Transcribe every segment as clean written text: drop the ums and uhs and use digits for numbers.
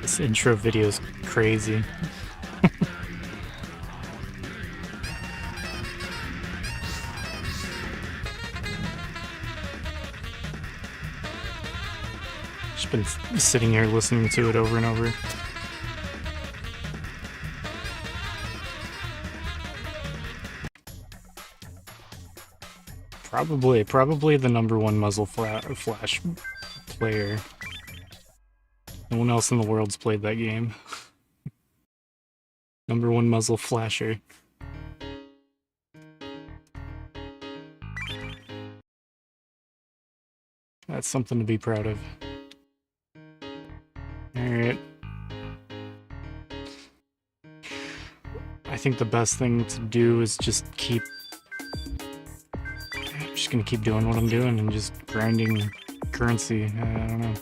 This intro video is crazy. Just been sitting here listening to it over and over. Probably the #1 muzzle flash player. No one else in the world's played that game. #1 muzzle flasher. That's something to be proud of. Alright. I think the best thing to do is just keep... I'm just gonna keep doing what I'm doing and just grinding currency. I don't know.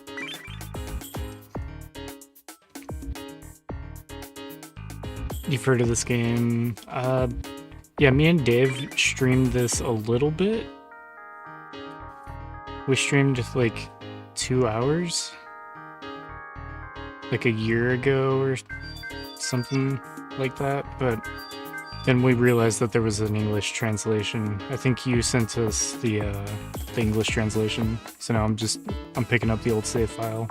You've heard of this game. Yeah, me and Dave streamed this a little bit. We streamed like 2 hours. Like a year ago or something like that, but then we realized that there was an English translation. I think you sent us the English translation, so now I'm picking up the old save file.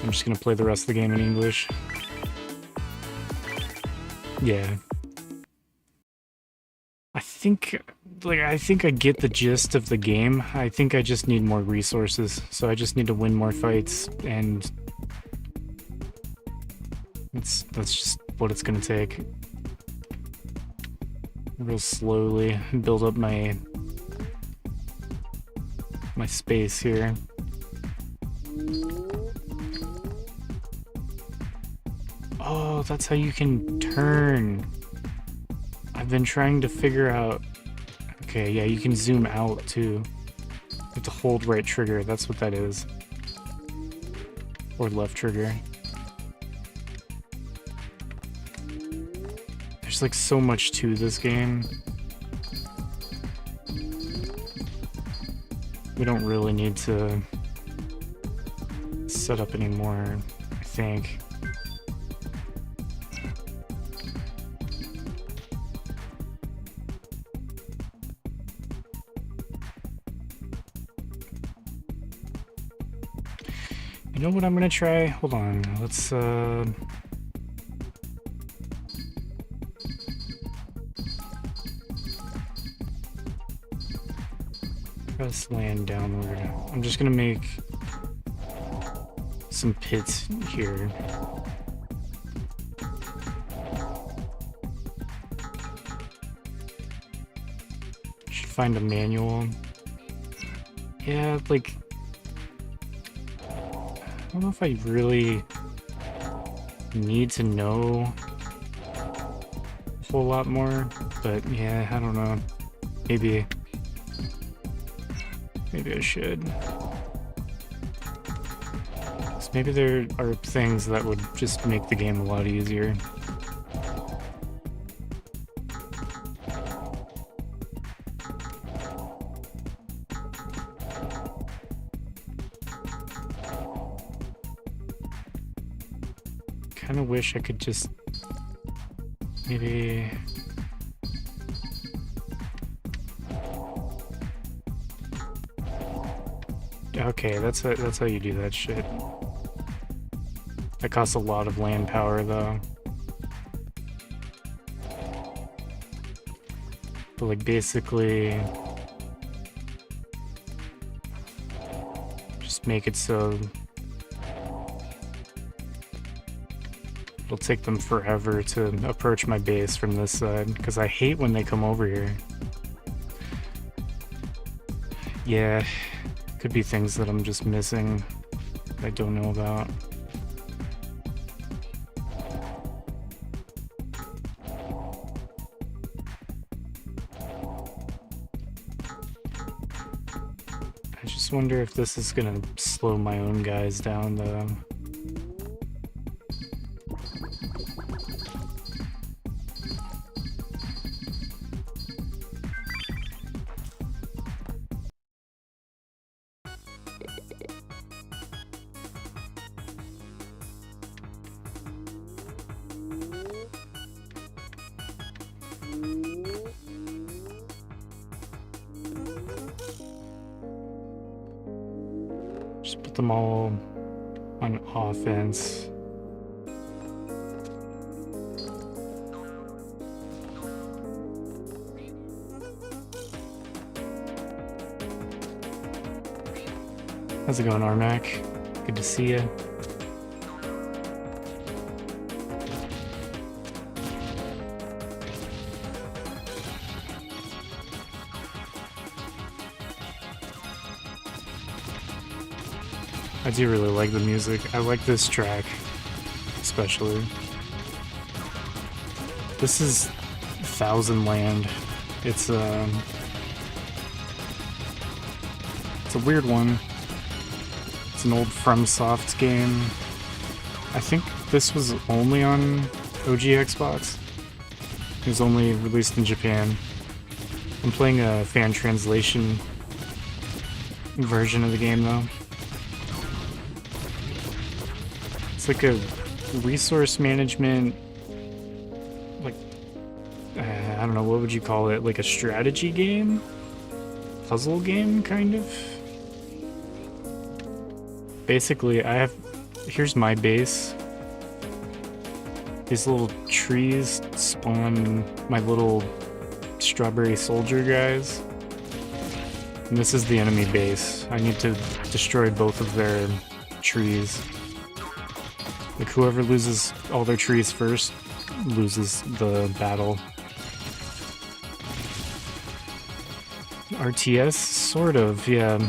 I'm just gonna play the rest of the game in English. Yeah. I think I get the gist of the game. I think I just need more resources. So I just need to win more fights, and that's just what it's gonna take. Real slowly build up my space here. Oh, that's how you can turn. I've been trying to figure out... Okay, yeah, you can zoom out too. You have to hold right trigger, that's what that is. Or left trigger. There's like so much to this game. We don't really need to set up anymore, I think. You know what I'm gonna try? Hold on, let's press land downward. I'm just gonna make some pits here. Should find a manual. Yeah, like... I don't know if I really need to know a whole lot more, but yeah, I don't know. Maybe I should. 'Cause maybe there are things that would just make the game a lot easier. Kinda wish I could just maybe... Okay, that's how you do that shit. That costs a lot of land power though. But like basically just make it so it'll take them forever to approach my base from this side, because I hate when they come over here. Yeah, could be things that I'm just missing that I don't know about. I just wonder if this is gonna slow my own guys down though. Just put them all on offense. How's it going, Armac? Good to see you. I do really like the music. I like this track, especially. This is Thousand Land. It's a weird one. It's an old FromSoft game. I think this was only on OG Xbox. It was only released in Japan. I'm playing a fan translation version of the game though. It's like a resource management, like, I don't know, what would you call it? Like a strategy game? Puzzle game, kind of? Basically, here's my base. these little trees spawn my little strawberry soldier guys. And this is the enemy base. I need to destroy both of their trees. Like, whoever loses all their trees first loses the battle. RTS? Sort of, yeah.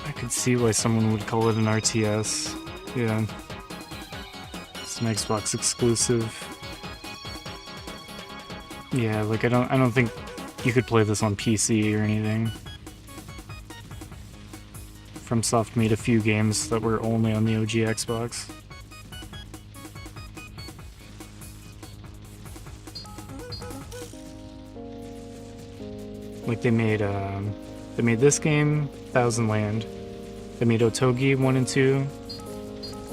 I could see why someone would call it an RTS. Yeah. It's an Xbox exclusive. Yeah, like I don't think you could play this on PC or anything. FromSoft made a few games that were only on the OG Xbox. Like they made this game, Thousand Land. They made Otogi 1 and 2.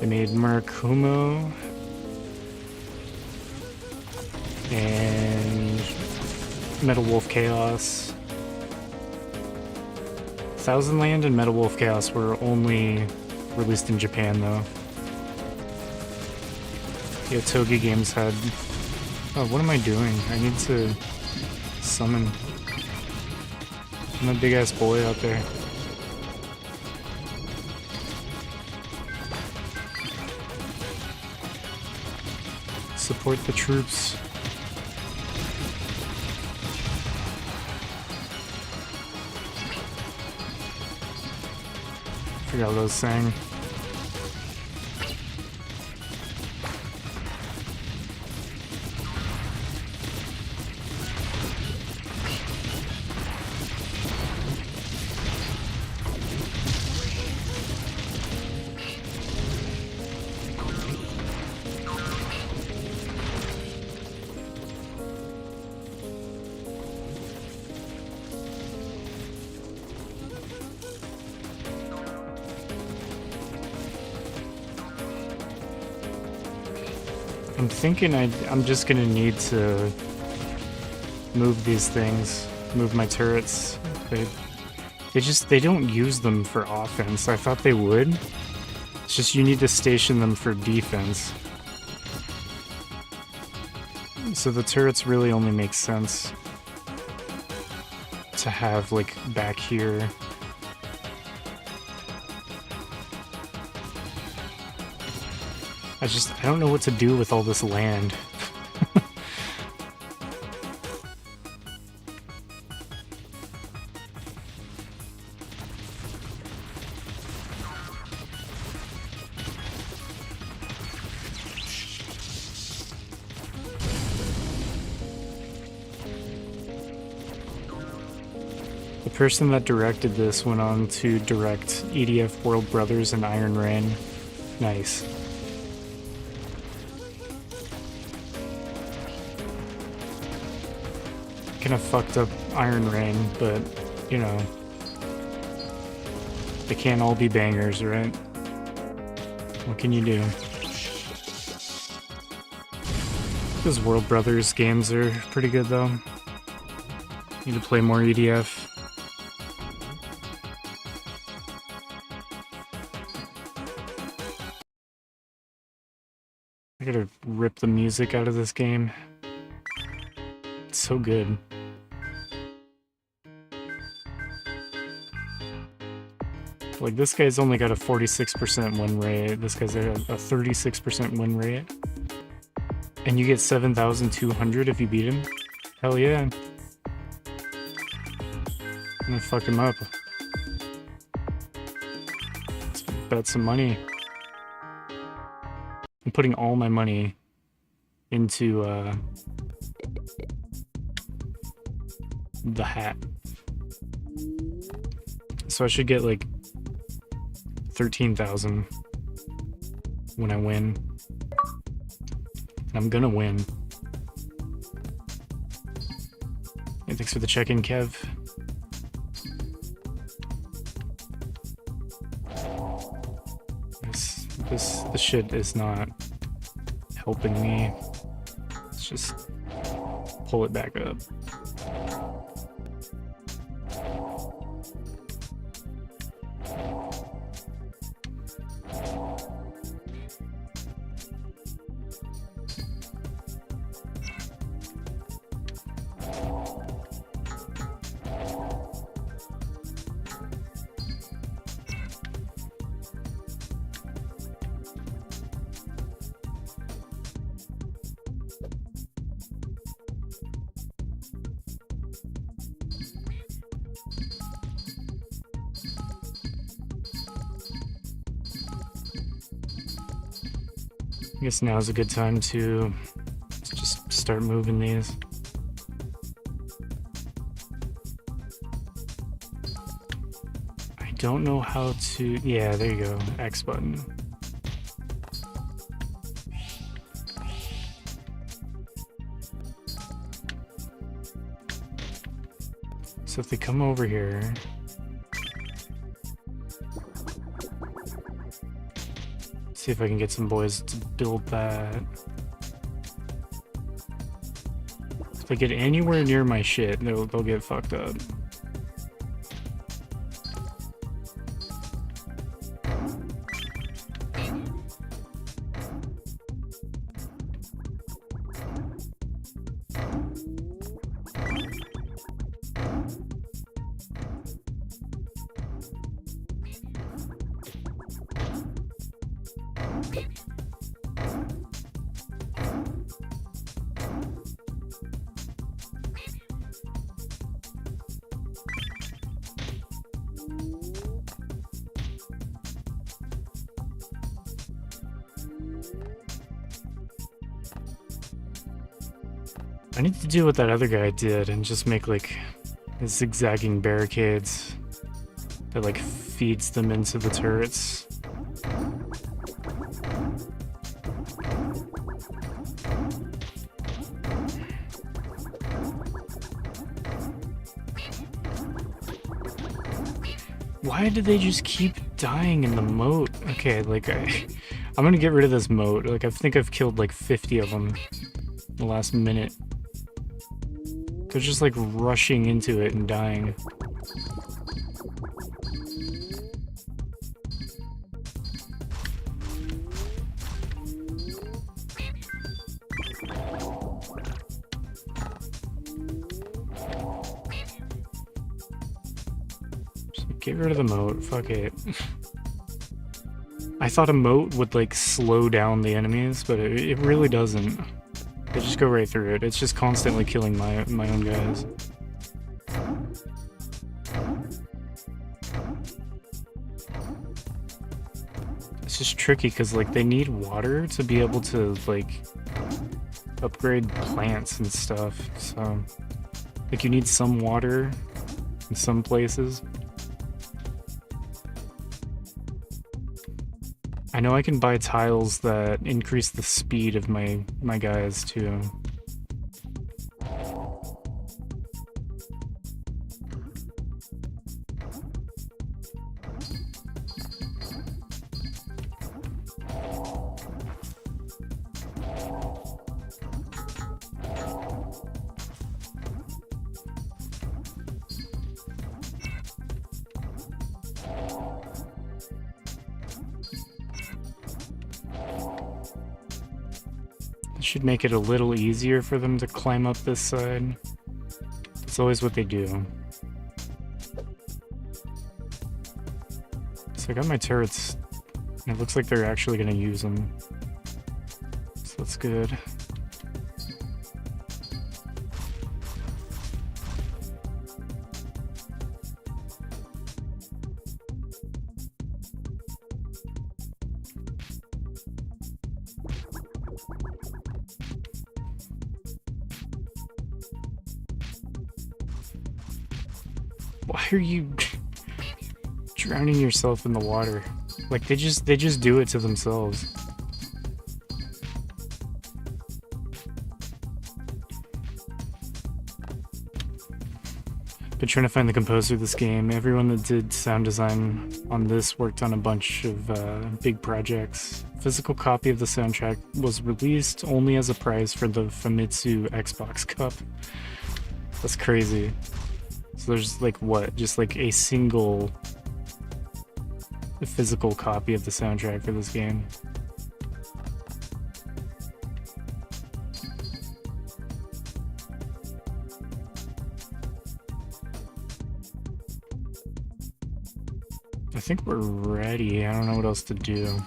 They made Murakumo. And Metal Wolf Chaos. Thousand Land and Metal Wolf Chaos were only released in Japan, though. The Otogi games had... Oh, what am I doing? I need to summon... I'm a big-ass boy out there. Support the troops. Forgot what I was saying. I'm thinking I'm just gonna need to move these things, move my turrets. They don't use them for offense. I thought they would. It's just you need to station them for defense. So the turrets really only make sense to have like back here. I don't know what to do with all this land. The person that directed this went on to direct EDF World Brothers and Iron Rain. Nice. Kind of fucked up Iron Rain, but, you know, they can't all be bangers, right? What can you do? Those World Brothers games are pretty good, though. Need to play more EDF. I gotta rip the music out of this game. It's so good. Like, this guy's only got a 46% win rate. This guy's got a 36% win rate. And you get 7,200 if you beat him? Hell yeah. I'm gonna fuck him up. Let's bet some money. I'm putting all my money into, the hat. So I should get, like, 13,000 when I win. And I'm gonna win. Hey, thanks for the check-in, Kev. This shit is not helping me. Let's just pull it back up. I guess now's a good time to just start moving these. I don't know how to... Yeah, there you go. X button. So if they come over here... See if I can get some boys to build that. If they get anywhere near my shit, they'll get fucked up. I need to do what that other guy did and just make like zigzagging barricades that like feeds them into the turrets. Why did they just keep dying in the moat? Okay, like I'm gonna get rid of this moat. Like I think I've killed like 50 of them in the last minute. They're just like rushing into it and dying. Just get rid of the moat, fuck it. I thought a moat would like slow down the enemies, but it really doesn't. They just go right through it. It's just constantly killing my own guys. It's just tricky because like they need water to be able to like upgrade plants and stuff. So like you need some water in some places. I know I can buy tiles that increase the speed of my guys too. Should make it a little easier for them to climb up this side. It's always what they do. So I got my turrets, and it looks like they're actually going to use them. So that's good. Why are you drowning yourself in the water? Like they just do it to themselves. Been trying to find the composer of this game. Everyone that did sound design on this worked on a bunch of big projects. Physical copy of the soundtrack was released only as a prize for the Famitsu Xbox Cup. That's crazy. So there's like what? Just like a single physical copy of the soundtrack for this game. I think we're ready. I don't know what else to do.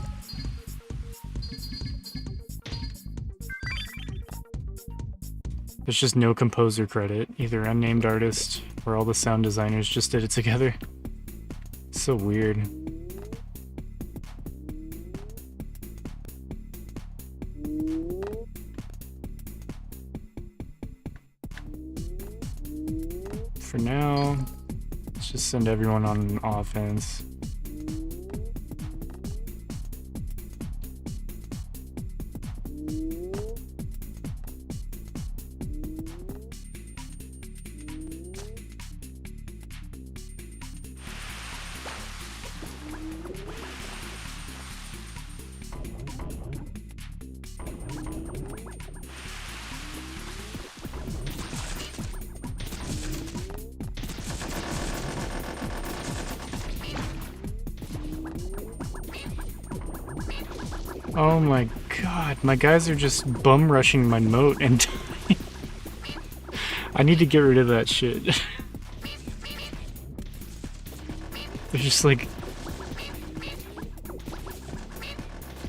There's just no composer credit. Either unnamed artist or all the sound designers just did it together. It's so weird. for now. Let's just send everyone on offense. Oh my god, my guys are just bum rushing my moat and dying. I need to get rid of that shit. They're just like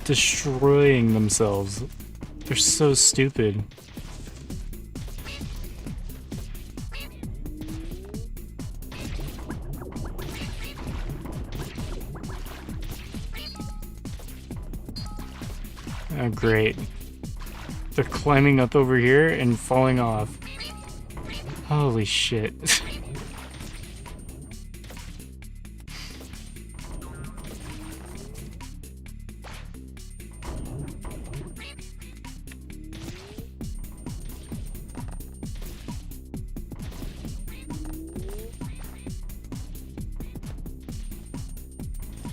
destroying themselves. They're so stupid. Oh, great. They're climbing up over here and falling off. Holy shit.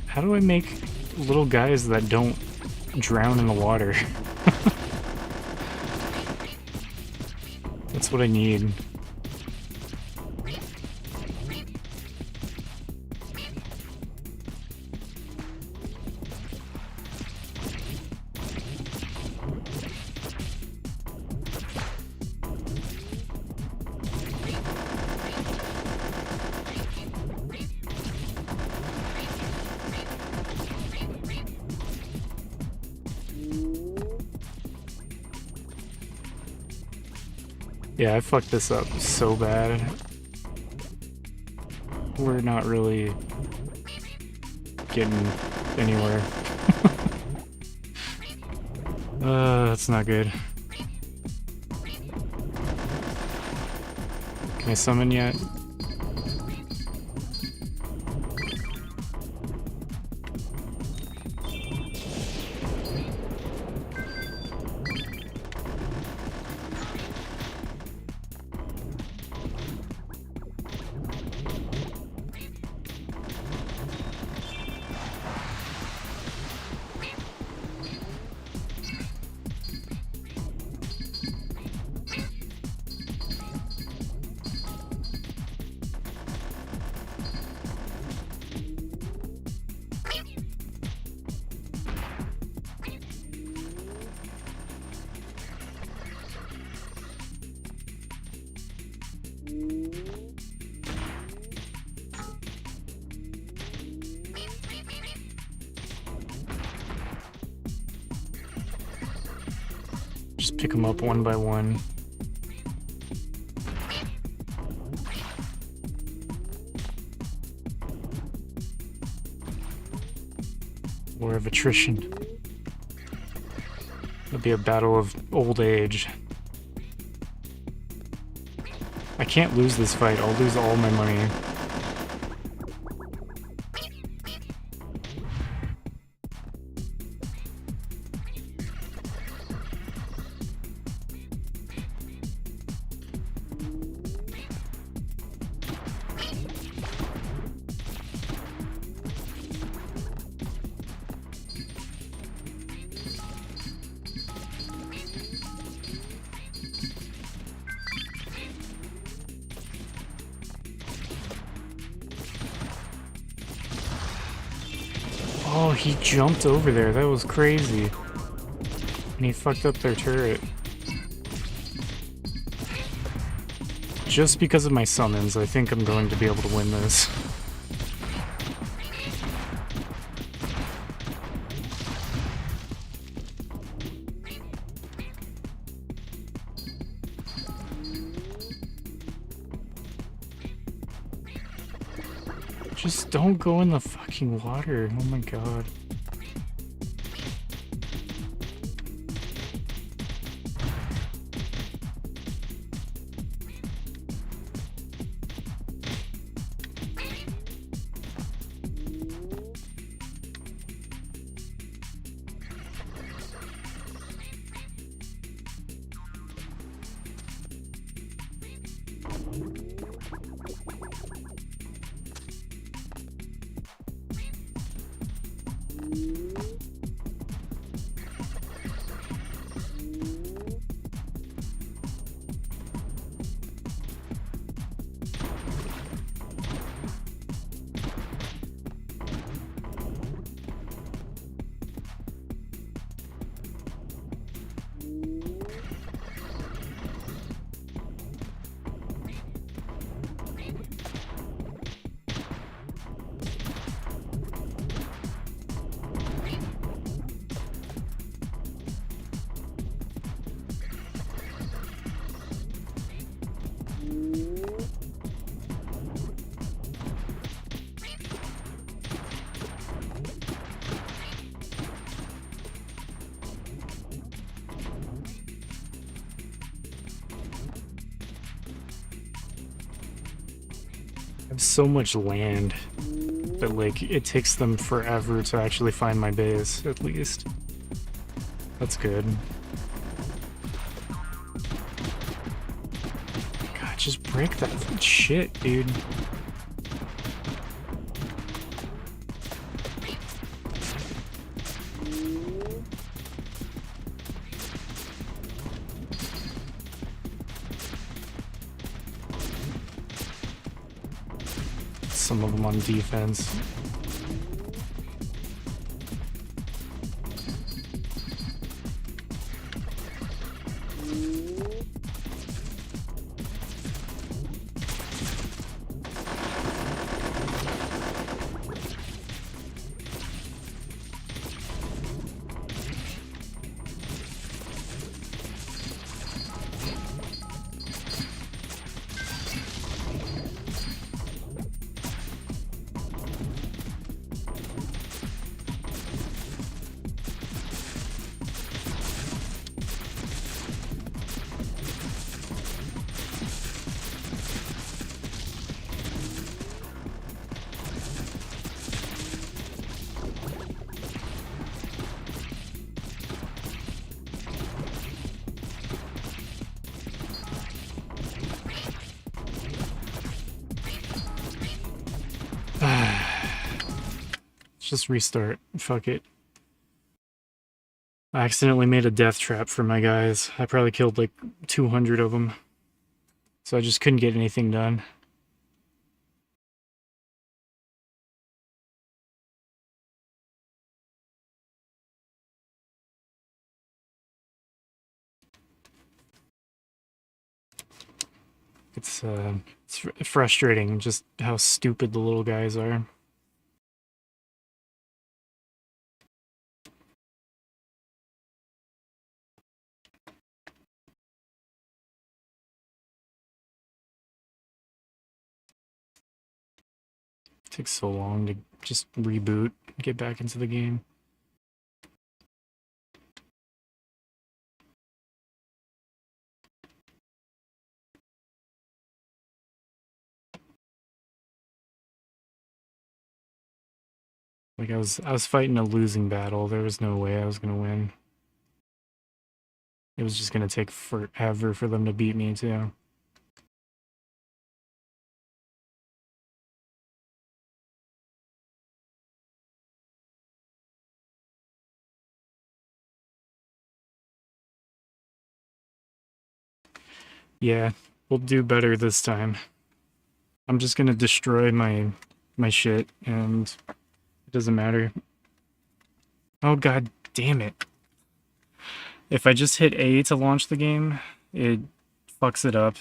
How do I make little guys that don't drown in the water? That's what I need. Yeah, I fucked this up so bad. We're not really getting anywhere. That's not good. Can I summon yet? Just pick them up one by one. War of attrition. It'll be a battle of old age. I can't lose this fight. I'll lose all my money. Oh, he jumped over there. That was crazy. And he fucked up their turret. Just because of my summons, I think I'm going to be able to win this. Just don't go in the fucking water. Oh my god. I have so much land that, like, it takes them forever to actually find my base, at least. That's good. God, just break that shit, dude. Some of them on defense. Just restart. Fuck it. I accidentally made a death trap for my guys. I probably killed like 200 of them. So I just couldn't get anything done. It's frustrating just how stupid the little guys are. It takes so long to just reboot, get back into the game. Like I was fighting a losing battle. There was no way I was gonna win. It was just gonna take forever for them to beat me too. Yeah, we'll do better this time. I'm just gonna destroy my shit, and it doesn't matter. Oh god damn it. If I just hit A to launch the game, it fucks it up.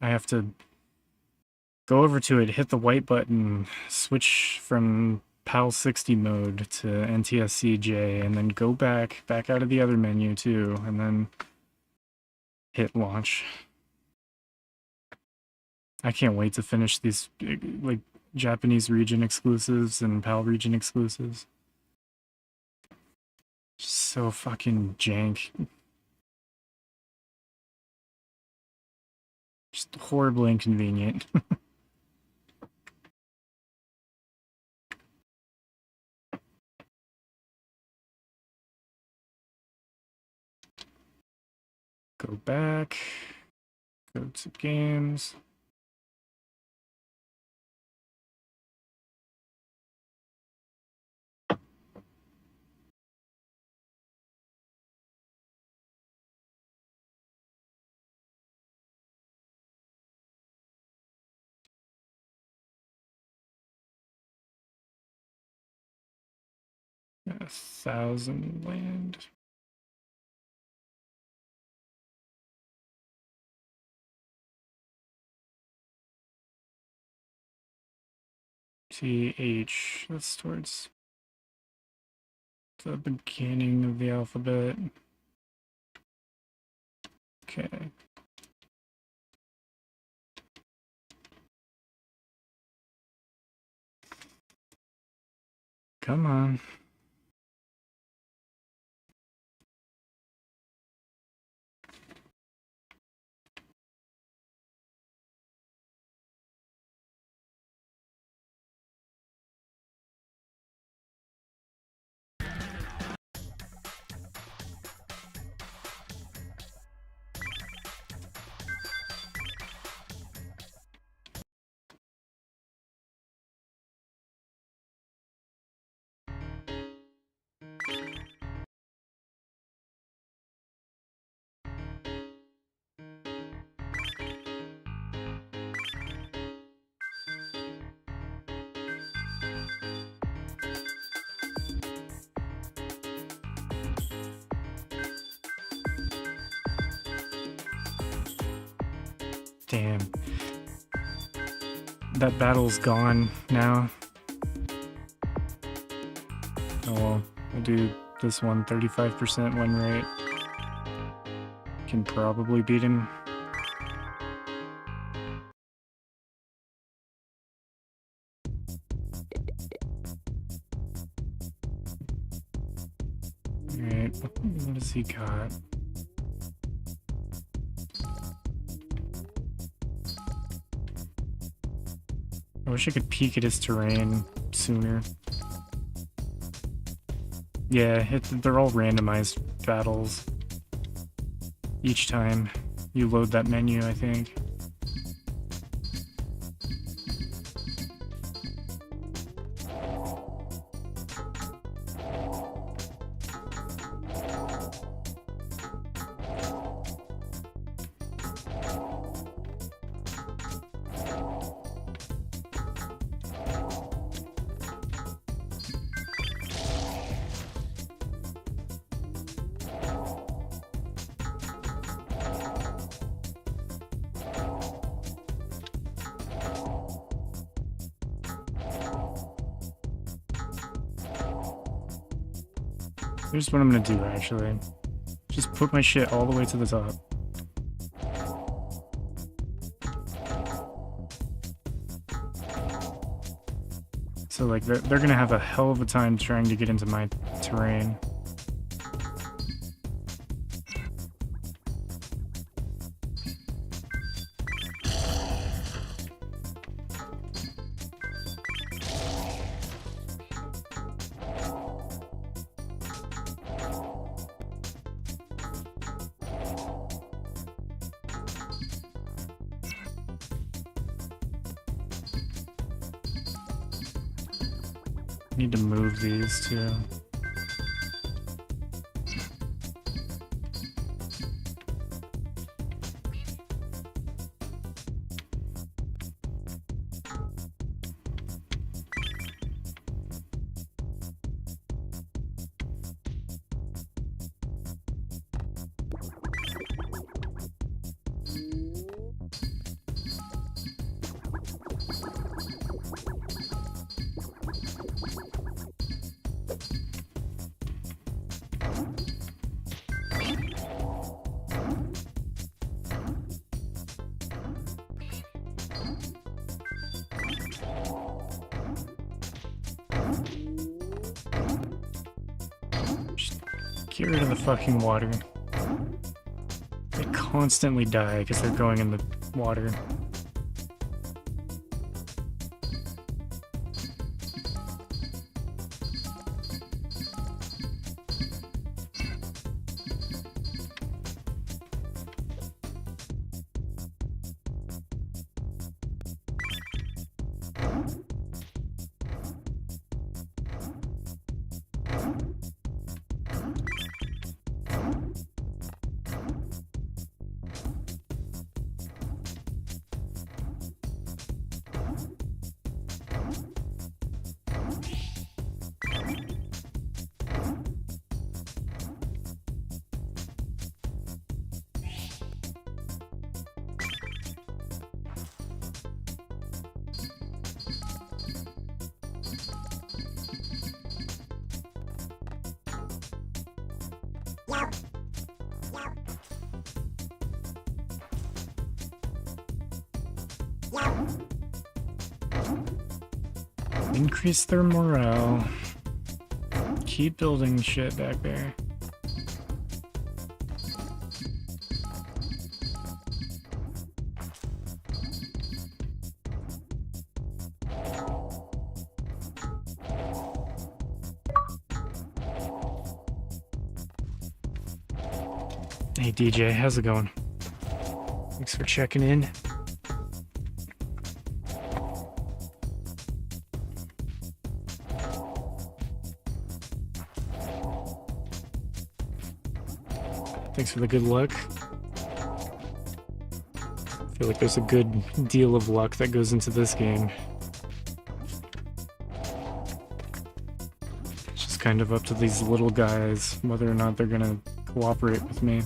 I have to go over to it, hit the white button, switch from PAL 60 mode to NTSC-J, and then go back out of the other menu too, and then hit launch. I can't wait to finish these like Japanese region exclusives and PAL region exclusives. So fucking jank. Just horribly inconvenient. Go back. Go to games. 1,000 land. TH, that's towards the beginning of the alphabet. Okay. Come on. Damn. That battle's gone now. Oh well, we'll do this one, 35% win rate. Can probably beat him. Alright, what has he got? I wish I could peek at his terrain sooner. Yeah, they're all randomized battles. Each time you load that menu, I think. Here's what I'm gonna do, actually. Just put my shit all the way to the top. So, like, they're gonna have a hell of a time trying to get into my terrain. Need to move these too. Get rid of the fucking water. They constantly die because they're going in the water. Increase their morale. Keep building shit back there. Hey DJ, how's it going? Thanks for checking in. Thanks for the good luck. I feel like there's a good deal of luck that goes into this game. It's just kind of up to these little guys whether or not they're gonna cooperate with me.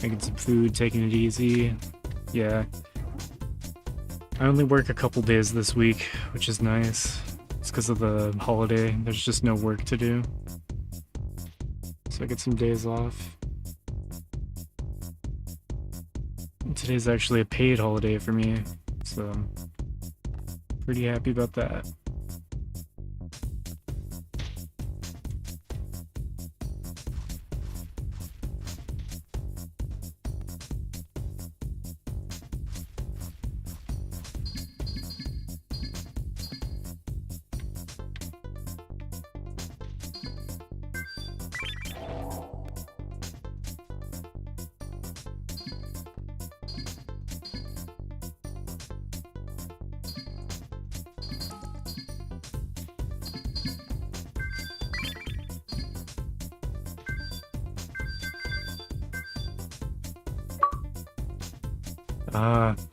Making some food, taking it easy. Yeah. I only work a couple days this week, which is nice. It's because of the holiday. There's just no work to do. So I get some days off. And today's actually a paid holiday for me, so pretty happy about that.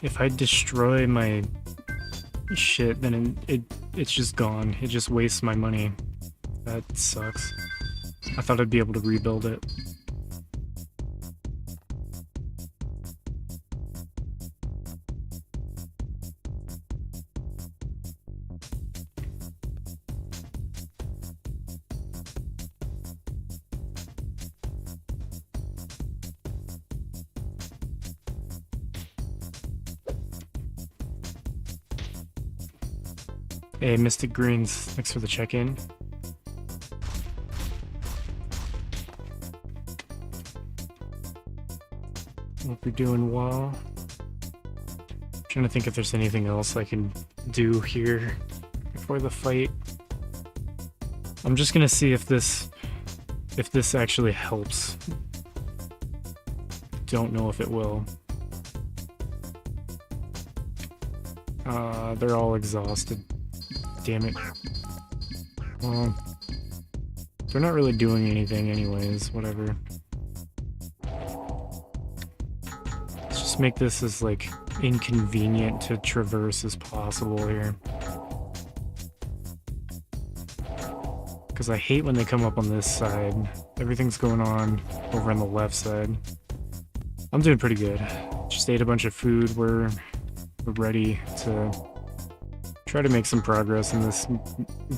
If I destroy my shit, then it's just gone. It just wastes my money. That sucks. I thought I'd be able to rebuild it. Hey, Mystic Greens, thanks for the check-in. Hope you're doing well. Trying to think if there's anything else I can do here before the fight. I'm just gonna see if this actually helps. Don't know if it will. They're all exhausted. Damn it. Well, they're not really doing anything anyways, whatever. Let's just make this as, like, inconvenient to traverse as possible here. Because I hate when they come up on this side. Everything's going on over on the left side. I'm doing pretty good. Just ate a bunch of food. We're ready to try to make some progress in this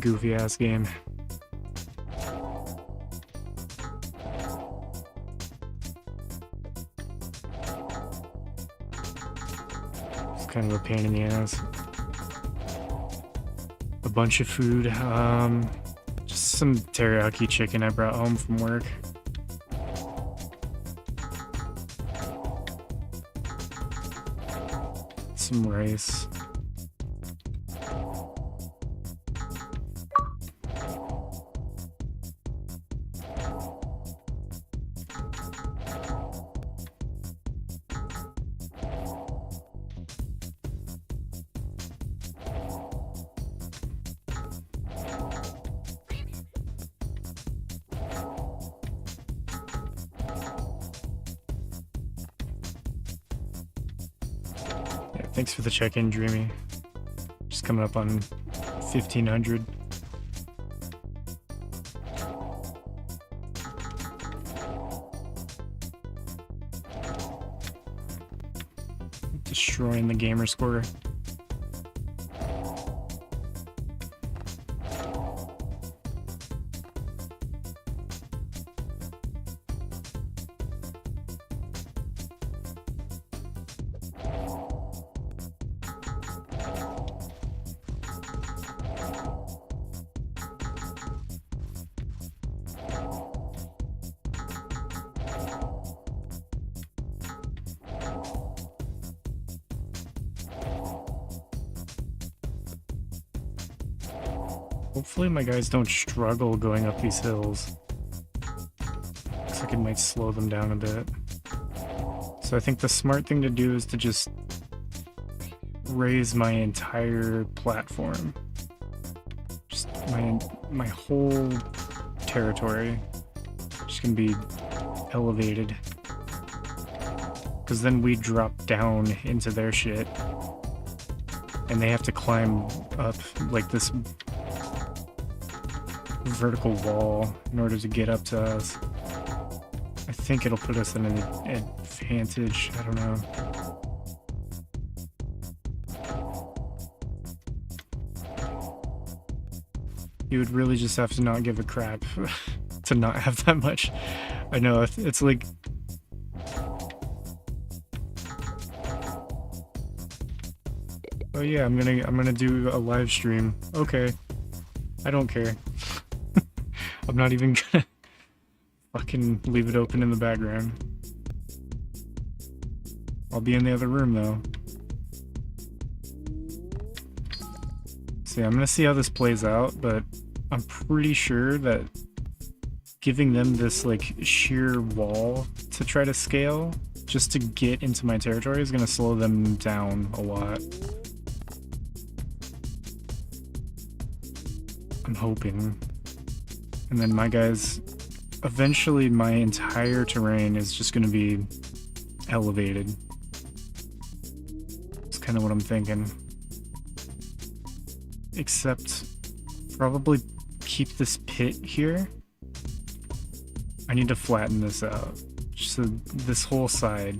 goofy-ass game. It's kind of a pain in the ass. A bunch of food. Just some teriyaki chicken I brought home from work. Some rice. Thanks for the check-in, Dreamy. Just coming up on 1500. Destroying the gamer score. Hopefully my guys don't struggle going up these hills. Looks like it might slow them down a bit. So I think the smart thing to do is to just raise my entire platform. Just my whole territory. Just gonna be elevated. Because then we drop down into their shit. And they have to climb up like this vertical wall in order to get up to us. I think it'll put us in an advantage. I don't know. You would really just have to not give a crap to not have that much. I know, it's like... Oh yeah, I'm gonna do a live stream. Okay. I don't care. I'm not even gonna fucking leave it open in the background. I'll be in the other room though. So yeah, I'm gonna see how this plays out, but I'm pretty sure that giving them this like sheer wall to try to scale just to get into my territory is gonna slow them down a lot. I'm hoping. And then my guys, eventually my entire terrain is just gonna be elevated. That's kind of what I'm thinking. Except probably keep this pit here. I need to flatten this out. So this whole side.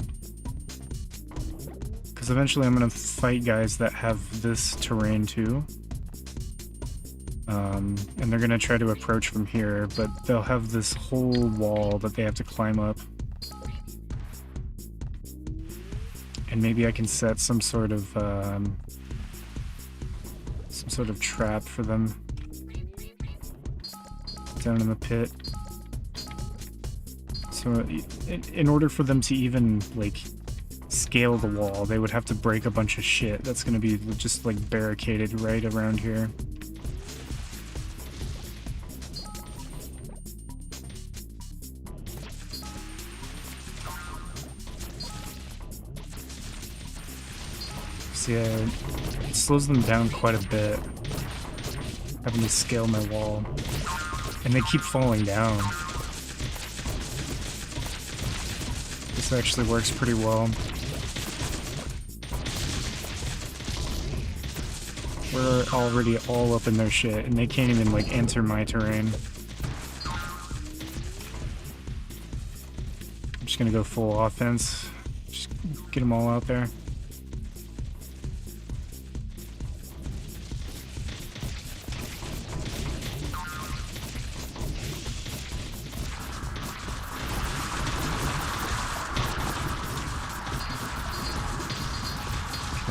Because eventually I'm gonna fight guys that have this terrain too. And they're gonna try to approach from here, but they'll have this whole wall that they have to climb up. And maybe I can set some sort of trap for them down in the pit. So in order for them to even like scale the wall, they would have to break a bunch of shit that's gonna be just like barricaded right around here. Yeah, it slows them down quite a bit, having to scale my wall. And they keep falling down. This actually works pretty well. We're already all up in their shit, and they can't even, like, enter my terrain. I'm just gonna go full offense. Just get them all out there.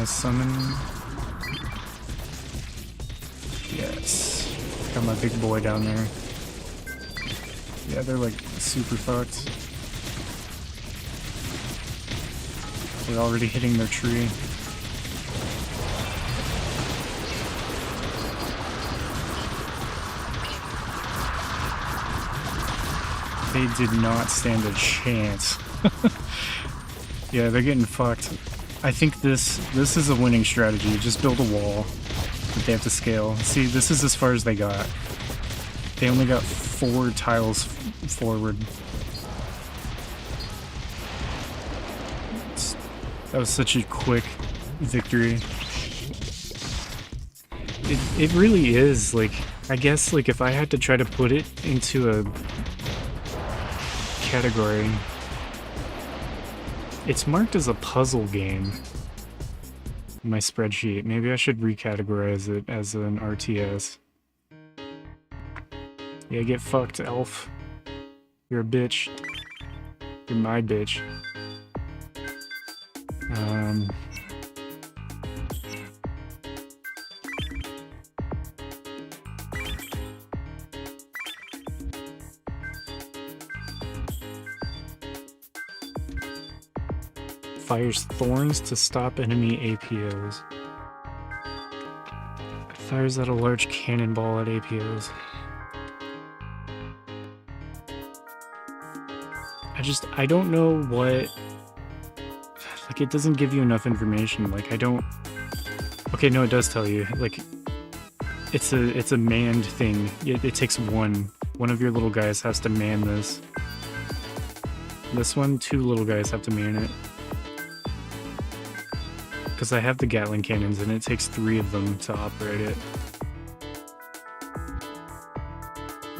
Summon. Yes. Got my big boy down there. Yeah, they're like super fucked. They're already hitting their tree. They did not stand a chance. Yeah, they're getting fucked. I think this is a winning strategy. Just build a wall that they have to scale. See, this is as far as they got. They only got 4 tiles forward. That was such a quick victory. It really is, like, I guess, like, if I had to try to put it into a category, it's marked as a puzzle game in my spreadsheet. Maybe I should recategorize it as an RTS. Yeah, get fucked, elf. You're a bitch. You're my bitch. Fires thorns to stop enemy APOs. Fires out a large cannonball at APOs. I don't know what... Like, it doesn't give you enough information. Like, I don't... Okay, no, it does tell you. Like, it's a manned thing. It takes one. One of your little guys has to man this. This one, 2 little guys have to man it. Because I have the Gatling cannons, and it takes 3 of them to operate it.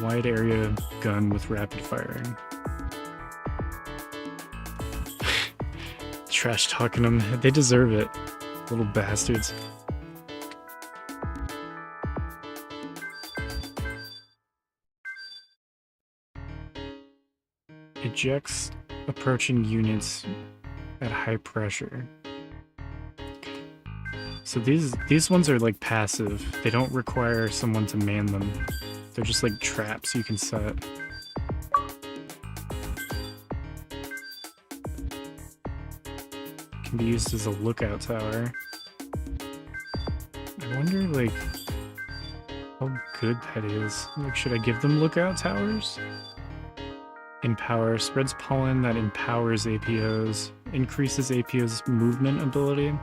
Wide area gun with rapid firing. Trash talking them. They deserve it. Little bastards. Ejects approaching units at high pressure. So these ones are like passive. They don't require someone to man them. They're just like traps you can set. Can be used as a lookout tower. I wonder like how good that is. Like, should I give them lookout towers? Empower. Spreads pollen that empowers APOs. Increases APO's movement ability.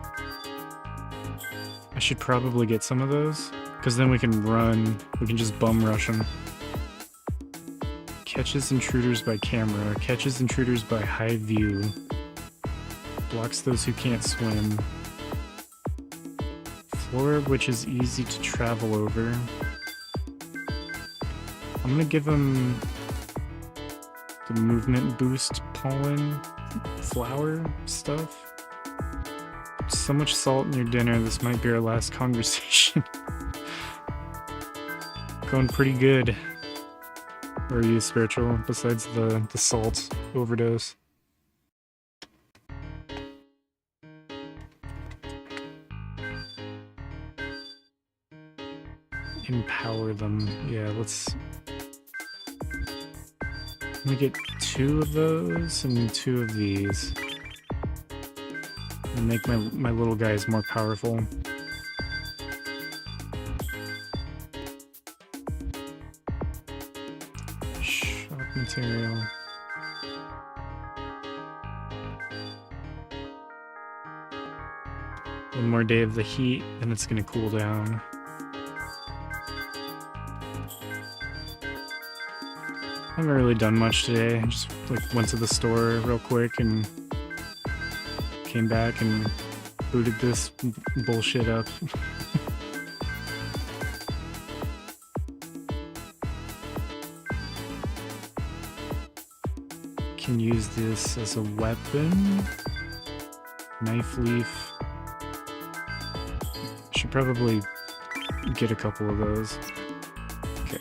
I should probably get some of those, because then we can run, we can just bum rush them. Catches intruders by camera. Catches intruders by high view. Blocks those who can't swim. Floor which is easy to travel over. I'm gonna give him the movement boost pollen flower stuff. So much salt in your dinner, this might be our last conversation. Going pretty good. Or are you spiritual, besides the salt overdose? Empower them. Yeah, let's... Let me get 2 of those and 2 of these. And make my little guys more powerful. Shock material. One more day of the heat, then it's gonna cool down. I haven't really done much today. I just like went to the store real quick and came back and booted this bullshit up. Can use this as a weapon. Knife leaf. Should probably get a couple of those. Okay.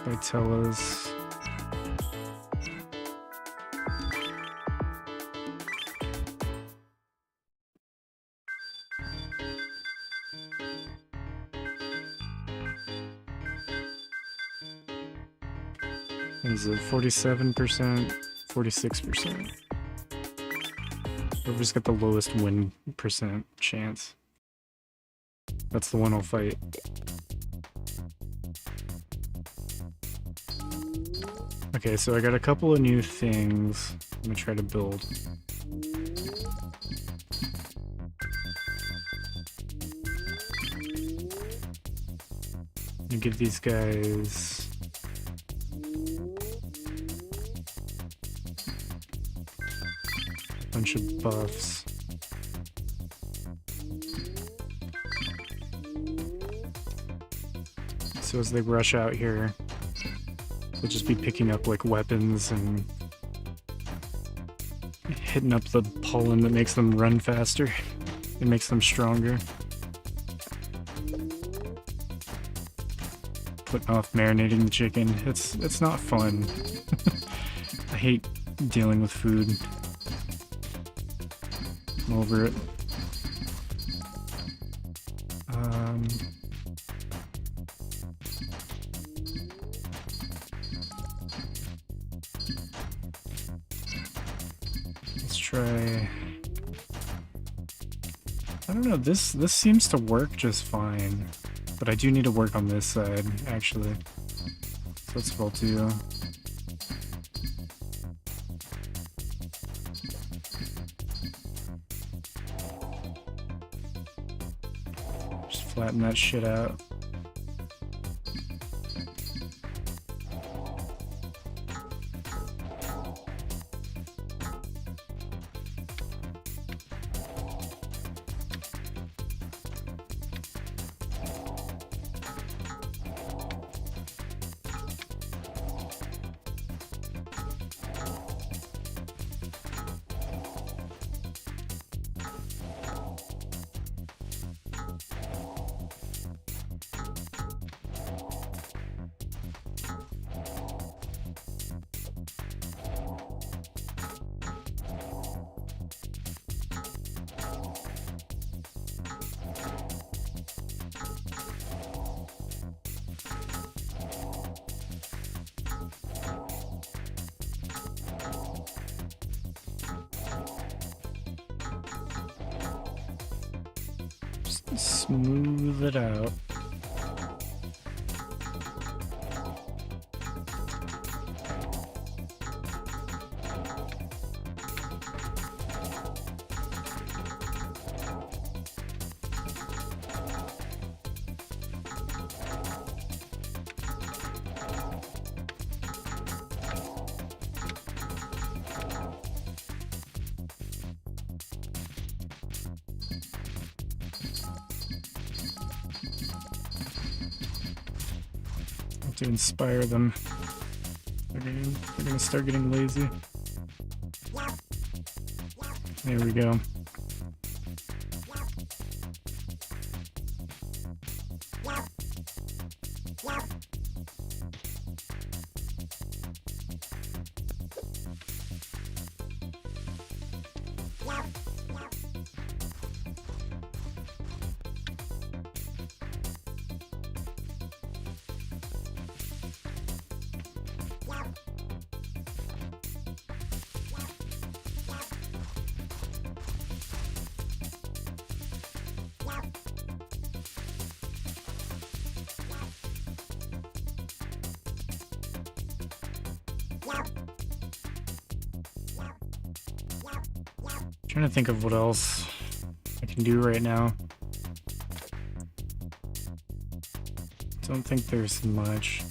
Vitellas. Is it 47%, 46%? We've just got the lowest win percent chance. That's the one I'll fight. Okay, so I got a couple of new things I'm gonna try to build. And give these guys a bunch of buffs. So as they rush out here, they'll just be picking up like weapons and hitting up the pollen that makes them run faster and makes them stronger. Putting off marinating the chicken. It's not fun. I hate dealing with food. I'm over it. Let's try... I don't know, this seems to work just fine. But I do need to work on this side, actually. So that's what I'll do. Just flatten that shit out. Smooth it out. To inspire them. They're gonna start getting lazy. There we go. Trying to think of what else I can do right now. Don't think there's much.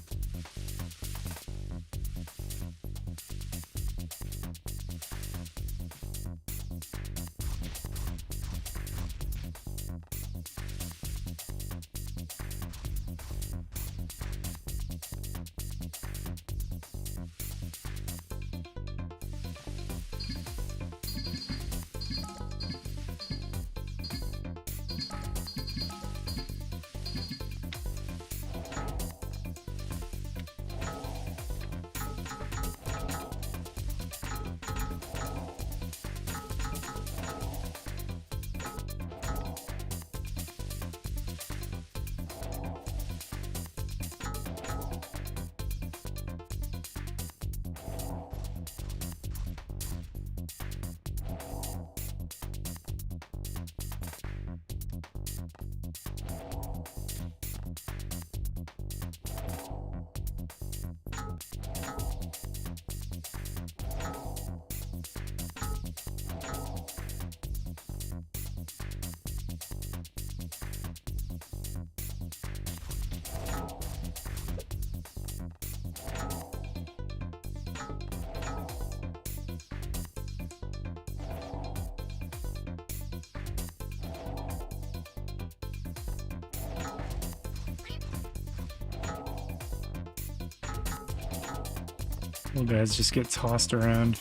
Little guys just get tossed around.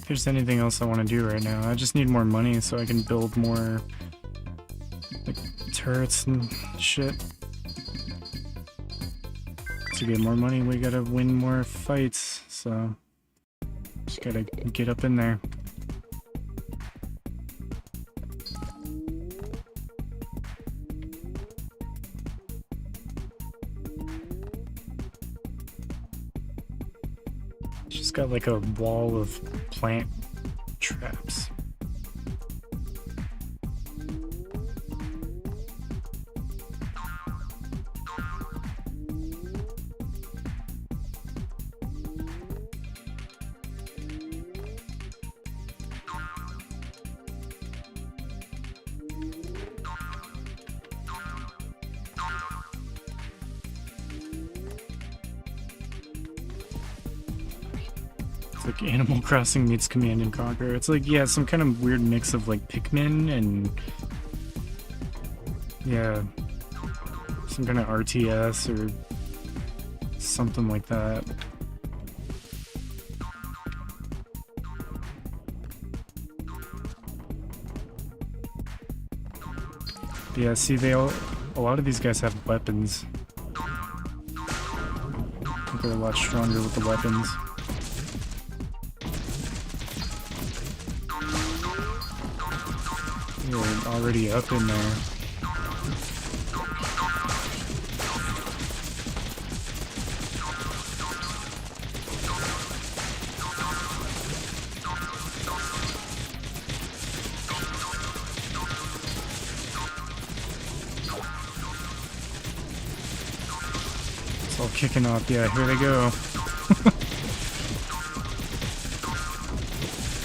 think there's anything else I want to do right now. I just need more money so I can build more like turrets and shit. To get more money, we gotta win more fights, so just gotta get up in there. Just got like a wall of plant traps. Like Animal Crossing meets Command and Conquer. It's like, yeah, some kind of weird mix of like Pikmin and yeah, some kind of RTS or something like that. Yeah, see, a lot of these guys have weapons. I think they're a lot stronger with the weapons. We're already up in there. It's all kicking off. Yeah, here they go.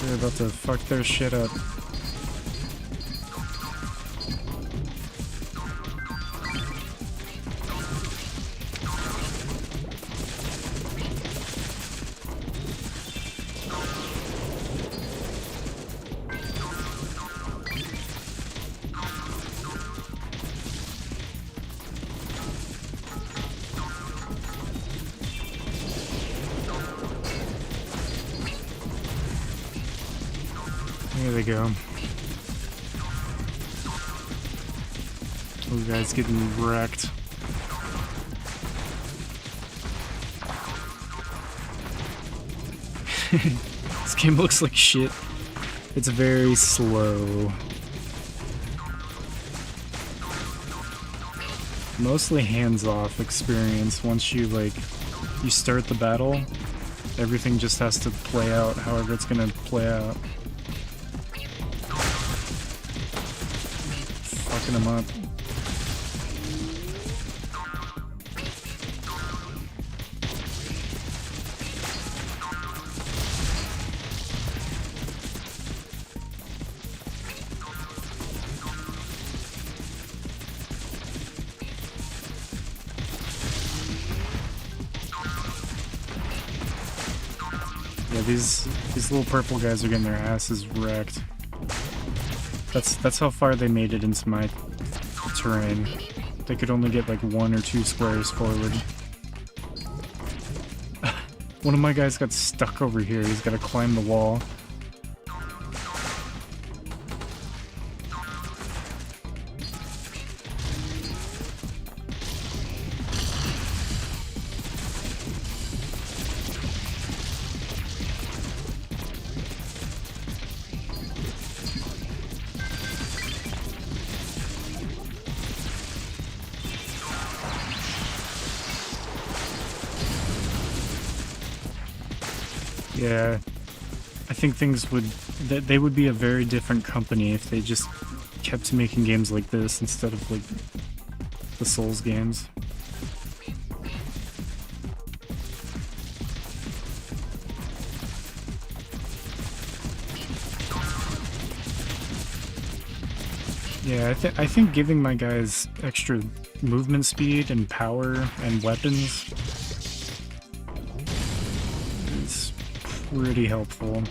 They're about to fuck their shit up. There they go. Those guys getting wrecked. This game looks like shit. It's very slow. Mostly hands-off experience. Once you you start the battle, everything just has to play out however it's gonna play out. Fucking them up. Yeah, these little purple guys are getting their asses wrecked. That's how far they made it into my terrain. They could only get like 1 or 2 squares forward. One of my guys got stuck over here. He's got to climb the wall. Yeah, I think things would... they would be a very different company if they just kept making games like this instead of like the Souls games. Yeah, I think giving my guys extra movement speed and power and weapons is pretty helpful.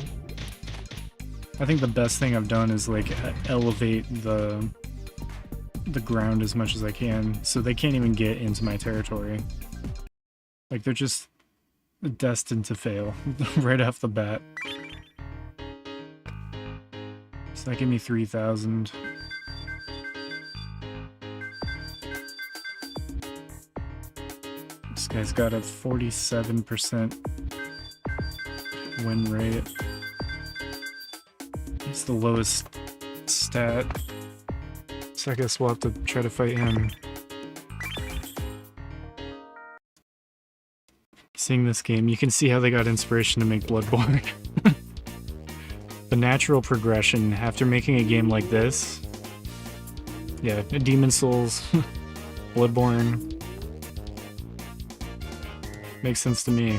I think the best thing I've done is like elevate the ground as much as I can, so they can't even get into my territory. Like they're just destined to fail right off the bat. So that gave me 3,000. This guy's got a 47% win rate. He's the lowest stat. So I guess we'll have to try to fight him. Seeing this game, you can see how they got inspiration to make Bloodborne. The natural progression after making a game like this. Yeah, Demon Souls, Bloodborne. Makes sense to me.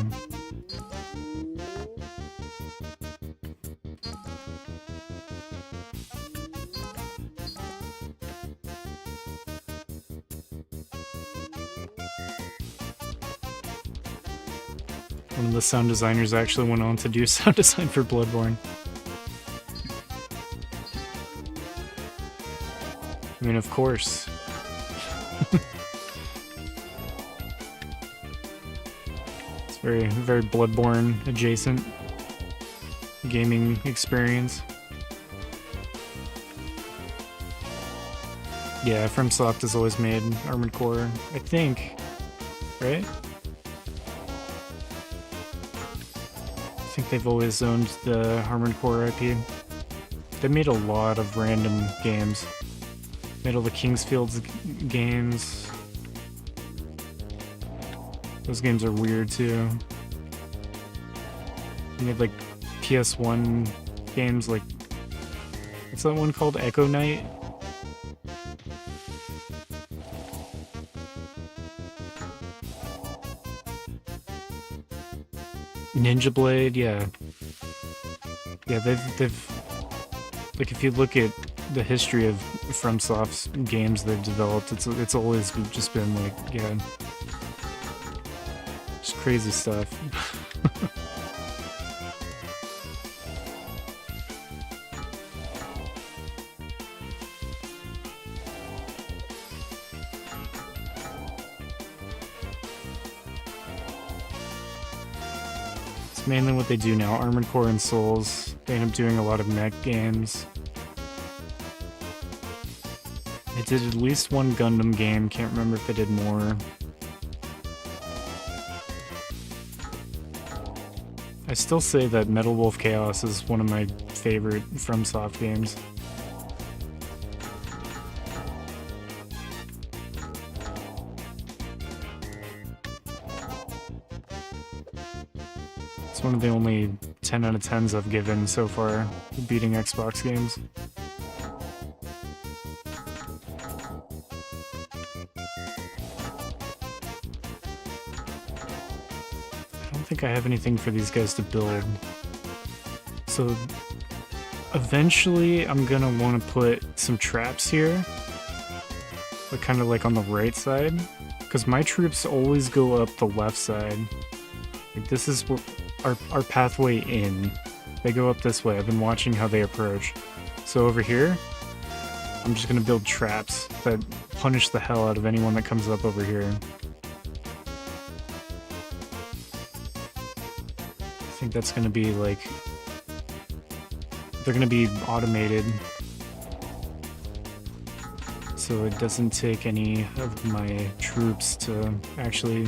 One of the sound designers actually went on to do sound design for Bloodborne. I mean, of course. It's very Bloodborne adjacent gaming experience. Yeah, FromSoft has always made Armored Core, I think, right? I think they've always owned the Armored Core IP. They made a lot of random games. Made all the Kingsfields games. Those games are weird too. They made like PS1 games like... What's that one called? Echo Knight? Ninja Blade, yeah. Yeah, they've like, if you look at the history of FromSoft's games they've developed, it's always just been like, yeah, just crazy stuff. It's mainly what they do now. Armored Core and Souls. They end up doing a lot of mech games. They did at least one Gundam game, can't remember if they did more. I still say that Metal Wolf Chaos is one of my favorite FromSoft games. It's one of the only 10 out of 10s I've given so far, beating Xbox games. I don't think I have anything for these guys to build. So eventually I'm gonna want to put some traps here, but kind of like on the right side, because my troops always go up the left side. Like, this is what our pathway in. They go up this way. I've been watching how they approach. So over here, I'm just gonna build traps that punish the hell out of anyone that comes up over here. I think that's gonna be like... They're gonna be automated, so it doesn't take any of my troops to actually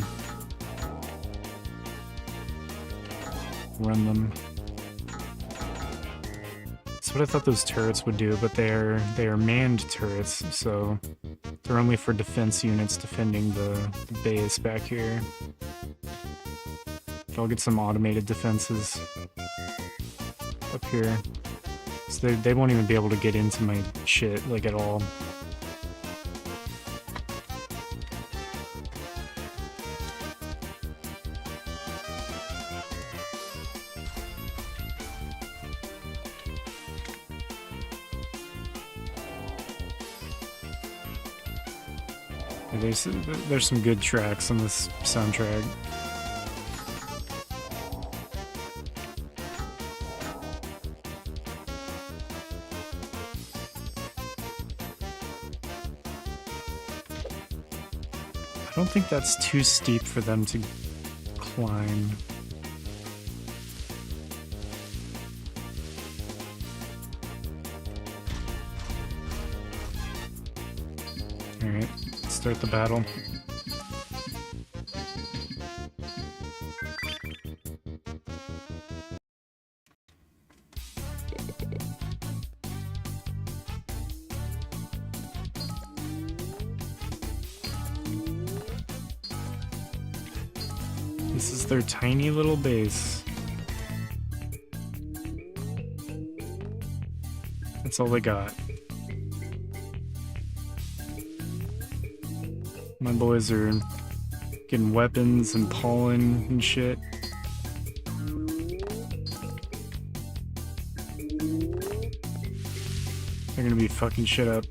run them. That's what I thought those turrets would do, but they are manned turrets, so they're only for defense units defending the base back here. I'll get some automated defenses up here. So they won't even be able to get into my shit, like, at all. There's some good tracks on this soundtrack. I don't think that's too steep for them to climb. Alright, let's start the battle. This is their tiny little base. That's all they got. My boys are getting weapons and pollen and shit. They're gonna be fucking shit up.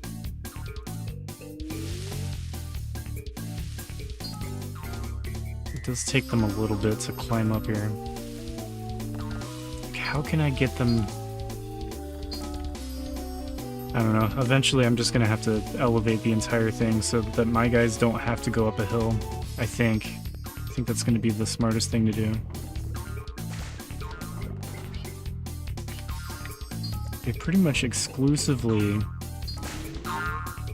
It does take them a little bit to climb up here. How can I get them? I don't know. Eventually I'm just gonna have to elevate the entire thing so that my guys don't have to go up a hill, I think. I think that's gonna be the smartest thing to do. They pretty much exclusively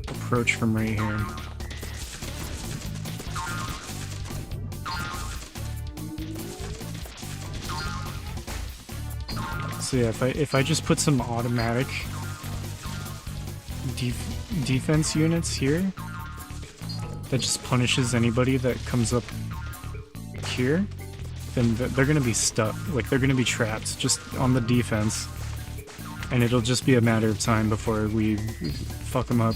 approach from right here. So yeah, if I just put some automatic defense units here, that just punishes anybody that comes up here, then they're gonna be stuck. Like, they're gonna be trapped just on the defense, and it'll just be a matter of time before we fuck them up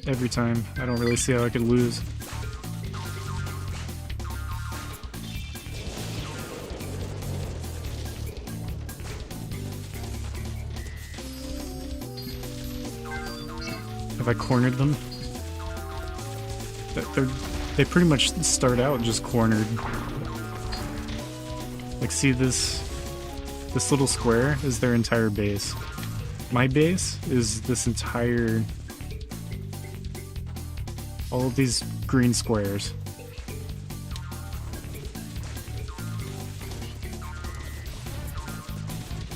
every time. I don't really see how I could lose. Have I cornered them? They pretty much start out just cornered. Like, see this little square is their entire base. My base is this entire... all of these green squares.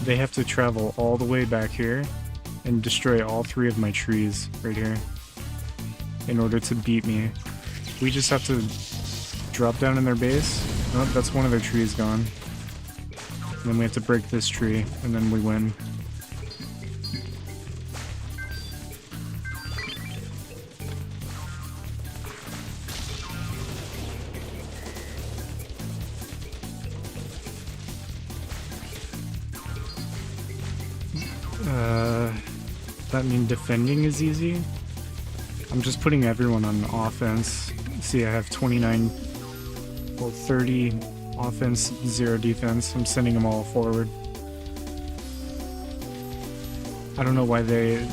They have to travel all the way back here and destroy all 3 of my trees right here in order to beat me. We just have to drop down in their base. Oh, that's one of their trees gone. And then we have to break this tree, and then we win. That mean defending is easy? I'm just putting everyone on offense. See, I have 29, well, 30 offense, 0 defense. I'm sending them all forward. I don't know why they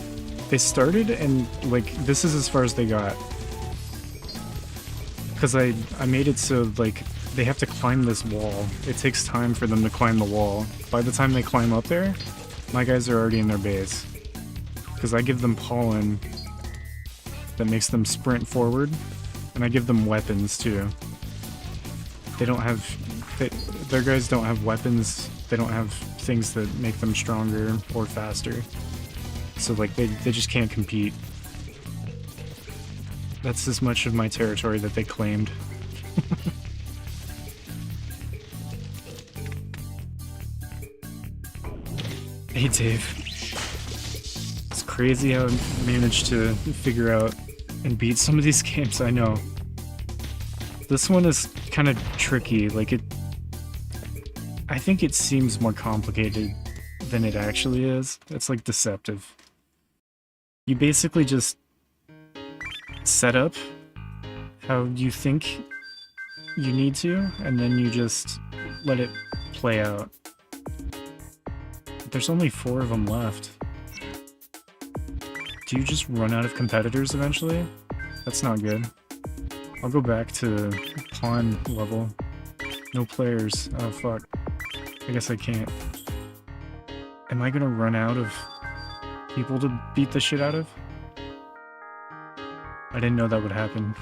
started and, like, this is as far as they got. Because I made it so, like, they have to climb this wall. It takes time for them to climb the wall. By the time they climb up there, my guys are already in their base. Because I give them pollen that makes them sprint forward, and I give them weapons too. They don't have... their guys don't have weapons, they don't have things that make them stronger or faster. So, like, they just can't compete. That's as much of my territory that they claimed. Hey, Dave. It's crazy how I managed to figure out and beat some of these games, I know. This one is kind of tricky, like I think it seems more complicated than it actually is. It's like deceptive. You basically just set up how you think you need to, and then you just let it play out. There's only 4 of them left. Do you just run out of competitors eventually? That's not good. I'll go back to pawn level. No players. Oh fuck. I guess I can't. Am I gonna run out of people to beat the shit out of? I didn't know that would happen.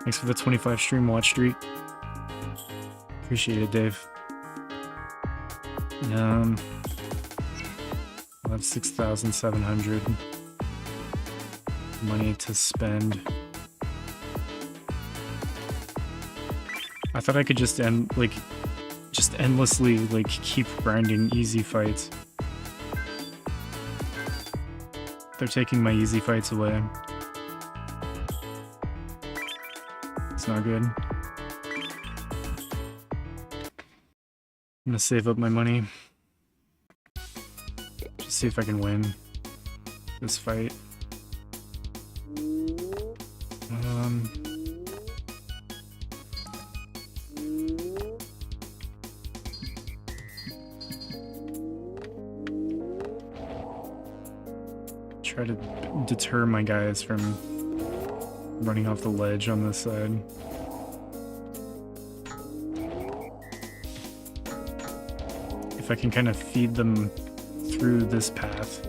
Thanks for the 25 stream watch streak. Appreciate it, Dave. I'll have 6,700. money to spend. I thought I could just endlessly like keep grinding easy fights. They're taking my easy fights away. It's not good. I'm gonna save up my money. Just see if I can win this fight. Try to deter my guys from running off the ledge on this side. If I can kind of feed them through this path.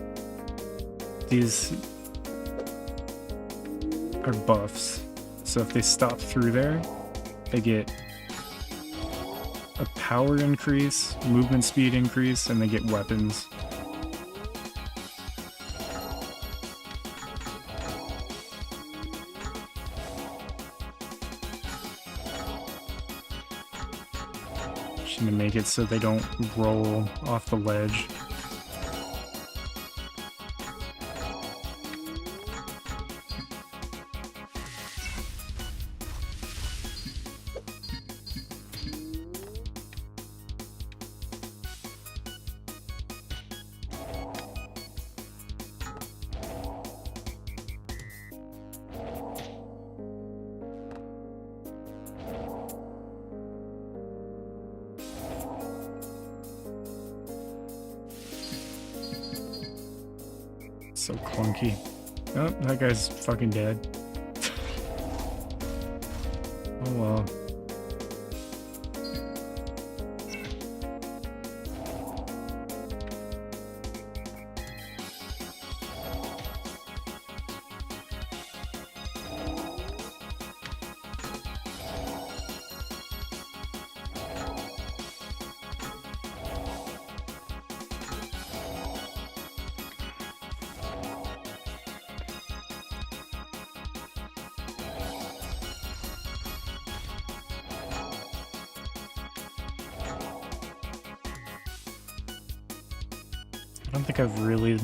These are buffs, so if they stop through there, they get a power increase, movement speed increase, and they get weapons. Just gonna make it so they don't roll off the ledge. So clunky. Oh, that guy's fucking dead. Oh well. I don't think I've really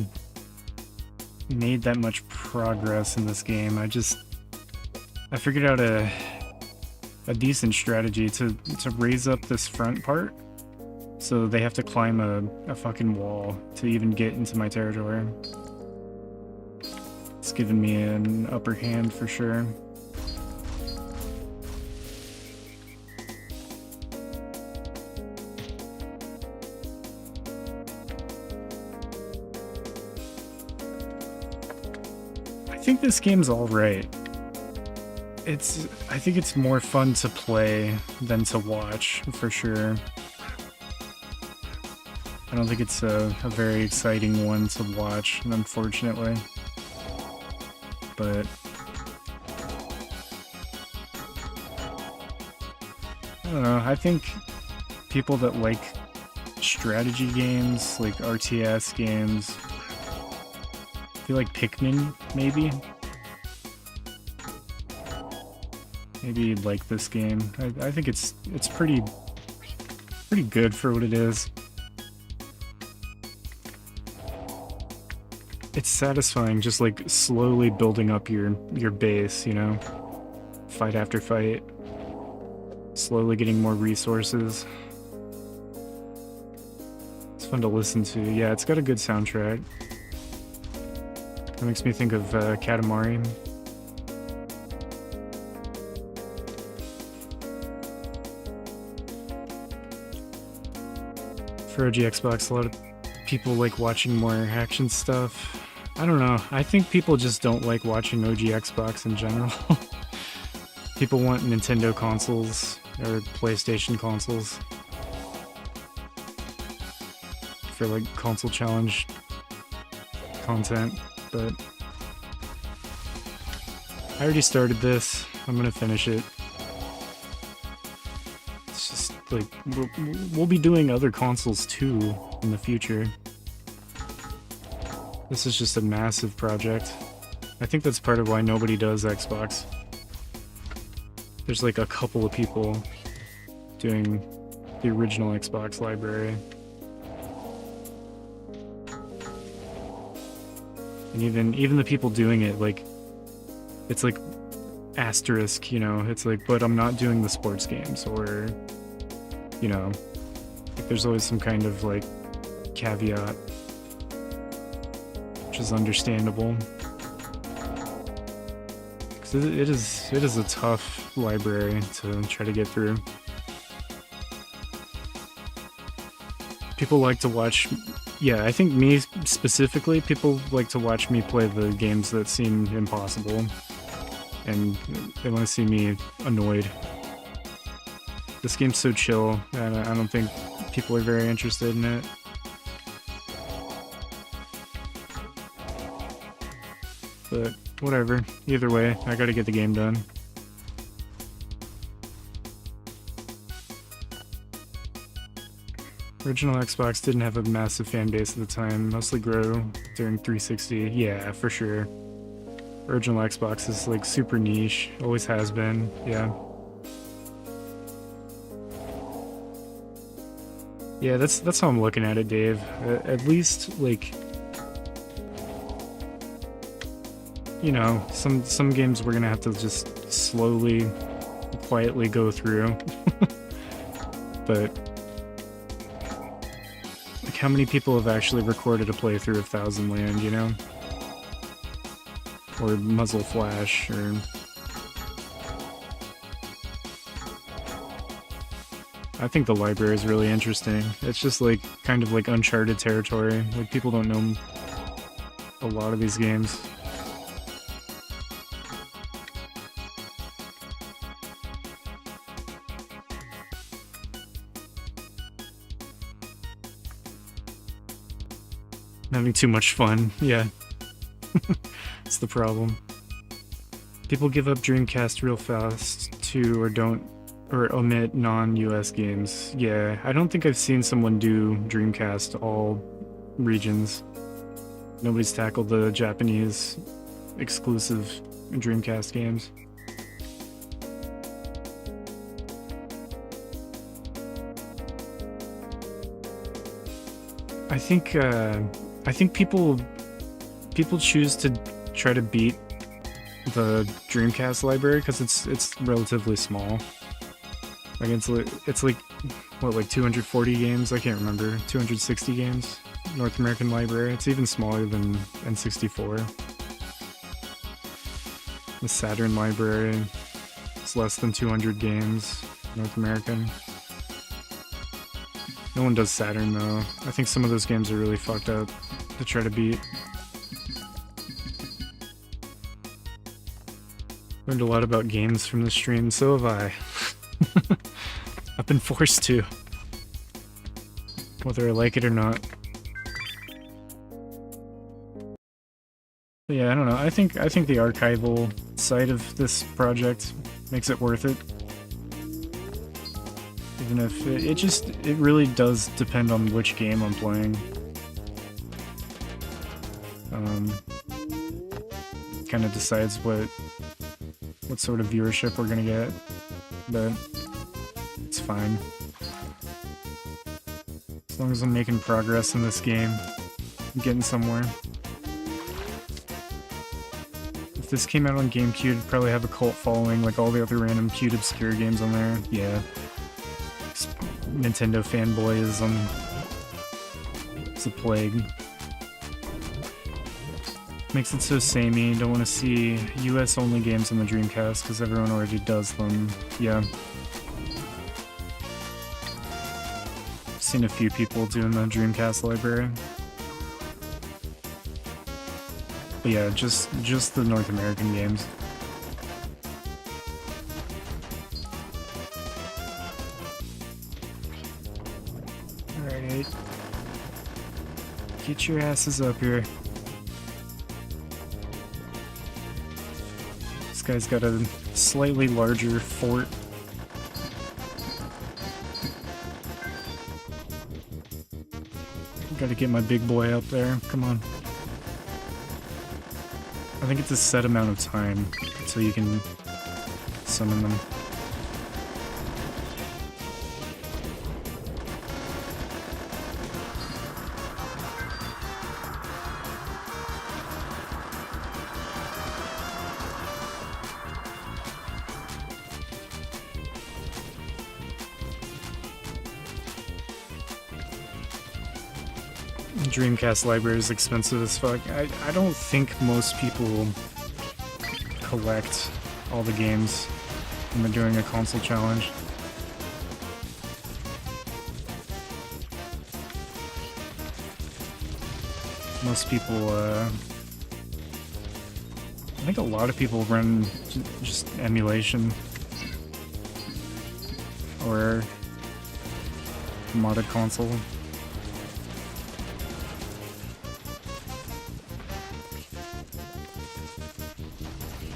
made that much progress in this game. I figured out a decent strategy to raise up this front part, so they have to climb a fucking wall to even get into my territory. It's given me an upper hand for sure. I think this game's alright. I think it's more fun to play than to watch, for sure. I don't think it's a very exciting one to watch, unfortunately. But I don't know, I think people that like strategy games, like RTS games, I feel like Pikmin, maybe? Maybe you'd like this game. I think it's pretty good for what it is. It's satisfying, just like slowly building up your base, you know? Fight after fight. Slowly getting more resources. It's fun to listen to. Yeah, it's got a good soundtrack. That makes me think of Katamari. For OG Xbox, a lot of people like watching more action stuff. I don't know. I think people just don't like watching OG Xbox in general. People want Nintendo consoles or PlayStation consoles for like console challenge content. But I already started this. I'm gonna finish it. It's just like we'll be doing other consoles too in the future. This is just a massive project. I think that's part of why nobody does Xbox. There's like a couple of people doing the original Xbox library. And even the people doing it, like, it's like asterisk, you know, it's like, but I'm not doing the sports games, or, you know, like there's always some kind of like caveat, which is understandable. Because it is a tough library to try to get through. People like to watch, yeah, I think me specifically, people like to watch me play the games that seem impossible, and they want to see me annoyed. This game's so chill, and I don't think people are very interested in it. But whatever, either way, I gotta get the game done. Original Xbox didn't have a massive fan base at the time, mostly grew during 360. Yeah, for sure. Original Xbox is like super niche, always has been, yeah. Yeah, that's how I'm looking at it, Dave. At least, like, you know, some games we're gonna have to just slowly, quietly go through. But like, how many people have actually recorded a playthrough of Thousand Land, you know? Or Muzzle Flash, or... I think the library is really interesting. It's just like, kind of like uncharted territory. Like, people don't know a lot of these games. Having too much fun, yeah. It's the problem. People give up Dreamcast real fast too, or omit non-US games. Yeah, I don't think I've seen someone do Dreamcast all regions. Nobody's tackled the Japanese exclusive Dreamcast games. I think people choose to try to beat the Dreamcast library because it's relatively small. Like it's like what, like 240 games? I can't remember. 260 games. North American library. It's even smaller than N64. The Saturn library is less than 200 games. North American. No one does Saturn though. I think some of those games are really fucked up to try to beat. Learned a lot about games from the stream, so have I. I've been forced to, whether I like it or not. But yeah, I don't know. I think the archival side of this project makes it worth it. Even if it really does depend on which game I'm playing. Kind of decides what sort of viewership we're gonna get, but it's fine. As long as I'm making progress in this game, I'm getting somewhere. If this came out on GameCube, it'd probably have a cult following like all the other random cute obscure games on there. Yeah. Nintendo fanboyism. It's a plague. Makes it so samey. Don't want to see US only games on the Dreamcast because everyone already does them. Yeah. Seen a few people doing the Dreamcast library. But yeah, just the North American games. Alright. Get your asses up here. This guy's got a slightly larger fort. Gotta get my big boy up there. Come on. I think it's a set amount of time until you can summon them. Dreamcast library is expensive as fuck. I don't think most people collect all the games when they're doing a console challenge. Most people, I think a lot of people run just emulation or modded console.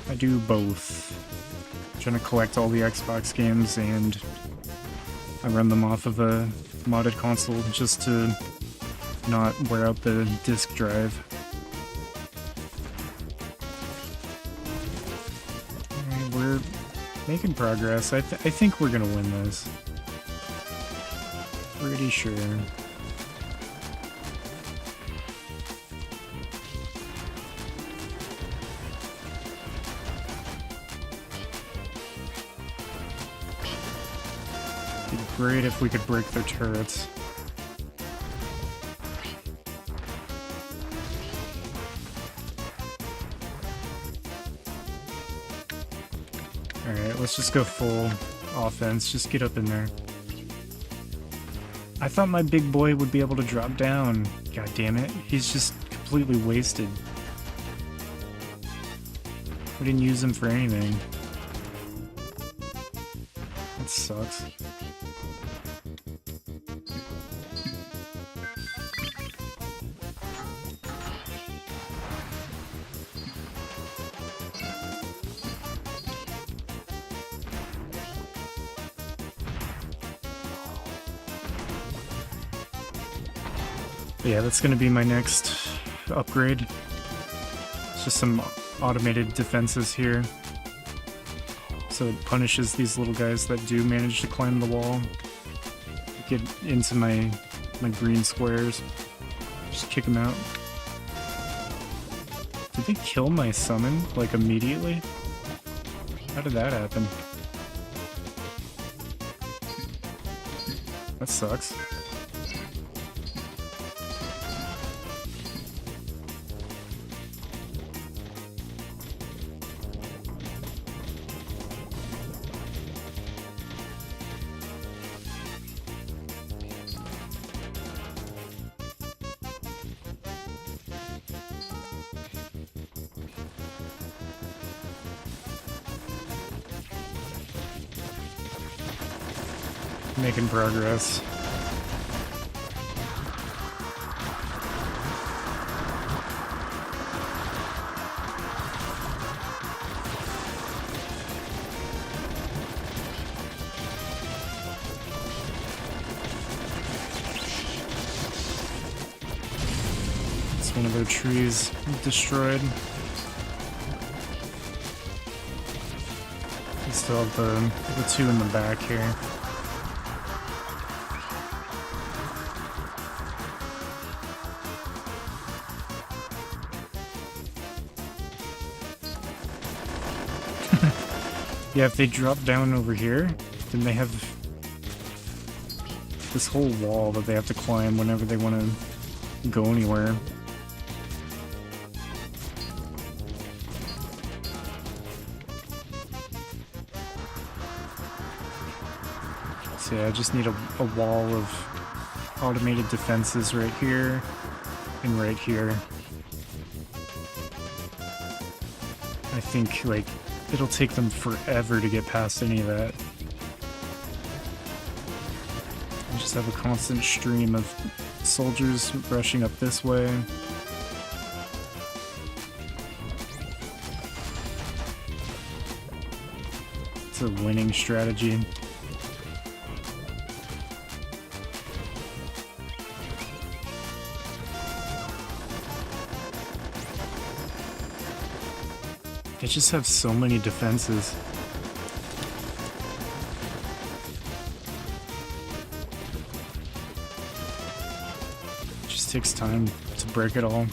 I do both. I'm trying to collect all the Xbox games and I run them off of a modded console just to not wear out the disk drive. Alright, we're making progress. I think we're gonna win this. Pretty sure. It'd be great if we could break their turrets. Alright, let's just go full offense. Just get up in there. I thought my big boy would be able to drop down. God damn it. He's just completely wasted. We didn't use him for anything. That sucks. Yeah, that's gonna be my next upgrade. It's just some automated defenses here. So it punishes these little guys that do manage to climb the wall. Get into my green squares. Just kick them out. Did they kill my summon, like, immediately? How did that happen? That sucks. Making progress. It's one of their trees destroyed. We still have the two in the back here. Yeah, if they drop down over here, then they have this whole wall that they have to climb whenever they want to go anywhere. So yeah, I just need a wall of automated defenses right here and right here. I think, like, it'll take them forever to get past any of that. I just have a constant stream of soldiers rushing up this way. It's a winning strategy. They just have so many defenses. It just takes time to break it all.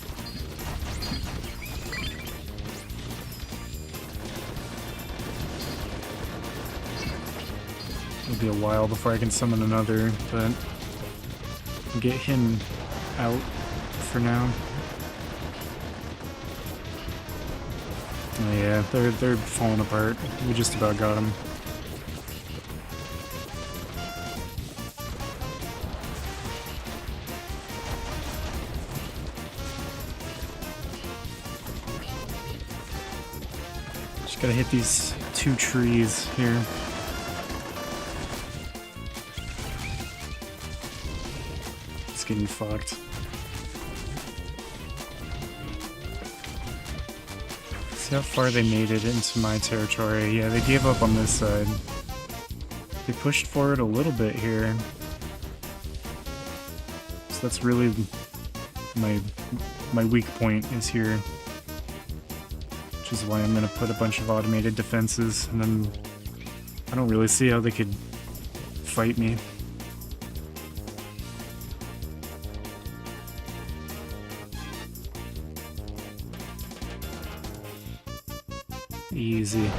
It'll be a while before I can summon another, but I'll get him out for now. Oh yeah, they're falling apart. We just about got them. Just gotta hit these 2 trees here. It's getting fucked. See how far they made it into my territory. Yeah, they gave up on this side. They pushed forward a little bit here. So that's really my weak point is here. Which is why I'm gonna put a bunch of automated defenses, and then I don't really see how they could fight me. Easy.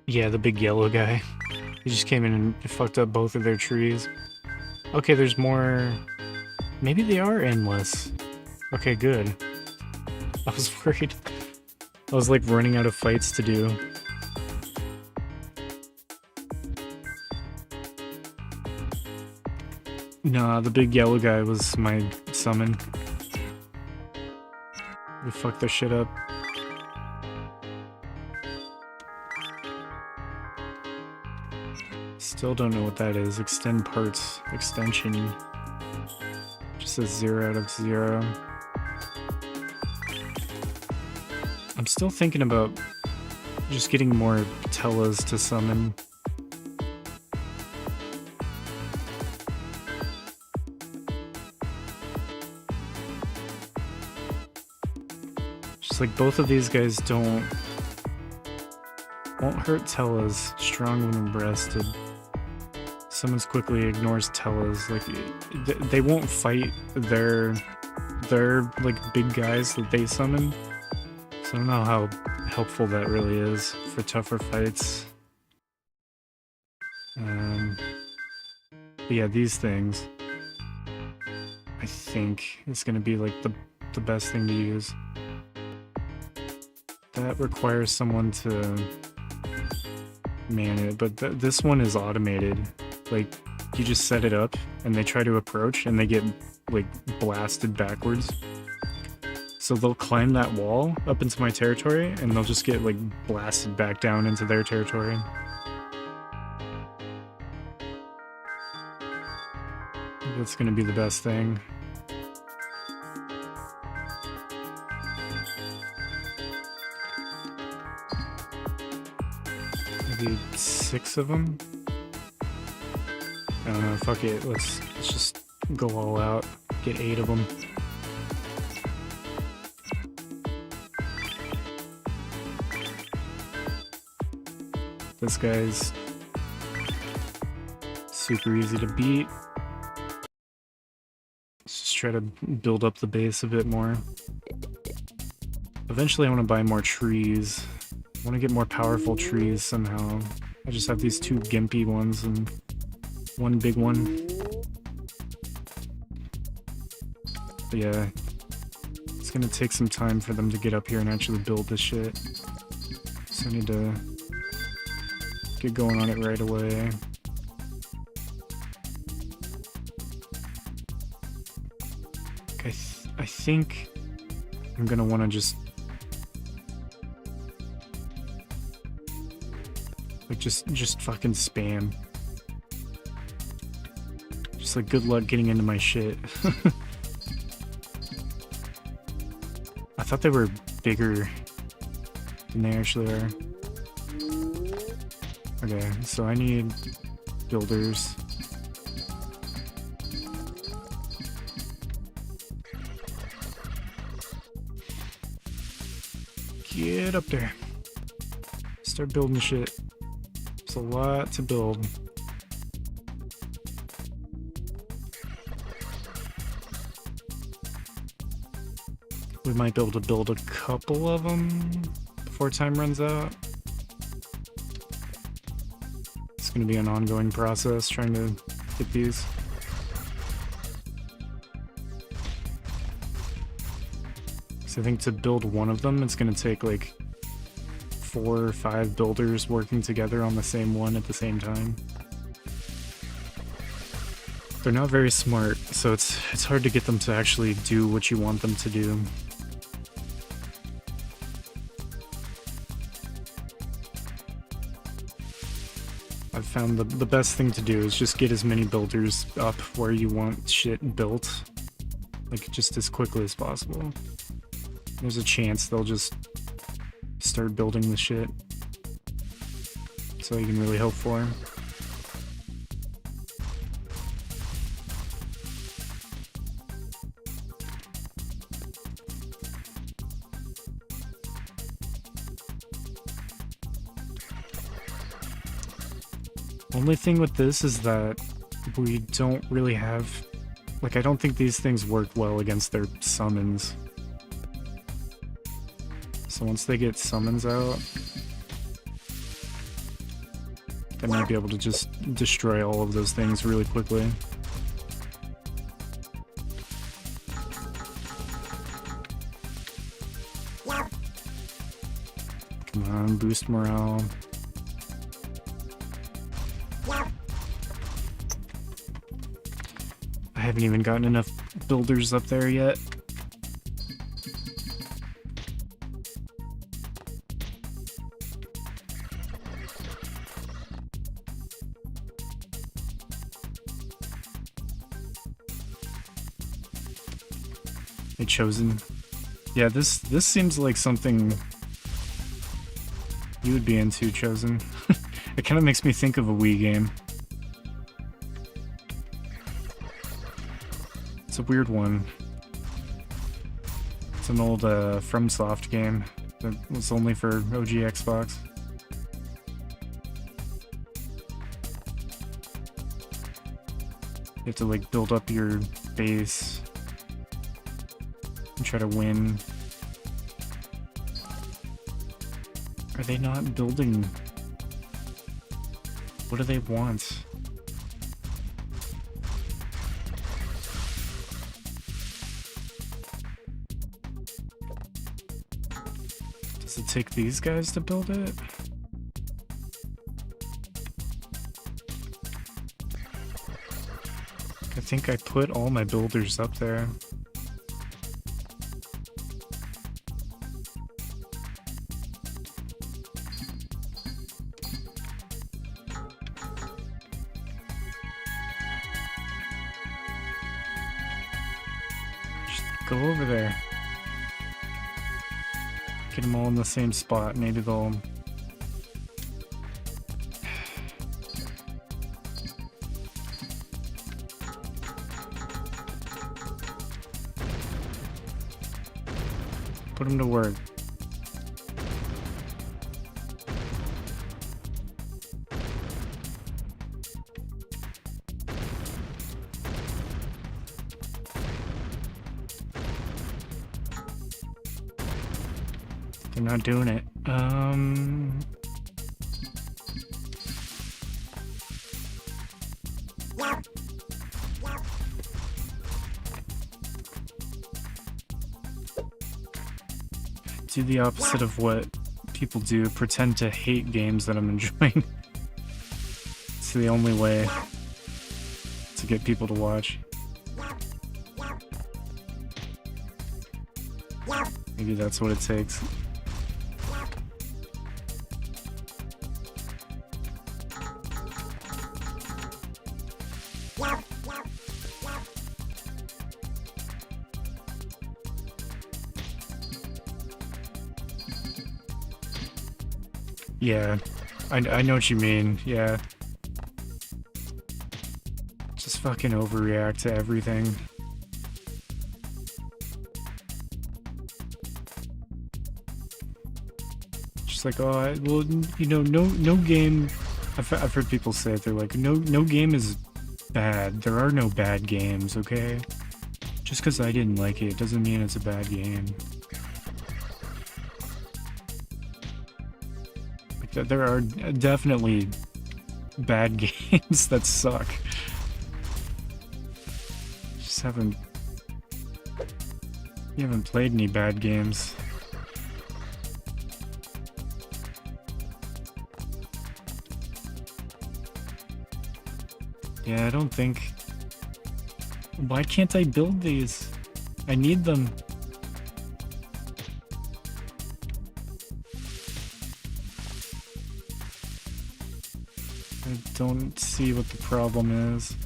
Yeah, the big yellow guy. He just came in and fucked up both of their trees. Okay, there's more... Maybe they are endless. Okay, good. I was worried. I was like running out of fights to do. Nah, the big yellow guy was my summon. We fucked their shit up. Still don't know what that is. Extend parts. Extension. Just says 0 out of 0. I'm still thinking about just getting more Tellas to summon. Just like both of these guys won't hurt Tellas. Strong when breasted. Summons quickly, ignores Tellas. Like they won't fight their like big guys that they summon. So I don't know how helpful that really is for tougher fights. But yeah, these things I think is gonna be like the best thing to use. That requires someone to man it, but this one is automated. Like, you just set it up, and they try to approach, and they get, like, blasted backwards. So they'll climb that wall up into my territory, and they'll just get, like, blasted back down into their territory. That's gonna be the best thing. Maybe 6 of them? I don't know, fuck it, let's just go all out, get 8 of them. This guy's super easy to beat. Let's just try to build up the base a bit more. Eventually I want to buy more trees. I want to get more powerful trees somehow. I just have these 2 gimpy ones and 1 big one. But yeah, it's gonna take some time for them to get up here and actually build this shit. So I need to get going on it right away. I think I'm gonna want to just like just fucking spam. Just like good luck getting into my shit. thought they were bigger than they actually are. Okay, so I need builders. Get up there. Start building shit. It's a lot to build. We might be able to build a couple of them before time runs out. It's going to be an ongoing process trying to get these. So I think to build one of them, it's going to take like 4 or 5 builders working together on the same one at the same time. They're not very smart, so it's hard to get them to actually do what you want them to do. I've found the best thing to do is just get as many builders up where you want shit built, like just as quickly as possible. There's a chance they'll just start building the shit. That's all you can really hope for. Only thing with this is that we don't really have... Like, I don't think these things work well against their summons. So once they get summons out, they might be able to just destroy all of those things really quickly. Come on, boost morale. I haven't even gotten enough builders up there yet. They chosen. Yeah, this seems like something you would be into, Chosen. It kind of makes me think of a Wii game. It's a weird one. It's an old FromSoft game that was only for OG Xbox. You have to like build up your base and try to win. Are they not building? What do they want? Does it take these guys to build it? I think I put all my builders up there. Go over there. Get them all in the same spot. Maybe they'll... Put them to work. They're not doing it. Do the opposite of what people do. Pretend to hate games that I'm enjoying. It's the only way to get people to watch. Maybe that's what it takes. Yeah, I know what you mean, yeah. Just fucking overreact to everything. Just like, oh, well, you know, no game. I've heard people say it, they're like, no game is bad. There are no bad games, okay? Just because I didn't like it doesn't mean it's a bad game. Like, there are definitely bad games that suck. Just haven't. You haven't played any bad games. Yeah, I don't think... Why can't I build these? I need them. I don't see what the problem is.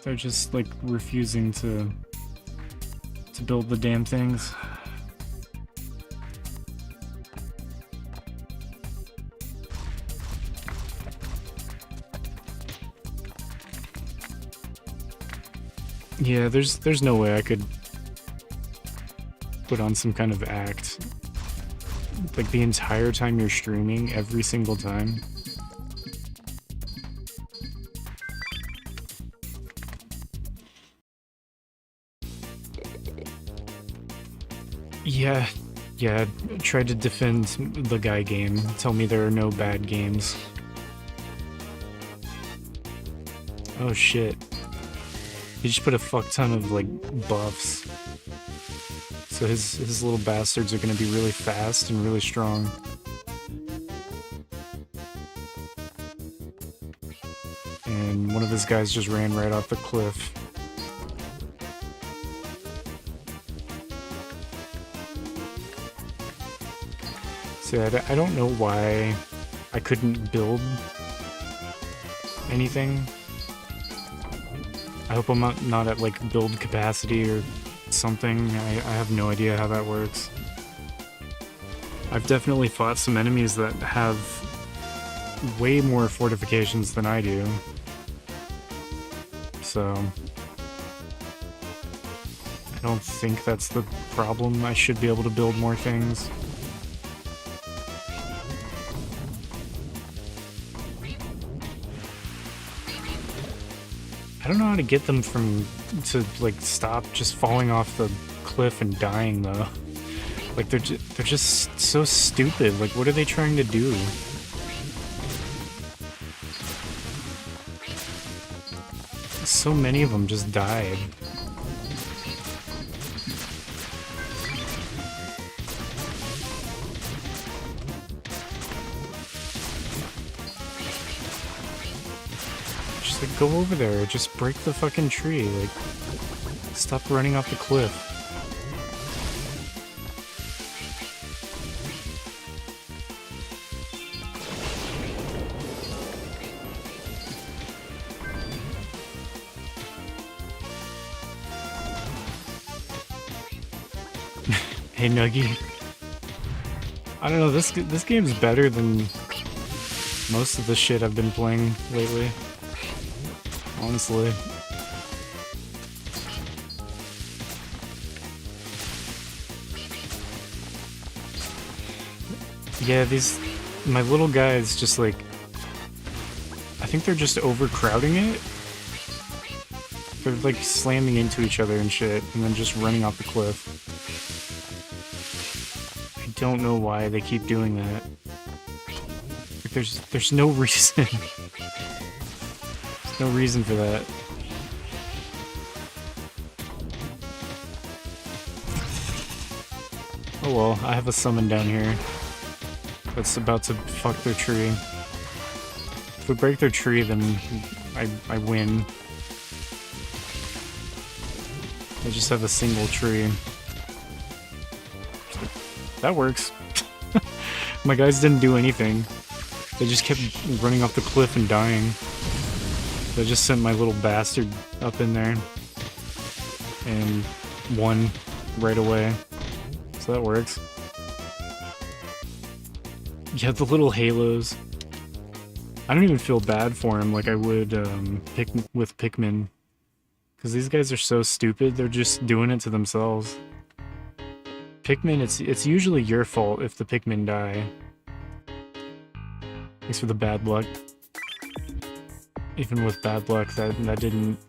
They're just like refusing to build the damn things. Yeah, there's no way I could put on some kind of act like the entire time you're streaming, every single time. Yeah, try to defend the guy game. Tell me there are no bad games. Oh shit. He just put a fuck ton of, like, buffs. So his little bastards are gonna be really fast and really strong. And one of his guys just ran right off the cliff. So I don't know why I couldn't build anything. I hope I'm not at like build capacity or something. I have no idea how that works. I've definitely fought some enemies that have way more fortifications than I do. So I don't think that's the problem. I should be able to build more things. I don't know how to get them to like stop just falling off the cliff and dying though. Like they're just so stupid. Like what are they trying to do? So many of them just died. Like, go over there, just break the fucking tree, like, stop running off the cliff. Hey, Nuggy. I don't know, this game's better than most of the shit I've been playing lately. Honestly. Yeah, my little guys just like, I think they're just overcrowding it. They're like slamming into each other and shit, and then just running off the cliff. I don't know why they keep doing that. Like, there's no reason. No reason for that. Oh well, I have a summon down here that's about to fuck their tree. If we break their tree, then I win. I just have a single tree. That works. My guys didn't do anything. They just kept running off the cliff and dying. So I just sent my little bastard up in there. And won right away. So that works. Yeah, the little halos. I don't even feel bad for him like I would with Pikmin. Because these guys are so stupid, they're just doing it to themselves. Pikmin, it's usually your fault if the Pikmin die. Thanks for the bad luck. Even with bad luck, that didn't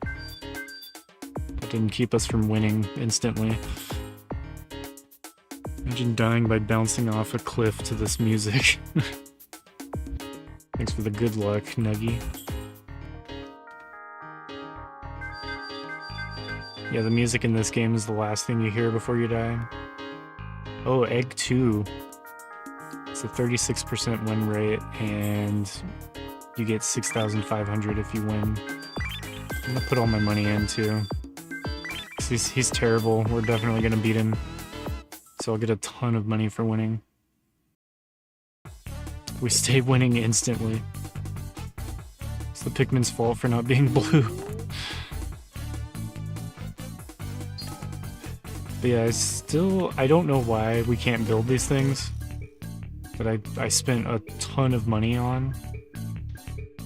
keep us from winning instantly. Imagine dying by bouncing off a cliff to this music. Thanks for the good luck, Nuggy. Yeah, the music in this game is the last thing you hear before you die. Oh, Egg 2. It's a 36% win rate, and you get 6,500 if you win. I'm gonna put all my money in, too. He's terrible. We're definitely gonna beat him. So I'll get a ton of money for winning. We stay winning instantly. It's the Pikmin's fault for not being blue. But yeah, I don't know why we can't build these things that I spent a ton of money on.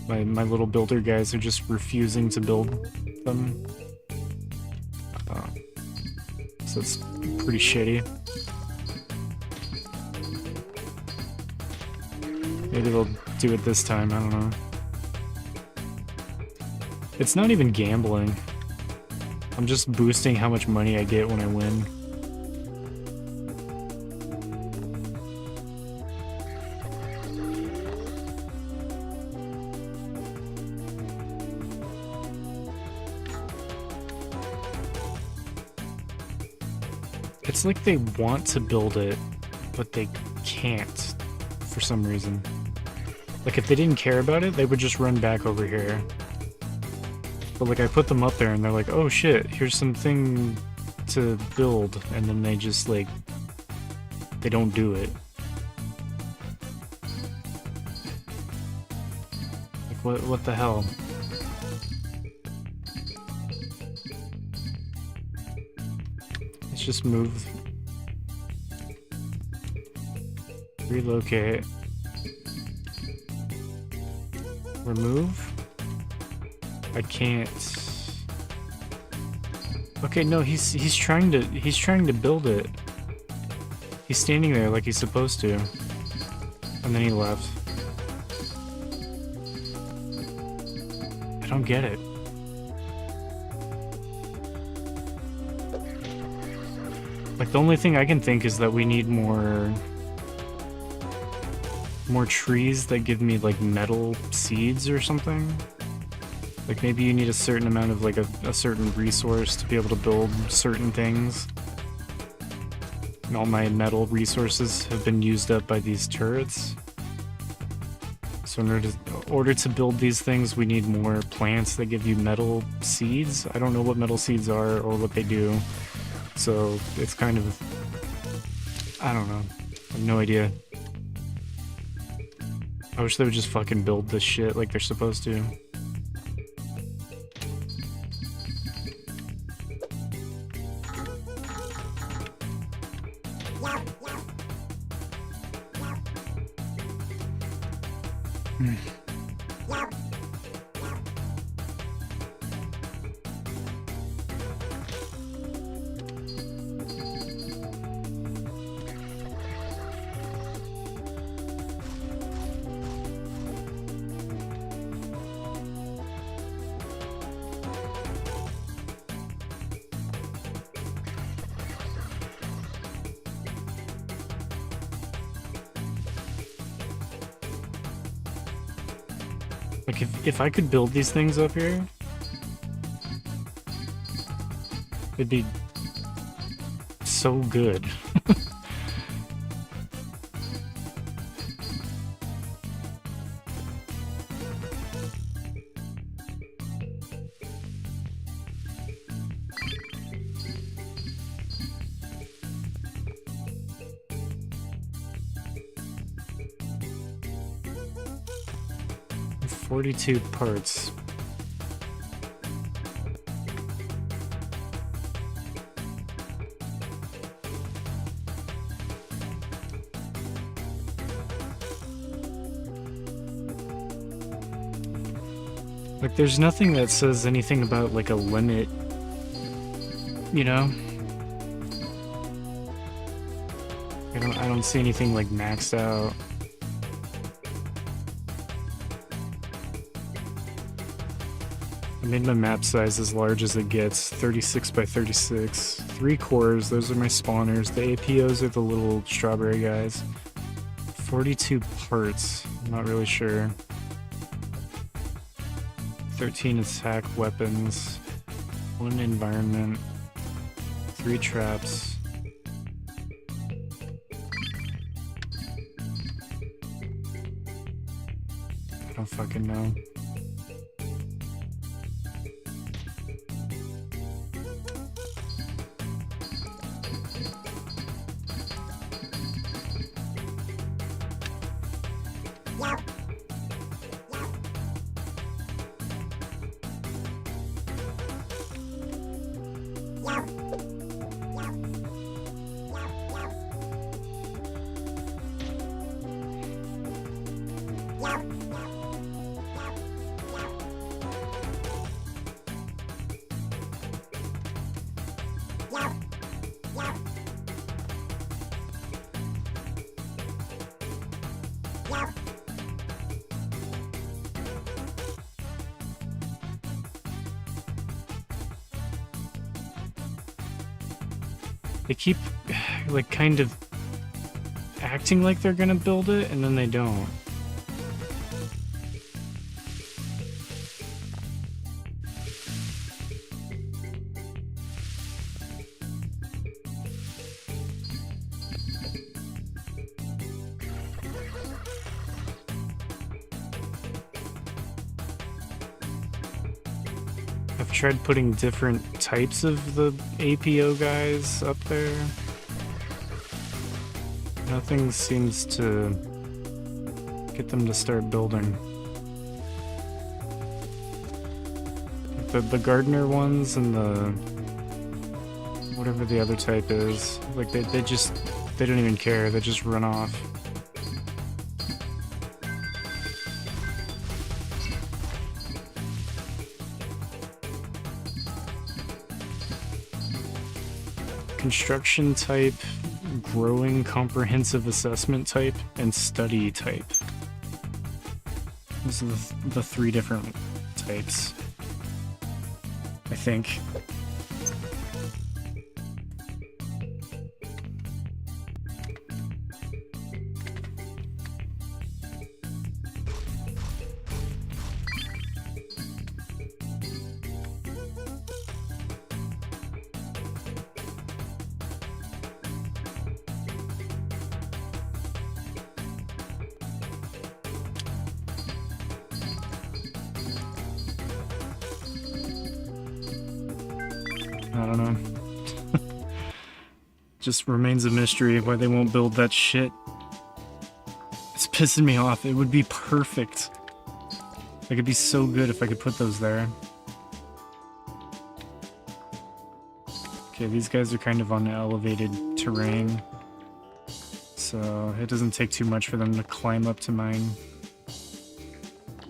My little builder guys are just refusing to build them. So it's pretty shitty. Maybe they'll do it this time, I don't know. It's not even gambling. I'm just boosting how much money I get when I win. It's like they want to build it, but they can't for some reason. Like if they didn't care about it, they would just run back over here. But like I put them up there and they're like, oh shit, here's something to build, and then they just like, they don't do it. Like what the hell? Let's just move. Relocate. Remove? I can't. Okay, no, he's trying to build it. He's standing there like he's supposed to. And then he left. I don't get it. Like the only thing I can think is that we need more trees that give me like metal seeds or something. Like maybe you need a certain amount of like a certain resource to be able to build certain things. And all my metal resources have been used up by these turrets. So in order to build these things, we need more plants that give you metal seeds. I don't know what metal seeds are or what they do. So it's kind of, I don't know. I have no idea. I wish they would just fucking build this shit like they're supposed to. Like, if I could build these things up here, it'd be so good. 42 parts. Like, there's nothing that says anything about, like, a limit, you know? I don't see anything, like, maxed out. I made my map size as large as it gets, 36 by 36. 3 cores, those are my spawners. The APOs are the little strawberry guys. 42 parts, I'm not really sure. 13 attack weapons, 1 environment, 3 traps. I don't fucking know. They keep, like, kind of acting like they're gonna build it, and then they don't. I've tried putting different types of the APO guys up there. Nothing seems to get them to start building. The gardener ones and the whatever the other type is, like they don't even care, they just run off. Construction type, growing comprehensive assessment type, and study type. Those are the 3 different types, I think. I don't know. Just remains a mystery why they won't build that shit. It's pissing me off. It would be perfect. Like, it'd be so good if I could put those there. Okay, these guys are kind of on elevated terrain, so it doesn't take too much for them to climb up to mine.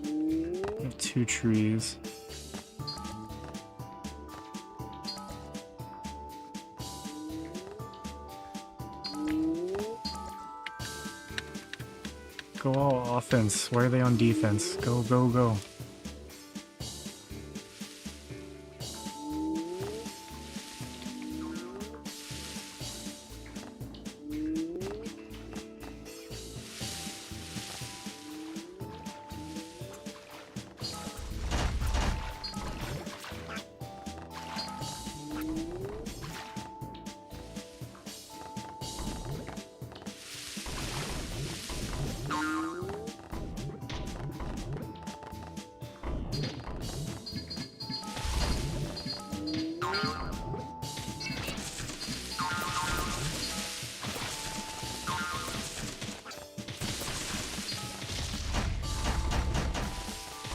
I have 2 trees. Go all offense. Why are they on defense? Go, go, go.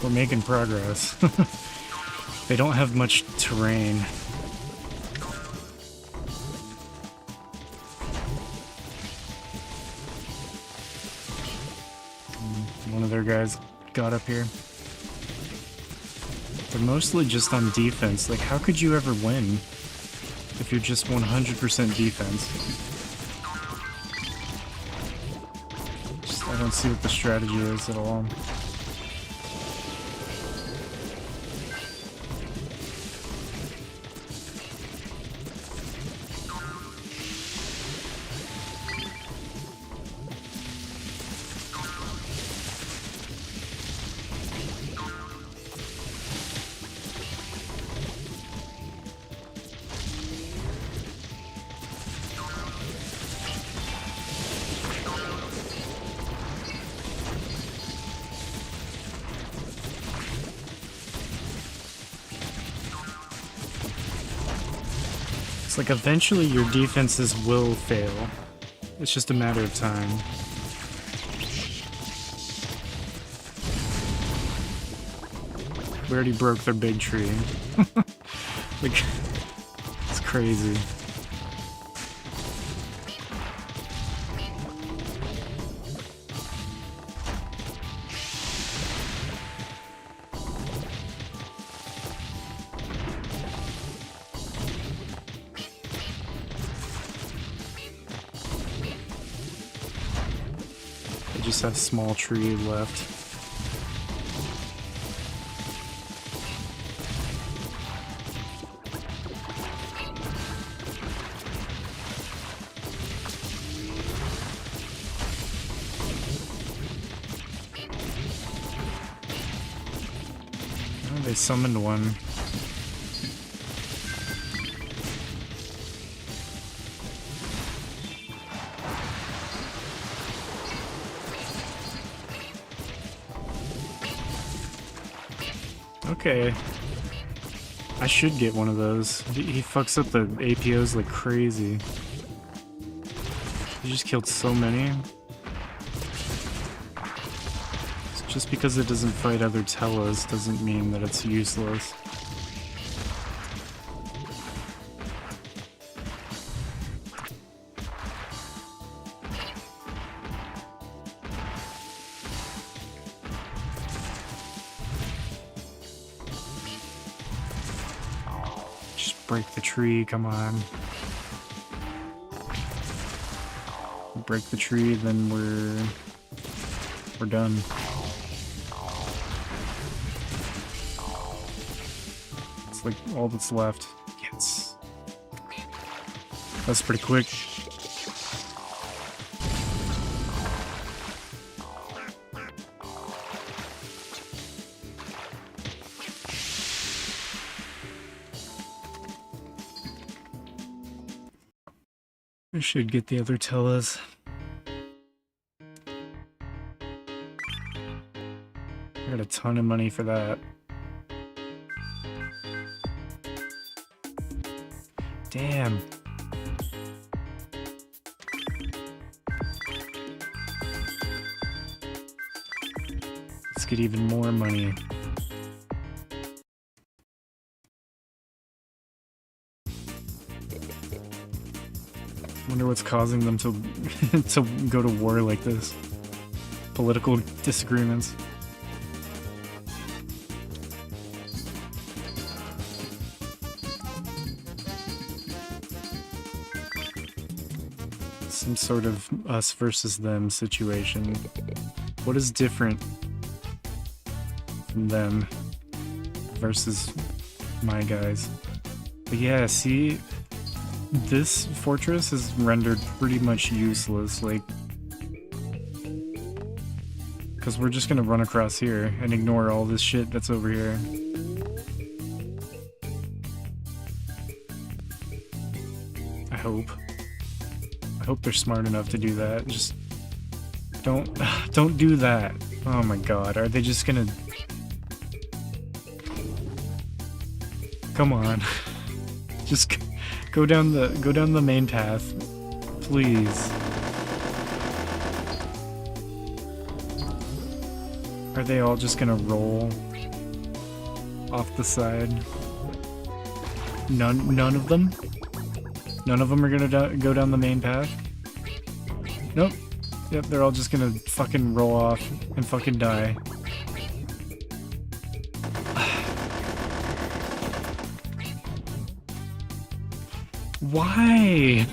We're making progress. They don't have much terrain. One of their guys got up here. They're mostly just on defense. Like, how could you ever win if you're just 100% defense? I don't see what the strategy is at all. It's like eventually your defenses will fail. It's just a matter of time. We already broke their big tree. Like, it's crazy. Just have small tree left. Oh, they summoned one. Okay. I should get one of those. He fucks up the APOs like crazy. He just killed so many. Just because it doesn't fight other Tellas doesn't mean that it's useless. Break the tree, come on. Break the tree, then we're done. It's like all that's left. Yes. That's pretty quick. I should get the other Tellas. I got a ton of money for that. Damn. Let's get even more money. Wonder what's causing them to to go to war like this. Political disagreements. Some sort of us versus them situation. What is different from them versus my guys? But yeah, see, this fortress is rendered pretty much useless, like, because we're just gonna run across here and ignore all this shit that's over here. I hope they're smart enough to do that. Just don't do that. Oh my god, are they just gonna... Come on. Just go down the main path, please. Are they all just gonna roll? off the side. None of them? None of them are gonna go down the main path? Nope. Yep, they're all just gonna fucking roll off and fucking die. Why?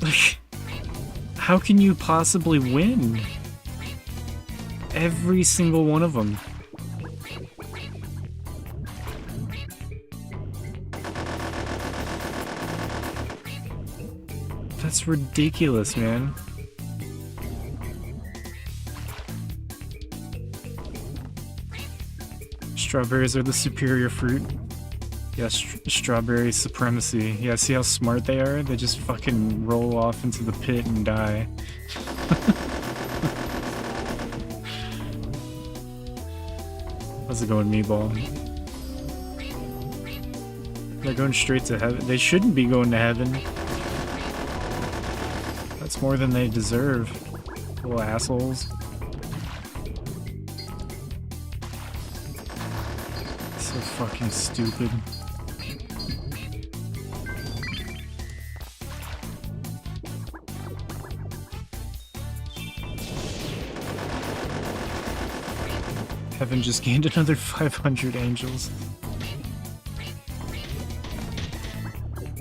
Like, how can you possibly win? Every single one of them. That's ridiculous, man. Strawberries are the superior fruit. Yes, strawberry supremacy. Yeah, see how smart they are? They just fucking roll off into the pit and die. How's it going, Meatball? They're going straight to heaven. They shouldn't be going to heaven. That's more than they deserve. Little assholes. So fucking stupid. Heaven just gained another 500 angels.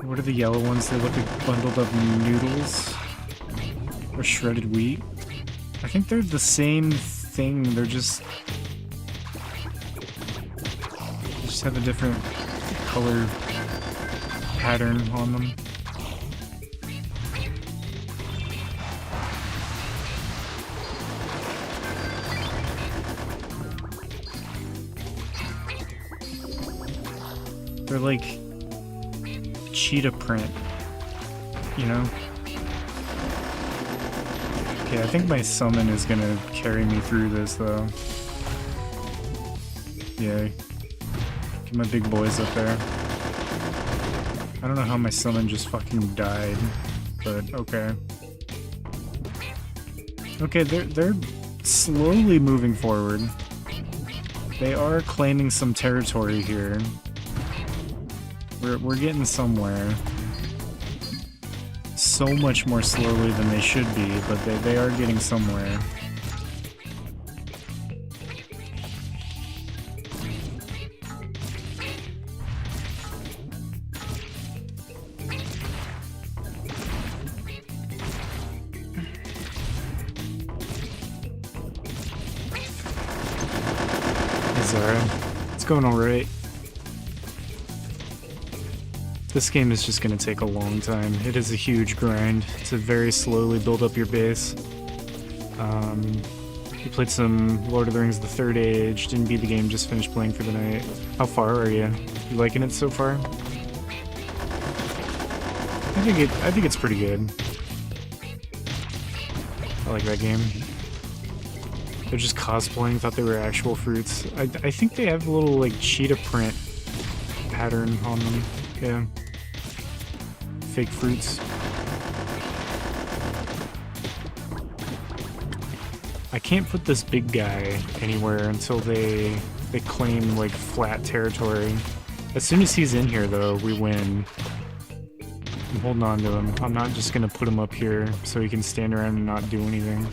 What are the yellow ones? They look like bundled up noodles. Or shredded wheat. I think they're the same thing, they're just have a different color pattern on them. They're like cheetah print, you know? Okay, I think my summon is gonna carry me through this though. Yeah. Get my big boys up there. I don't know how my summon just fucking died, but okay. Okay, they're slowly moving forward. They are claiming some territory here. We're getting somewhere. So much more slowly than they should be, but they are getting somewhere. Hey Zara, it's going alright. This game is just going to take a long time. It is a huge grind to very slowly build up your base. You played some Lord of the Rings: The Third Age, didn't beat the game, just finished playing for the night. How far are you? You liking it so far? I think it's pretty good. I like that game. They're just cosplaying, thought they were actual fruits. I think they have a little like cheetah print pattern on them. Yeah. Fake fruits. I can't put this big guy anywhere until they claim like flat territory. As soon as he's in here though, we win. I'm holding on to him. I'm not just gonna put him up here so he can stand around and not do anything.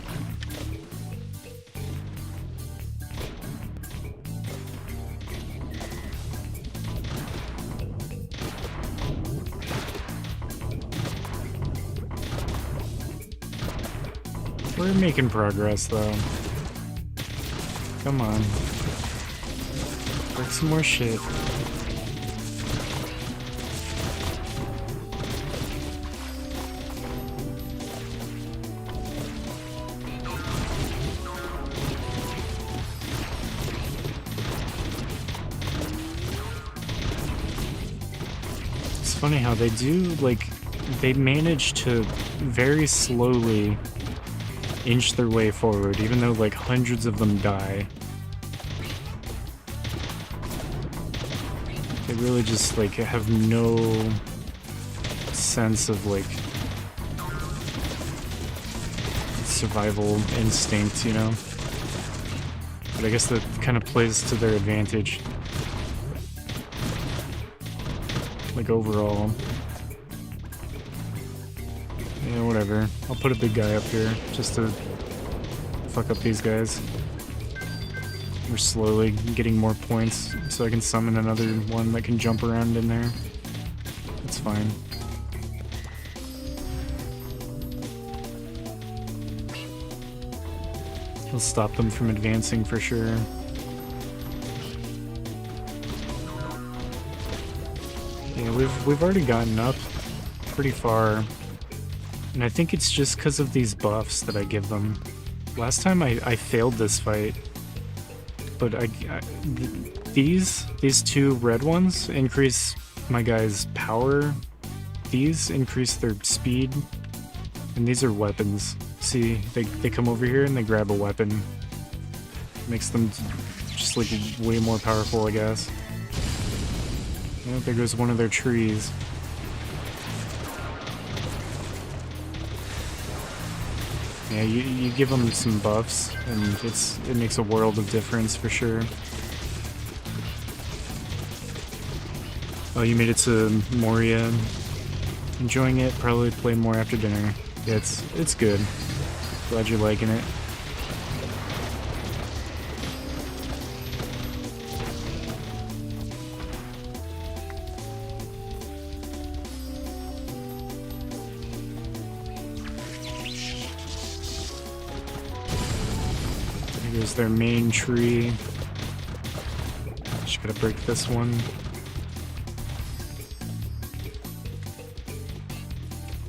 We're making progress, though. Come on. Break some more shit. It's funny how they do, like, they manage to very slowly inch their way forward, even though like hundreds of them die. They really just like have no sense of like survival instinct, you know? I guess that kind of plays to their advantage. Like, overall. Yeah, whatever. I'll put a big guy up here, just to fuck up these guys. We're slowly getting more points, so I can summon another one that can jump around in there. It's fine. He'll stop them from advancing for sure. Yeah, we've already gotten up pretty far, and I think it's just because of these buffs that I give them. Last time I failed this fight, but these two red ones increase my guy's power. These increase their speed, and these are weapons. See, they come over here and they grab a weapon. Makes them just like way more powerful, I guess. Oh, there goes one of their trees. Yeah, you give them some buffs, and it makes a world of difference for sure. Oh, you made it to Moria. Enjoying it. Probably play more after dinner. Yeah, it's good. Glad you're liking it. Here's their main tree. Just gotta break this one.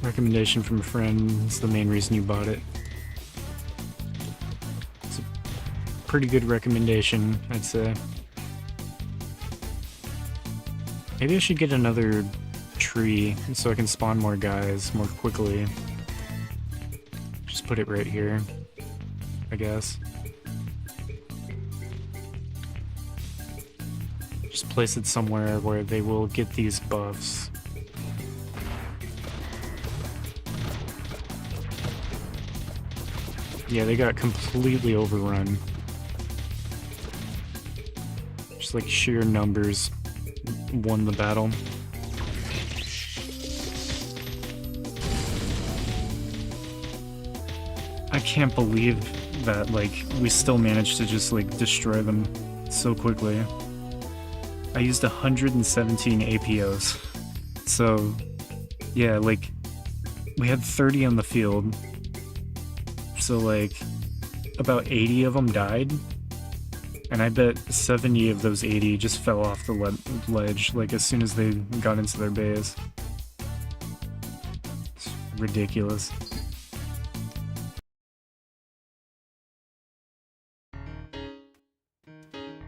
Recommendation from a friend. It's the main reason you bought it. It's a pretty good recommendation, I'd say. Maybe I should get another tree so I can spawn more guys more quickly. Just put it right here, I guess. Just place it somewhere where they will get these buffs. Yeah, they got completely overrun. Just like sheer numbers won the battle. I can't believe that, like, we still managed to just, like, destroy them so quickly. I used 117 APOs. So, yeah, like, we had 30 on the field. So, like, about 80 of them died. And I bet 70 of those 80 just fell off the ledge, like, as soon as they got into their base. It's ridiculous.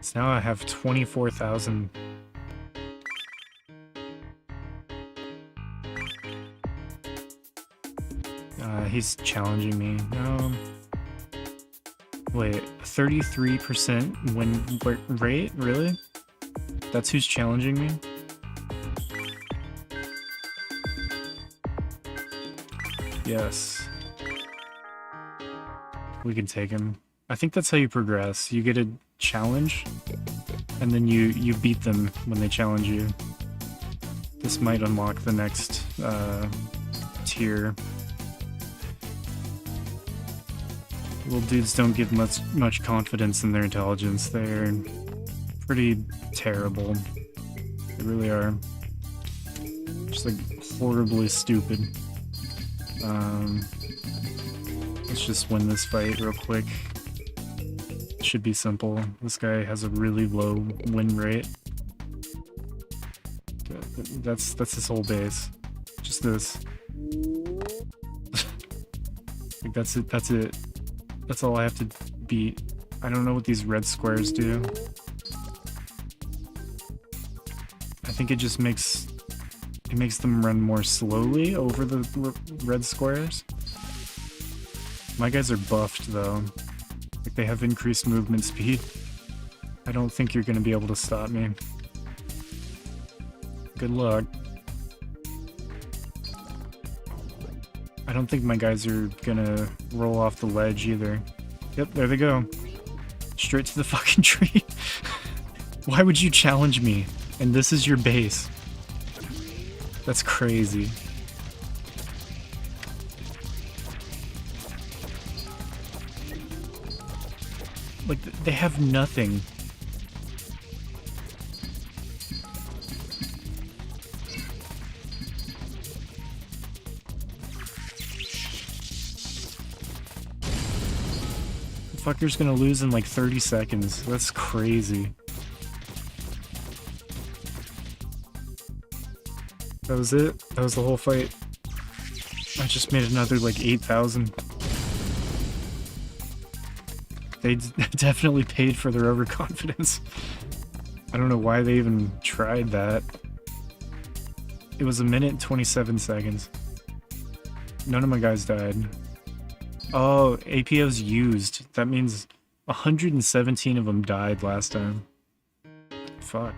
So now I have 24,000. He's challenging me. Wait, 33% win rate? Really? That's who's challenging me? Yes. We can take him. I think that's how you progress. You get a challenge, and then you beat them when they challenge you. This might unlock the next tier. Little dudes don't give much confidence in their intelligence. They're pretty terrible. They really are. Just like horribly stupid. Let's just win this fight real quick. It should be simple. This guy has a really low win rate. That's his whole base. Just this. Like that's it. That's it. That's all I have to beat. I don't know what these red squares do. I think it just makes them run more slowly over the red squares. My guys are buffed though. Like they have increased movement speed. I don't think you're gonna be able to stop me. Good luck. I don't think my guys are gonna roll off the ledge either. Yep, there they go. Straight to the fucking tree. Why would you challenge me? And this is your base. That's crazy. Like, they have nothing. The fucker's gonna lose in like 30 seconds. That's crazy. That was it? That was the whole fight. I just made another like 8,000. They definitely paid for their overconfidence. I don't know why they even tried that. It was 1 minute and 27 seconds. None of my guys died. Oh, APO's used. That means 117 of them died last time. Fuck.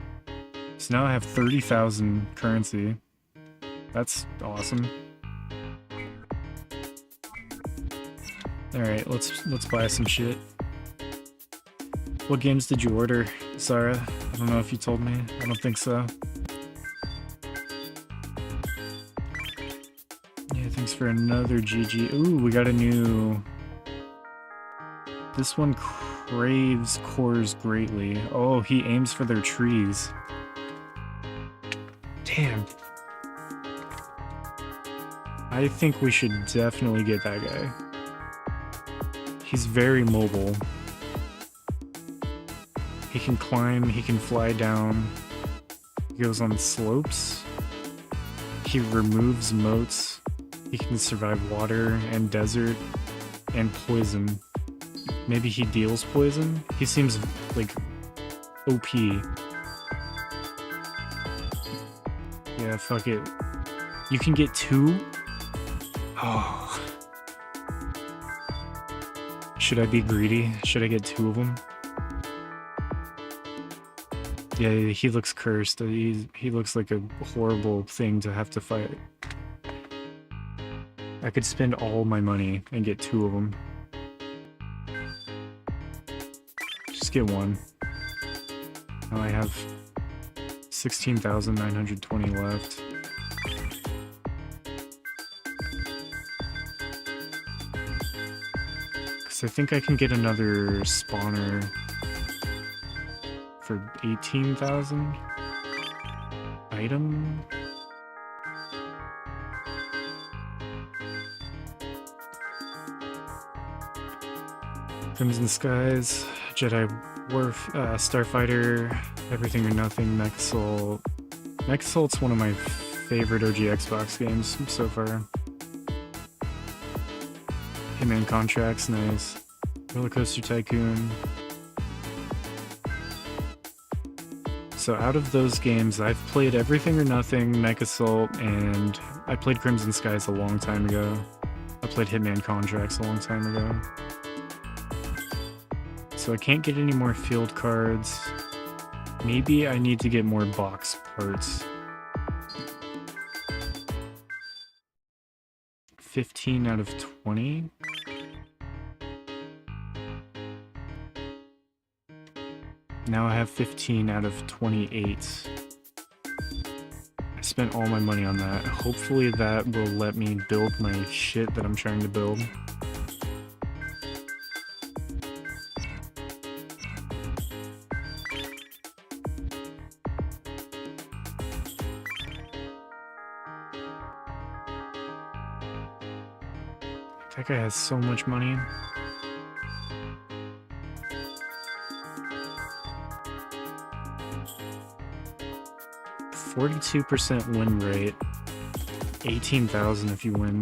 So now I have 30,000 currency. That's awesome. Alright, let's buy some shit. What games did you order, Zara? I don't know if you told me. I don't think so. Yeah, thanks for another GG. Ooh, we got a new... This one craves cores greatly. Oh, he aims for their trees. Damn. I think we should definitely get that guy. He's very mobile. He can climb, he can fly down. He goes on slopes. He removes moats. He can survive water and desert and poison. Maybe he deals poison? He seems like OP. Yeah, fuck it. You can get 2? Oh. Should I be greedy? Should I get 2 of them? Yeah, he looks cursed. He looks like a horrible thing to have to fight. I could spend all my money and get 2 of them. Just get 1. Now I have 16,920 left. Because I think I can get another spawner for 18,000. Item? Crimson Skies, Jedi Starfighter, Everything or Nothing, Mech Assault. Mech Assault's one of my favorite OG Xbox games so far. Hitman Contracts, nice. Roller Coaster Tycoon. So out of those games, I've played Everything or Nothing, Mech Assault, and I played Crimson Skies a long time ago. I played Hitman Contracts a long time ago. So I can't get any more field cards. Maybe I need to get more box parts. 15 out of 20? Now I have 15 out of 28. I spent all my money on that. Hopefully that will let me build my shit that I'm trying to build. That guy has so much money. %42% win rate. 18,000 if you win.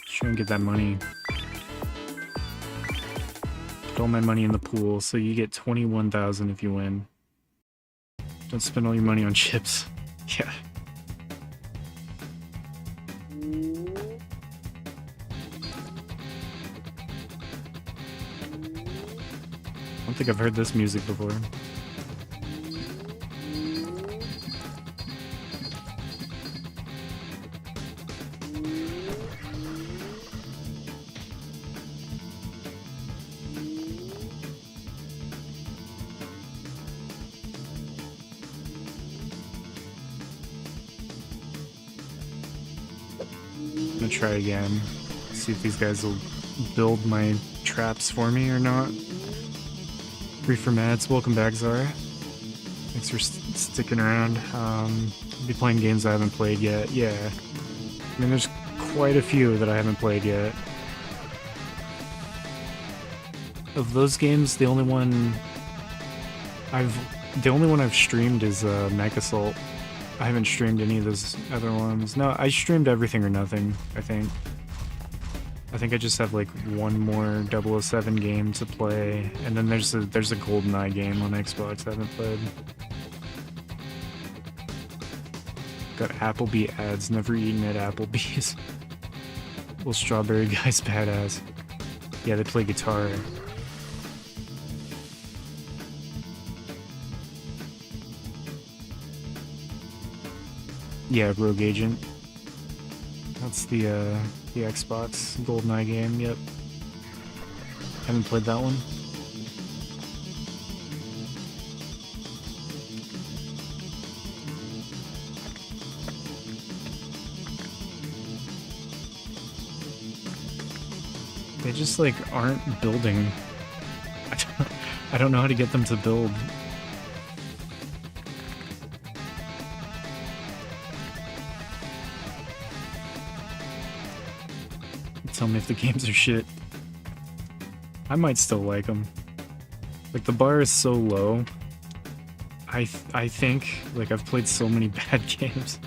Try and get that money. Put all my money in the pool, so you get 21,000 if you win. Don't spend all your money on chips. Yeah. I don't think I've heard this music before. gonna try again. See if these guys will build my traps for me or not. Free for Mads, welcome back, Zara. Thanks for sticking around. Be playing games I haven't played yet. Yeah, I mean, there's quite a few that I haven't played yet. Of those games, the only one I've streamed is MechAssault. I haven't streamed any of those other ones. No, I streamed Everything or Nothing, I think. I think I just have like one more 007 game to play, and then there's a GoldenEye game on Xbox I haven't played. Got Applebee ads, never eaten at Applebee's. Well, Strawberry Guy's badass. Yeah, they play guitar. Yeah, Rogue Agent. That's the Xbox GoldenEye game, yep. Haven't played that one. They just like aren't building. I don't know how to get them to build. Tell me if the games are shit. I might still like them. Like, the bar is so low. I think, like, I've played so many bad games.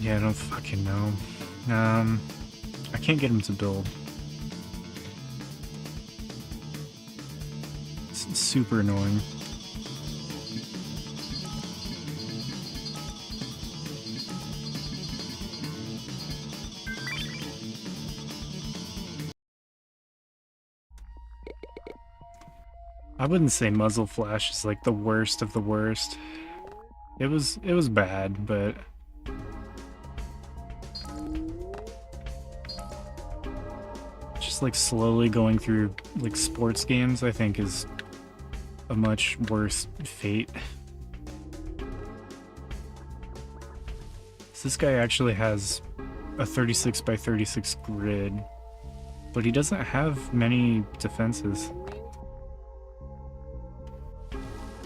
Yeah, I don't fucking know. I can't get him to build. It's super annoying. I wouldn't say Muzzle Flash is like the worst of the worst. It was bad, but just like slowly going through like sports games, I think, is a much worse fate. So this guy actually has a 36 by 36 grid, but he doesn't have many defenses.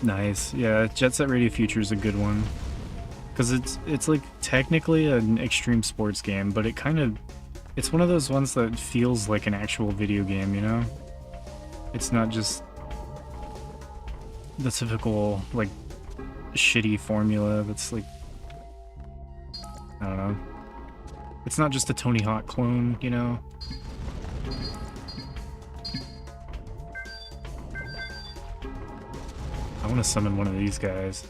Nice. Yeah, Jet Set Radio Future is a good one. Because it's like technically an extreme sports game, but it's one of those ones that feels like an actual video game, you know? It's not just the typical, like, shitty formula that's like, I don't know. It's not just a Tony Hawk clone, you know? I want to summon one of these guys.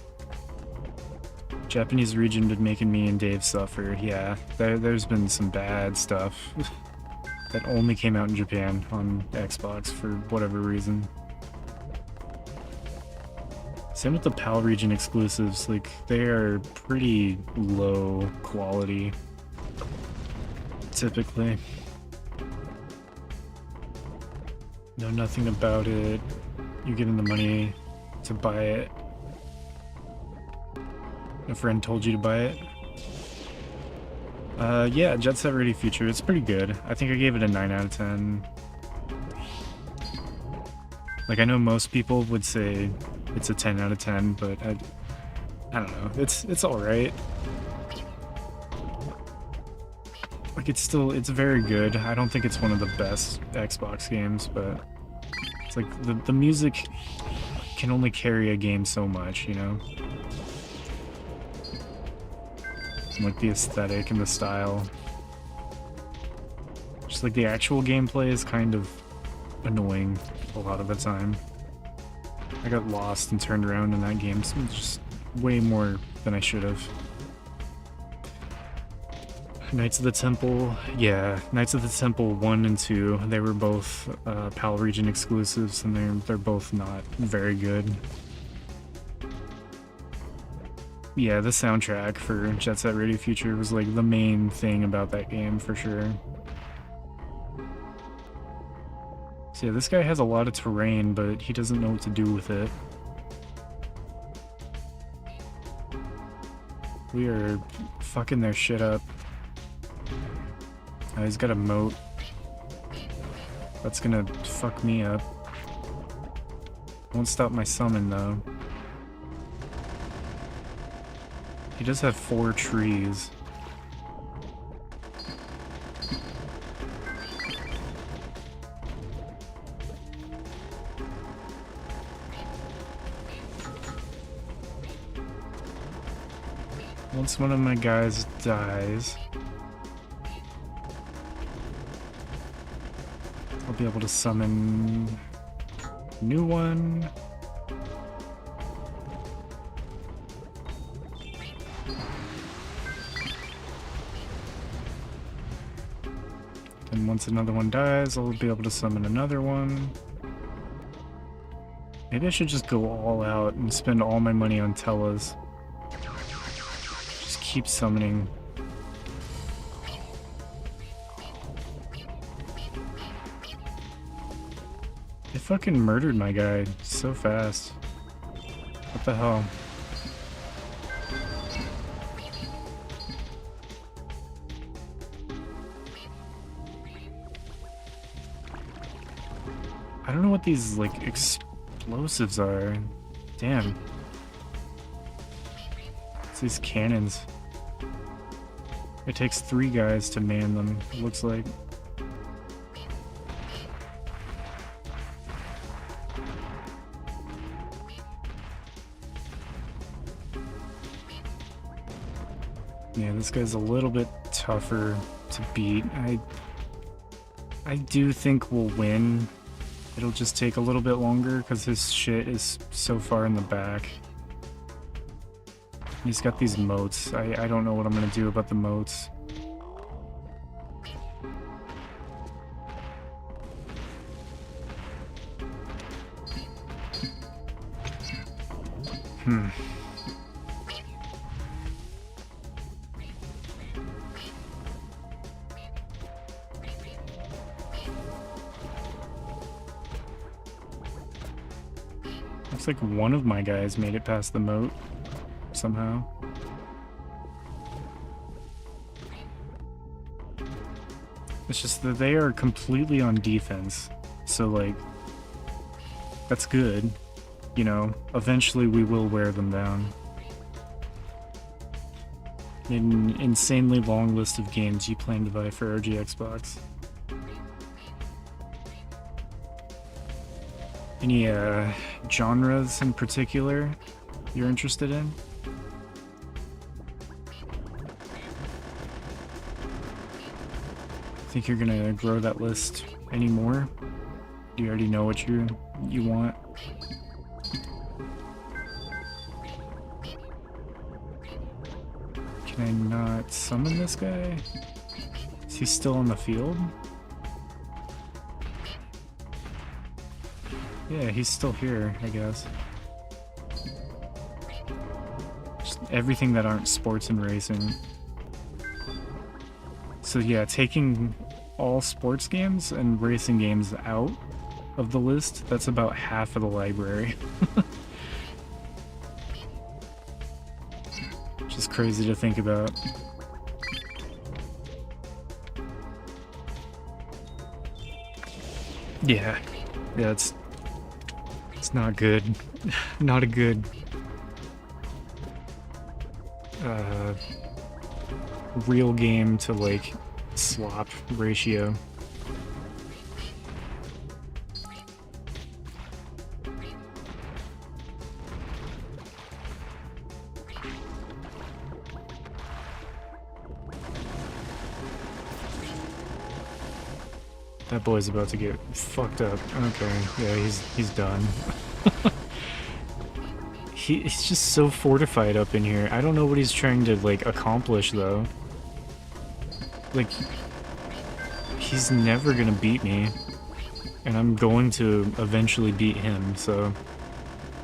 Japanese region been making me and Dave suffer. Yeah, there's been some bad stuff that only came out in Japan on Xbox for whatever reason. Same with the PAL region exclusives. Like, they are pretty low quality, typically. Know nothing about it. You're giving the money to buy it. A friend told you to buy it? Yeah, Jet Set Radio Future, it's pretty good. I think I gave it a 9 out of 10. Like, I know most people would say it's a 10 out of 10, but I don't know. It's alright. Like, it's very good. I don't think it's one of the best Xbox games, but it's like the music can only carry a game so much, you know? And like the aesthetic and the style. Just like the actual gameplay is kind of annoying a lot of the time. I got lost and turned around in that game just way more than I should have. Knights of the Temple, yeah, Knights of the Temple 1 and 2, they were both PAL region exclusives, and they're both not very good. Yeah, the soundtrack for Jet Set Radio Future was like the main thing about that game for sure. So yeah, this guy has a lot of terrain, but he doesn't know what to do with it. We are fucking their shit up. Oh, he's got a moat. That's gonna fuck me up. Won't stop my summon though. He does have 4 trees. Once one of my guys dies, I'll be able to summon a new one. And once another one dies, I'll be able to summon another one. Maybe I should just go all out and spend all my money on Tellas. Just keep summoning. They fucking murdered my guy so fast. What the hell? I don't know what these, like, explosives are. Damn. It's these cannons. It takes 3 guys to man them, it looks like. Yeah, this guy's a little bit tougher to beat. I do think we'll win. It'll just take a little bit longer because his shit is so far in the back. He's got these moats. I don't know what I'm gonna do about the moats. Looks like one of my guys made it past the moat somehow. It's just that they are completely on defense, so like, that's good. You know, eventually we will wear them down. An insanely long list of games you plan to buy for RG Xbox. Any genres in particular you're interested in? Think you're gonna grow that list anymore? Do you already know what you want? Can I not summon this guy? Is he still on the field? Yeah, he's still here, I guess. Just everything that aren't sports and racing. So yeah, taking all sports games and racing games out of the list, that's about half of the library. Which is crazy to think about. Yeah, it's not good. Not a good real game to like slop ratio. That boy's about to get fucked up. Okay, yeah, he's done. He's just so fortified up in here. I don't know what he's trying to like accomplish though. Like, he's never gonna beat me, and I'm going to eventually beat him, so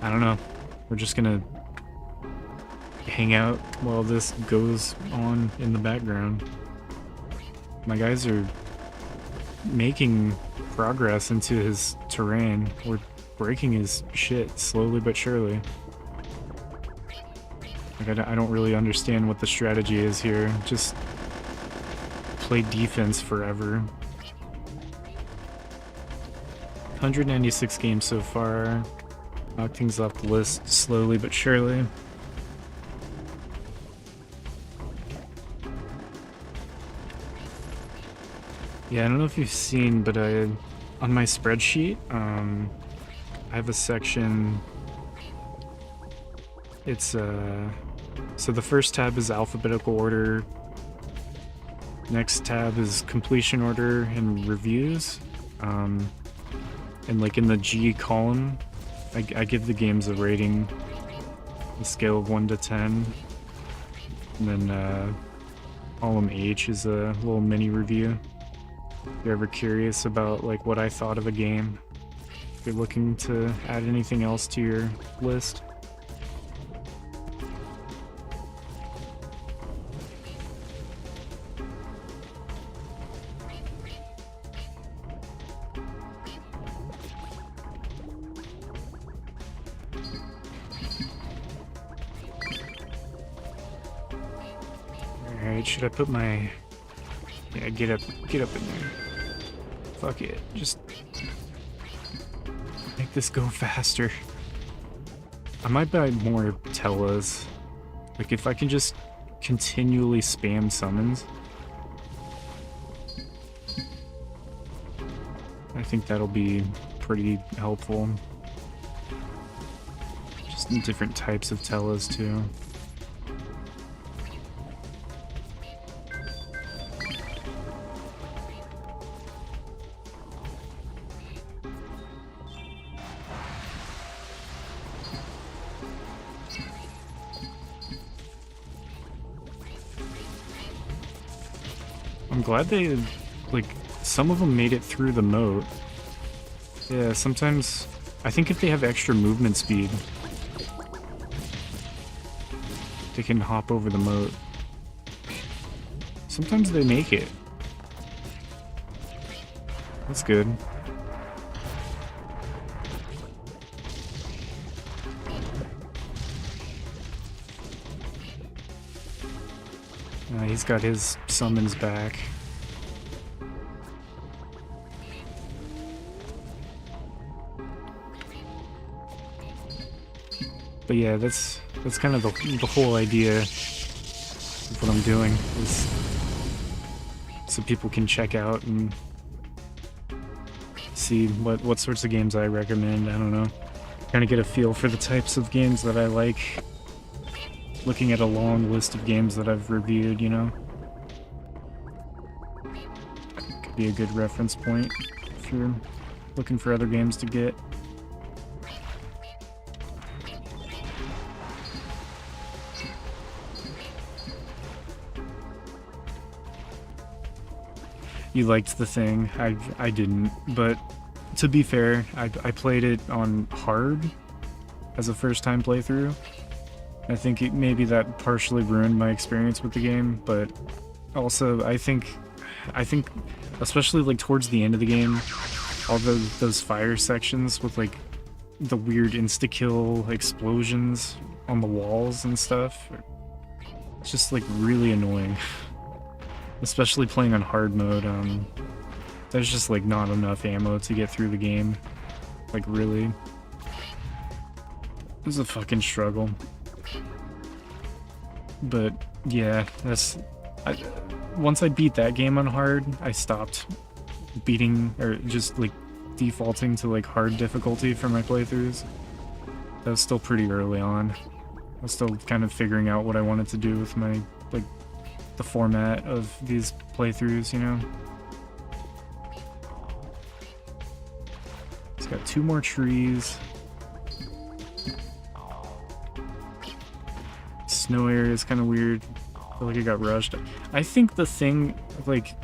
I don't know. We're just gonna hang out while this goes on in the background. My guys are making progress into his terrain. We're breaking his shit slowly but surely. Like, I don't really understand what the strategy is here. Just play defense forever. 196 games so far. Knock things off the list slowly but surely. Yeah, I don't know if you've seen, but on my spreadsheet, I have a section. It's so the first tab is alphabetical order. Next tab is completion order and reviews. And like in the G column, I give the games a rating, a scale of 1 to 10. And then column H is a little mini review. If you're ever curious about like what I thought of a game, if you're looking to add anything else to your list. Alright, should I put my... Yeah, get up in there. Fuck it, just make this go faster. I might buy more Tellas. Like if I can just continually spam summons, I think that'll be pretty helpful. Just different types of Tellas too. I'm glad they, like, some of them made it through the moat. Yeah, sometimes, I think if they have extra movement speed, they can hop over the moat. Sometimes they make it. That's good. He's got his summons back. But yeah, that's kind of the whole idea of what I'm doing, is so people can check out and see what sorts of games I recommend. I don't know. Kind of get a feel for the types of games that I like. Looking at a long list of games that I've reviewed, you know? Could be a good reference point if you're looking for other games to get. You liked the thing. I didn't, but to be fair, I played it on hard as a first-time playthrough. I think maybe that partially ruined my experience with the game, but also I think especially like towards the end of the game, all those fire sections with like the weird insta-kill explosions on the walls and stuff, it's just like really annoying. Especially playing on hard mode, there's just like not enough ammo to get through the game. Like really. It was a fucking struggle. But yeah, once I beat that game on hard, I stopped beating, or just like defaulting to like hard difficulty for my playthroughs. That was still pretty early on. I was still kind of figuring out what I wanted to do with my, like, the format of these playthroughs, you know? It's got 2 more trees. Snow area is kind of weird. I feel like it got rushed. I think the thing, like,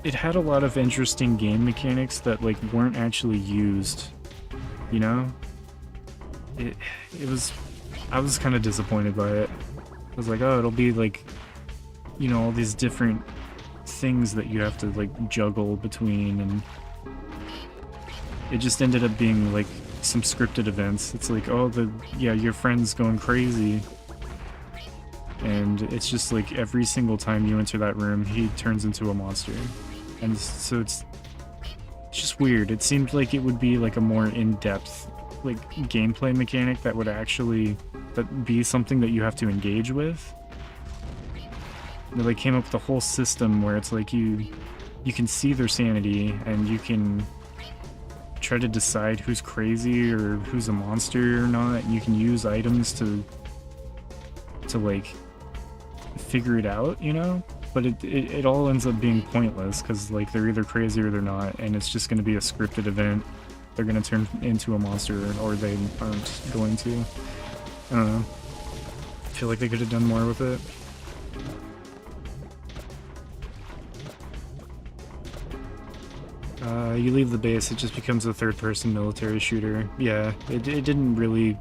it had a lot of interesting game mechanics that, like, weren't actually used, you know? It was I was kind of disappointed by it. I was like, oh, it'll be like, you know, all these different things that you have to like juggle between, and it just ended up being like some scripted events. It's like, oh, your friend's going crazy, and it's just like every single time you enter that room, he turns into a monster, and so it's just weird. It seemed like it would be like a more in-depth like gameplay mechanic that would actually be something that you have to engage with. They like came up with a whole system where it's like you can see their sanity, and you can try to decide who's crazy or who's a monster or not, and you can use items to like figure it out, you know? But it all ends up being pointless, because like they're either crazy or they're not, and it's just going to be a scripted event. They're going to turn into a monster, or they aren't going to. I don't know. I feel like they could have done more with it. You leave the base, it just becomes a third-person military shooter. Yeah, it didn't really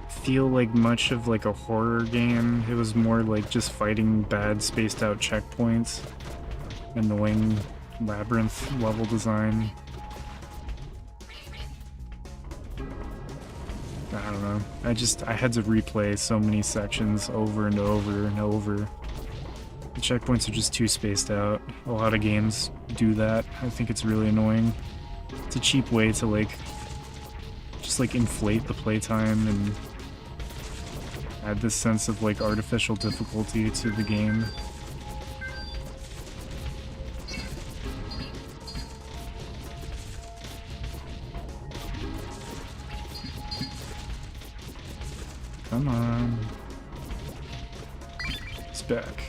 feel like much of like a horror game. It was more like just fighting bad spaced-out checkpoints, annoying labyrinth level design. I don't know. I had to replay so many sections over and over and over. The checkpoints are just too spaced out. A lot of games do that. I think it's really annoying. It's a cheap way to like just like inflate the playtime and add this sense of like artificial difficulty to the game. Come on. It's back.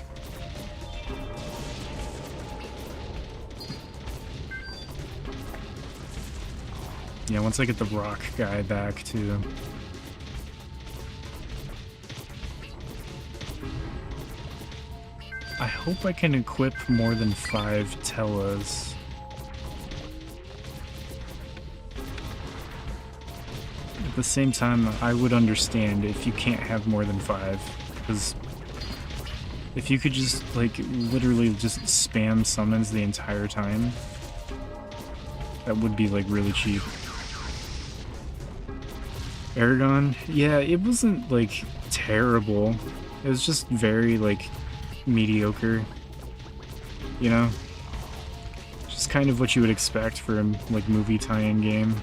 Yeah, once I get the rock guy back too. I hope I can equip more than 5 Tellas. At the same time, I would understand if you can't have more than 5, because if you could just, like, literally just spam summons the entire time, that would be, like, really cheap. Aragon? Yeah, it wasn't, like, terrible. It was just very, like, mediocre. You know? Just kind of what you would expect for a, like, movie tie-in game.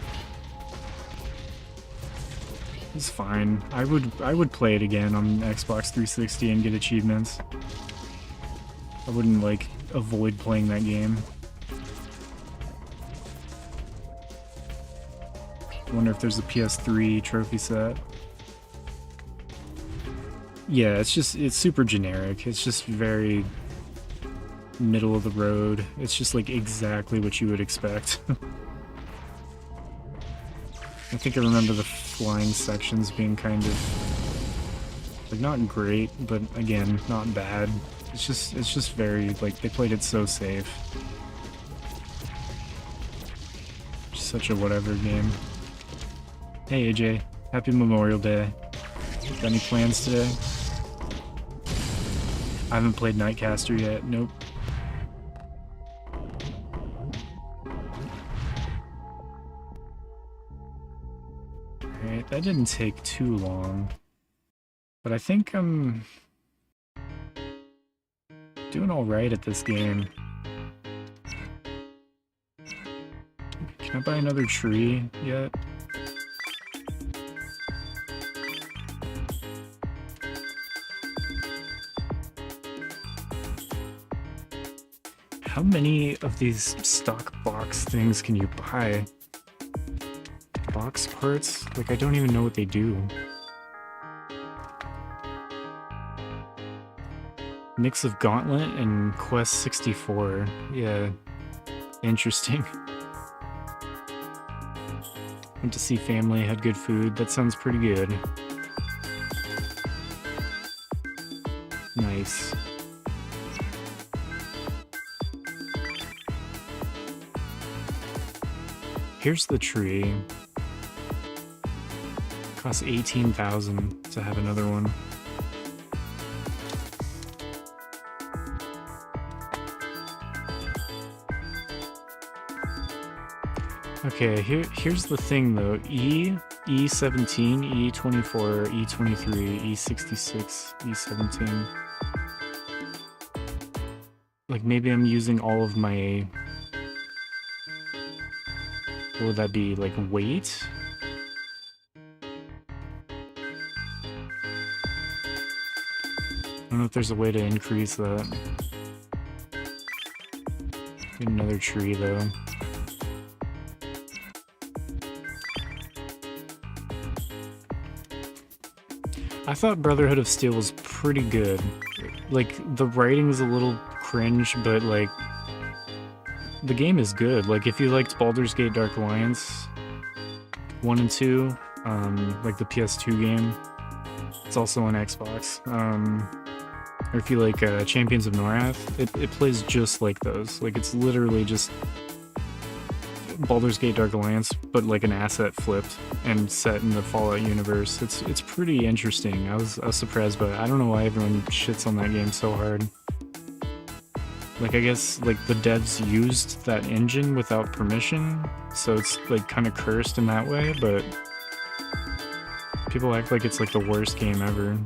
It's fine. I would play it again on Xbox 360 and get achievements. I wouldn't, like, avoid playing that game. I wonder if there's a PS3 trophy set. Yeah, it's super generic. It's just very middle of the road. It's just like exactly what you would expect. I think I remember the flying sections being kind of like not great, but again, not bad. It's just very like they played it so safe. Just such a whatever game. Hey AJ, happy Memorial Day. Got any plans today? I haven't played Nightcaster yet, nope. Alright, that didn't take too long. But I think I'm doing alright at this game. Can I buy another tree yet? How many of these stock box things can you buy? Box parts? Like, I don't even know what they do. Mix of Gauntlet and Quest 64. Yeah, interesting. Went to see family, had good food. That sounds pretty good. Nice. Here's the tree. Costs 18,000 to have another one. Okay, here's the thing though. E17, E24, E23, E66, E17. Like maybe I'm using all of my... What would that be? Like weight? I don't know if there's a way to increase that. Get another tree though. I thought Brotherhood of Steel was pretty good. Like, the writing is a little cringe, but like, the game is good. Like, if you liked Baldur's Gate Dark Alliance 1 and 2, like the PS2 game, it's also on Xbox. Or if you like Champions of Norath, it plays just like those. Like, it's literally just Baldur's Gate Dark Alliance, but like an asset flipped and set in the Fallout universe. It's pretty interesting. I was surprised, but I don't know why everyone shits on that game so hard. Like, I guess like the devs used that engine without permission, so it's like kind of cursed in that way, but people act like it's like the worst game ever.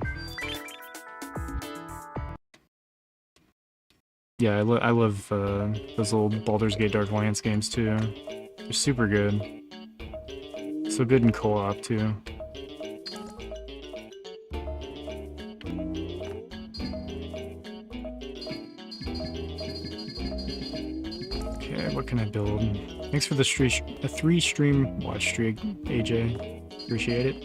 Yeah, I love those old Baldur's Gate Dark Alliance games too. They're super good. So good in co-op too. Okay, what can I build? Thanks for the 3-stream watch streak, AJ. Appreciate it.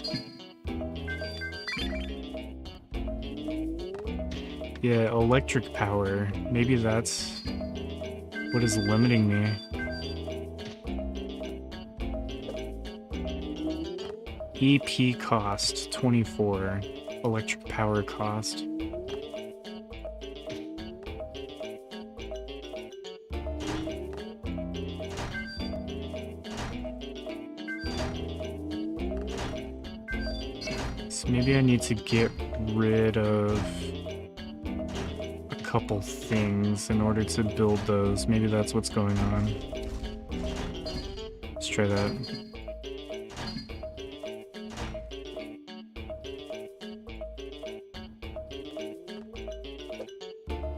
Yeah, electric power. Maybe that's what is limiting me. EP cost 24. Electric power cost. So maybe I need to get rid of a couple things in order to build those. Maybe that's what's going on. Let's try that.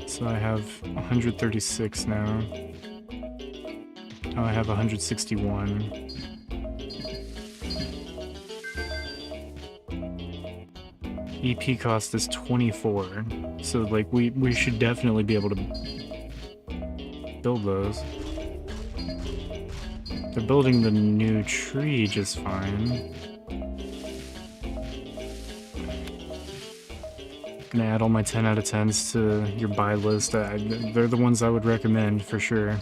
So I have 136 now. Now I have 161. EP cost is 24. So like we should definitely be able to build those. They're building the new tree just fine. Gonna add all my 10 out of 10s to your buy list. They're the ones I would recommend for sure.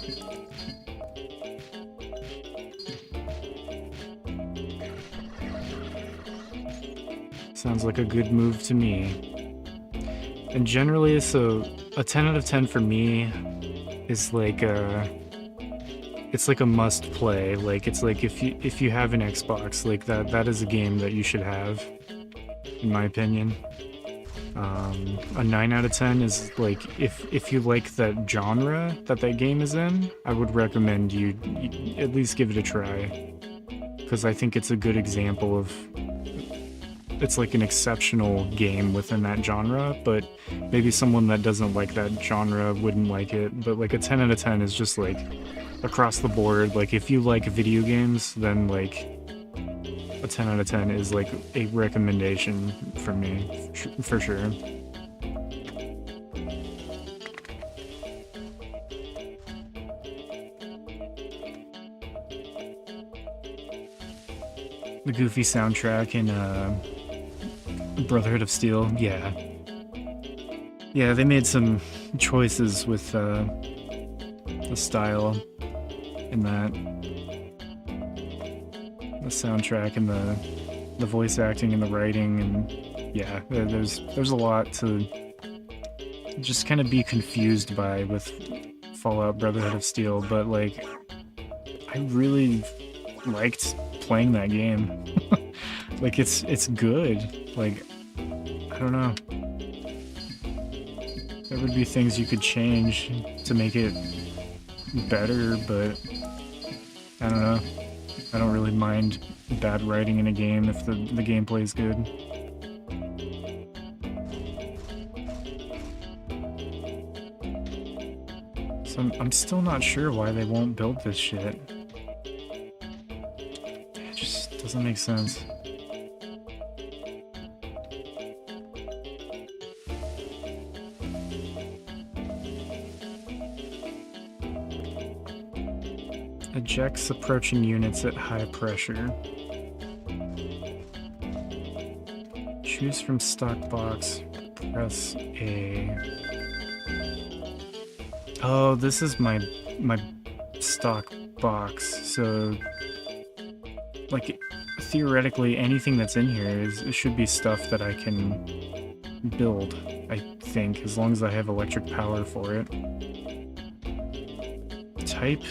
Sounds like a good move to me. And generally, so a 10 out of 10 for me is like it's like a must play. Like it's like if you have an Xbox, like that is a game that you should have, in my opinion. A 9 out of 10 is like if you like that genre that game is in, I would recommend you at least give it a try, because I think it's a good example of it's like an exceptional game within that genre, but maybe someone that doesn't like that genre wouldn't like it. But like a 10 out of 10 is just like across the board. Like if you like video games, then like a 10 out of 10 is like a recommendation for me, for sure. The goofy soundtrack in Brotherhood of Steel, yeah. Yeah, they made some choices with the style in that. The soundtrack and the voice acting and the writing, and yeah, there's a lot to just kind of be confused by with Fallout Brotherhood of Steel, but like I really liked playing that game. Like, it's good. Like, I don't know. There would be things you could change to make it better, but I don't know. I don't really mind bad writing in a game if the gameplay is good. So I'm still not sure why they won't build this shit. It just doesn't make sense. Ejects approaching units at high pressure. Choose from stock box. Press A. Oh, this is my stock box. So, like, theoretically, anything that's in here it should be stuff that I can build. I think, as long as I have electric power for it. Type.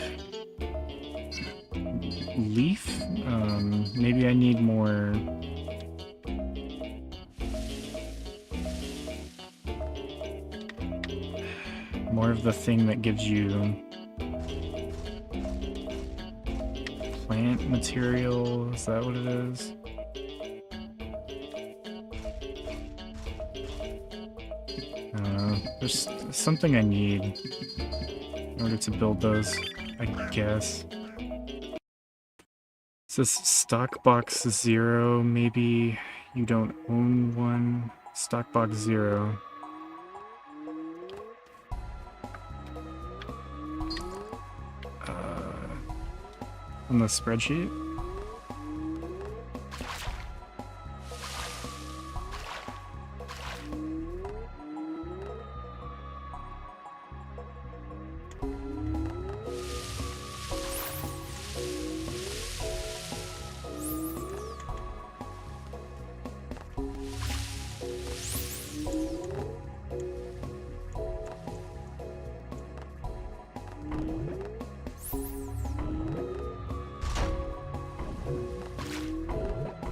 Leaf? Maybe I need more... more of the thing that gives you... plant material? Is that what it is? There's something I need in order to build those, I guess. It says stock box 0, maybe you don't own one. Stock box 0. On the spreadsheet?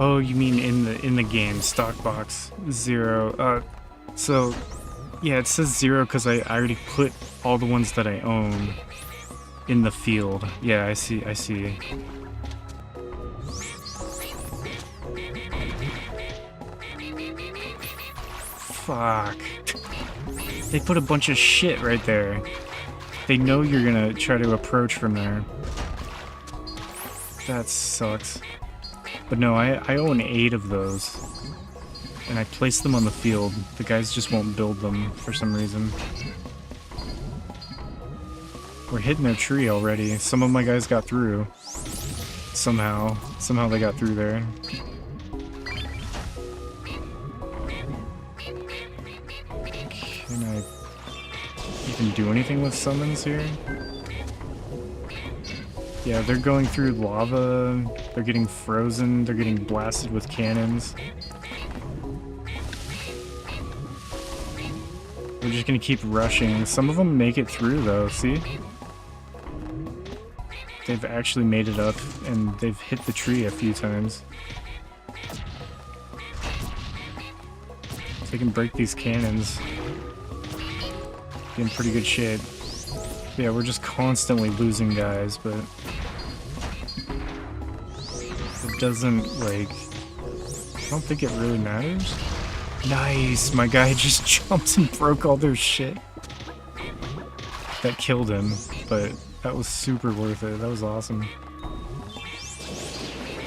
Oh, you mean in the game, stock box 0. So yeah, it says 0 because I already put all the ones that I own in the field. Yeah, I see. Fuck. They put a bunch of shit right there. They know you're gonna try to approach from there. That sucks. But no, I own 8 of those. And I placed them on the field. The guys just won't build them for some reason. We're hitting their tree already. Some of my guys got through. Somehow they got through there. Can I even do anything with summons here? Yeah, they're going through lava, they're getting frozen, they're getting blasted with cannons. We're just gonna keep rushing. Some of them make it through though, see? They've actually made it up, and they've hit the tree a few times. So they can break these cannons. Be in pretty good shape. Yeah, we're just constantly losing guys, but... it doesn't, like... I don't think it really matters. Nice! My guy just jumped and broke all their shit. That killed him, but that was super worth it. That was awesome.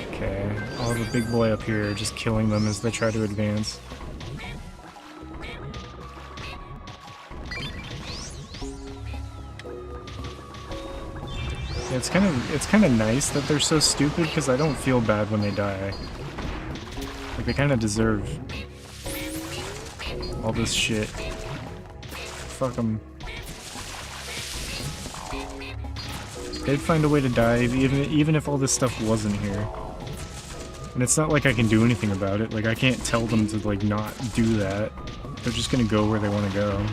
Okay, I'll have a big boy up here just killing them as they try to advance. Yeah, it's kind of nice that they're so stupid because I don't feel bad when they die. Like, they kind of deserve all this shit. Fuck them. They'd find a way to die even if all this stuff wasn't here. And it's not like I can do anything about it. Like, I can't tell them to, like, not do that. They're just gonna go where they want to go.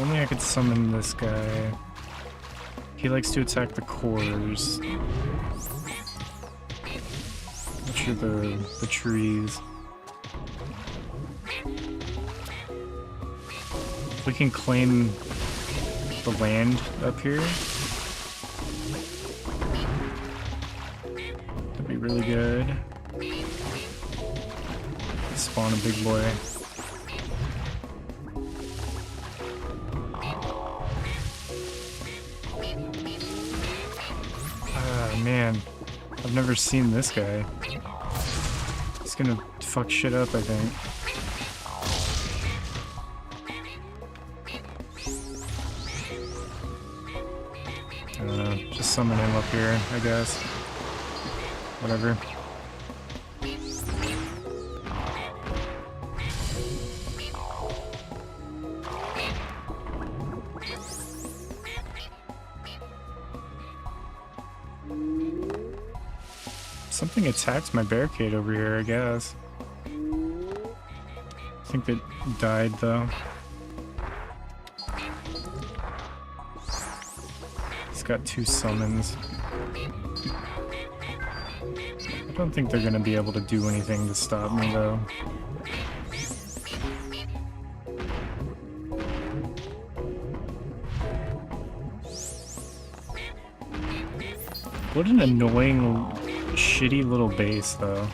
only I could summon this guy. He likes to attack the cores, which are the trees. If we can claim the land up here, that'd be really good. Spawn a big boy. Ah, man. I've never seen this guy. He's gonna fuck shit up, I think. I don't know. Just summon him up here, I guess. Whatever. Something attacked my barricade over here, I guess. I think it died, though. It's got 2 summons. I don't think they're gonna be able to do anything to stop me, though. What an annoying, shitty little base, though.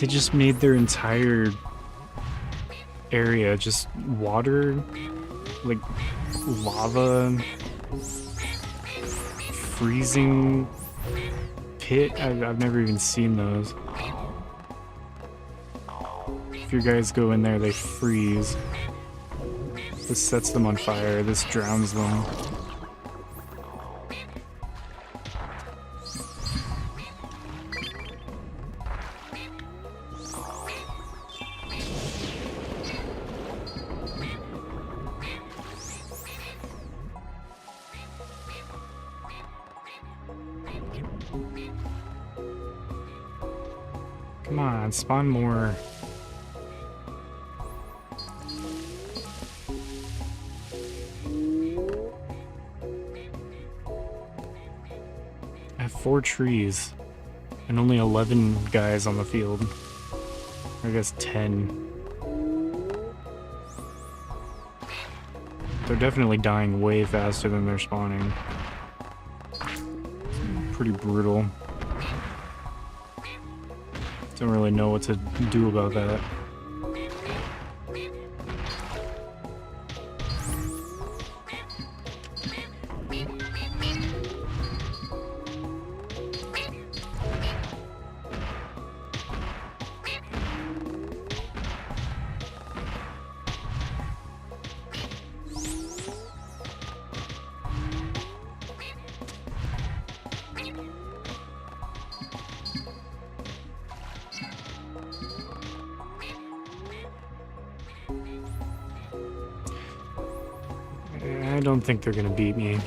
They just made their entire area just water, like lava, freezing pit. I've never even seen those. If your guys go in there, they freeze. This sets them on fire. This drowns them. Come on, spawn more. I have 4 trees and only 11 guys on the field. Or I guess 10. They're definitely dying way faster than they're spawning. Pretty brutal. Don't really know what to do about that. I don't think they're gonna beat me.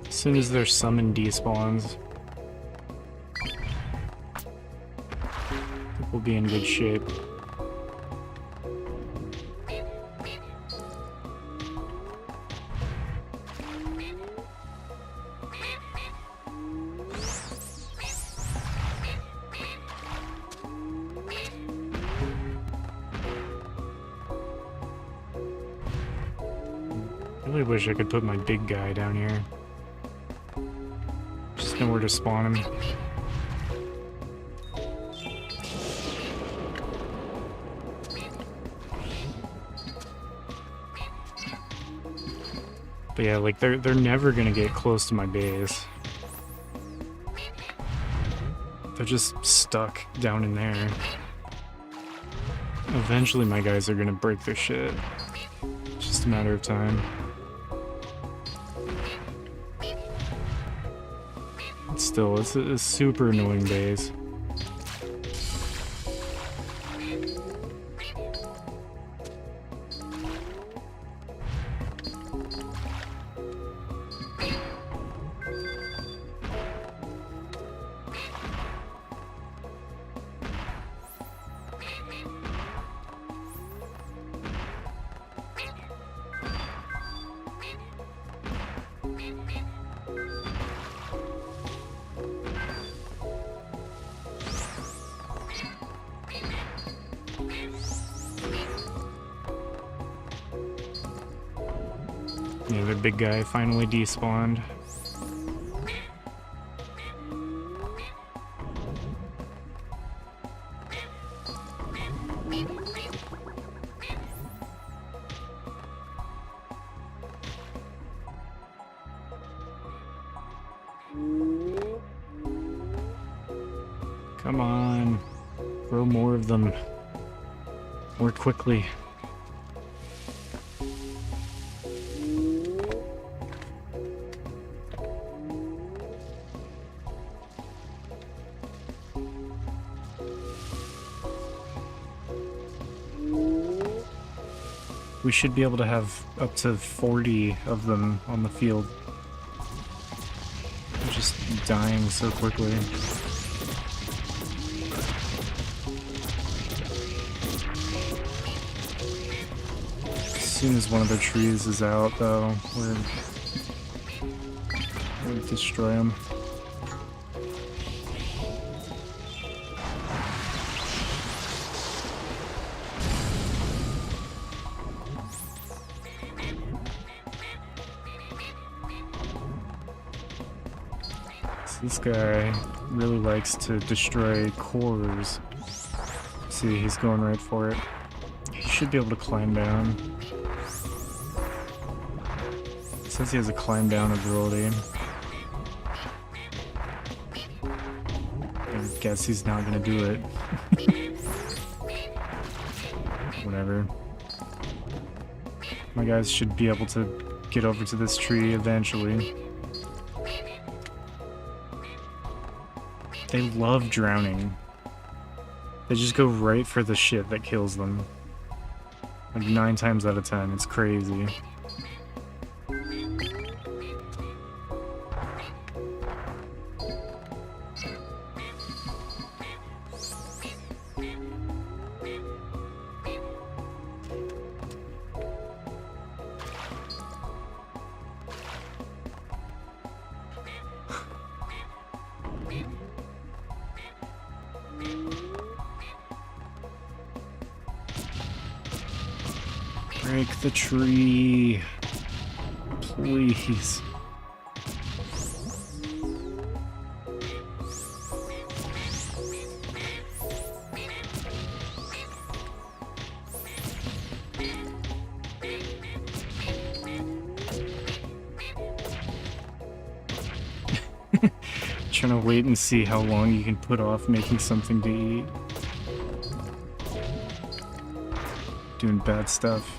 As soon as their summon despawns, I think we'll be in good shape. I really wish I could put my big guy down here. Just know where to spawn him. But yeah, like they're never gonna get close to my base. They're just stuck down in there. Eventually my guys are gonna break their shit. It's just a matter of time. Still, it's a super annoying base. Good, big guy finally despawned. Come on. Grow more of them. More quickly. We should be able to have up to 40 of them on the field. They're just dying so quickly. As soon as one of their trees is out, though, we're gonna destroy them. This guy really likes to destroy cores. See, he's going right for it. He should be able to climb down. It says he has a climb down ability. I guess he's not gonna do it. Whatever. My guys should be able to get over to this tree eventually. They love drowning. They just go right for the shit that kills them. Like 9 times out of 10, it's crazy. Break the tree. Please. Trying to wait and see how long you can put off making something to eat. Doing bad stuff.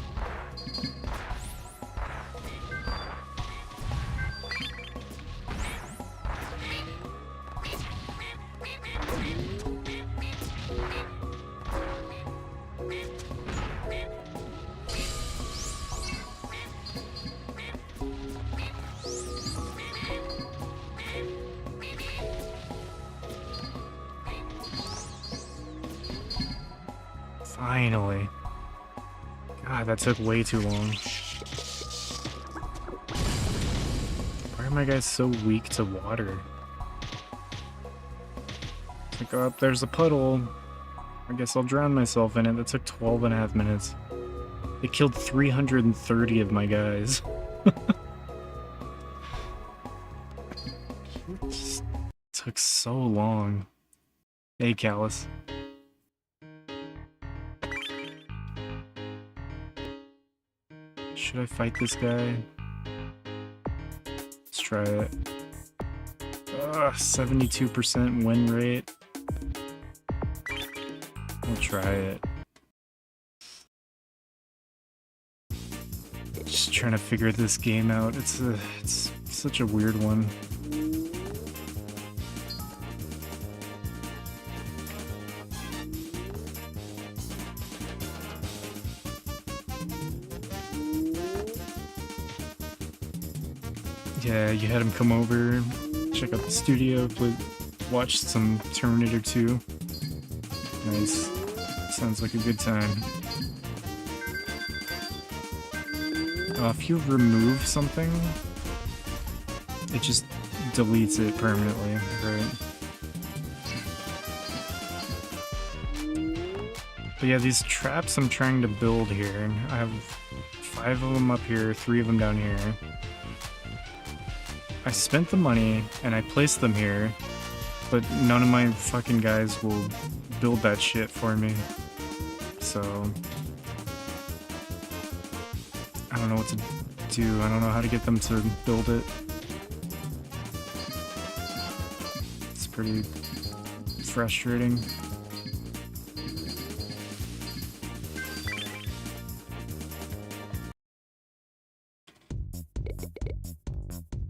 Finally. God, that took way too long. Why are my guys so weak to water? It's like, oh, there's a puddle. I guess I'll drown myself in it. That took 12.5 minutes. They killed 330 of my guys. It just took so long. Hey, Callus. Should I fight this guy? Let's try it. 72% win rate. We'll try it. Just trying to figure this game out. It's such a weird one. Yeah, you had him come over, check out the studio, watch some Terminator 2. Nice. Sounds like a good time. If you remove something, it just deletes it permanently, right? But yeah, these traps I'm trying to build here, I have 5 of them up here, 3 of them down here. I spent the money and I placed them here, but none of my fucking guys will build that shit for me. So I don't know what to do. I don't know how to get them to build it. It's pretty frustrating.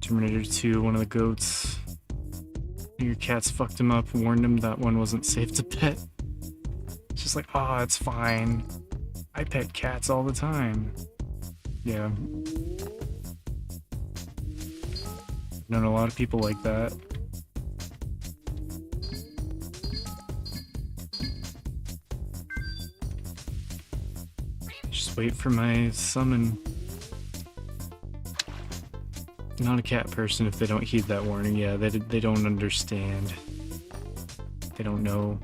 Terminator 2, one of the goats. Your cats fucked him up, warned him that one wasn't safe to pet. It's just like, oh, it's fine. I pet cats all the time. Yeah. I've known a lot of people like that. Just wait for my summon. Not a cat person if they don't heed that warning. Yeah, they don't understand. They don't know.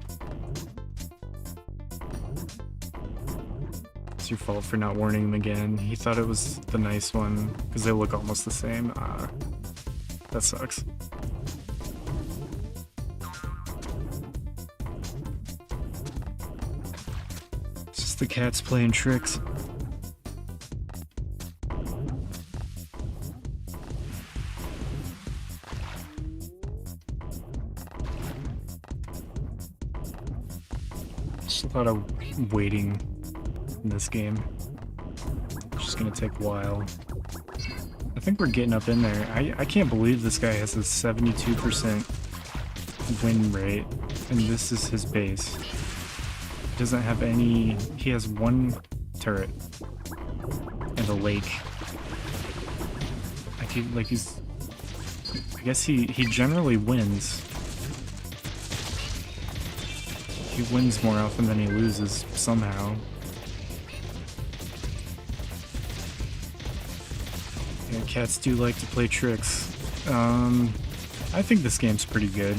It's your fault for not warning him again. He thought it was the nice one because they look almost the same. That sucks. It's just the cats playing tricks. Just a lot of waiting in this game. It's just gonna take a while. I think we're getting up in there. I can't believe this guy has a 72% win rate, and this is his base. He doesn't have any... He has one turret and a lake. Like he's... I guess he generally wins. He wins more often than he loses, somehow. Yeah, cats do like to play tricks. I think this game's pretty good.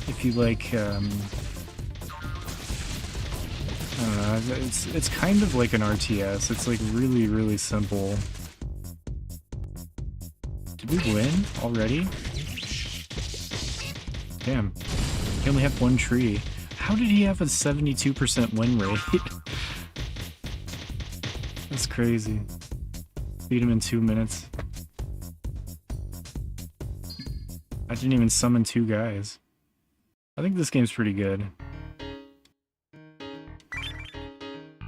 If you like, I don't know, it's kind of like an RTS. It's like really, really simple. Did we win already? Damn. He only had one tree. How did he have a 72% win rate? That's crazy. Beat him in 2 minutes. I didn't even summon 2 guys. I think this game's pretty good.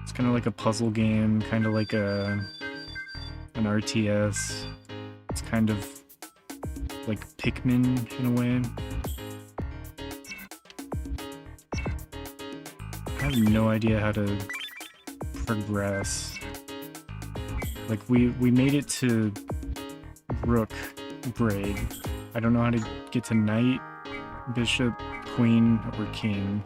It's kind of like a puzzle game, kind of like an RTS. It's kind of like Pikmin in a way. I have no idea how to progress. Like, we made it to Rook Braid. I don't know how to get to Knight, Bishop, Queen, or King.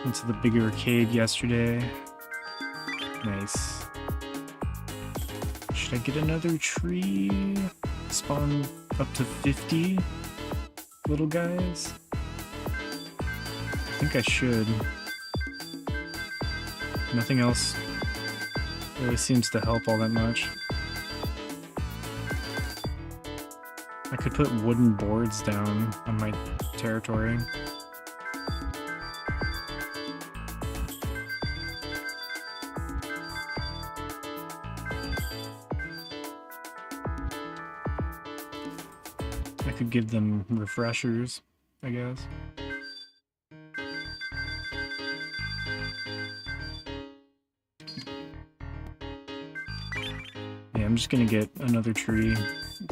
Went to the big arcade yesterday. Nice. Should I get another tree? Spawn up to 50 little guys? I think I should. Nothing else really seems to help all that much. I could put wooden boards down on my territory. I could give them refreshers, I guess. Yeah, I'm just gonna get another tree.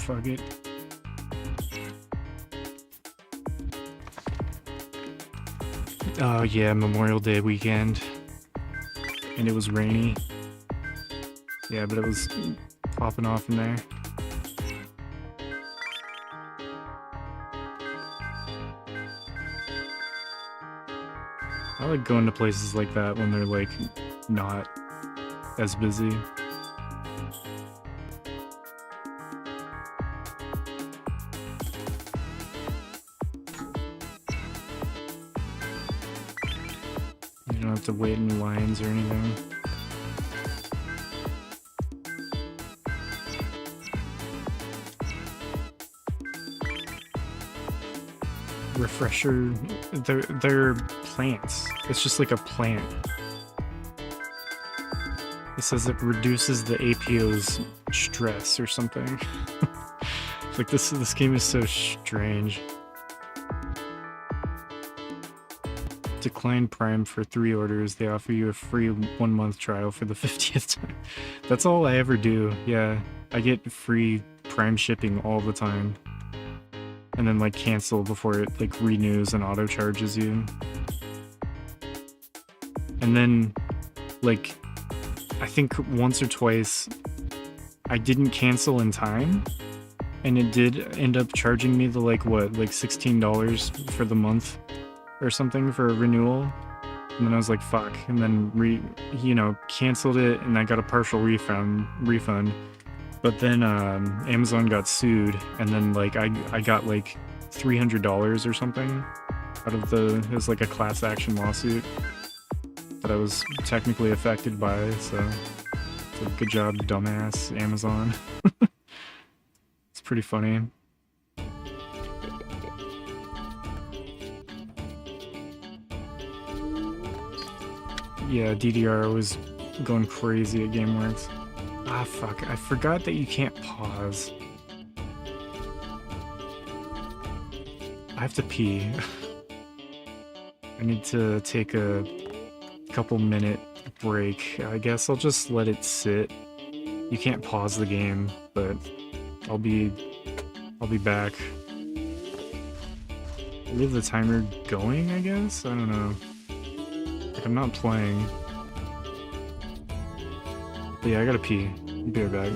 Fuck it. Oh yeah, Memorial Day weekend. And it was rainy. Yeah, but it was popping off in there. I like going to places like that when they're like not as busy. have to wait in lines or anything. Refresher, they're plants. It's just like a plant. It says it reduces the APO's stress or something. Like this game is so strange. Decline Prime for 3 orders. They offer you a free 1-month trial for the 50th time. That's all I ever do. Yeah, I get free Prime shipping all the time. And then like cancel before it like renews and auto charges you. And then like I think once or twice I didn't cancel in time, and it did end up charging me the like $16 for the month or something for a renewal. And then I was like, fuck. And then canceled it, and I got a partial refund. But then Amazon got sued, and then like I got like $300 or something out of it was like a class action lawsuit that I was technically affected by. So good job, dumbass Amazon. It's pretty funny. Yeah, DDR was going crazy at GameWorks. Ah, fuck. I forgot that you can't pause. I have to pee. I need to take a couple minute break. I guess I'll just let it sit. You can't pause the game, but I'll be back. Leave the timer going, I guess? I don't know. Like, I'm not playing. But yeah, I gotta pee. Be right back.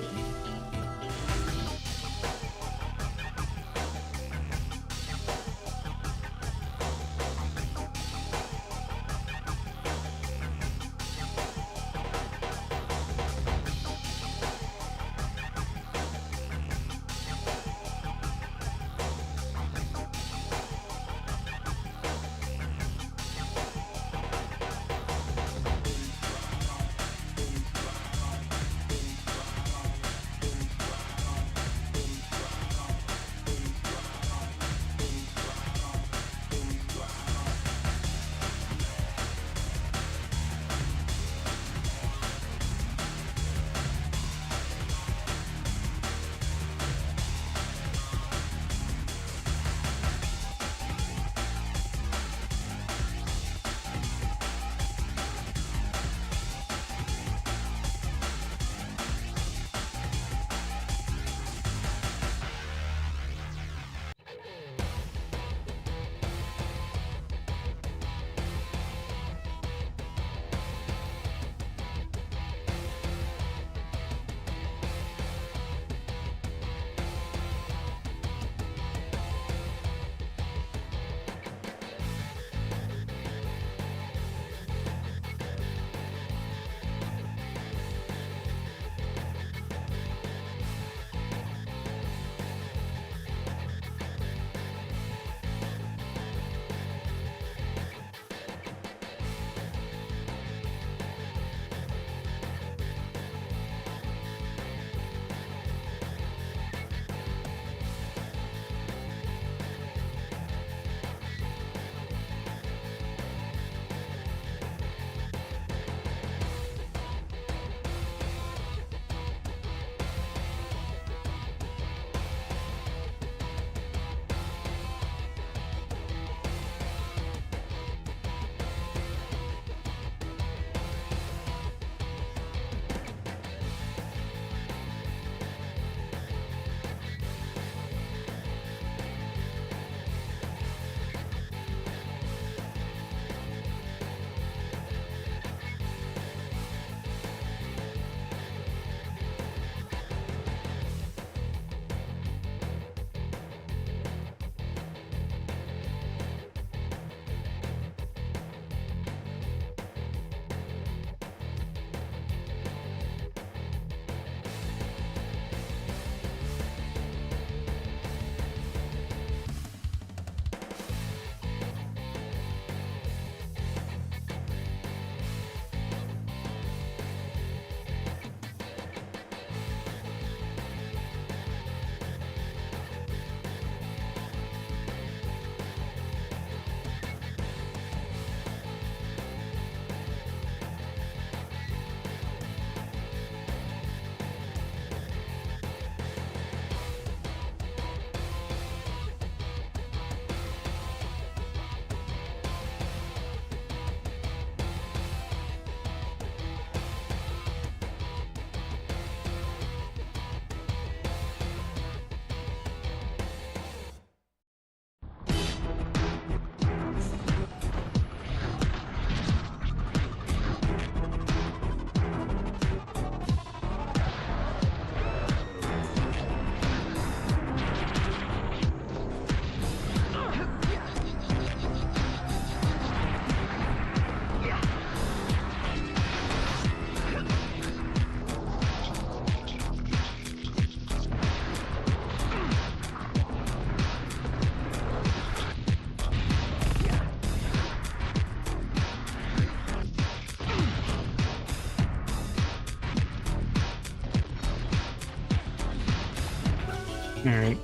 Alright.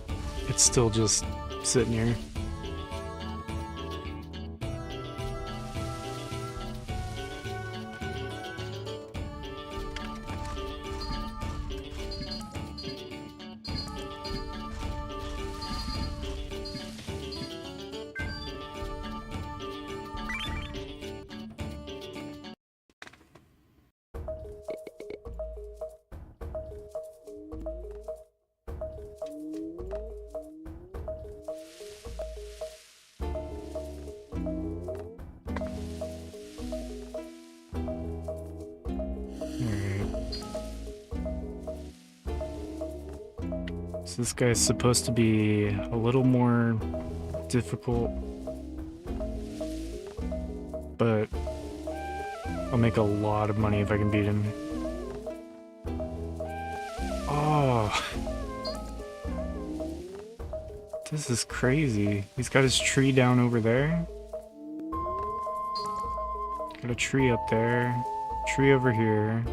It's still just sitting here. So this guy's supposed to be a little more difficult, but I'll make a lot of money if I can beat him. Oh, this is crazy. He's got his tree down over there. Got a tree up there, tree over here.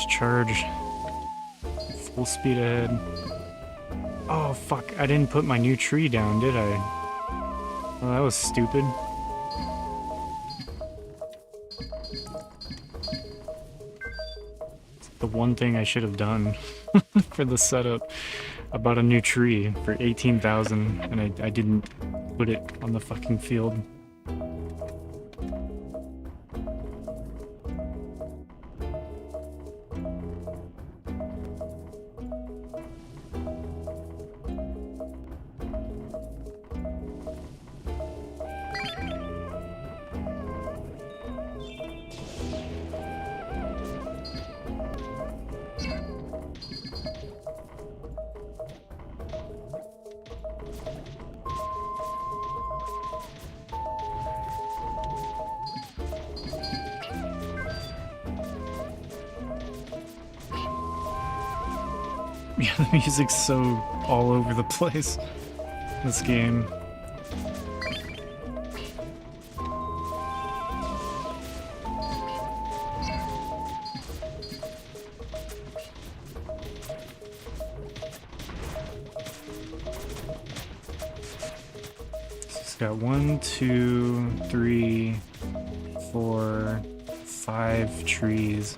Charge. Full speed ahead. Oh fuck, I didn't put my new tree down, did I? Well, that was stupid. It's the one thing I should have done for the setup. I bought a new tree for 18,000 and I didn't put it on the fucking field. Yeah, the music's so all over the place, this game. It's got 1, 2, 3, 4, 5 trees.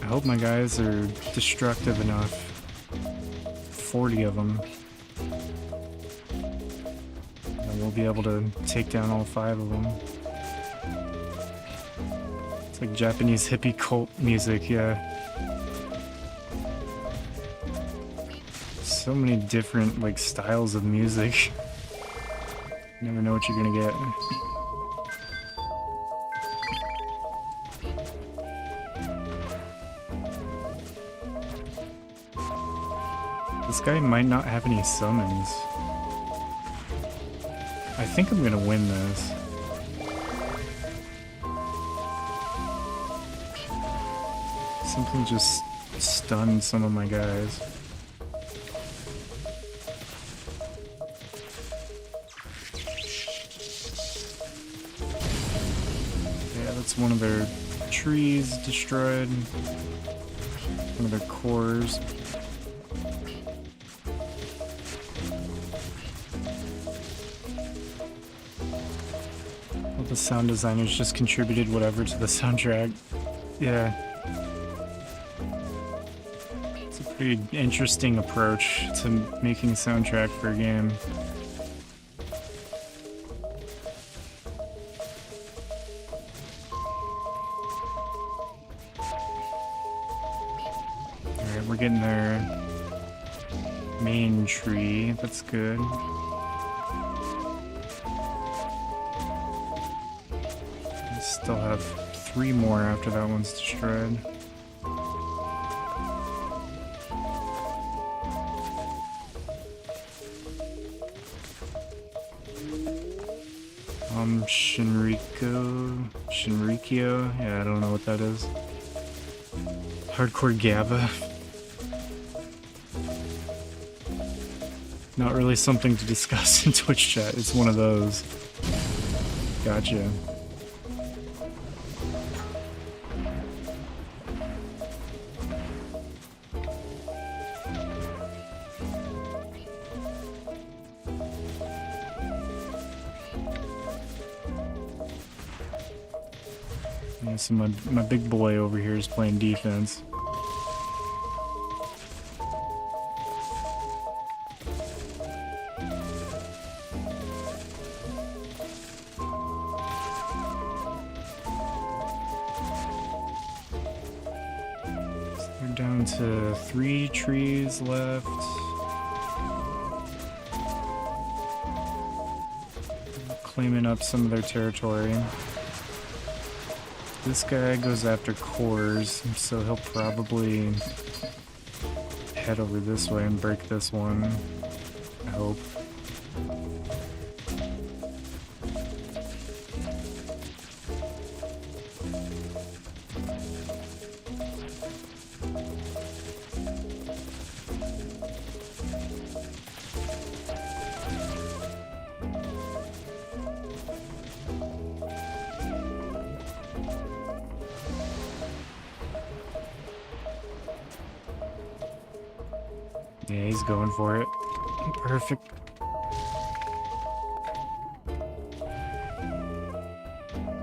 I hope my guys are destructive enough. 40 of them. And we'll be able to take down all 5 of them. It's like Japanese hippie cult music, yeah. So many different, like, styles of music. You never know what you're gonna get. This guy might not have any summons. I think I'm gonna win this. Something just stunned some of my guys. Yeah, that's one of their trees destroyed. One of their cores. The sound designers just contributed whatever to the soundtrack. Yeah. It's a pretty interesting approach to making a soundtrack for a game. Alright, we're getting their main tree. That's good. Still have 3 more after that one's destroyed. Shinrikyo? Yeah, I don't know what that is. Hardcore Gabba. Not really something to discuss in Twitch chat, it's one of those. Gotcha. Yeah, so my big boy over here is playing defense. So we're down to 3 trees left. Claiming up some of their territory. This guy goes after cores, so he'll probably head over this way and break this one, I hope. Yeah, he's going for it. Perfect.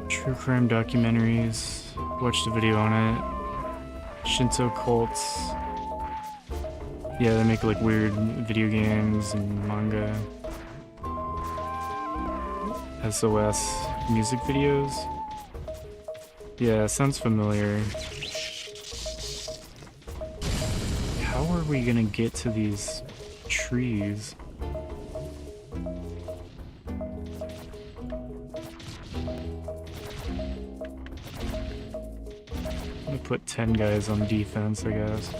True crime documentaries. Watched a video on it. Shinto cults. Yeah, they make like weird video games and manga. SOS music videos. Yeah, sounds familiar. How are we gonna get to these trees? I'm gonna put 10 guys on defense, I guess.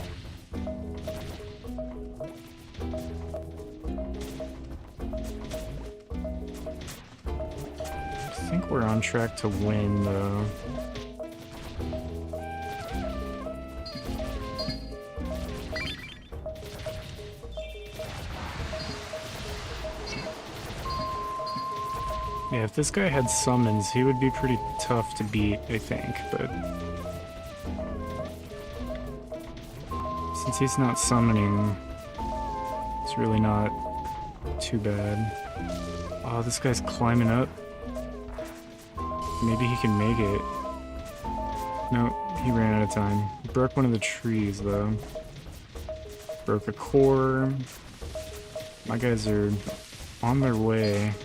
I think we're on track to win, though. Yeah, if this guy had summons, he would be pretty tough to beat, I think, but... since he's not summoning, it's really not too bad. Oh, this guy's climbing up. Maybe he can make it. No, he ran out of time. He broke one of the trees, though. Broke a core. My guys are on their way.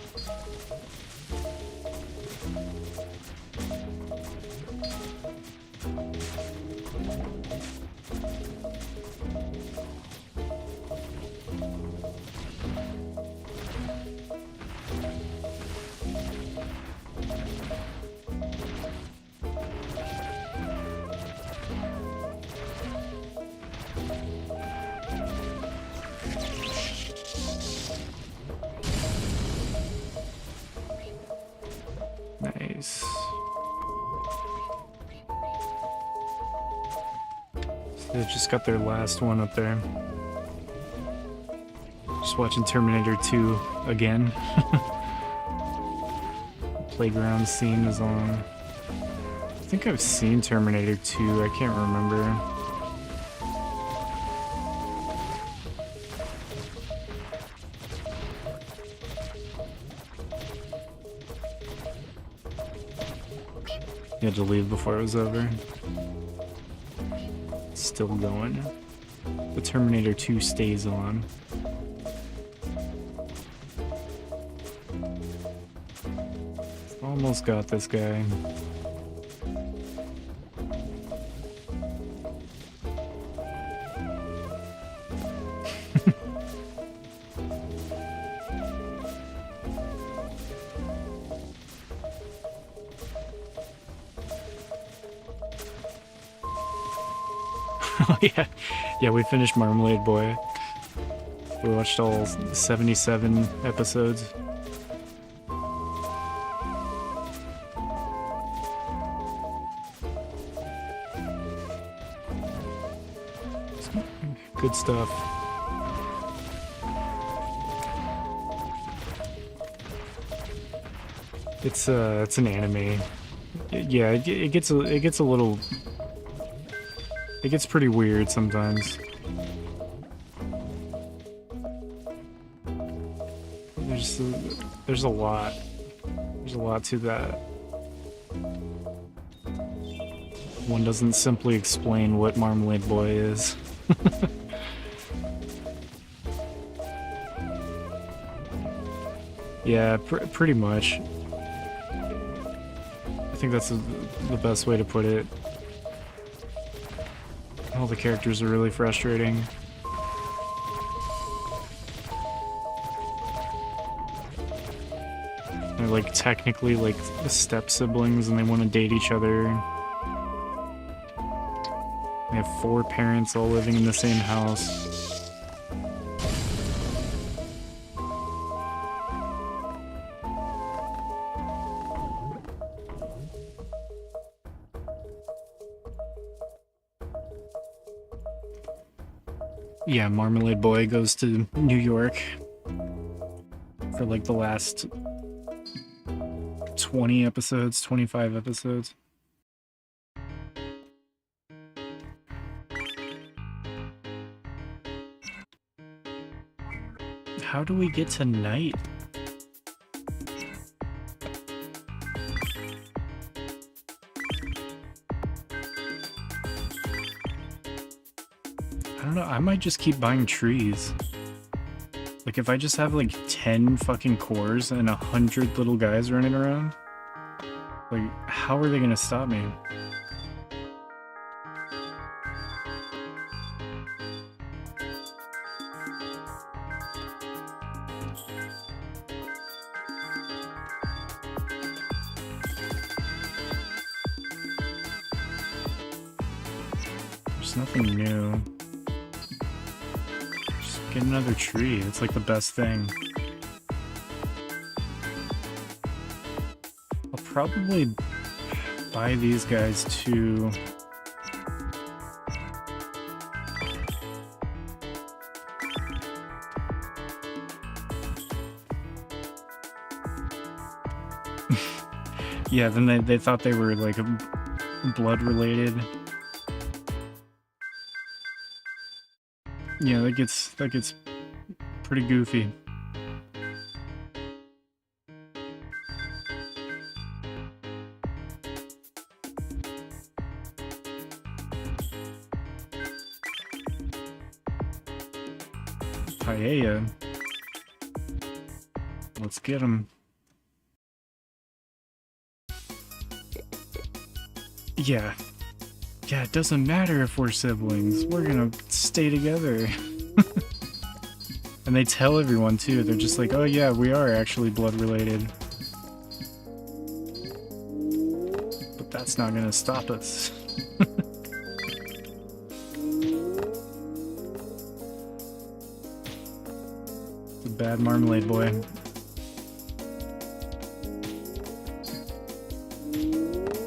Nice. So they just got their last one up there. Just watching Terminator 2 again. Playground scene is on. I think I've seen Terminator 2, I can't remember. You had to leave before it was over. It's still going. The Terminator 2 stays on. Almost got this guy. Oh yeah, yeah, we finished Marmalade Boy. We watched all 77 episodes. Good stuff. It's an anime. Yeah, it gets a little. It gets pretty weird sometimes. There's a lot. There's a lot to that. one doesn't simply explain what Marmalade Boy is. Yeah, pretty much. I think that's the best way to put it. All the characters are really frustrating. They're like technically like step siblings and they want to date each other. They have 4 parents all living in the same house. Yeah, Marmalade Boy goes to New York for like the last 20 episodes, 25 episodes. How do we get to night? I don't know, I might just keep buying trees. Like, if I just have, like, 10 fucking cores and 100 little guys running around, like, how are they gonna stop me? There's nothing new. Get another tree. It's like the best thing. I'll probably buy these guys too. Yeah, then they thought they were like blood related. Yeah, that gets pretty goofy. Paella. Let's get him. Yeah. Yeah, it doesn't matter if we're siblings. We're gonna stay together. And they tell everyone too. They're just like, oh yeah, we are actually blood related. But that's not gonna stop us. The bad Marmalade Boy.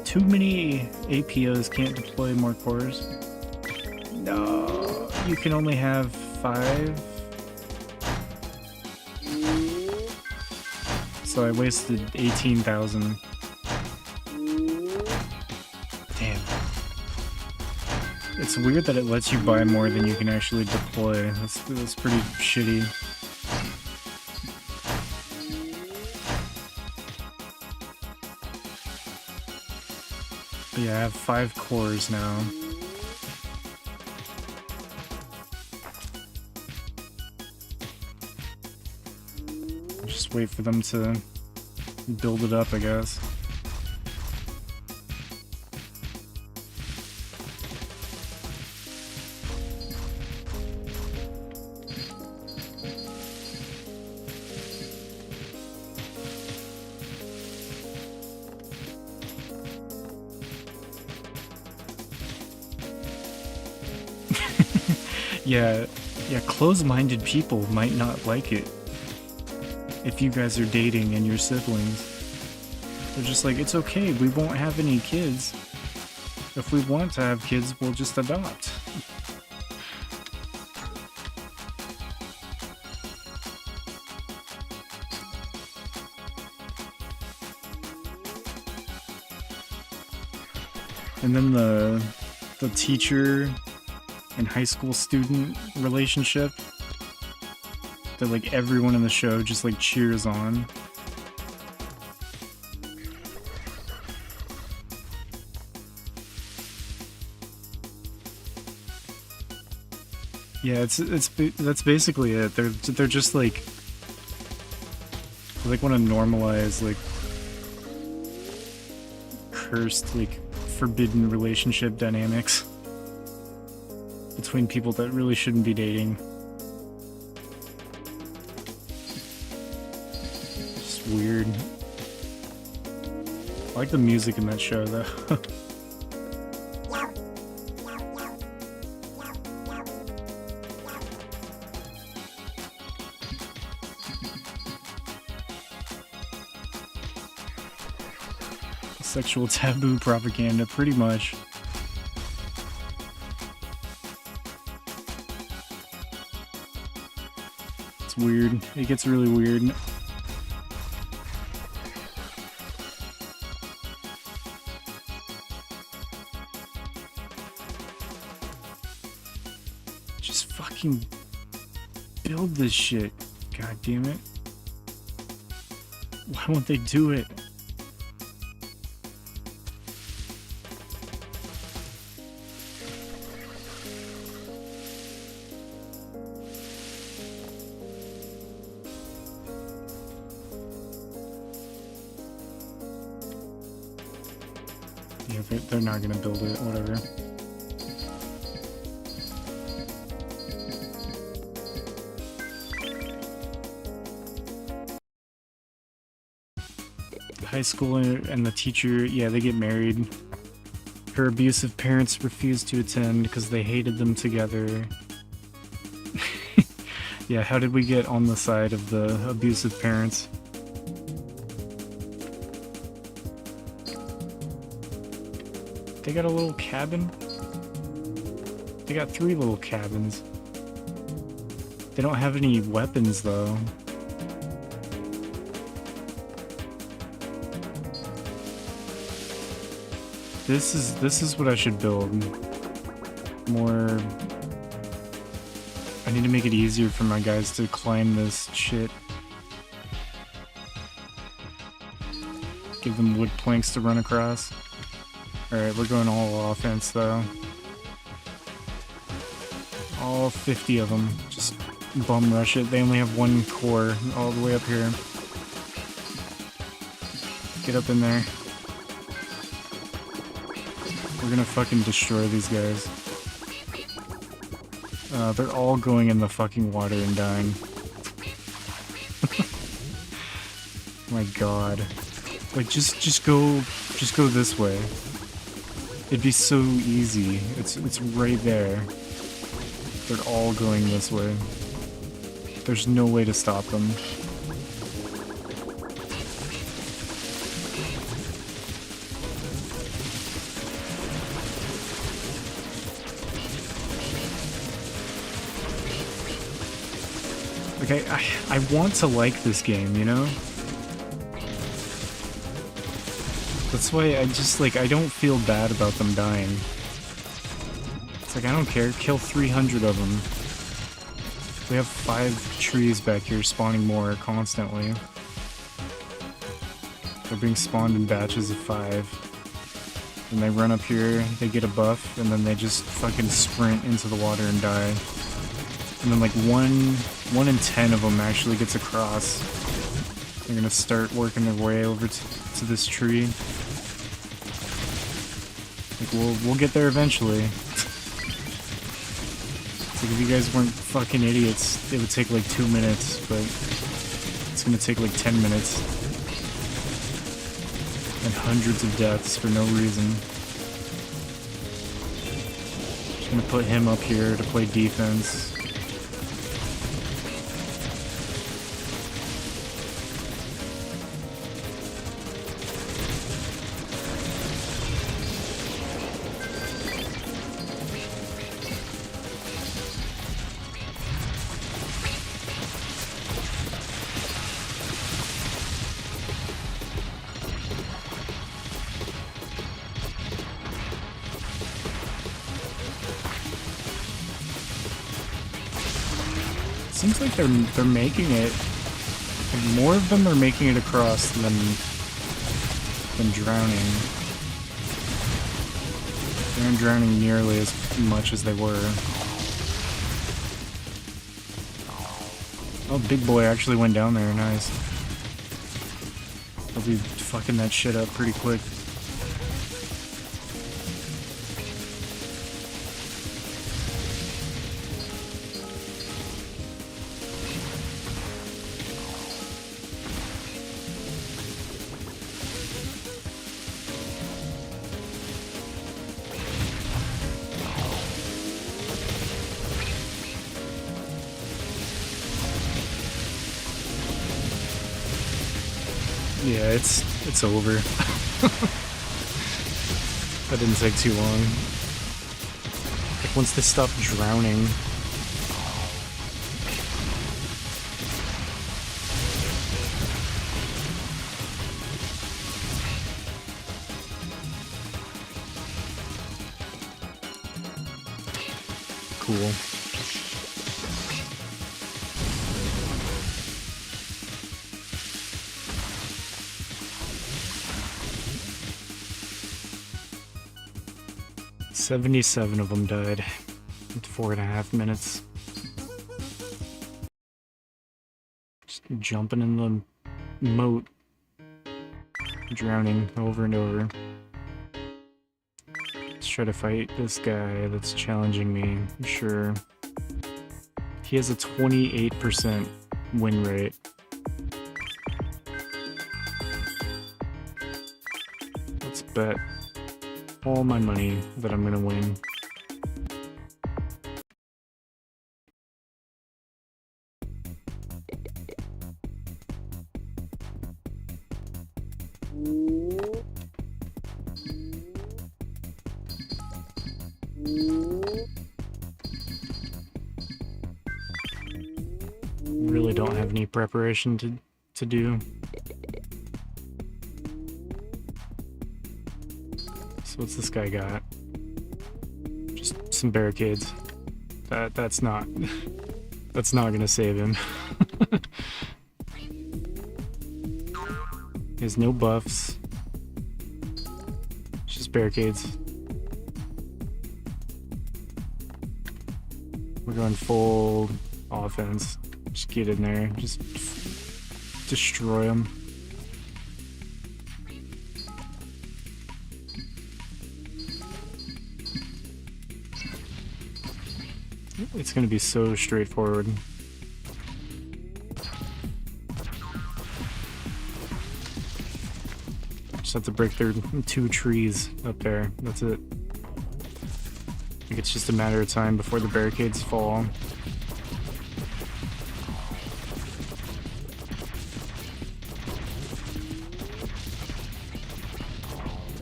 Too many APOs can't deploy more cores. No, you can only have 5. So I wasted 18,000. Damn. It's weird that it lets you buy more than you can actually deploy. That's pretty shitty. But yeah, I have 5 cores now. Just wait for them to build it up, I guess. Yeah, close-minded people might not like it. If you guys are dating and you're siblings. They're just like, it's okay, we won't have any kids. If we want to have kids, we'll just adopt. And then the teacher and high school student relationship that like everyone in the show just like cheers on. Yeah, that's basically it. They're just like they like want to normalize like cursed like forbidden relationship dynamics between people that really shouldn't be dating. Just weird. I like the music in that show though. Sexual taboo propaganda, pretty much. It's weird. It gets really weird. Just fucking build this shit. God damn it. Why won't they do it? Yeah, they're not gonna build it, whatever. High school and the teacher, yeah, they get married. Her abusive parents refused to attend because they hated them together. Yeah, how did we get on the side of the abusive parents? They got a little cabin? They got 3 little cabins. They don't have any weapons though. This is what I should build. More... I need to make it easier for my guys to climb this shit. Give them wood planks to run across. Alright, we're going all offense though. All 50 of them. Just bum rush it. They only have 1 core all the way up here. Get up in there. We're gonna fucking destroy these guys. They're all going in the fucking water and dying. My god. Like, just go this way. It'd be so easy. It's right there. They're all going this way. There's no way to stop them. Like, I want to like this game, you know? That's why I just, like, I don't feel bad about them dying. It's like, I don't care, kill 300 of them. We have 5 trees back here spawning more constantly. They're being spawned in batches of 5. And they run up here, they get a buff, and then they just fucking sprint into the water and die. And then like 1 in 10 of them actually gets across. They're gonna start working their way over to this tree. Like we'll get there eventually. It's like if you guys weren't fucking idiots, it would take like 2 minutes, but it's gonna take like 10 minutes. And hundreds of deaths for no reason. Just gonna put him up here to play defense. Seems like they're making it. Like more of them are making it across than drowning. They aren't drowning nearly as much as they were. Oh, big boy actually went down there. Nice. I'll be fucking that shit up pretty quick. Yeah, it's over. That didn't take too long. Like once they stop drowning. Cool. "77 of them died in 4.5 minutes. Just jumping in the moat, drowning over and over. Let's try to fight this guy that's challenging me. I'm sure he has a 28% win rate. Let's bet all my money that I'm gonna win. Really don't have any preparation to do. So what's this guy got? Just some barricades. That's not that's not gonna save him. He has no buffs. It's just barricades. We're going full offense. Just get in there. Just destroy him. It's gonna be so straightforward. Just have to break through 2 trees up there. That's it. I think it's just a matter of time before the barricades fall.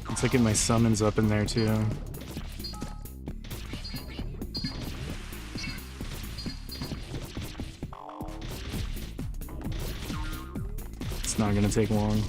Once I get my summons up in there too. It's not gonna take long.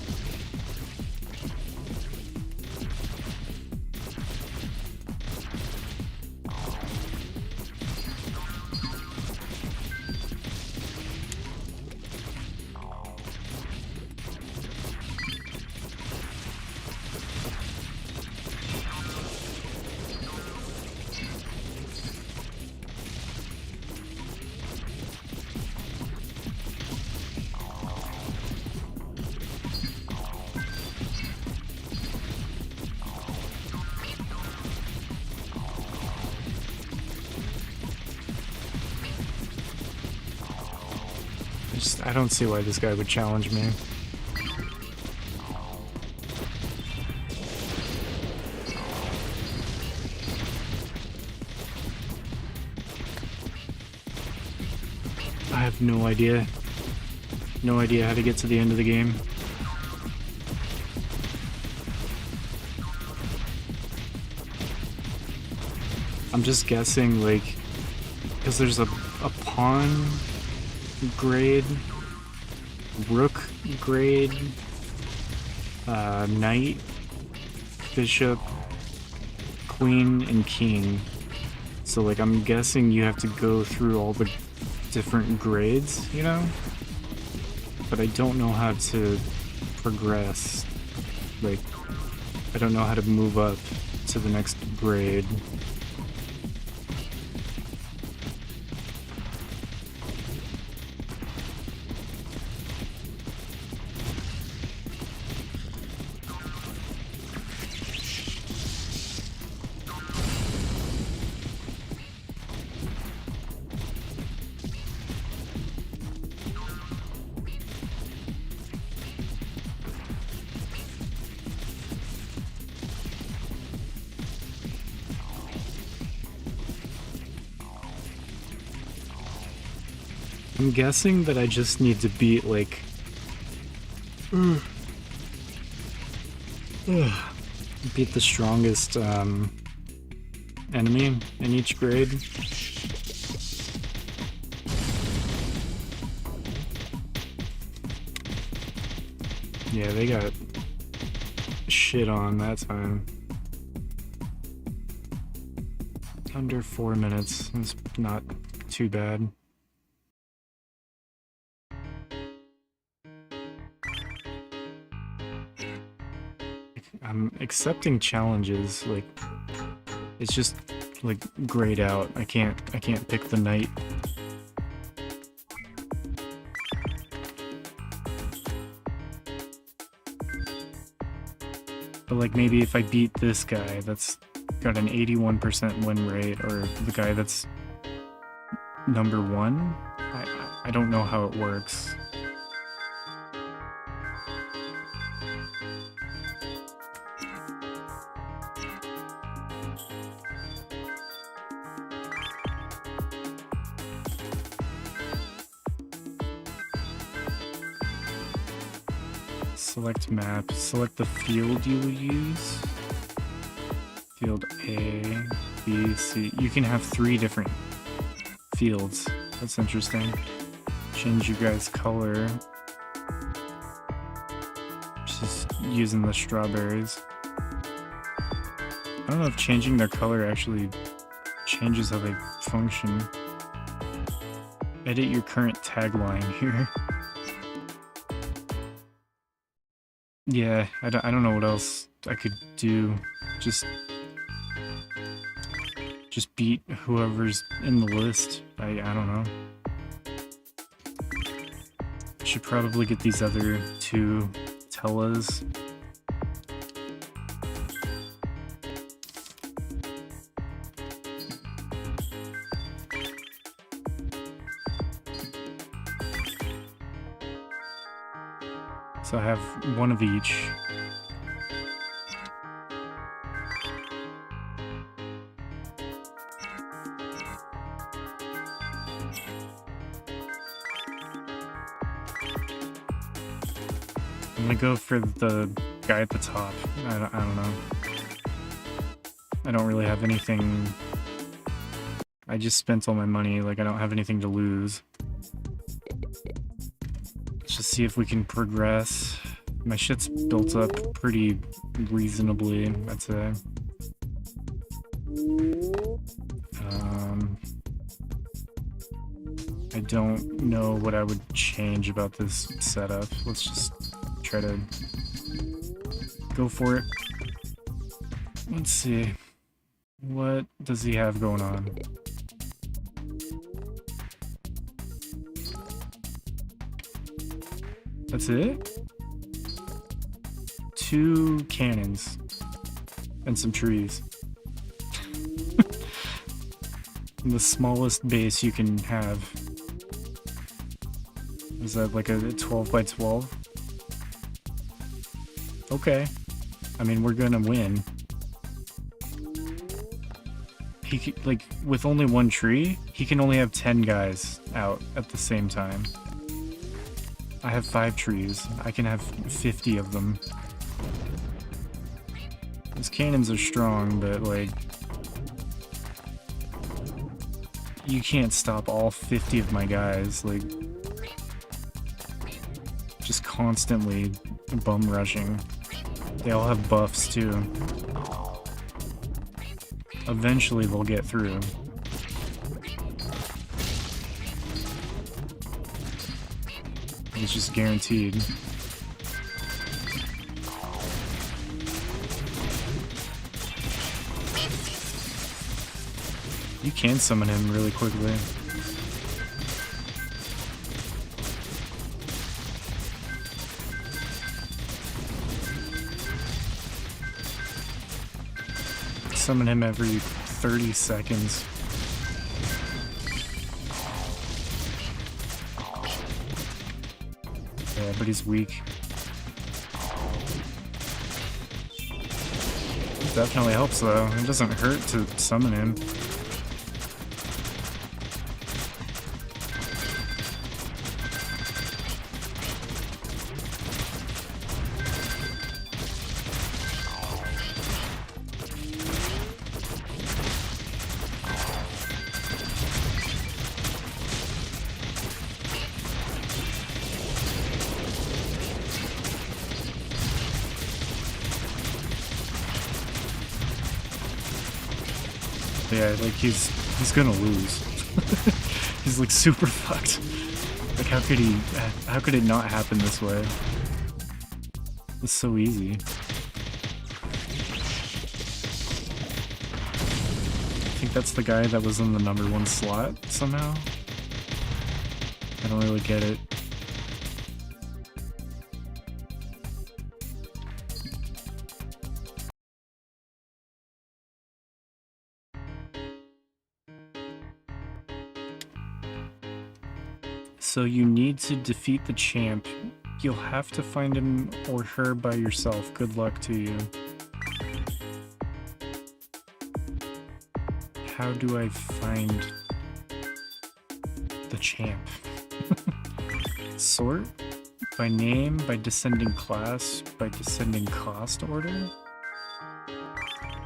I don't see why this guy would challenge me. I have no idea. No idea how to get to the end of the game. I'm just guessing, like, because there's a pawn grade, rook grade, knight, bishop, queen, and king. So, like, I'm guessing you have to go through all the different grades, you know? But I don't know how to progress. Like, I don't know how to move up to the next grade. I'm guessing that I just need to beat, like... beat the strongest, enemy in each grade. Yeah, they got shit on that time. Under 4 minutes. It's not too bad. I'm accepting challenges, like it's just like grayed out. I can't pick the knight. But like maybe if I beat this guy that's got an 81% win rate, or the guy that's number 1, I don't know how it works. Select map, select the field you will use. Field A, B, C. You can have 3 different fields. That's interesting. Change your guys' color. Just using the strawberries. I don't know if changing their color actually changes how they function. Edit your current tagline here. Yeah, I don't know what else I could do. Just beat whoever's in the list. I don't know. Should probably get these other 2 Tellas. So I have 1 of each. I'm gonna go for the guy at the top. I don't know. I don't really have anything. I just spent all my money, like I don't have anything to lose. Let's just see if we can progress. My shit's built up pretty reasonably, I'd say. I don't know what I would change about this setup. Let's just try to go for it. Let's see. What does he have going on? That's it? 2 cannons and some trees. The smallest base you can have. Is that like a 12 by 12? Okay. I mean, we're gonna win. He could, like, with only 1 tree, he can only have 10 guys out at the same time. I have 5 trees. I can have 50 of them. His cannons are strong, but, like, you can't stop all 50 of my guys, like, just constantly bum rushing. They all have buffs too. Eventually they'll get through. It's just guaranteed. You can summon him really quickly. Summon him every 30 seconds. Yeah, but he's weak. Definitely helps though. It doesn't hurt to summon him. Yeah, like he's gonna lose. He's like super fucked. Like how could it not happen this way? It's so easy. I think that's the guy that was in the #1 slot somehow. I don't really get it. So you need to defeat the champ. You'll have to find him or her by yourself. Good luck to you. How do I find the champ? Sort? By name, by descending class, by descending cost order?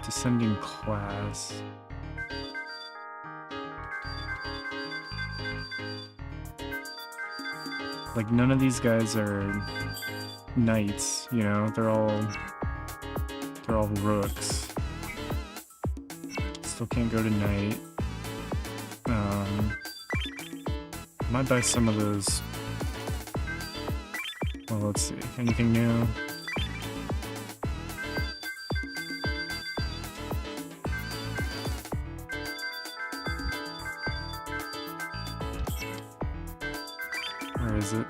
Descending class. Like, none of these guys are knights, you know? They're all rooks. Still can't go to knight. Might buy some of those. Well, let's see. Anything new? Where is it?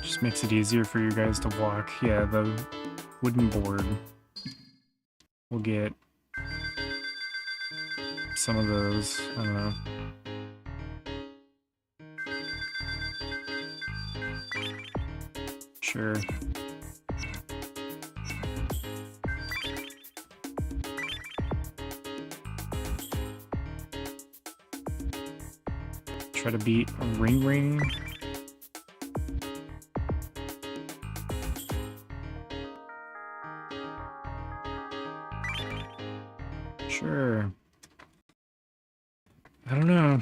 Just makes it easier for you guys to walk. Yeah, the wooden board. We'll get some of those. I don't know. Sure. Try to beat a ring. Sure. I don't know.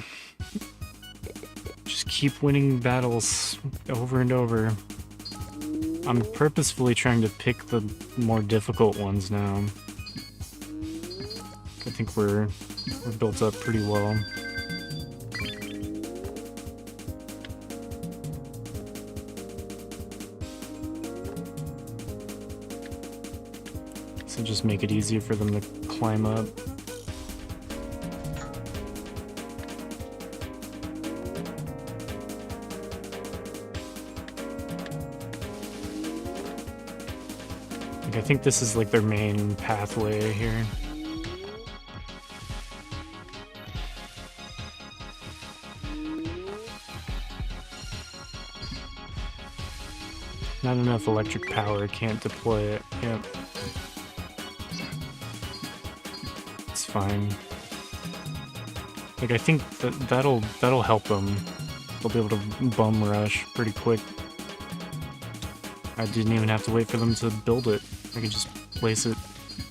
Just keep winning battles over and over. I'm purposefully trying to pick the more difficult ones now. I think we're built up pretty well. So just make it easier for them to climb up. Like, I think this is like their main pathway here. Not enough electric power, can't deploy it. Yep. It's fine. Like, I think that'll help them. They'll be able to bum rush pretty quick. I didn't even have to wait for them to build it. I could just place it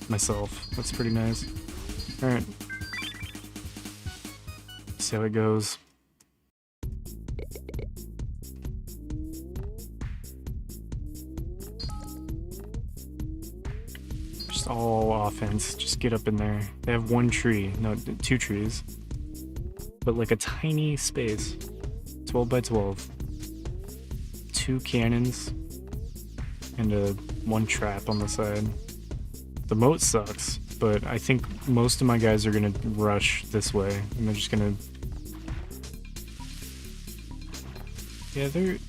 myself. That's pretty nice. Alright. See how it goes. Just all offense. Just get up in there. They have one tree. No, 2 trees. But like a tiny space. 12 by 12. 2 cannons. And one trap on the side. The moat sucks, but I think most of my guys are gonna rush this way, and they're just gonna... Yeah, they're...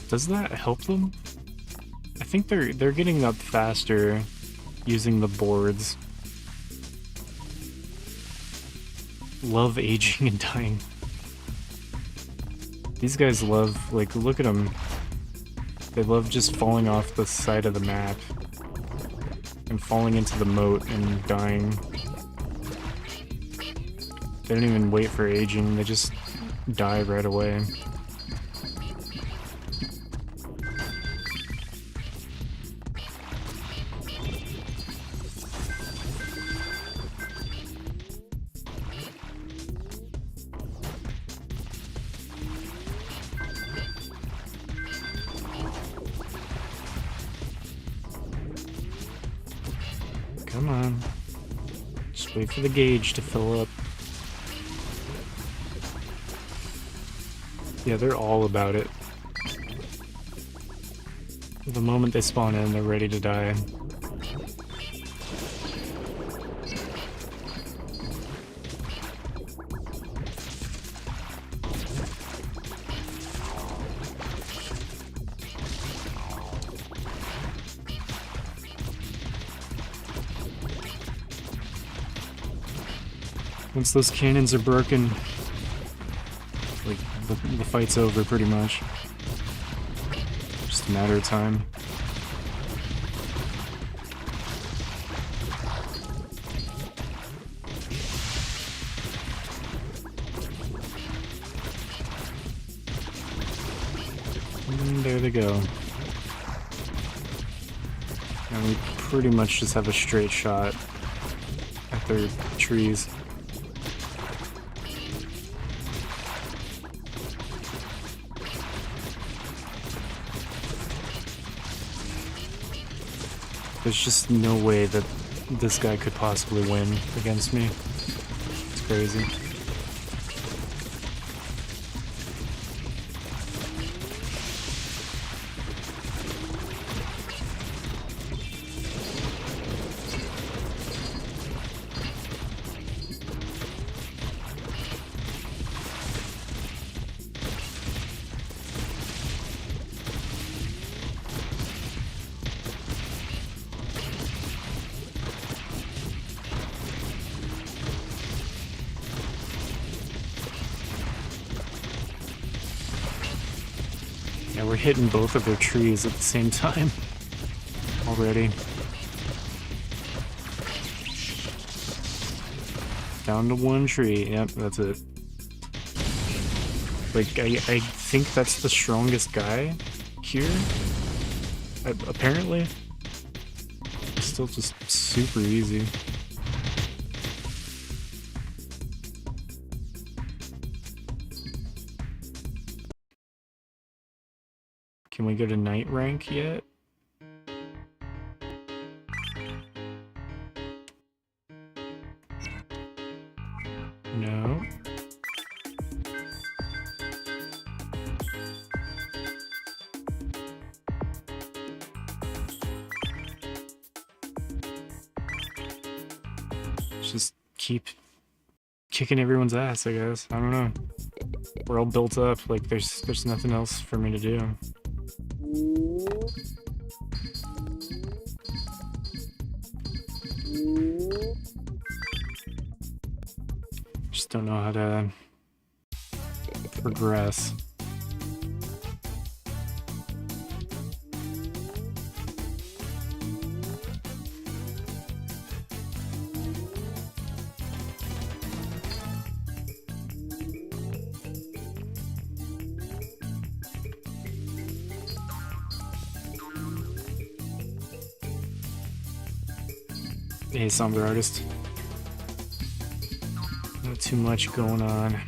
Does that help them? I think they're getting up faster using the boards. Love aging and dying. These guys love, like, look at them. They love just falling off the side of the map and falling into the moat and dying. They don't even wait for aging, they just die right away. Just wait for the gauge to fill up. Yeah, they're all about it. The moment they spawn in, they're ready to die. Once those cannons are broken, like, the fight's over pretty much. Just a matter of time. And there they go. And we pretty much just have a straight shot at their trees. There's just no way that this guy could possibly win against me. It's crazy. Yeah, we're hitting both of their trees at the same time already. Down to one tree. Yep, that's it. Like, I think that's the strongest guy here. Apparently. It's still just super easy. Can we go to night rank yet? No. Just keep kicking everyone's ass, I guess. I don't know. We're all built up, like there's nothing else for me to do. Just don't know how to progress. Hey, Somber Artist. Not too much going on.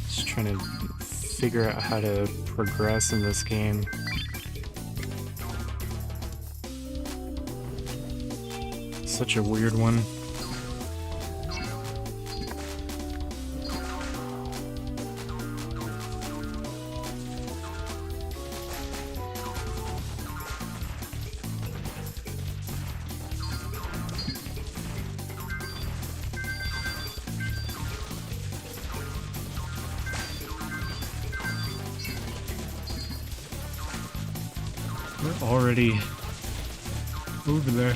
Just trying to figure out how to progress in this game. Such a weird one. We're already over there.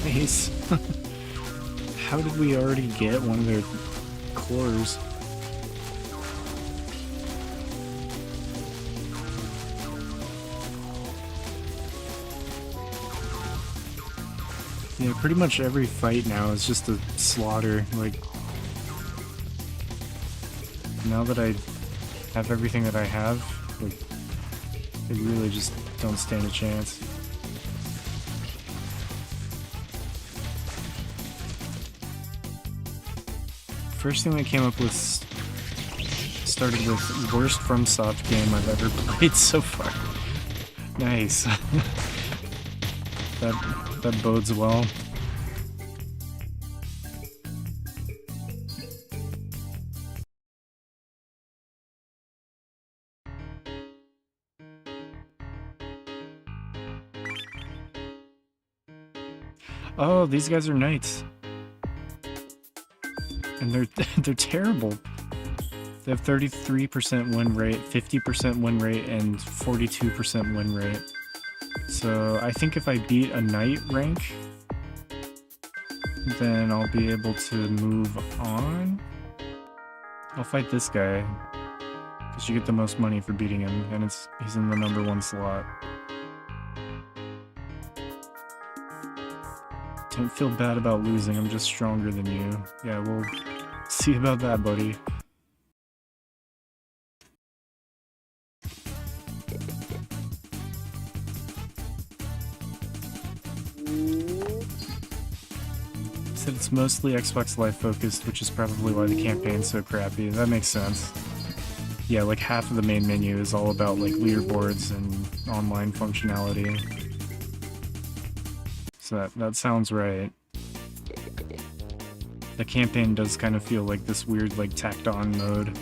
Nice. How did we already get one of their cores? Yeah, pretty much every fight now is just a slaughter. Like, now that I have everything that I have, like, they really just don't stand a chance. First thing that came up with started with worst FromSoft game I've ever played so far. Nice. that bodes well. Oh, these guys are knights. And they're terrible. They have 33% win rate, 50% win rate, and 42% win rate. So I think if I beat a knight rank, then I'll be able to move on. I'll fight this guy, because you get the most money for beating him, and he's in the #1 slot. Don't feel bad about losing, I'm just stronger than you. Yeah, we'll see about that, buddy. Said it's mostly Xbox Live focused, which is probably why the campaign's so crappy. That makes sense. Yeah, like half of the main menu is all about like leaderboards and online functionality. So that sounds right. The campaign does kind of feel like this weird like tacked on mode.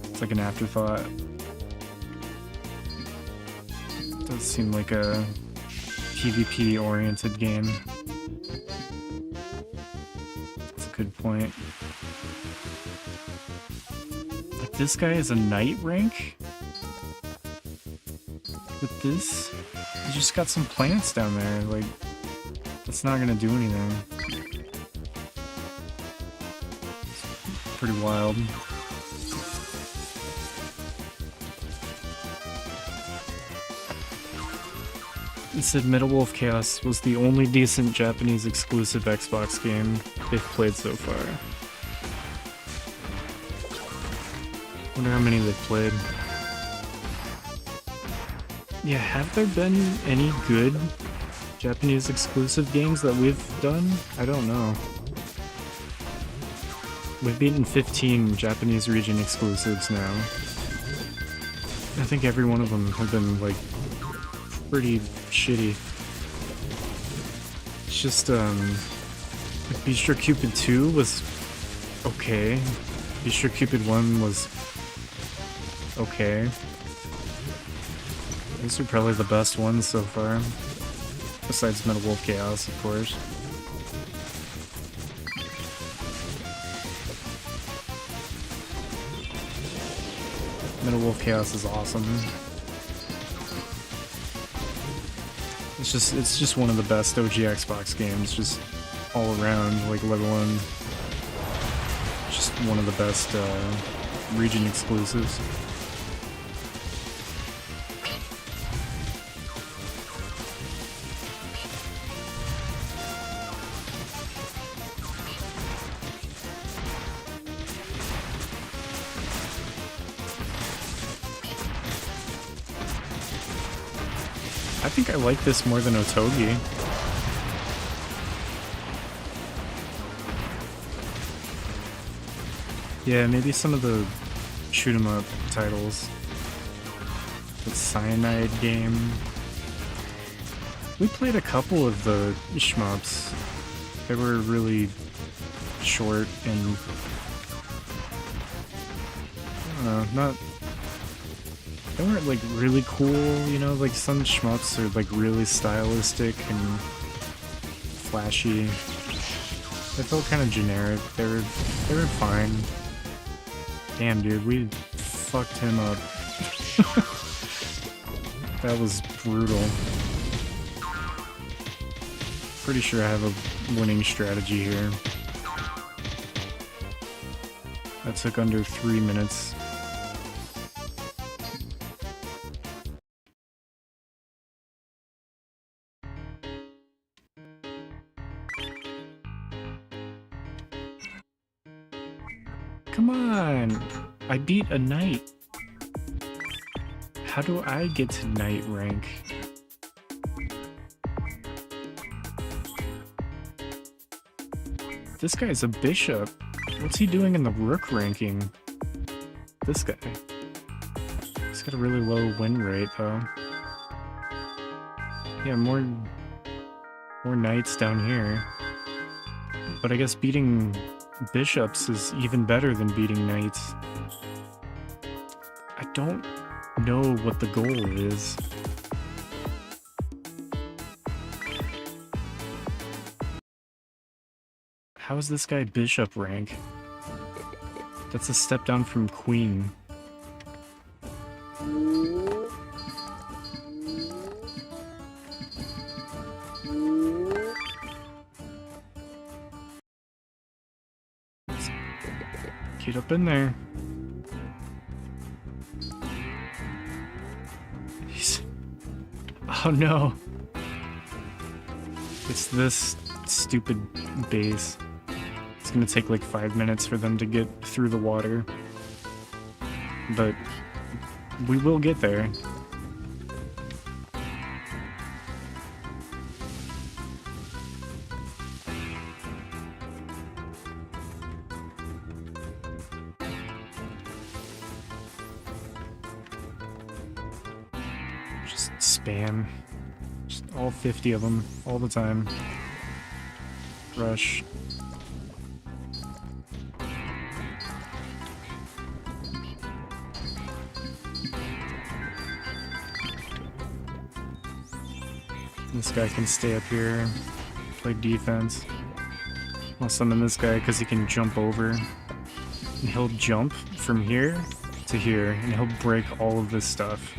It's like an afterthought. Does seem like a PvP oriented game. That's a good point. Like this guy is a knight rank? With this? He just got some plants down there, like that's not gonna do anything. It's pretty wild. It said Metal Wolf Chaos was the only decent Japanese exclusive Xbox game they've played so far. Wonder how many they've played. Yeah, have there been any good Japanese exclusive games that we've done? I don't know. We've beaten 15 Japanese region exclusives now. I think every one of them have been, like, pretty shitty. It's just, like Bistro Cupid 2 was okay. Bistro Cupid 1 was okay. These are probably the best ones so far. Besides Metal Wolf Chaos, of course. Metal Wolf Chaos is awesome. It's just one of the best OG Xbox games, just all around, like let alone just one of the best region exclusives. I think I like this more than Otogi. Yeah, maybe some of the shoot 'em up titles. The Cyanide game. We played a couple of the shmups. They were really short and I don't know, not. They weren't like really cool, you know, like some shmups are like really stylistic and flashy. They felt kind of generic. They were fine. Damn, dude, we fucked him up. That was brutal. Pretty sure I have a winning strategy here. That took under 3 minutes. Come on! I beat a knight. How do I get to knight rank? This guy's a bishop. What's he doing in the rook ranking? This guy. He's got a really low win rate, though. Yeah, more knights down here. But I guess beating bishops is even better than beating knights. I don't know what the goal is. How is this guy bishop rank? That's a step down from queen. Get up in there. Oh no. It's this stupid base. It's gonna take like 5 minutes for them to get through the water. But we will get there. Just spam. Just all 50 of them, all the time. Rush. This guy can stay up here, play defense. I'll summon this guy because he can jump over. And he'll jump from here to here, and he'll break all of this stuff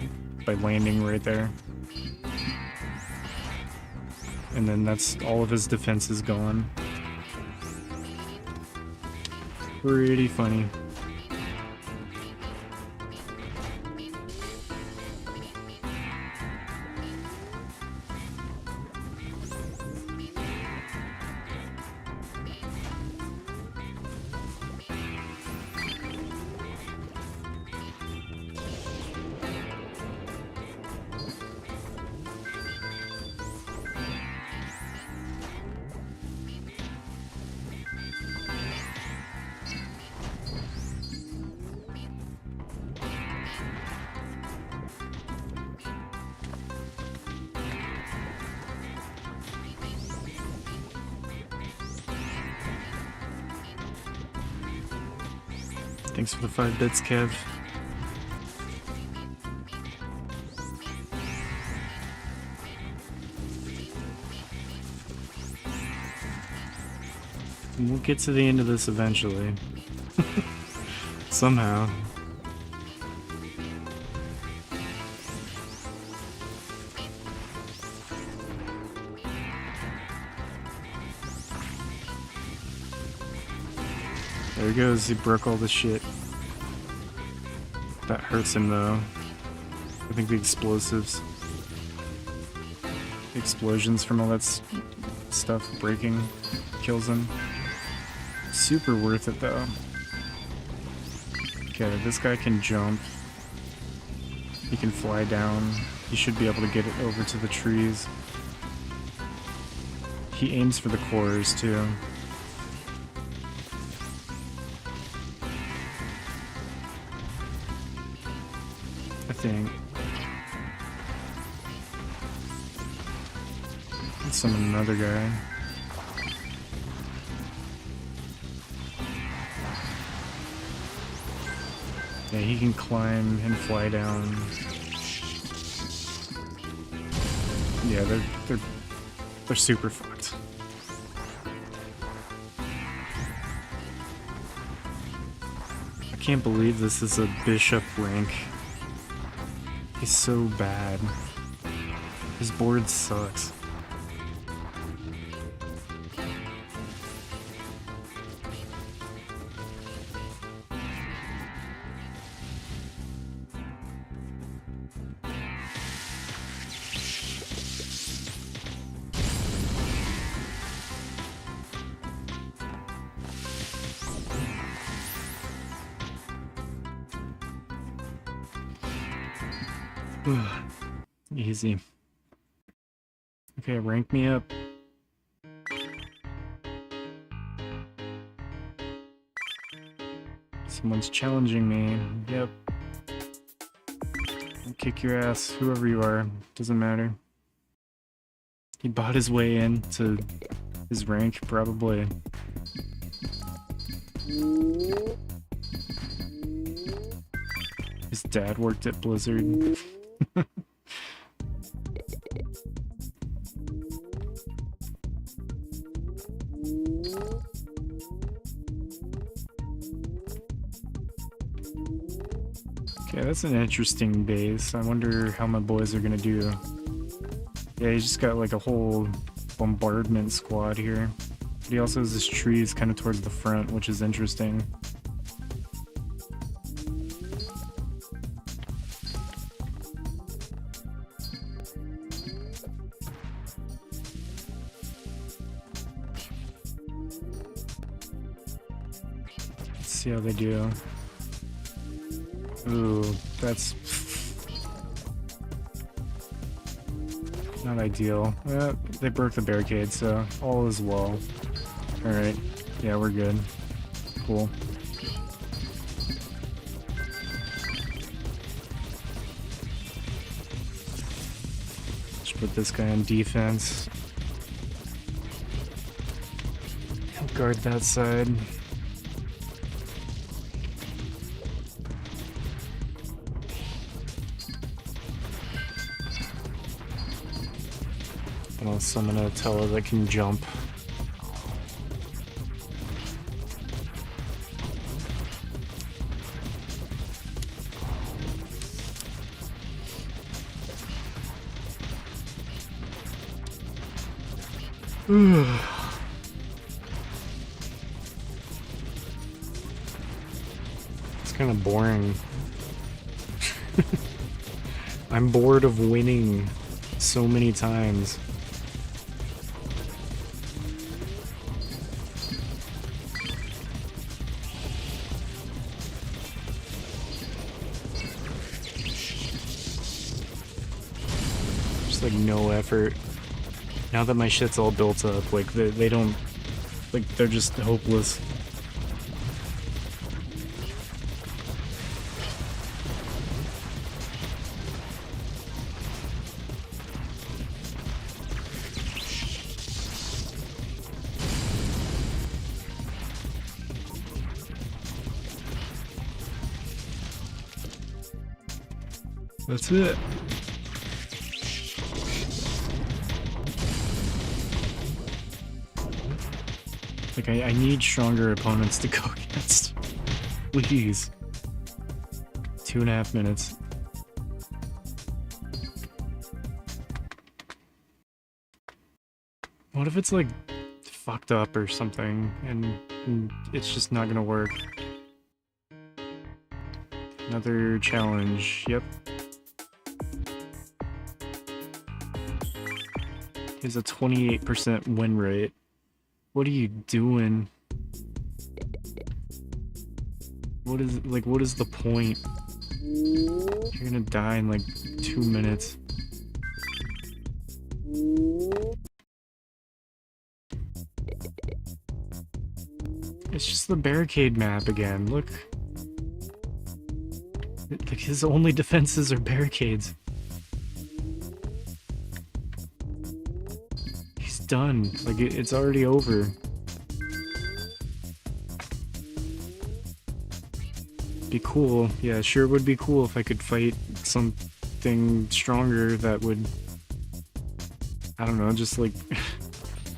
by landing right there. And then that's all of his defense is gone. Pretty funny. Thanks for the 5 bits, Kev. We'll get to the end of this eventually. Somehow. There he goes, he broke all the shit. That hurts him though. I think the explosives. The explosions from all that stuff breaking kills him. Super worth it though. Okay, this guy can jump. He can fly down. He should be able to get it over to the trees. He aims for the cores too. I think. Let's summon another guy. Yeah, he can climb and fly down. Yeah, they're super fucked. I can't believe this is a bishop rank. He's so bad. His board sucks. Easy. Okay, rank me up. Someone's challenging me. Yep. I'll kick your ass, whoever you are. Doesn't matter. He bought his way into his rank, probably. His dad worked at Blizzard. Okay, that's an interesting base. I wonder how my boys are gonna do. Yeah, he just got like a whole bombardment squad here. But he also has his trees kind of towards the front, which is interesting. Let's see how they do. Ooh, that's not ideal. They broke the barricade, so all is well. Alright, yeah, we're good. Cool. Just put this guy on defense. Guard that side. And I'll summon a Tella that can jump. It's kind of boring. I'm bored of winning so many times. Just like no effort. Now that my shit's all built up, like they don't, like they're just hopeless. That's it. Like, I need stronger opponents to go against. Please. 2.5 minutes. What if it's, like, fucked up or something, and it's just not gonna work? Another challenge. Yep. Here's a 28% win rate. What are you doing? What is the point? You're gonna die in like 2 minutes. It's just the barricade map again, look. Like his only defenses are barricades. Done. Like, it's already over. Be cool. Yeah, sure would be cool if I could fight something stronger that would... I don't know, just like...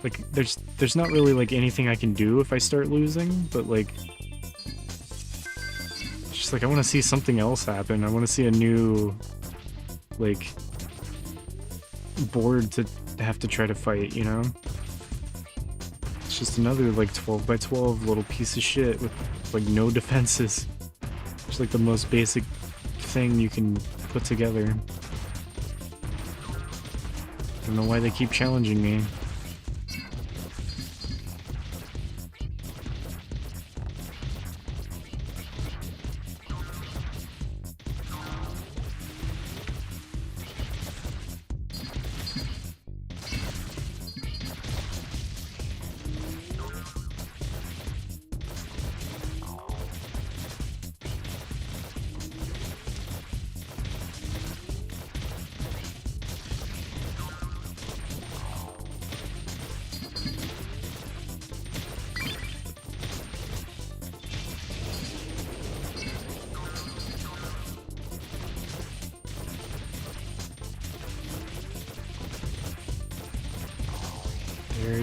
like, there's not really, like, anything I can do if I start losing, but, like... just, like, I want to see something else happen. I want to see a new... like... board to have to try to fight, you know? It's just another like 12 by 12 little piece of shit with like no defenses. It's like the most basic thing you can put together. I don't know why they keep challenging me.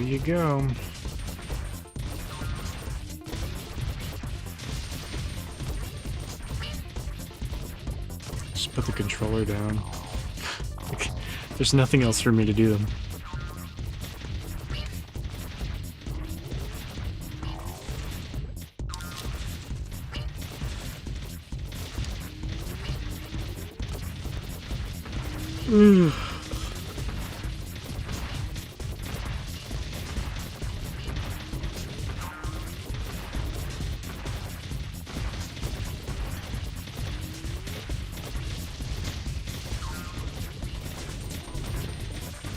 you go. Just put the controller down. There's nothing else for me to do.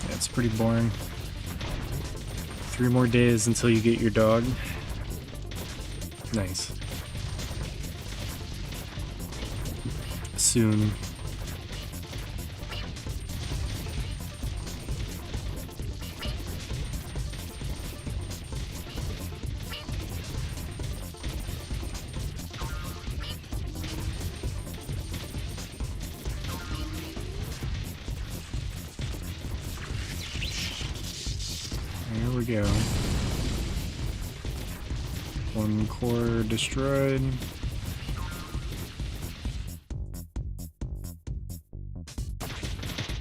It's pretty boring. 3 more days until you get your dog. Nice. Soon. There we go. 1 core destroyed.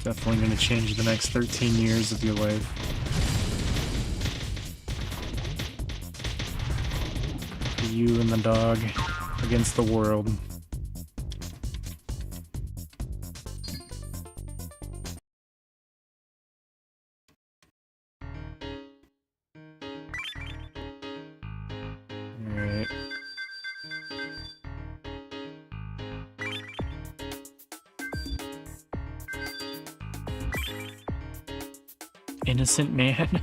Definitely going to change the next 13 years of your life. You and the dog against the world. Alright. Innocent man?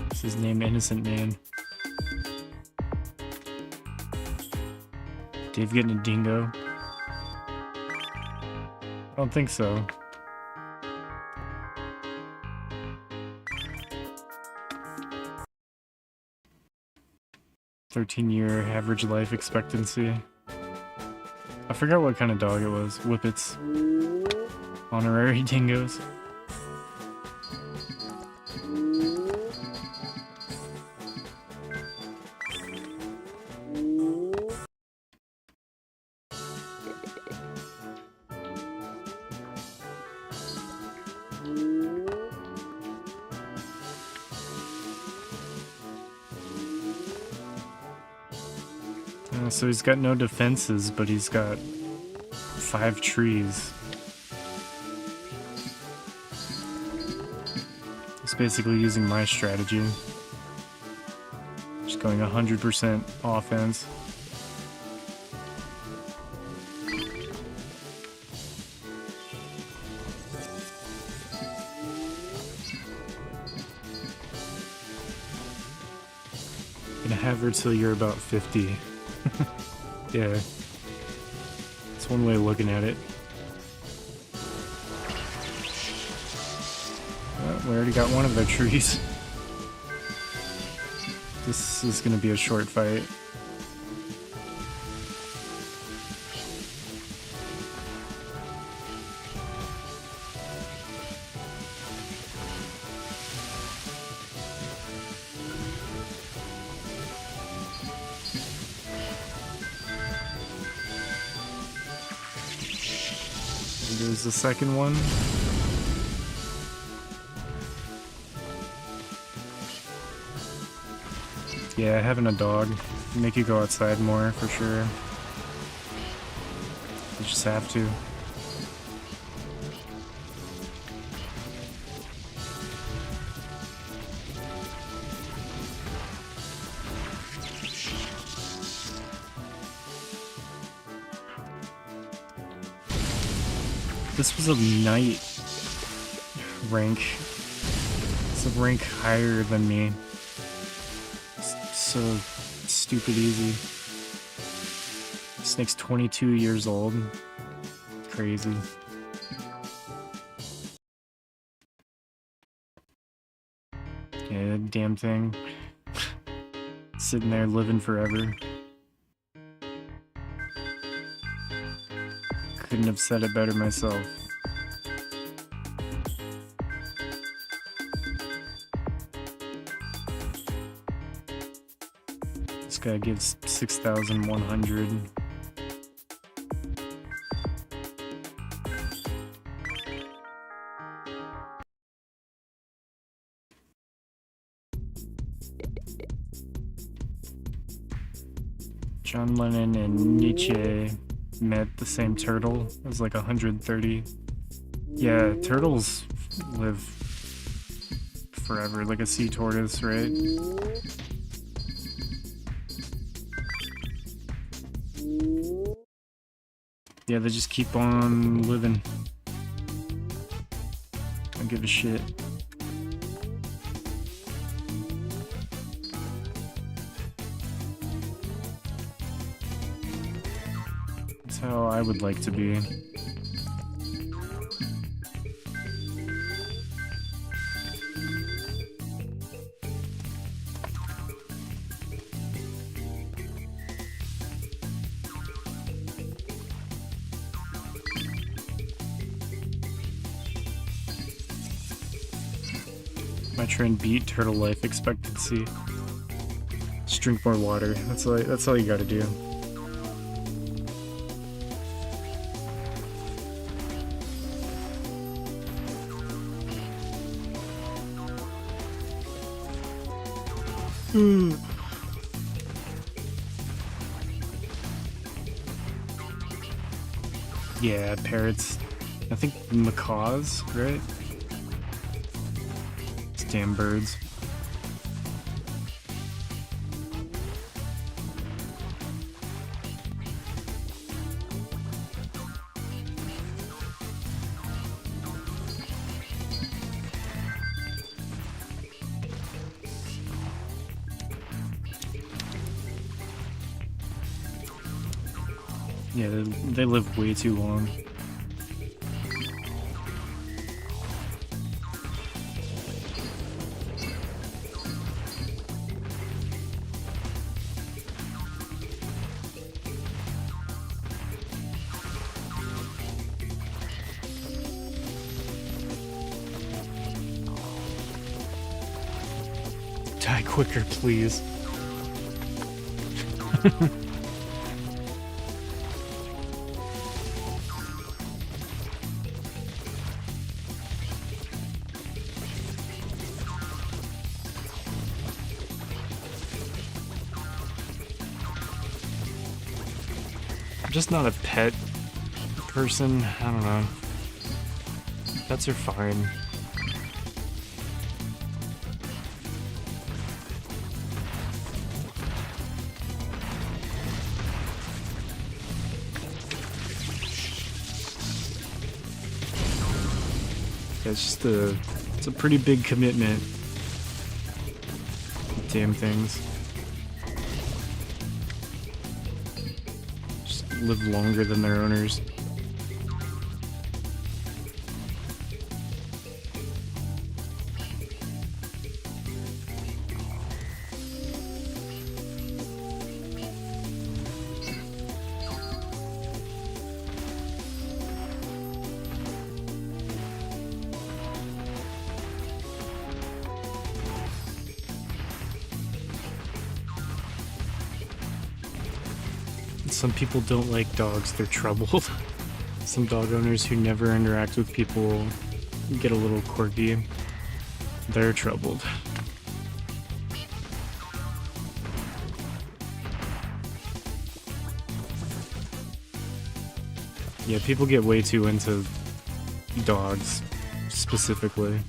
What's his name? Innocent Man. Dave getting a dingo? I don't think so. "13-year average life expectancy." I forgot what kind of dog it was. Whippets. Honorary dingoes. So he's got no defenses, but he's got 5 trees. He's basically using my strategy. Just going 100% offense. Gonna have her till you're about 50. Yeah. That's one way of looking at it. Well, we already got one of their trees. This is gonna be a short fight. There's the second one. Yeah, having a dog make you go outside more for sure. You just have to. This was a knight rank. It's a rank higher than me. It's so stupid easy. Snake's 22 years old. Crazy. Yeah, damn thing. Sitting there living forever. Couldn't have said it better myself. This guy gives 6,100. John Lennon and Nietzsche met the same turtle. It was like 130. Yeah, turtles live forever, like a sea tortoise, right? Yeah, they just keep on living. Don't give a shit. That's how I would like to be. My trend beat turtle life expectancy. Just drink more water. That's all you gotta do. Yeah, parrots. I think macaws, right? Damn birds. Yeah, they live way too long. Die quicker, please. I'm just not a pet person. I don't know. Pets are fine. It's a pretty big commitment. Damn things. Just live longer than their owners. Some people don't like dogs, they're troubled. Some dog owners who never interact with people get a little quirky. They're troubled. Yeah, people get way too into dogs, specifically.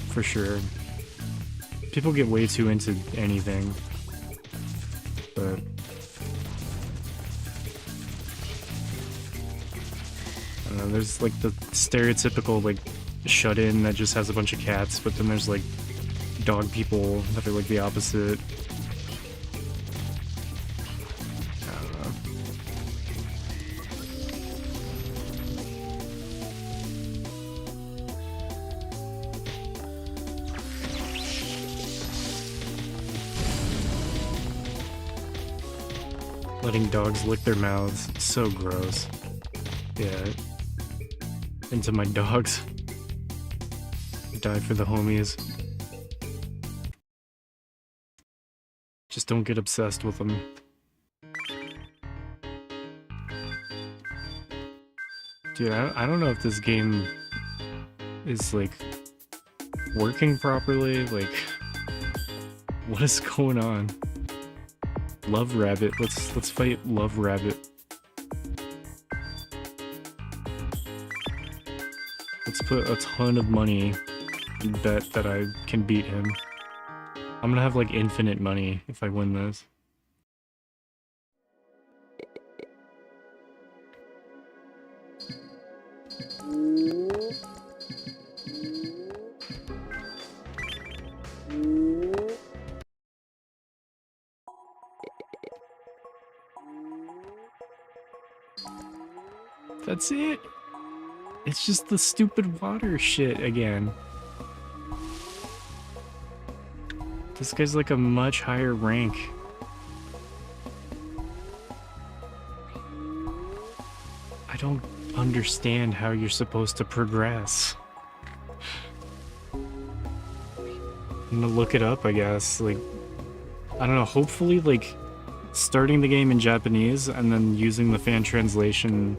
For sure. People get way too into anything. But I don't know, there's like the stereotypical like shut-in that just has a bunch of cats, but then there's like dog people that are like the opposite. I don't know. Letting dogs lick their mouths, so gross. Yeah. Into my dogs. Die for the homies. just don't get obsessed with them. Dude, I don't know if this game is, like, working properly. Like, what is going on? Love Rabbit. Let's fight Love Rabbit. Let's put a ton of money and bet that I can beat him. I'm gonna have, like, infinite money if I win this. That's it. It's just the stupid water shit again. This guy's like a much higher rank. I don't understand how you're supposed to progress. I'm gonna look it up, I guess. Like, I don't know, hopefully, like, starting the game in Japanese and then using the fan translation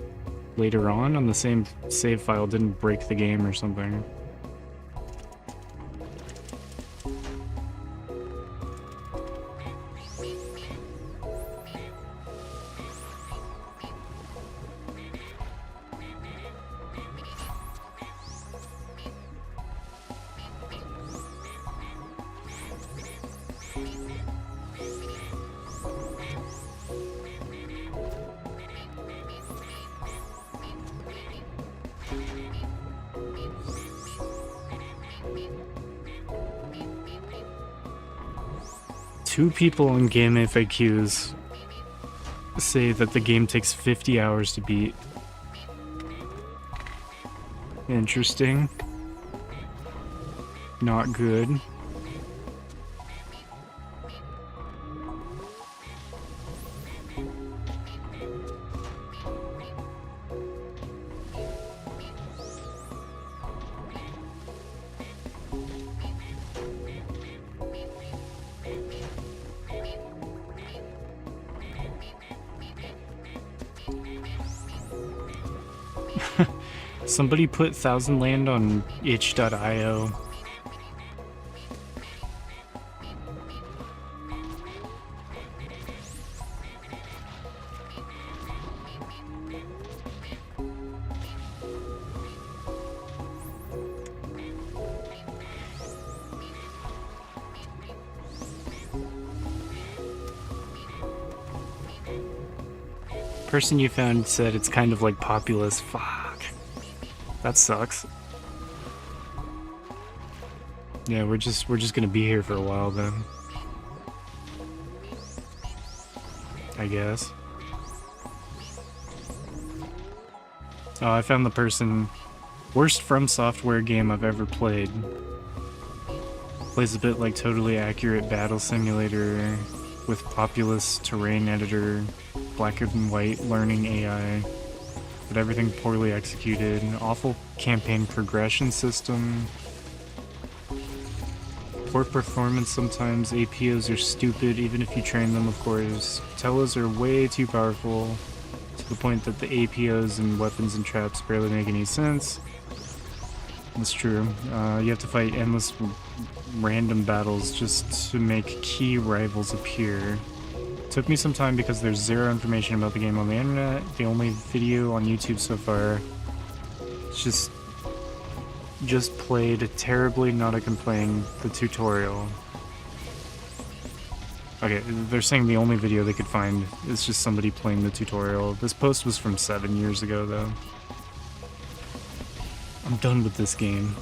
later on the same save file didn't break the game or something. Two people on Game FAQs say that the game takes 50 hours to beat. Interesting. Not good. Somebody put Thousand Land on itch.io. Person you found said it's kind of like Populous. Fuck. That sucks. Yeah, we're just gonna be here for a while then. I guess. Oh, I found the person. Worst From Software game I've ever played. Plays a bit like Totally Accurate Battle Simulator with Populous terrain editor, black and white learning AI, but everything poorly executed, an awful campaign progression system, poor performance sometimes, APOs are stupid even if you train them, of course. Telos are way too powerful, to the point that the APOs and weapons and traps barely make any sense. That's true. You have to fight endless random battles just to make key rivals appear. Took me some time because there's zero information about the game on the internet. The only video on YouTube so far is just played terribly, not a complaint, the tutorial. Okay, they're saying the only video they could find is just somebody playing the tutorial. This post was from 7 years ago though. I'm done with this game.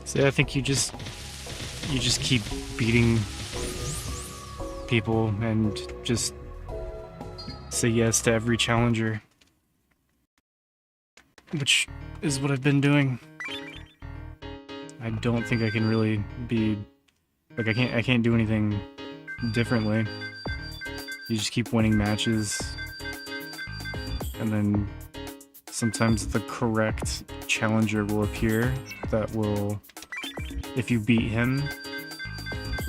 See, I think you just keep beating people and just say yes to every challenger. Which is what I've been doing. I don't think I can really be like I can't do anything differently. You just keep winning matches, and then sometimes the correct challenger will appear that will, if you beat him,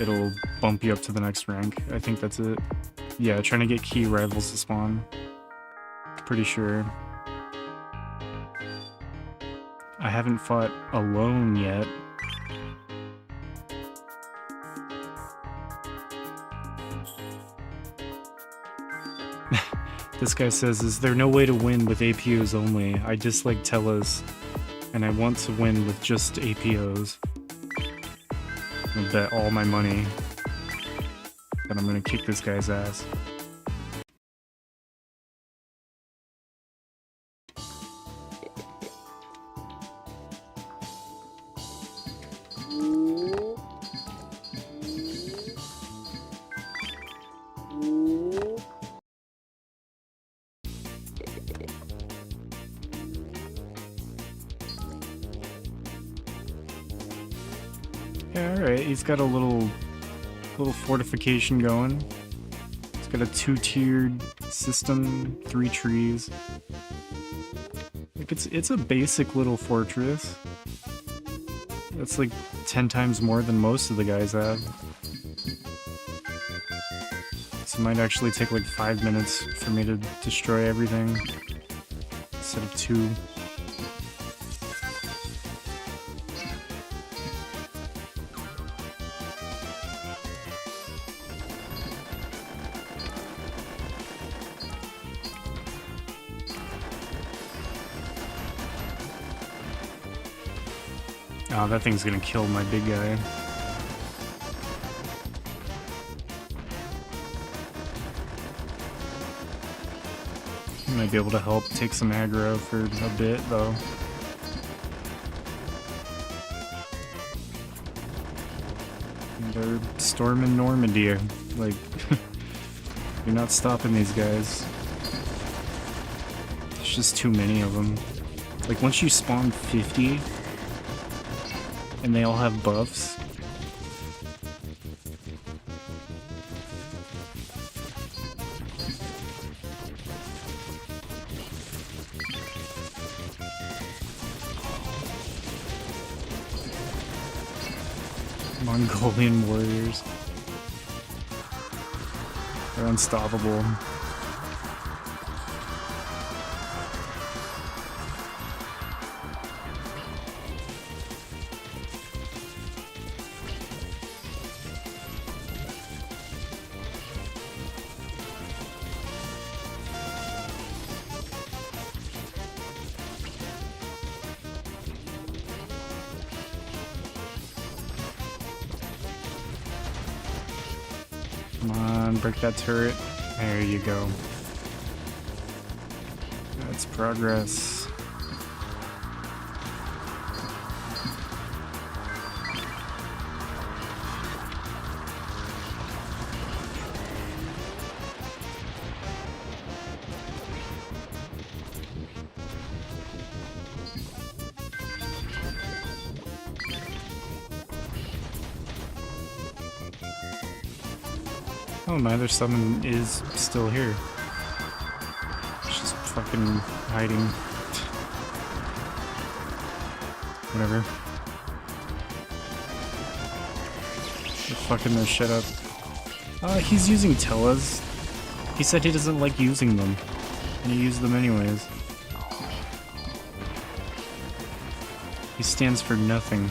it'll bump you up to the next rank. I think that's it. Yeah, trying to get key rivals to spawn. Pretty sure. I haven't fought alone yet. This guy says, is there no way to win with APOs only? I dislike Tellas, and I want to win with just APOs. I'm gonna bet all my money that I'm gonna kick this guy's ass. Yeah, alright, he's got a little fortification going. He's got a 2-tiered system, 3 trees. Like it's a basic little fortress. That's like 10 times more than most of the guys have. So it might actually take like 5 minutes for me to destroy everything instead of 2. Oh, that thing's gonna kill my big guy. He might be able to help take some aggro for a bit, though. And they're storming Normandy. Like, you're not stopping these guys. There's just too many of them. Like, once you spawn 50, and they all have buffs. Mongolian warriors. They're unstoppable. Come on, break that turret. There you go. That's progress. Oh, my other summon is still here. It's just fucking hiding. Whatever. They're fucking their shit up. He's using Tellas. He said he doesn't like using them. And he used them anyways. He stands for nothing.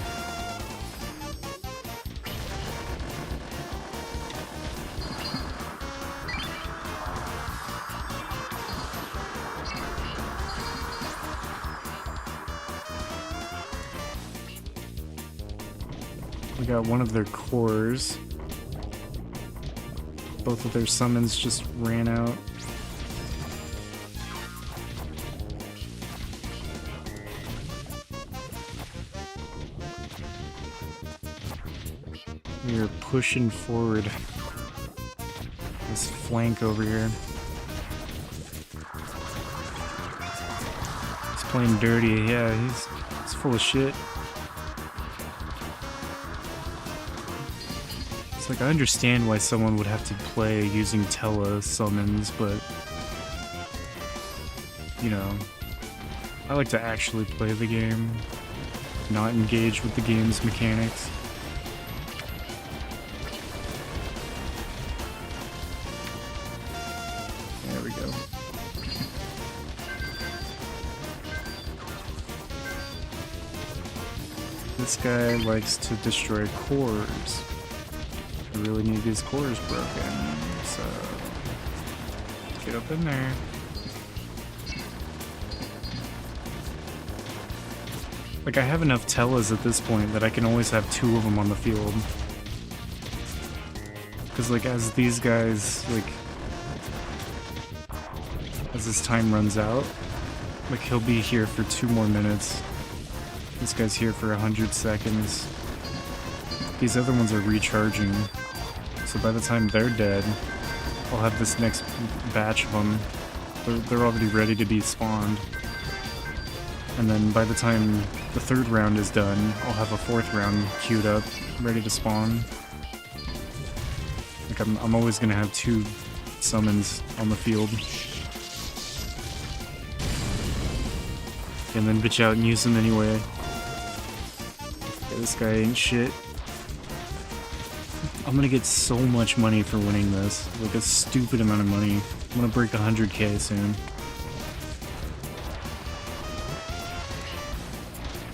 We got one of their cores. Both of their summons just ran out. We are pushing forward this flank over here. He's playing dirty. Yeah, he's full of shit. like, I understand why someone would have to play using tele summons, but, you know, I like to actually play the game, not engage with the game's mechanics. There we go. This guy likes to destroy cores. I really need these cores broken, so get up in there. Like, I have enough Tellas at this point that I can always have 2 of them on the field. Because, like, as these guys, like, as his time runs out, like, he'll be here for 2 more minutes. This guy's here for 100 seconds. These other ones are recharging. So by the time they're dead, I'll have this next batch of them. They're already ready to be spawned. And then by the time the 3rd round is done, I'll have a 4th round queued up, ready to spawn. Like, I'm always gonna have 2 summons on the field. And then bitch out and use them anyway. Yeah, this guy ain't shit. I'm gonna get so much money for winning this. Like, a stupid amount of money. I'm gonna break 100k soon.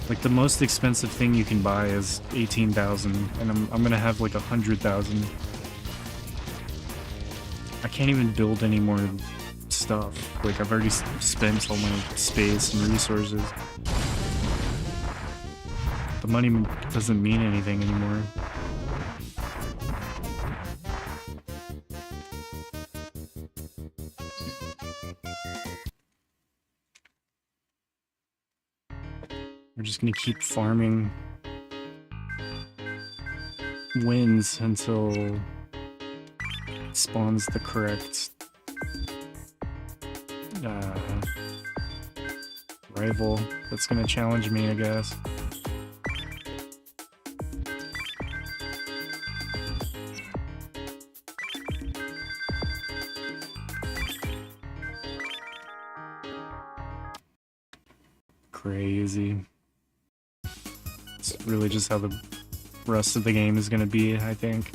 Like, the most expensive thing you can buy is 18,000, and I'm gonna have like 100,000. I can't even build any more stuff. Like, I've already spent all my space and resources. The money doesn't mean anything anymore. We're just gonna keep farming wins until it spawns the correct rival that's gonna challenge me, I guess. Crazy. It's really just how the rest of the game is gonna be, I think.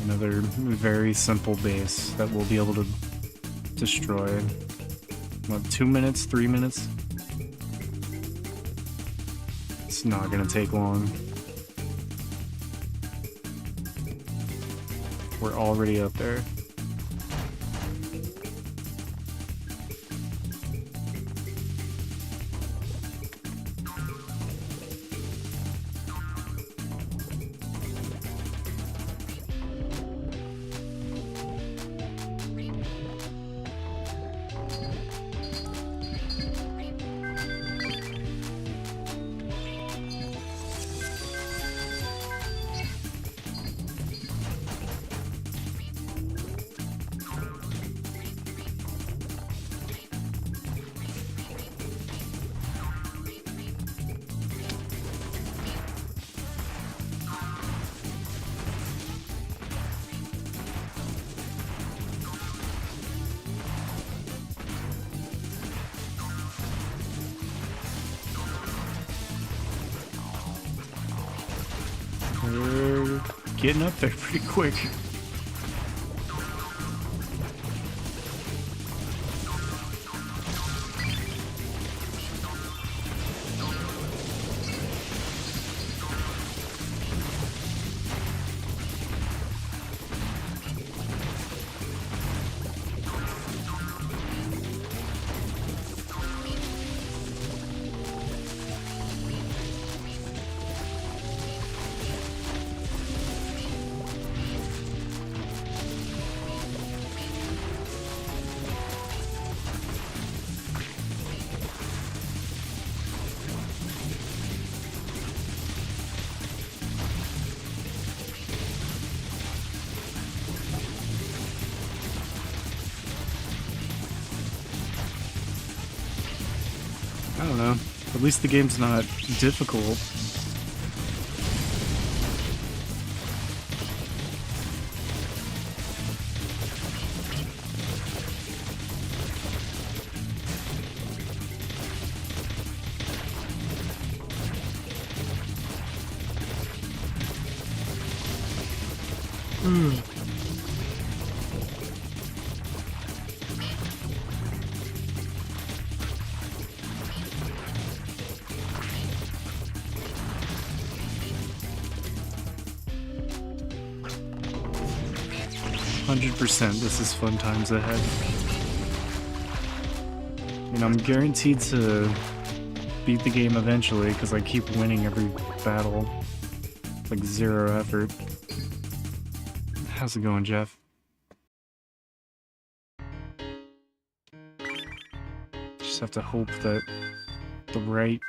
Another very simple base that we'll be able to destroy. What, 2 minutes? 3 minutes? It's not gonna take long. We're already up there. We're getting up there pretty quick. I don't know. At least the game's not difficult. Mm. 100%, this is fun times ahead. I mean, I'm guaranteed to beat the game eventually because I keep winning every battle. Like zero effort. How's it going, Jeff? Just have to hope that the right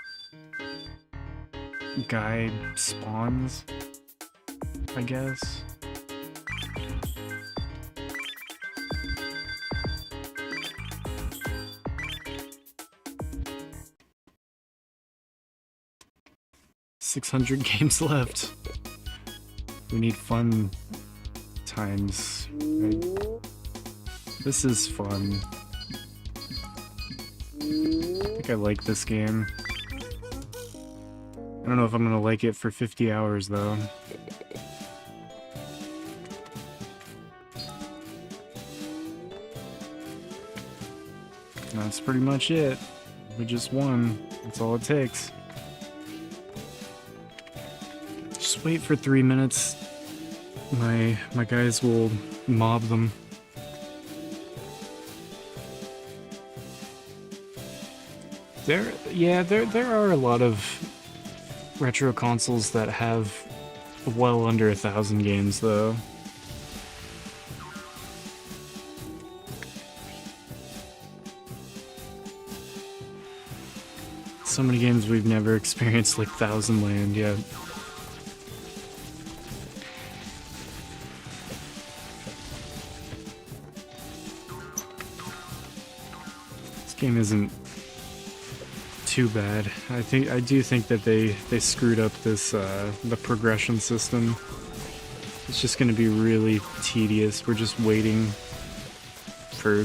guy spawns, I guess. $600 games left. We need fun times. Right? This is fun. I think I like this game. I don't know if I'm gonna like it for 50 hours though. That's pretty much it. We just won. That's all it takes. Just wait for 3 minutes. My guys will mob them. There are a lot of retro consoles that have well under 1,000 games though. So many games we've never experienced, like Thousand Land yet. This game isn't too bad. I do think that they screwed up this the progression system. It's just gonna be really tedious. We're just waiting for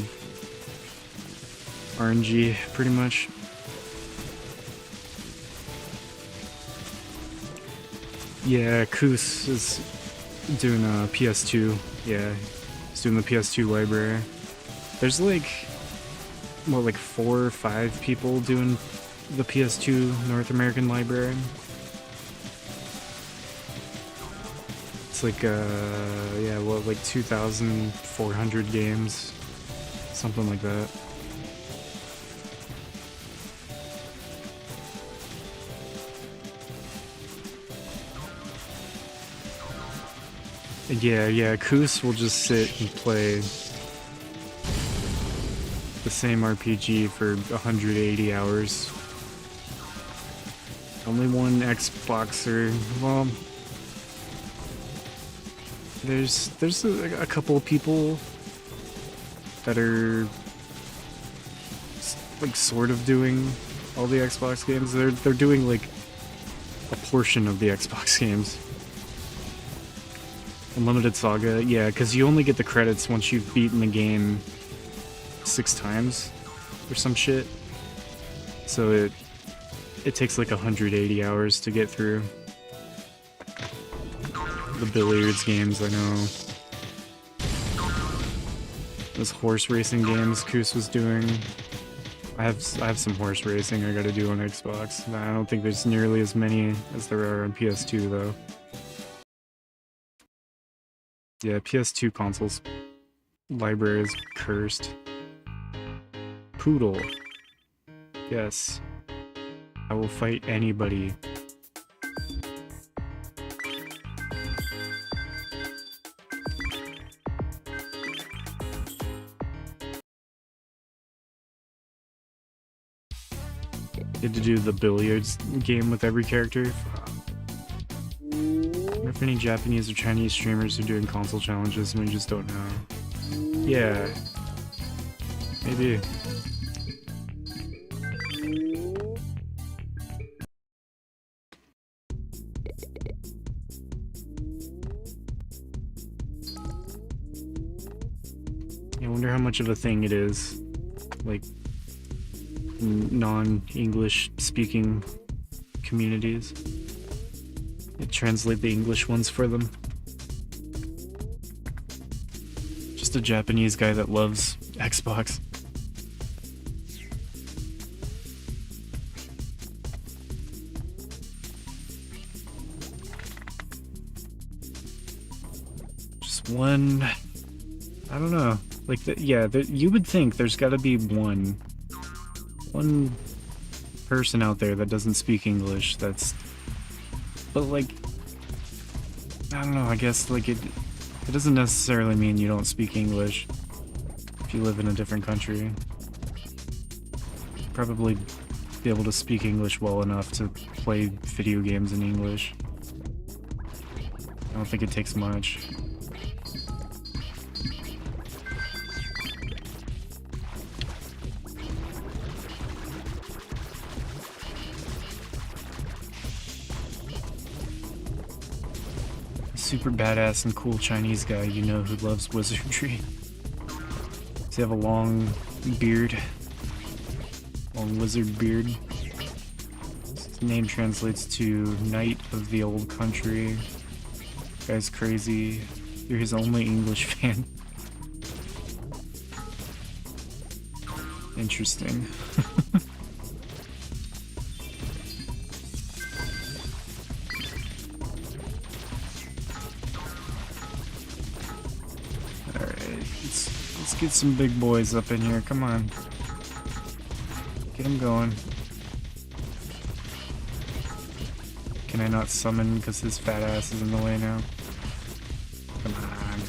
RNG pretty much. Yeah, Koos is doing PS2. Yeah, he's doing the PS2 library. There's like, what, like 4 or 5 people doing the PS2 North American library. It's like, yeah, what, like 2,400 games, something like that. Yeah, Koos will just sit and play the same RPG for 180 hours. Only one Xboxer. Well, there's a couple of people that are like sort of doing all the Xbox games. They're doing like a portion of the Xbox games. Unlimited Saga, yeah, because you only get the credits once you've beaten the game 6 times or some shit. So it takes like 180 hours to get through the billiards games. I know those horse racing games Koos was doing. I have some horse racing I gotta do on Xbox. I don't think there's nearly as many as there are on PS2 though. Yeah, PS2 consoles library is cursed. Poodle. Yes. I will fight anybody. You had to do the billiards game with every character. I wonder if any Japanese or Chinese streamers are doing console challenges and we just don't know. Yeah. Maybe. I wonder how much of a thing it is, like, non-English speaking communities. Translate the English ones for them. Just a Japanese guy that loves Xbox. Just one... I don't know. Like, you would think there's gotta be one person out there that doesn't speak English that's... But, like, I don't know, I guess, like, it doesn't necessarily mean you don't speak English if you live in a different country. You'd probably be able to speak English well enough to play video games in English. I don't think it takes much. Super badass and cool Chinese guy you know who loves wizardry. Does he have a long beard? Long wizard beard. His name translates to Knight of the Old Country. Guy's crazy. You're his only English fan. Interesting. Let's get some big boys up in here. Come on. Get them going. Can I not summon because his fat ass is in the way now? Come on.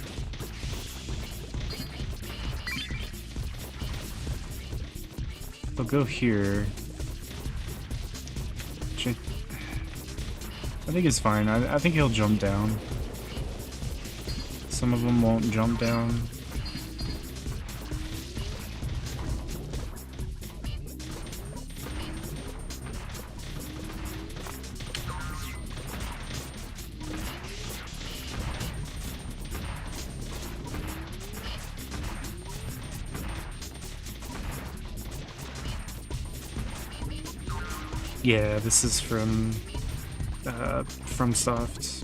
They'll go here. Which I think it's fine. I think he'll jump down. Some of them won't jump down. Yeah, this is from FromSoft.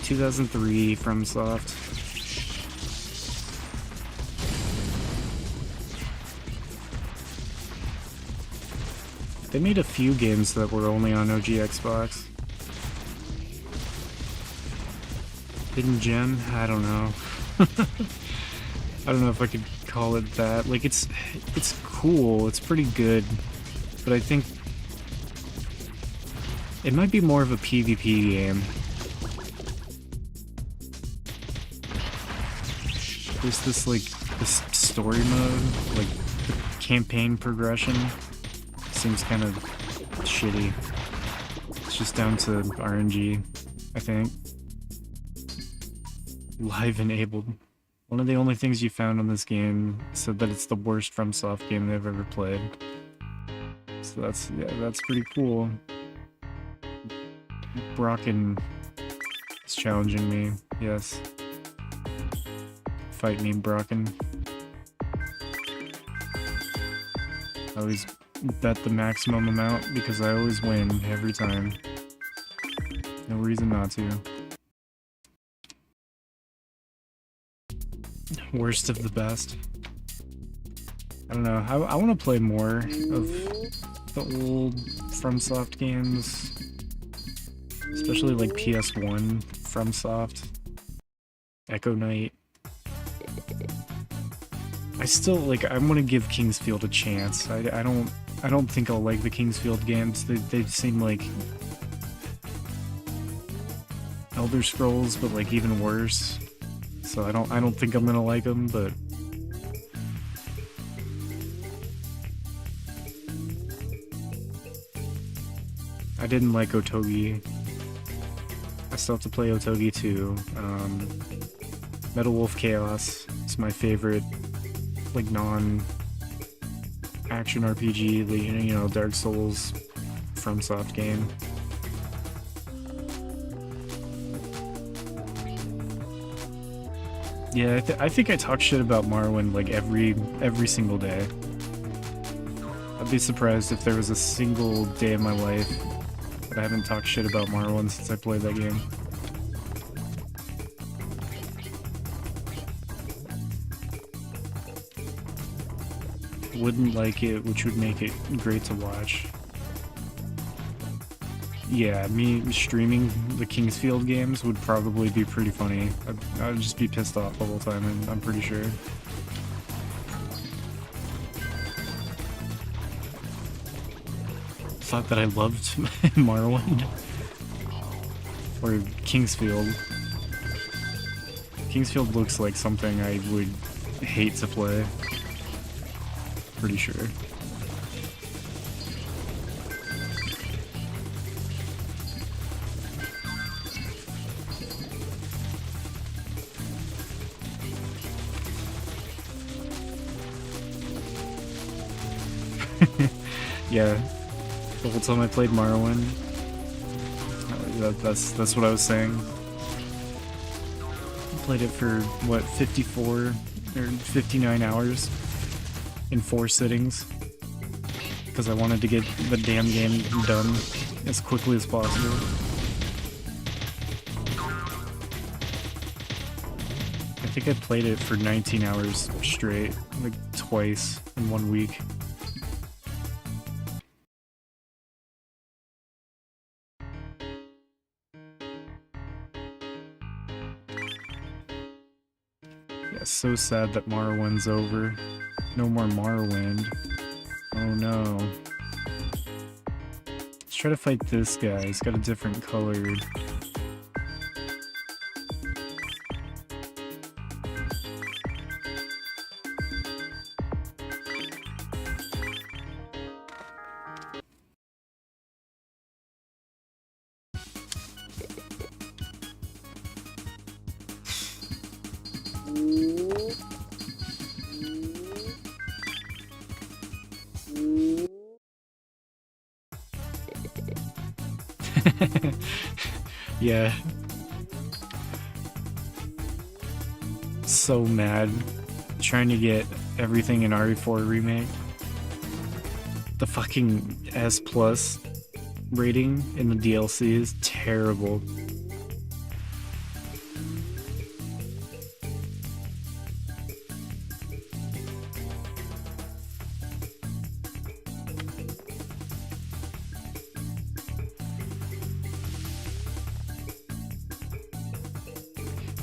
2003 FromSoft. They made a few games that were only on OG Xbox. Hidden Gem? I don't know. I don't know if I could call it that. Like, it's cool, it's pretty good, but I think it might be more of a PvP game. There's this, like, this story mode, like, the campaign progression seems kind of shitty. It's just down to RNG, I think. Live enabled. One of the only things you found on this game said that it's the worst FromSoft game they've ever played. So that's pretty cool. Brocken is challenging me, yes. Fight me, Brocken. I always bet the maximum amount because I always win every time. No reason not to. Worst of the best. I don't know. I want to play more of the old FromSoft games, especially like PS1 FromSoft, Echo Knight. I still like. I want to give Kingsfield a chance. I don't think I'll like the Kingsfield games. They seem like Elder Scrolls, but like even worse. So I don't think I'm gonna like them, but I didn't like Otogi. I still have to play Otogi 2. Metal Wolf Chaos is my favorite, like, non-action RPG, the, you know, Dark Souls FromSoft game. Yeah, I think I talk shit about Morrowind like every single day. I'd be surprised if there was a single day of my life that I haven't talked shit about Morrowind since I played that game. Wouldn't like it, which would make it great to watch. Yeah, me streaming the Kingsfield games would probably be pretty funny. I'd just be pissed off the whole time, and I'm pretty sure. Thought that I loved Morrowind. Or Kingsfield. Kingsfield looks like something I would hate to play. Pretty sure. Yeah, the whole time I played Morrowind, that's what I was saying. Played it for what, 54 or 59 hours in 4 sittings because I wanted to get the damn game done as quickly as possible. I think I played it for 19 hours straight, like twice in 1 week. Yeah, so sad that Morrowind's over. No more Morrowind. Oh no. Let's try to fight this guy. He's got a different color. Yeah. So mad. Trying to get everything in RE4 Remake. The fucking S+ rating in the DLC is terrible.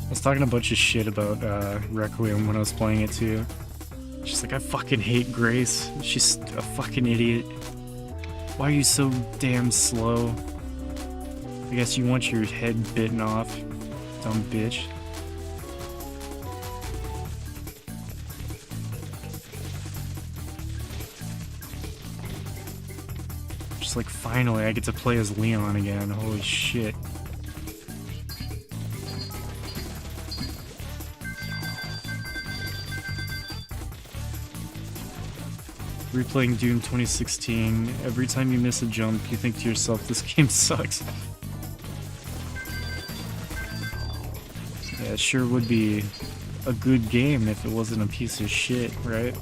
I was talking a bunch of shit about Requiem when I was playing it too. She's like, I fucking hate Grace. She's a fucking idiot. Why are you so damn slow? I guess you want your head bitten off, dumb bitch. Just like, finally I get to play as Leon again. Holy shit. Replaying Doom 2016, every time you miss a jump, you think to yourself, this game sucks. Yeah, it sure would be a good game if it wasn't a piece of shit, right?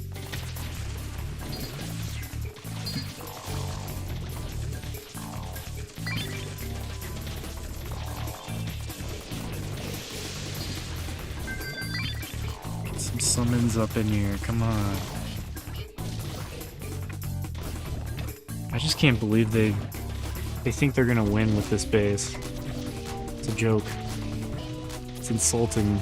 Get some summons up in here, come on. I just can't believe they think they're gonna win with this base. It's a joke. It's insulting.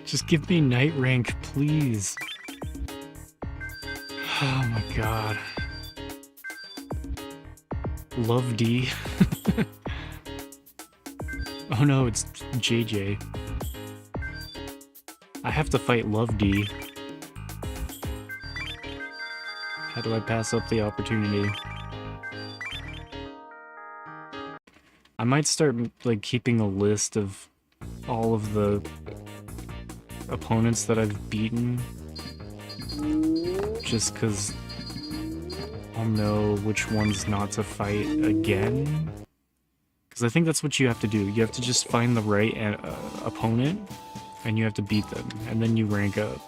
Just give me night rank, please. Oh my god. Love D. Oh no, it's JJ. I have to fight Love D. How do I pass up the opportunity? I might start, like, keeping a list of all of the opponents that I've beaten. Just because I'll know which ones not to fight again. Because I think that's what you have to do. You have to just find the right opponent, and you have to beat them, and then you rank up.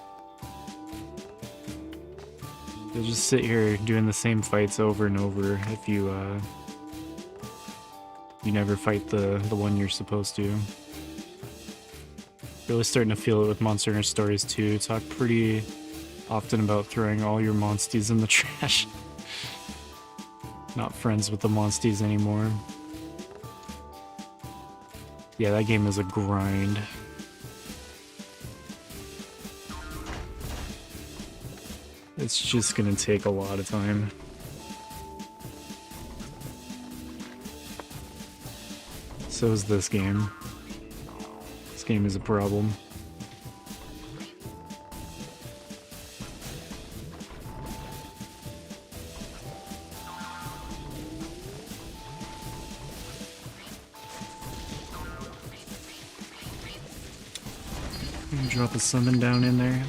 You'll just sit here doing the same fights over and over if you never fight the one you're supposed to. Really starting to feel it with Monster Hunter Stories 2. Talk pretty often about throwing all your monsties in the trash. Not friends with the monsties anymore. Yeah, that game is a grind. It's just gonna take a lot of time. So is this game. This game is a problem. Drop a summon down in there.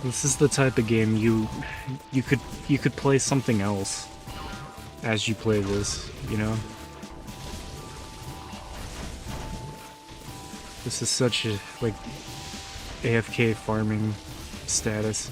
This is the type of game you could play something else as you play this, you know? This is such a, like, AFK farming status.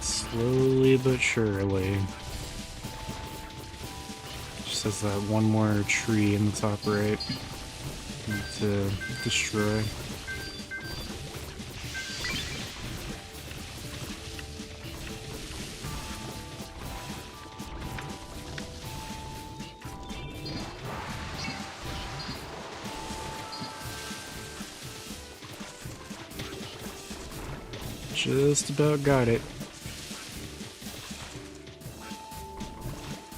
Slowly but surely. Just has that one more tree in the top right to destroy. Just about got it.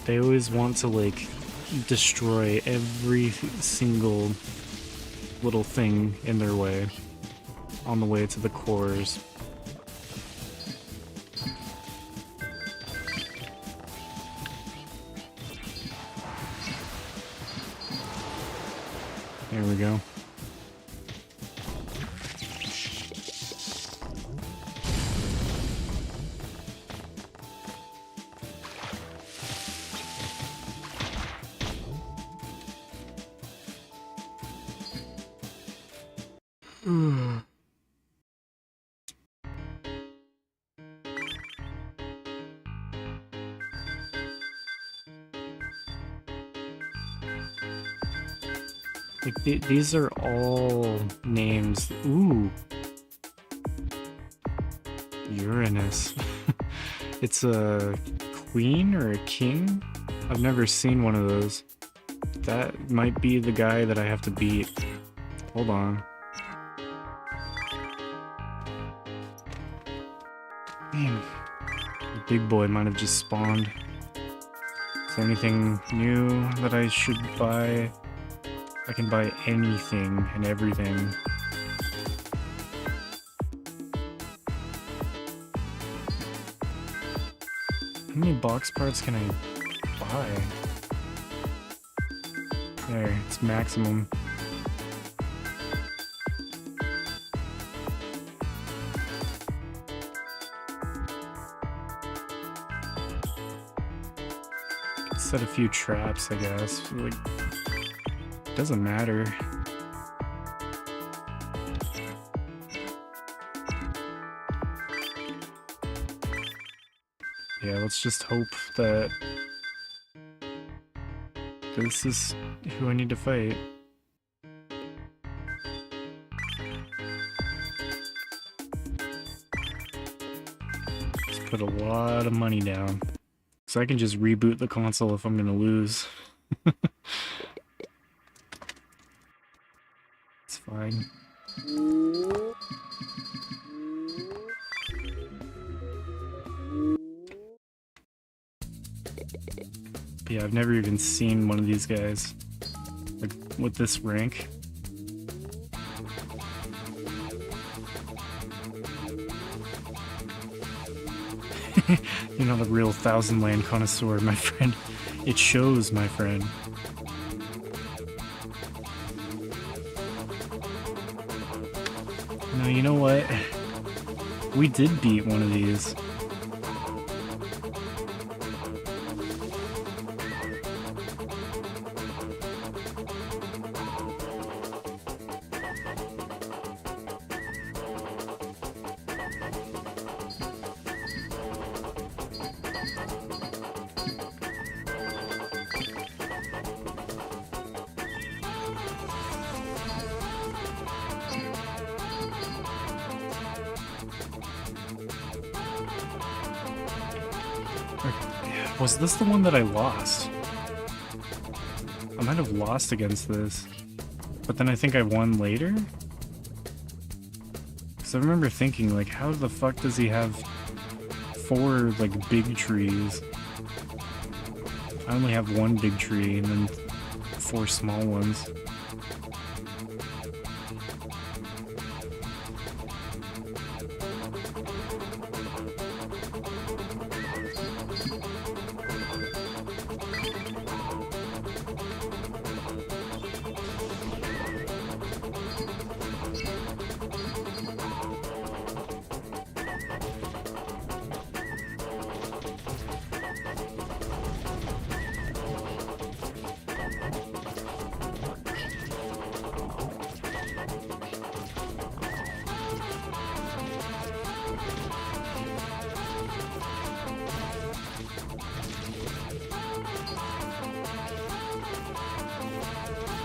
They always want to, like, destroy every single little thing in their way on the way to the cores. There we go. Like, these are all names. Ooh. Uranus. It's a queen or a king? I've never seen one of those. That might be the guy that I have to beat. Hold on. Man, the big boy might have just spawned. Is there anything new that I should buy? I can buy anything and everything. How many box parts can I buy? There, it's maximum. Set a few traps, I guess. Like, doesn't matter. Yeah, let's just hope that this is who I need to fight. Let's put a lot of money down. So I can just reboot the console if I'm gonna lose. It's fine. Yeah, I've never even seen one of these guys. Like, with this rank. You're not a real Thousand Land connoisseur, my friend. It shows, my friend. No, you know what? We did beat one of these. Was this the one that I lost? I might have lost against this. But then I think I won later? Because I remember thinking, like, how the fuck does he have 4, like, big trees? I only have 1 big tree and then 4 small ones.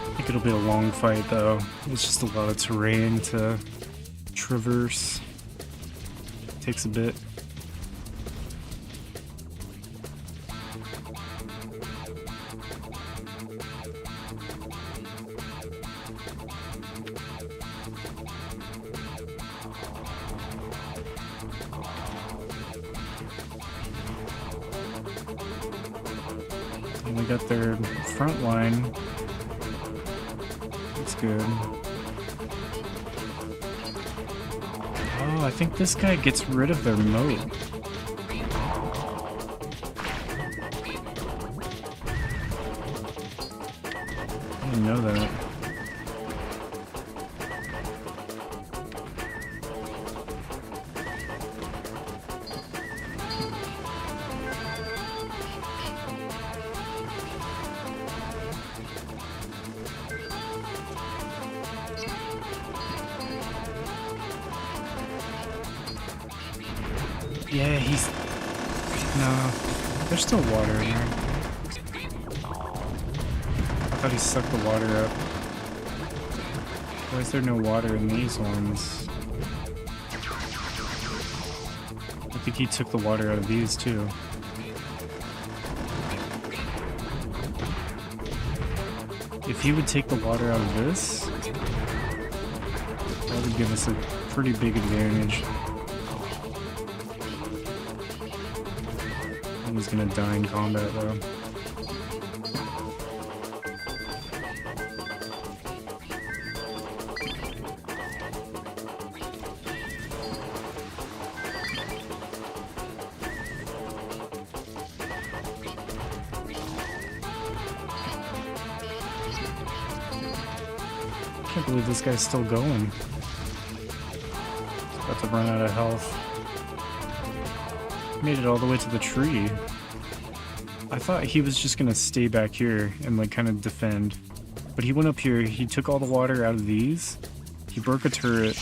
I think it'll be a long fight though. It's just a lot of terrain to traverse. Takes a bit. And we got their front line. That's good. Oh, I think this guy gets rid of their moat. I didn't know that. Yeah, he's... No, there's still water in there. I thought he sucked the water up. Why is there no water in these ones? I think he took the water out of these too. if he would take the water out of this, that would give us a pretty big advantage. He's gonna die in combat though. I can't believe this guy's still going. He's about to run out of health. Made it all the way to the tree. I thought he was just gonna stay back here and like kind of defend. But he went up here, he took all the water out of these. He broke a turret.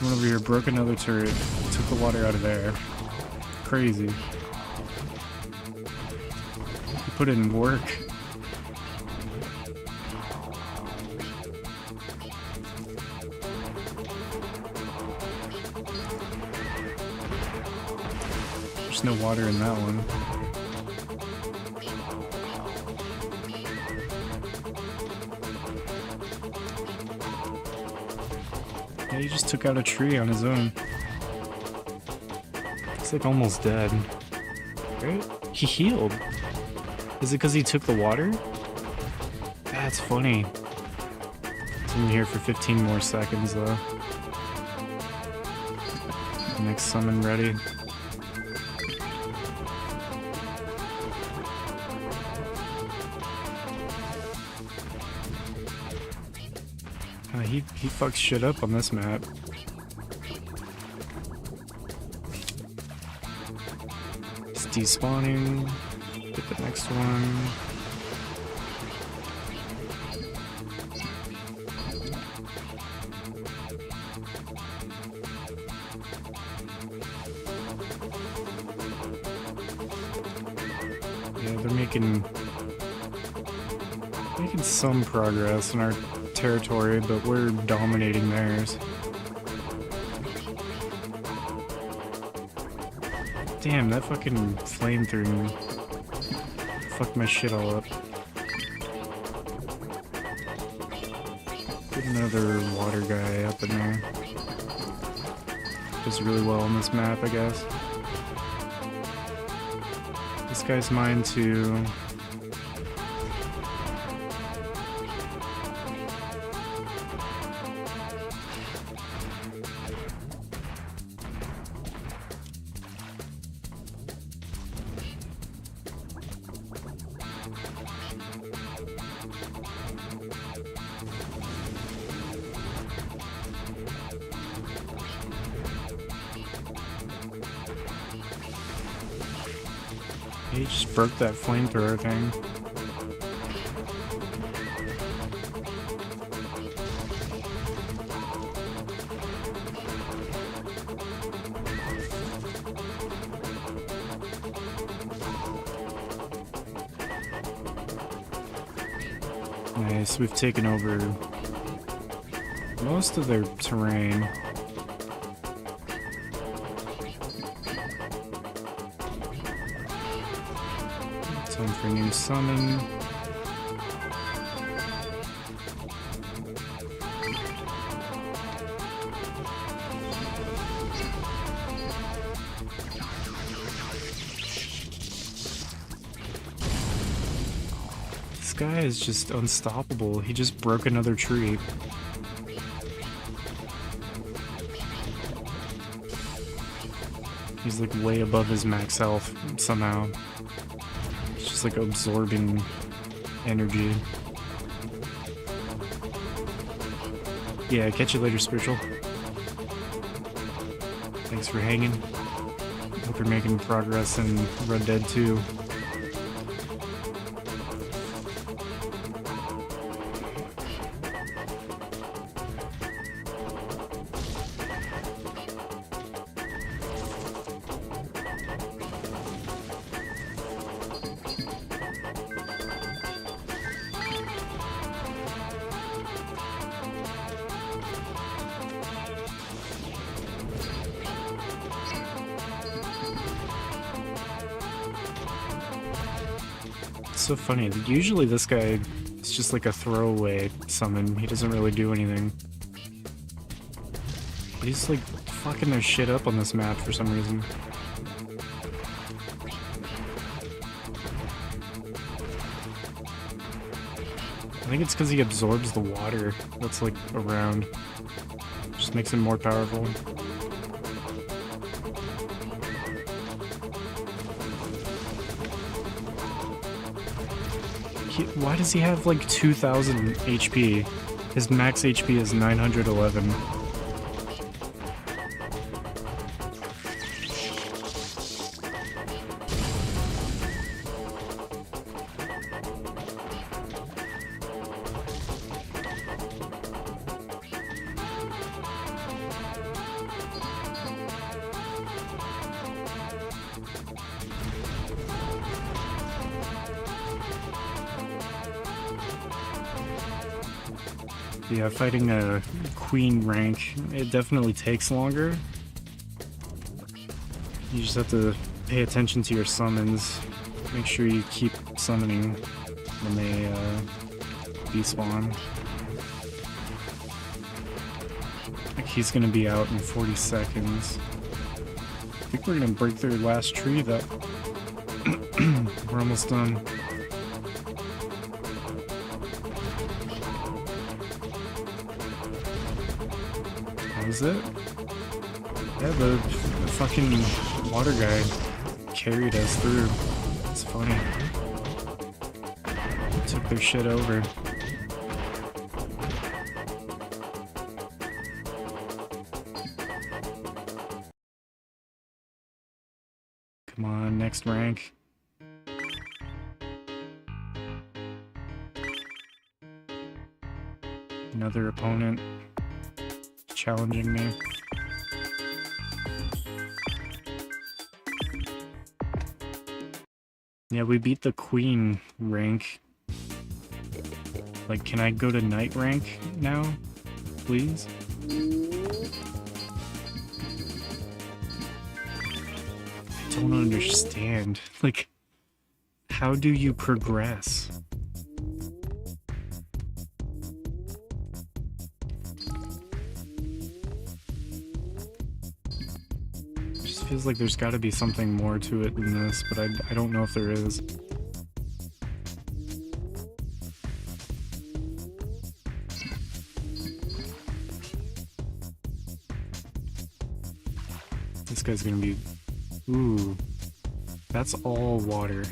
Went over here, broke another turret. Took the water out of there. Crazy. He put in work. There's no water in that one. Yeah, he just took out a tree on his own. He's like almost dead. Right? He healed. Is it because he took the water? That's funny. He's in here for 15 more seconds though. Next summon ready. He fucks shit up on this map. He's despawning. Get the next one. Yeah, they're making some progress in our territory, but we're dominating theirs. Damn, that fucking flamethrower fucked my shit all up. Put another water guy up in there. Does really well on this map, I guess. This guy's mine too. He just broke that flamethrower thing. Nice, we've taken over most of their terrain. Time for a new summon. This guy is just unstoppable. He just broke another tree. He's like way above his max health somehow. It's just like absorbing energy. Yeah, catch you later, Spiritual. Thanks for hanging. Hope you're making progress in Red Dead 2. It's so funny. Usually this guy is just like a throwaway summon. He doesn't really do anything. But he's like fucking their shit up on this map for some reason. I think it's because he absorbs the water that's like around. Just makes him more powerful. Why does he have like 2,000 HP? His max HP is 911. Yeah, fighting a queen rank, it definitely takes longer. You just have to pay attention to your summons. Make sure you keep summoning when they despawn. Like he's gonna be out in 40 seconds. I think we're gonna break their last tree though. We're almost done. That was it? Yeah, the fucking water guy carried us through. It's funny. Took their shit over. Come on, next rank. Another opponent challenging me. Yeah, we beat the queen rank. Like, can I go to knight rank now? Please? I don't understand. Like, how do you progress? Feels like there's got to be something more to it than this, but I don't know if there is. This guy's gonna be... Ooh. That's all water.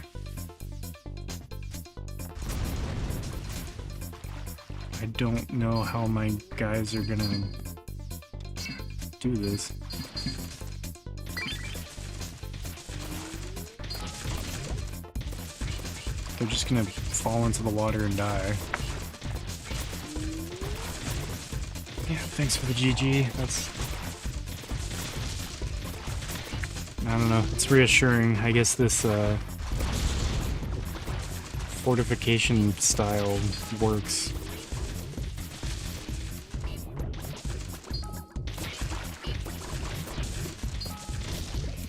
I don't know how my guys are gonna do this. They're just gonna fall into the water and die. Yeah, thanks for the GG. That's... I don't know. It's reassuring. I guess this fortification style works.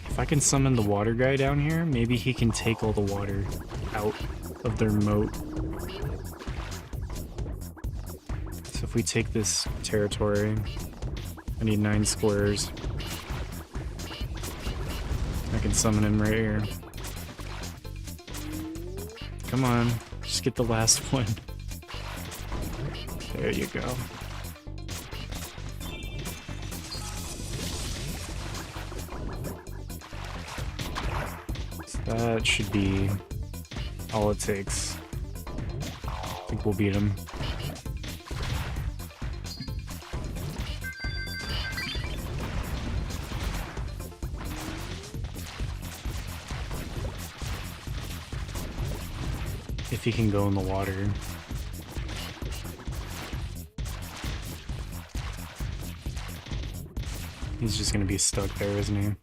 If I can summon the water guy down here, maybe he can take all the water out of their moat. So if we take this territory, I need 9 squares. I can summon him right here. Come on, just get the last one. There you go. So that should be all it takes. I think we'll beat him. If he can go in the water. He's just gonna be stuck there, isn't he?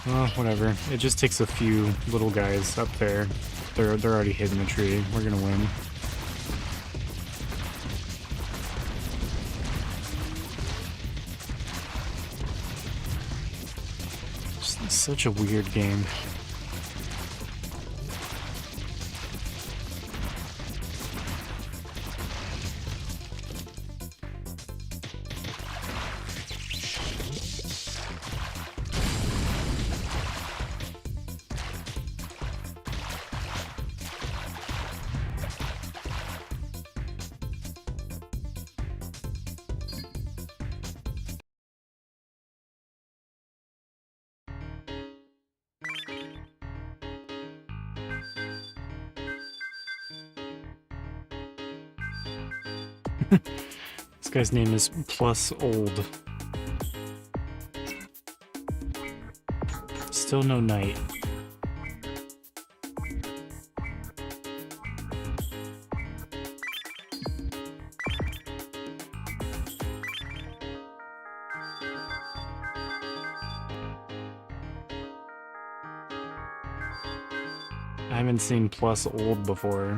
Oh, whatever. It just takes a few little guys up there. They're already hidden in the tree. We're gonna win. Just such a weird game. This guy's name is Plus Old. Still no night. I haven't seen Plus Old before.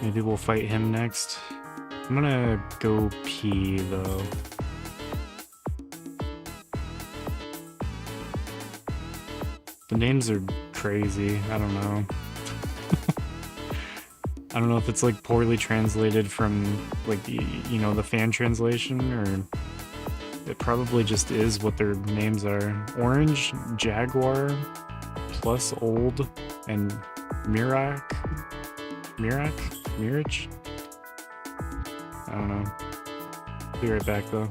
Maybe we'll fight him next. I'm gonna go pee though. The names are crazy. I don't know. I don't know if it's like poorly translated from like you know, the fan translation, or it probably just is what their names are. Orange, Jaguar, Plus Old, and Mirach? Mirage? I don't know. Be right back though.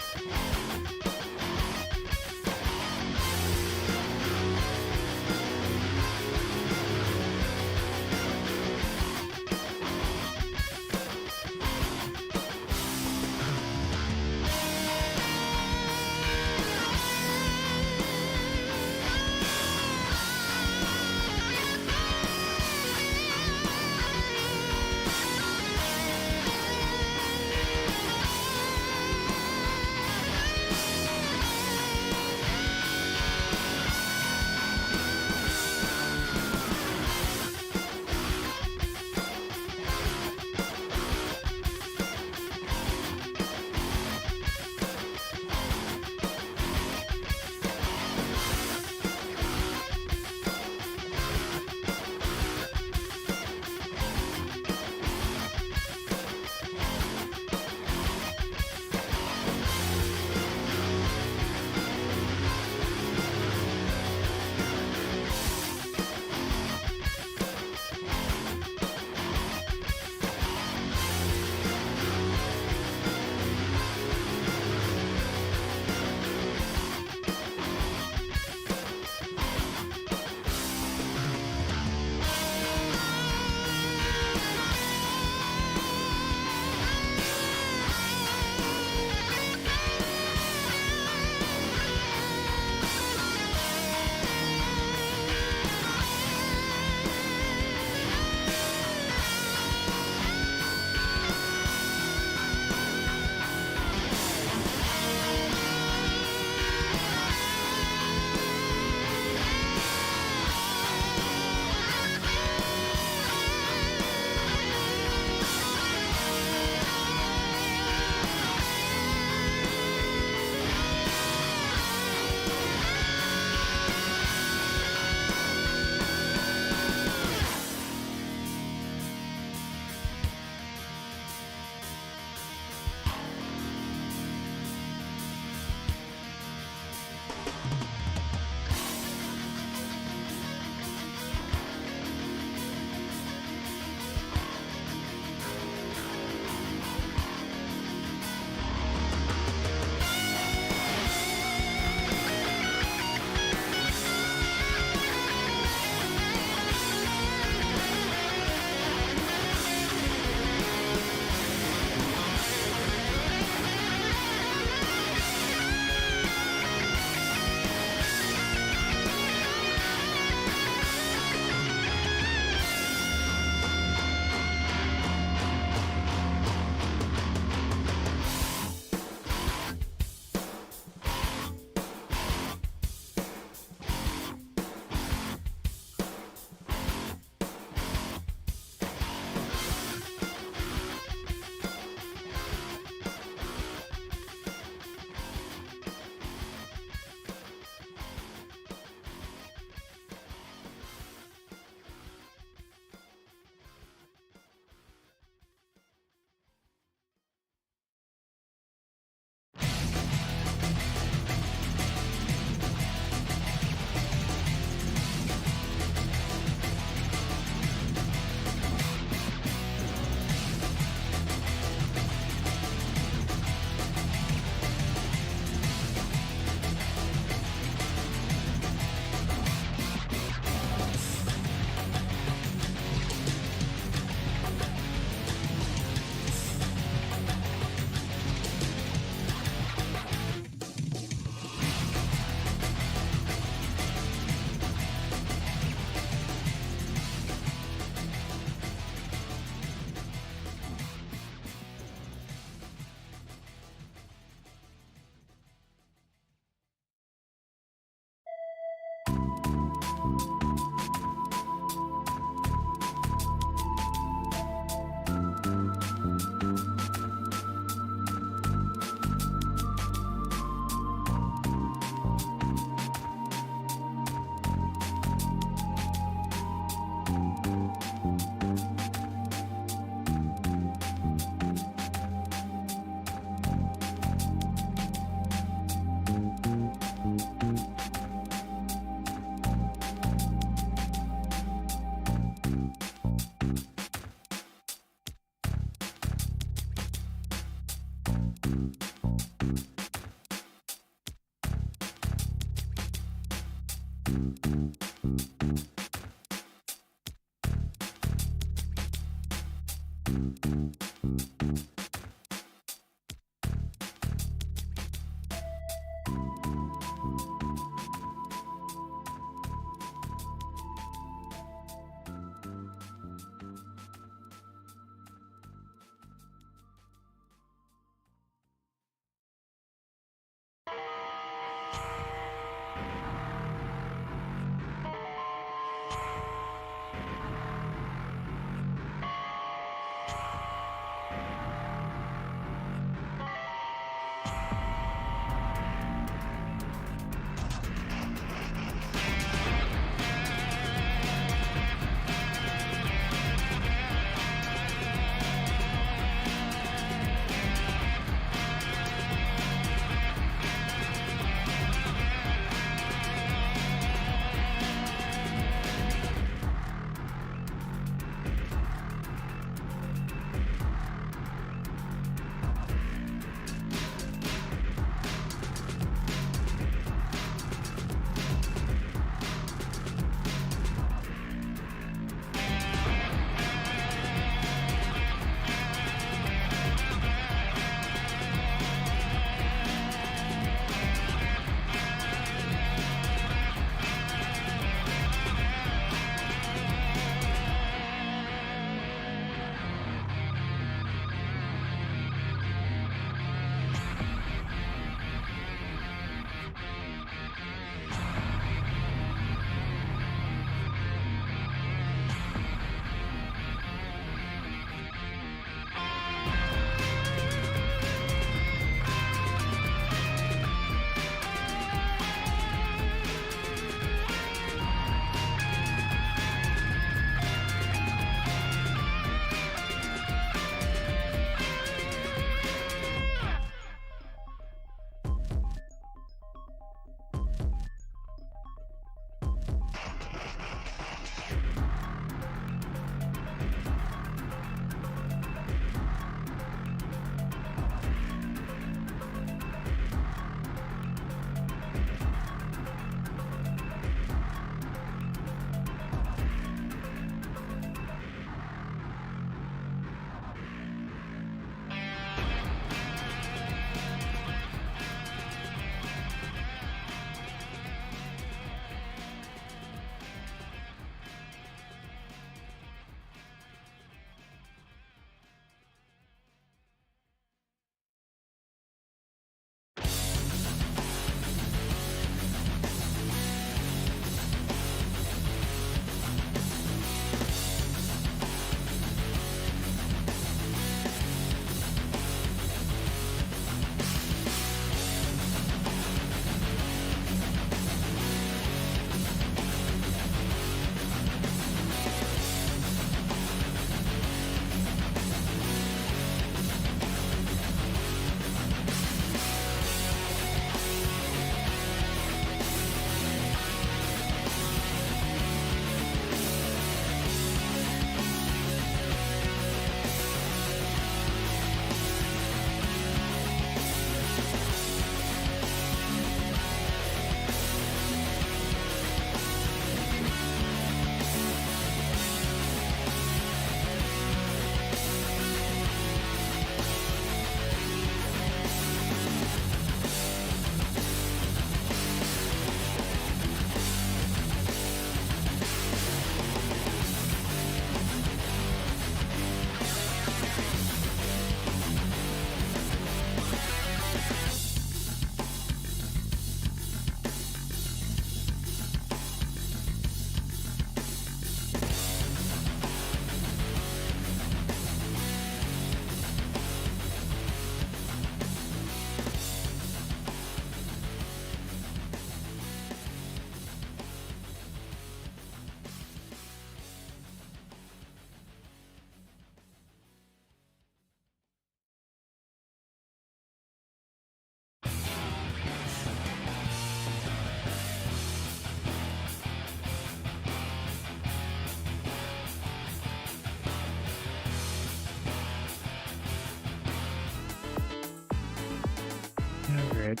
Alright.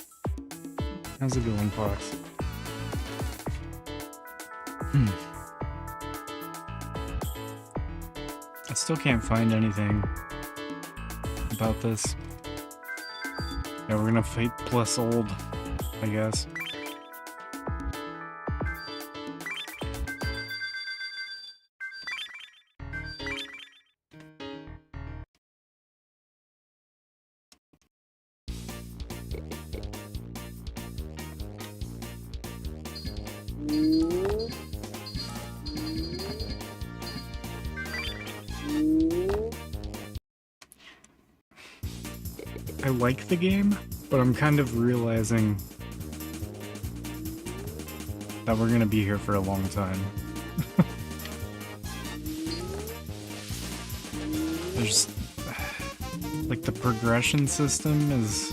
How's it going, Fox? I still can't find anything about this. Yeah, we're gonna fight plus old, I guess. I like the game, but I'm kind of realizing that we're gonna be here for a long time. There's like the progression system is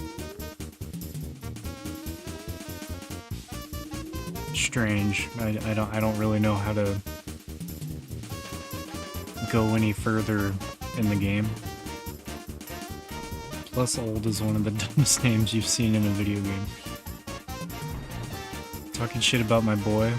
strange. I don't really know how to go any further in the game. Plus old is one of the dumbest names you've seen in a video game. Talking shit about my boy.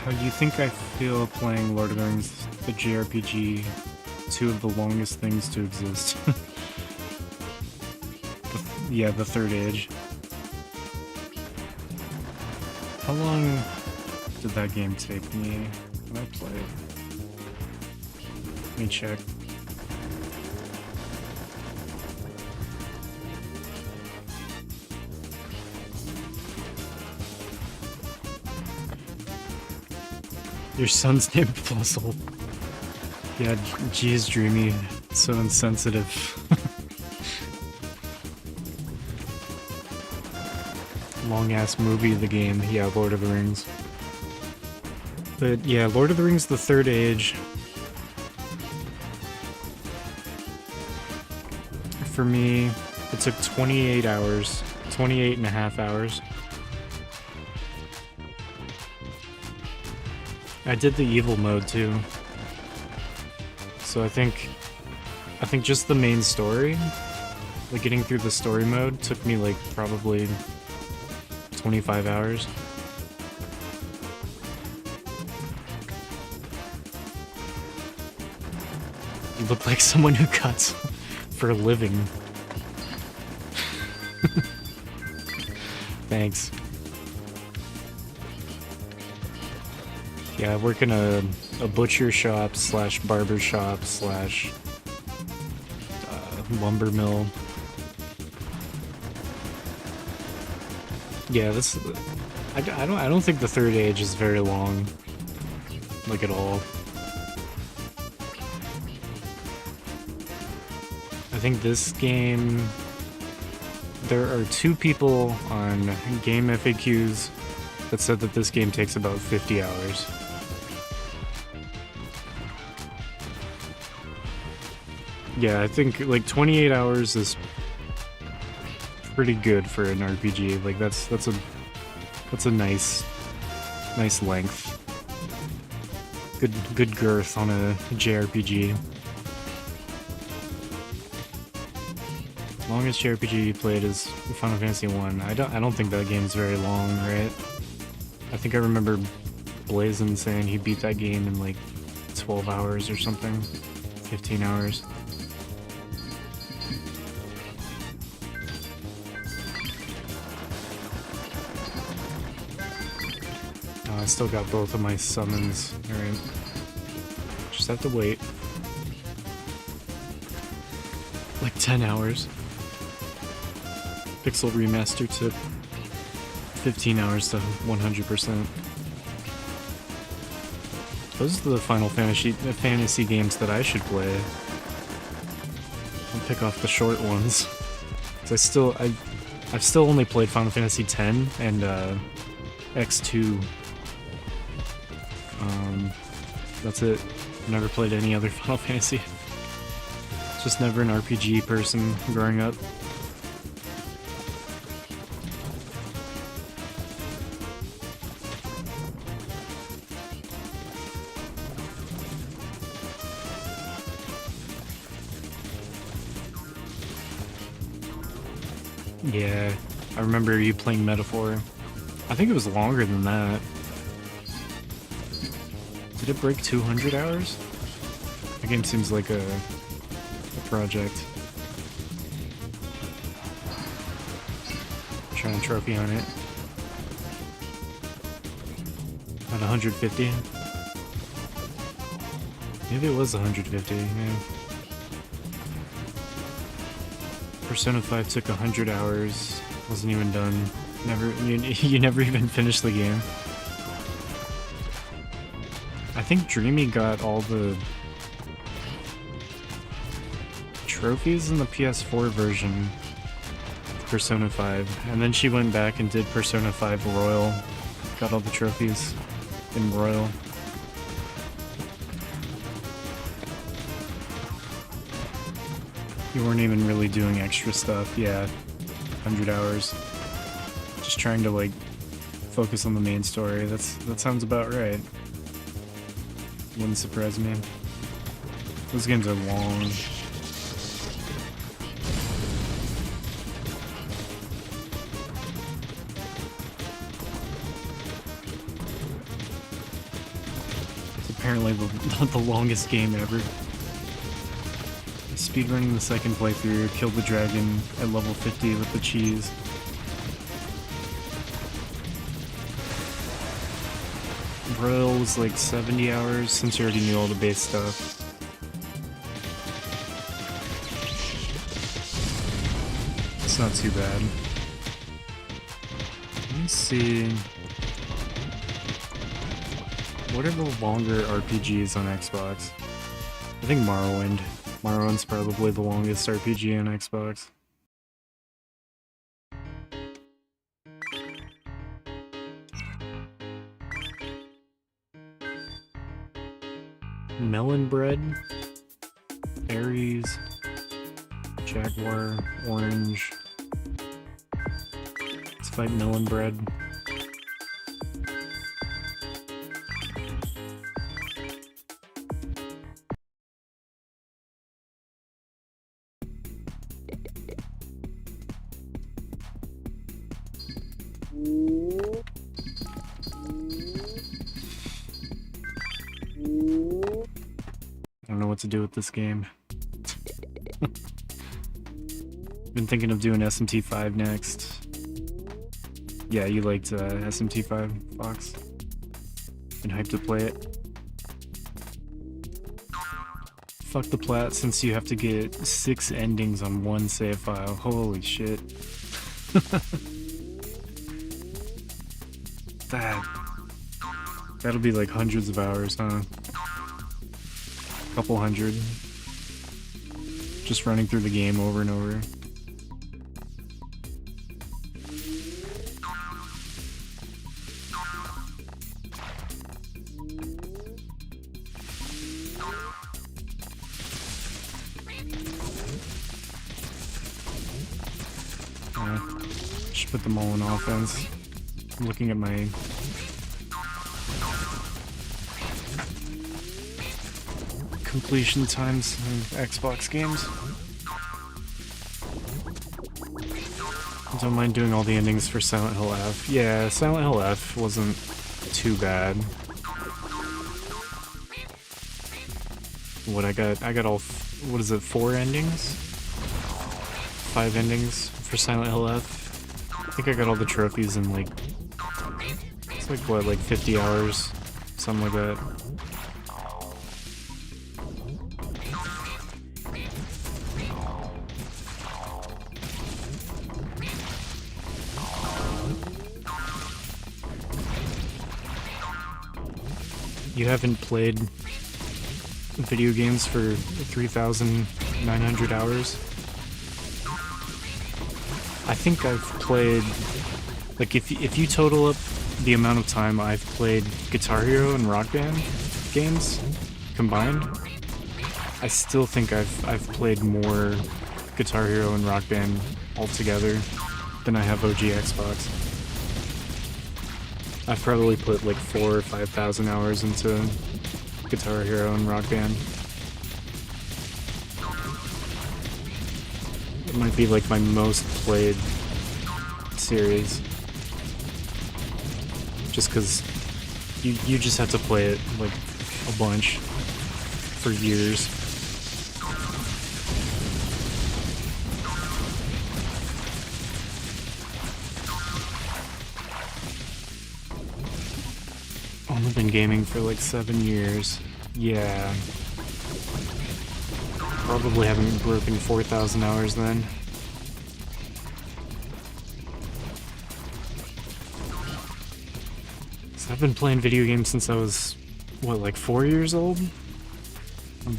How do you think I feel playing Lord of the Rings, the JRPG, two of the longest things to exist? Yeah, the Third Age. How long did that game take me when I played? Let me check. Your son's named Puzzle. Yeah, geez, Dreamy. So insensitive. Long-ass movie, the game. Yeah, Lord of the Rings. But yeah, Lord of the Rings, the Third Age. For me, it took 28 hours. 28 and a half hours. I did the evil mode too. So I think just the main story, like getting through the story mode, took me like probably 25 hours. You look like someone who cuts for a living. Thanks. Yeah, I work in a butcher shop slash barber shop slash lumber mill. Yeah, this. I don't think the Third Age is very long, like at all. I think this game. There are 2 people on Game FAQs that said that this game takes about 50 hours. Yeah, I think like 28 hours is pretty good for an RPG. Like that's a nice length. Good girth on a JRPG. Longest JRPG you played is Final Fantasy 1. I don't think that game's very long, right? I think I remember Blazin saying he beat that game in like 12 hours or something. 15 hours. I still got both of my summons. Alright. Just have to wait. Like 10 hours. Pixel Remaster took 15 hours to 100%. Those are the Final Fantasy games that I should play. I'll pick off the short ones. 'Cause I've still only played Final Fantasy X and X2. That's it. Never played any other Final Fantasy. Just never an RPG person growing up. Yeah, I remember you playing Metaphor. I think it was longer than that. Did it break 200 hours? The game seems like a project. Trying a trophy on it. At 150. Maybe it was 150, yeah. Persona 5 took 100 hours. Wasn't even done. You never even finished the game. I think Dreamy got all the trophies in the PS4 version of Persona 5, and then she went back and did Persona 5 Royal. Got all the trophies in Royal. You weren't even really doing extra stuff, yeah. 100 hours. Just trying to, like, focus on the main story. That sounds about right. Wouldn't surprise me. Those games are long. It's apparently the longest game ever. Speedrunning the second playthrough, killed the dragon at level 50 with the cheese. Royal was like 70 hours since you already knew all the base stuff. It's not too bad. Let me see. What are the longer RPGs on Xbox? I think Morrowind. Morrowind's probably the longest RPG on Xbox. Melon Bread, Aries, Jaguar, Orange. Let's fight Melon Bread. I don't know what to do with this game. Been thinking of doing SMT5 next. Yeah, you liked SMT5, Fox? Been hyped to play it. Fuck the plat since you have to get 6 endings on one save file. Holy shit. That'll be like hundreds of hours, huh? Couple hundred. Just running through the game over and over. Should put them all in offense. I'm looking at my completion times of Xbox games. I don't mind doing all the endings for Silent Hill F. Yeah, Silent Hill F wasn't too bad. What I got all, what is it, 4 endings? 5 endings for Silent Hill F. I think I got all the trophies in like, it's like what, like 50 hours? Something like that. You haven't played video games for 3,900 hours? I think I've played, like if you total up the amount of time I've played Guitar Hero and Rock Band games combined, I still think I've played more Guitar Hero and Rock Band altogether than I have OG Xbox. I've probably put like 4,000 or 5,000 hours into Guitar Hero and Rock Band. It might be like my most played series. Just because you just have to play it like a bunch for years. Only been gaming for like 7 years. Yeah. Probably haven't broken 4,000 hours then. So I've been playing video games since I was, what, like 4 years old? I'm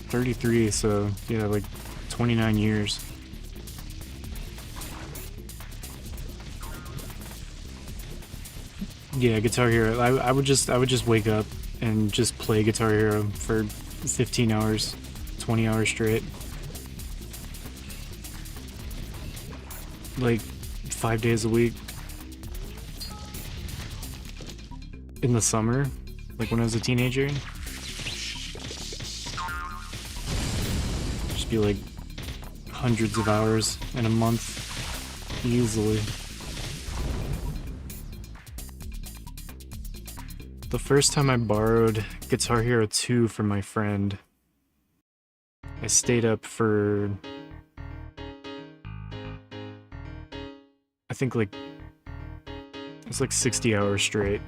33, so yeah, like 29 years. Yeah, Guitar Hero. I would just wake up and just play Guitar Hero for 15 hours, 20 hours straight. Like 5 days a week. In the summer, like when I was a teenager. Just be like hundreds of hours in a month, easily. The first time I borrowed Guitar Hero 2 from my friend, I stayed up for, I think like, it was like 60 hours straight.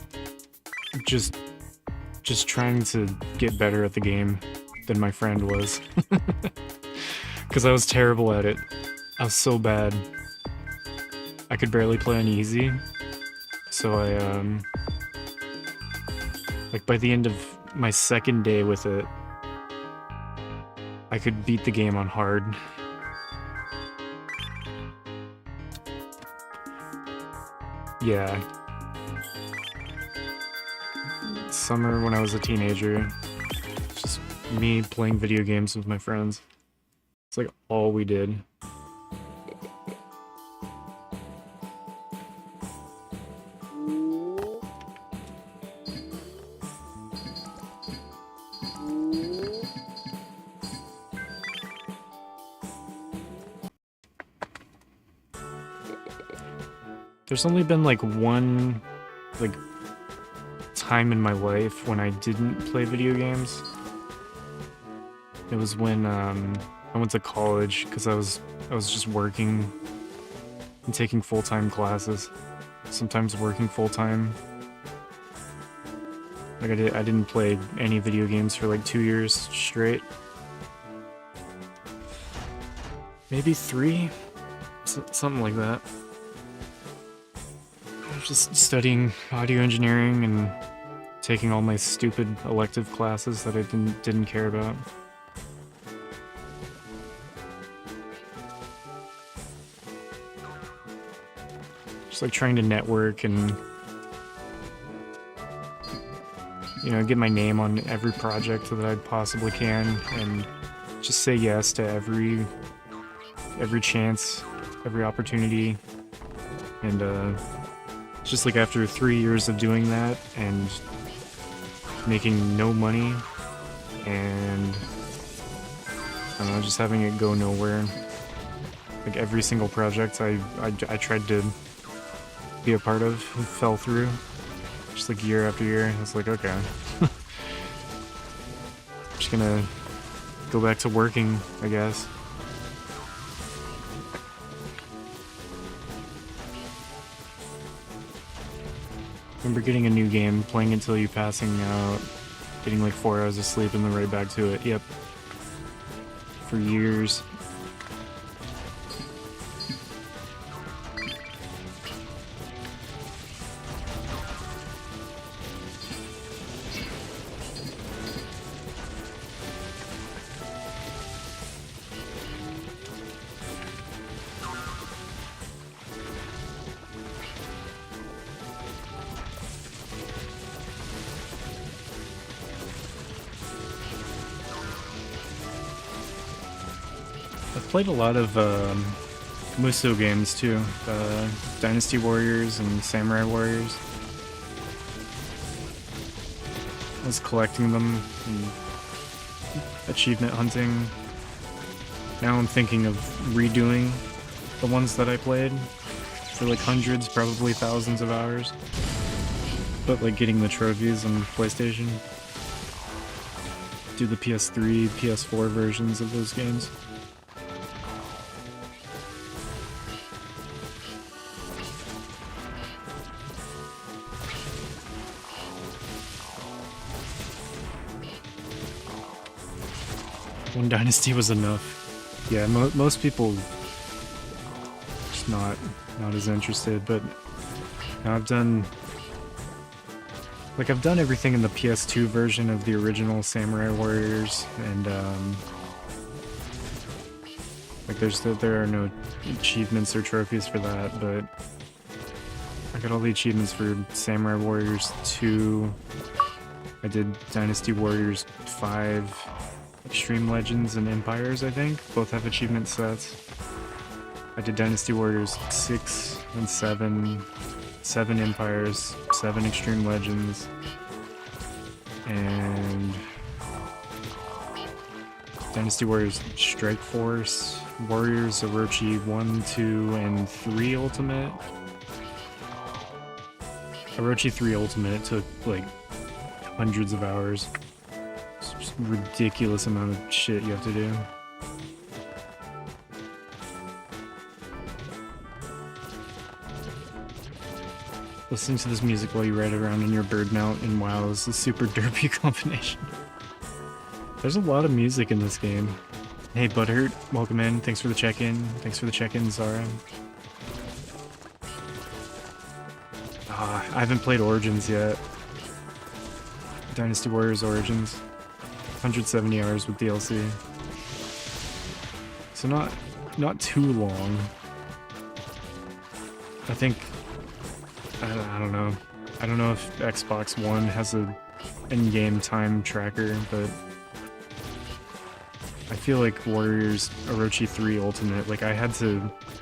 Just trying to get better at the game than my friend was. Because I was terrible at it. I was so bad. I could barely play on easy. So I, like by the end of my second day with it, I could beat the game on hard. Yeah. Summer when I was a teenager, it's just me playing video games with my friends. It's like all we did. There's only been like one, like, time in my life when I didn't play video games. It was when I went to college because I was just working and taking full-time classes. Sometimes working full-time. Like I didn't play any video games for like 2 years straight. Maybe 3? Something like that. Just studying audio engineering and taking all my stupid elective classes that I didn't care about. Just like trying to network and, you know, get my name on every project that I possibly can and just say yes to every chance, every opportunity. And just like after 3 years of doing that and making no money and I don't know, just having it go nowhere. Like every single project I tried to be a part of fell through. Just like year after year. I was like, okay. I'm just gonna go back to working, I guess. Remember getting a new game, playing until you passing out, getting like 4 hours of sleep and then right back to it. Yep. For years. I've played a lot of Musou games too, Dynasty Warriors and Samurai Warriors. I was collecting them and achievement hunting. Now I'm thinking of redoing the ones that I played for like hundreds, probably thousands of hours. But like getting the trophies on PlayStation. Do the PS3, PS4 versions of those games. One dynasty was enough. Yeah, most people just not as interested, but now I've done everything in the PS2 version of the original Samurai Warriors, and like there are no achievements or trophies for that, but I got all the achievements for Samurai Warriors 2. I did Dynasty Warriors 5, Extreme Legends and Empires, I think. Both have achievement sets. I did Dynasty Warriors 6 and 7, 7 Empires, 7 Extreme Legends, and Dynasty Warriors Strike Force, Warriors Orochi 1, 2, and 3 Ultimate. Orochi 3 Ultimate took like hundreds of hours. It's just a ridiculous amount of shit you have to do. Listening to this music while you ride around in your bird mount in WoW is a super derpy combination. There's a lot of music in this game. Hey Butthurt, welcome in. Thanks for the check-in. Thanks for the check-in, Zara. I haven't played Origins yet. Dynasty Warriors Origins. 170 hours with DLC. So not too long. I think I don't know. I don't know if Xbox One has a in-game time tracker, but I feel like Warriors Orochi 3 Ultimate, like I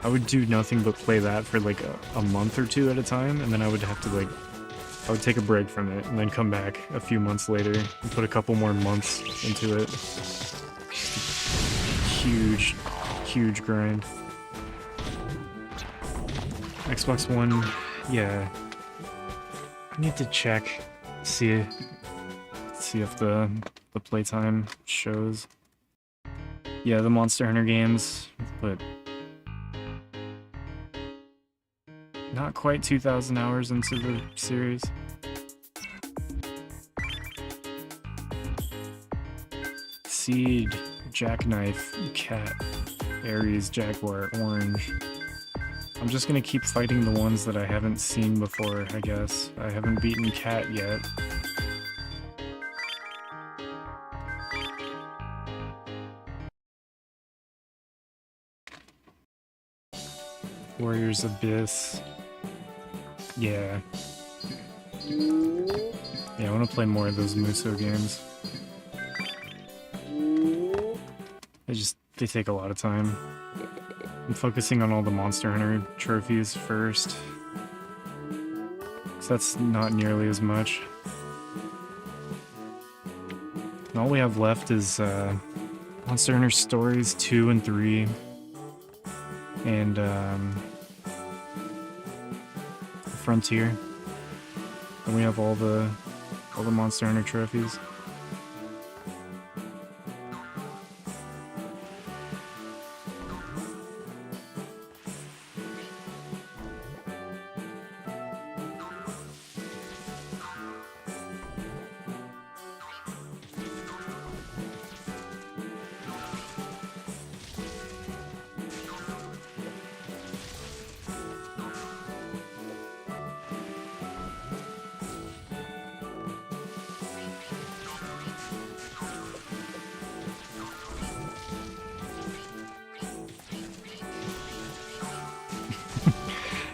would do nothing but play that for like a month or two at a time, and then I would have to like, I would take a break from it and then come back a few months later and put a couple more months into it. Huge, huge grind. Xbox One, yeah. I need to check, see if the playtime shows. Yeah, the Monster Hunter games, but not quite 2,000 hours into the series. Seed, Jackknife, Cat, Aries, Jaguar, Orange. I'm just gonna keep fighting the ones that I haven't seen before, I guess. I haven't beaten Cat yet. Warriors Abyss. Yeah. Yeah, I want to play more of those Musou games. They take a lot of time. I'm focusing on all the Monster Hunter trophies first, so that's not nearly as much. And all we have left is Monster Hunter Stories 2 and 3, and Frontier. And we have all the Monster Hunter trophies.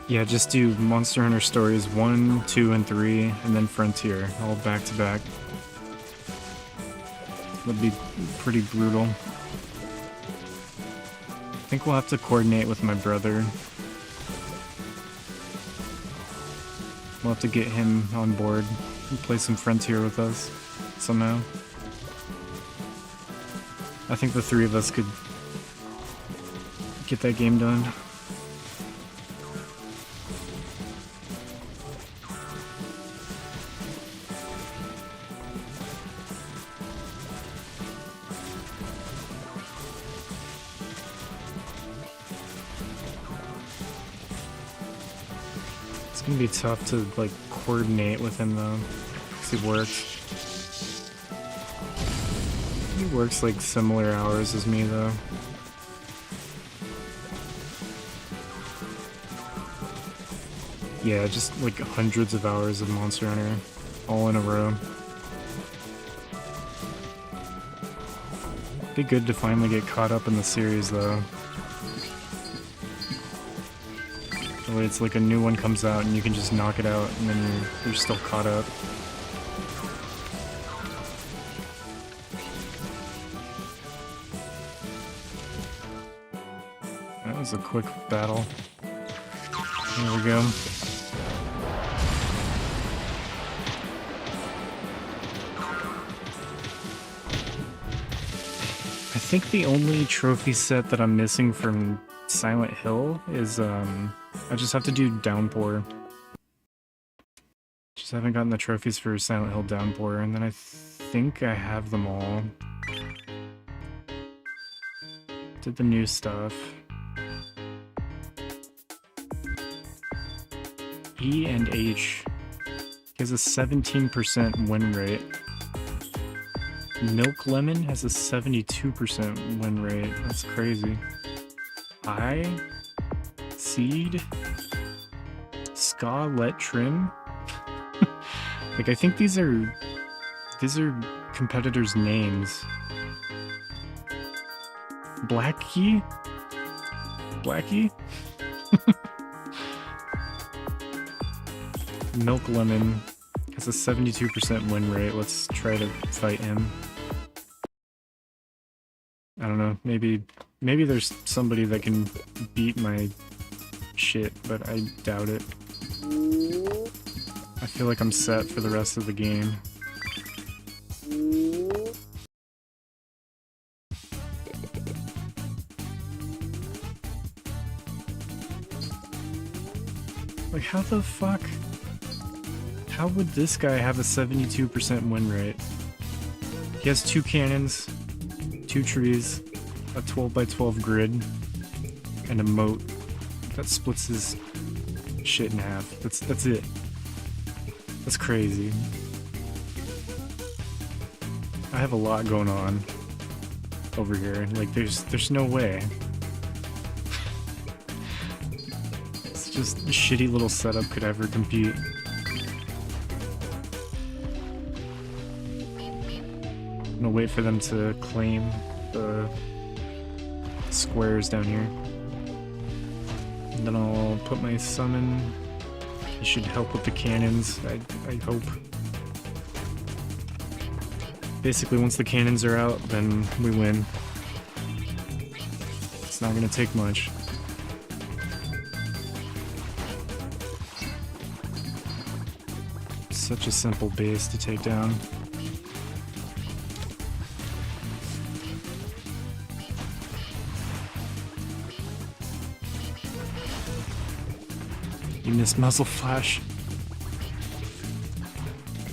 Yeah, just do Monster Hunter Stories 1, 2, and 3, and then Frontier, all back to back. That'd be pretty brutal. I think we'll have to coordinate with my brother. We'll have to get him on board and play some Frontier with us somehow. I think the three of us could get that game done. It's gonna be tough to like coordinate with him though, because he works. He works like similar hours as me though. Yeah, just like hundreds of hours of Monster Hunter, all in a row. Be good to finally get caught up in the series though. That way it's like a new one comes out and you can just knock it out and then you're still caught up. That was a quick battle. There we go. I think the only trophy set that I'm missing from Silent Hill is, I just have to do Downpour. Just haven't gotten the trophies for Silent Hill Downpour, and then I think I have them all. Did the new stuff. E and H. He has a 17% win rate. Milk Lemon has a 72% win rate. That's crazy. I, Seed, Ska Let Trim. Like I think these are competitors' names. Blackie? Blackie? Milk Lemon has a 72% win rate. Let's try to fight him. I don't know, maybe there's somebody that can beat my shit, but I doubt it. I feel like I'm set for the rest of the game. Like, how the fuck? How would this guy have a 72% win rate? He has 2 cannons, 2 trees, a 12x12 grid, and a moat that splits his shit in half. That's it. That's crazy. I have a lot going on over here. Like, there's no way. It's just a shitty little setup could ever compete. I'm gonna wait for them to claim the squares down here. And then I'll put my summon. He should help with the cannons, I hope. Basically, once the cannons are out, then we win. It's not gonna take much. Such a simple base to take down. You missed Muzzle Flash.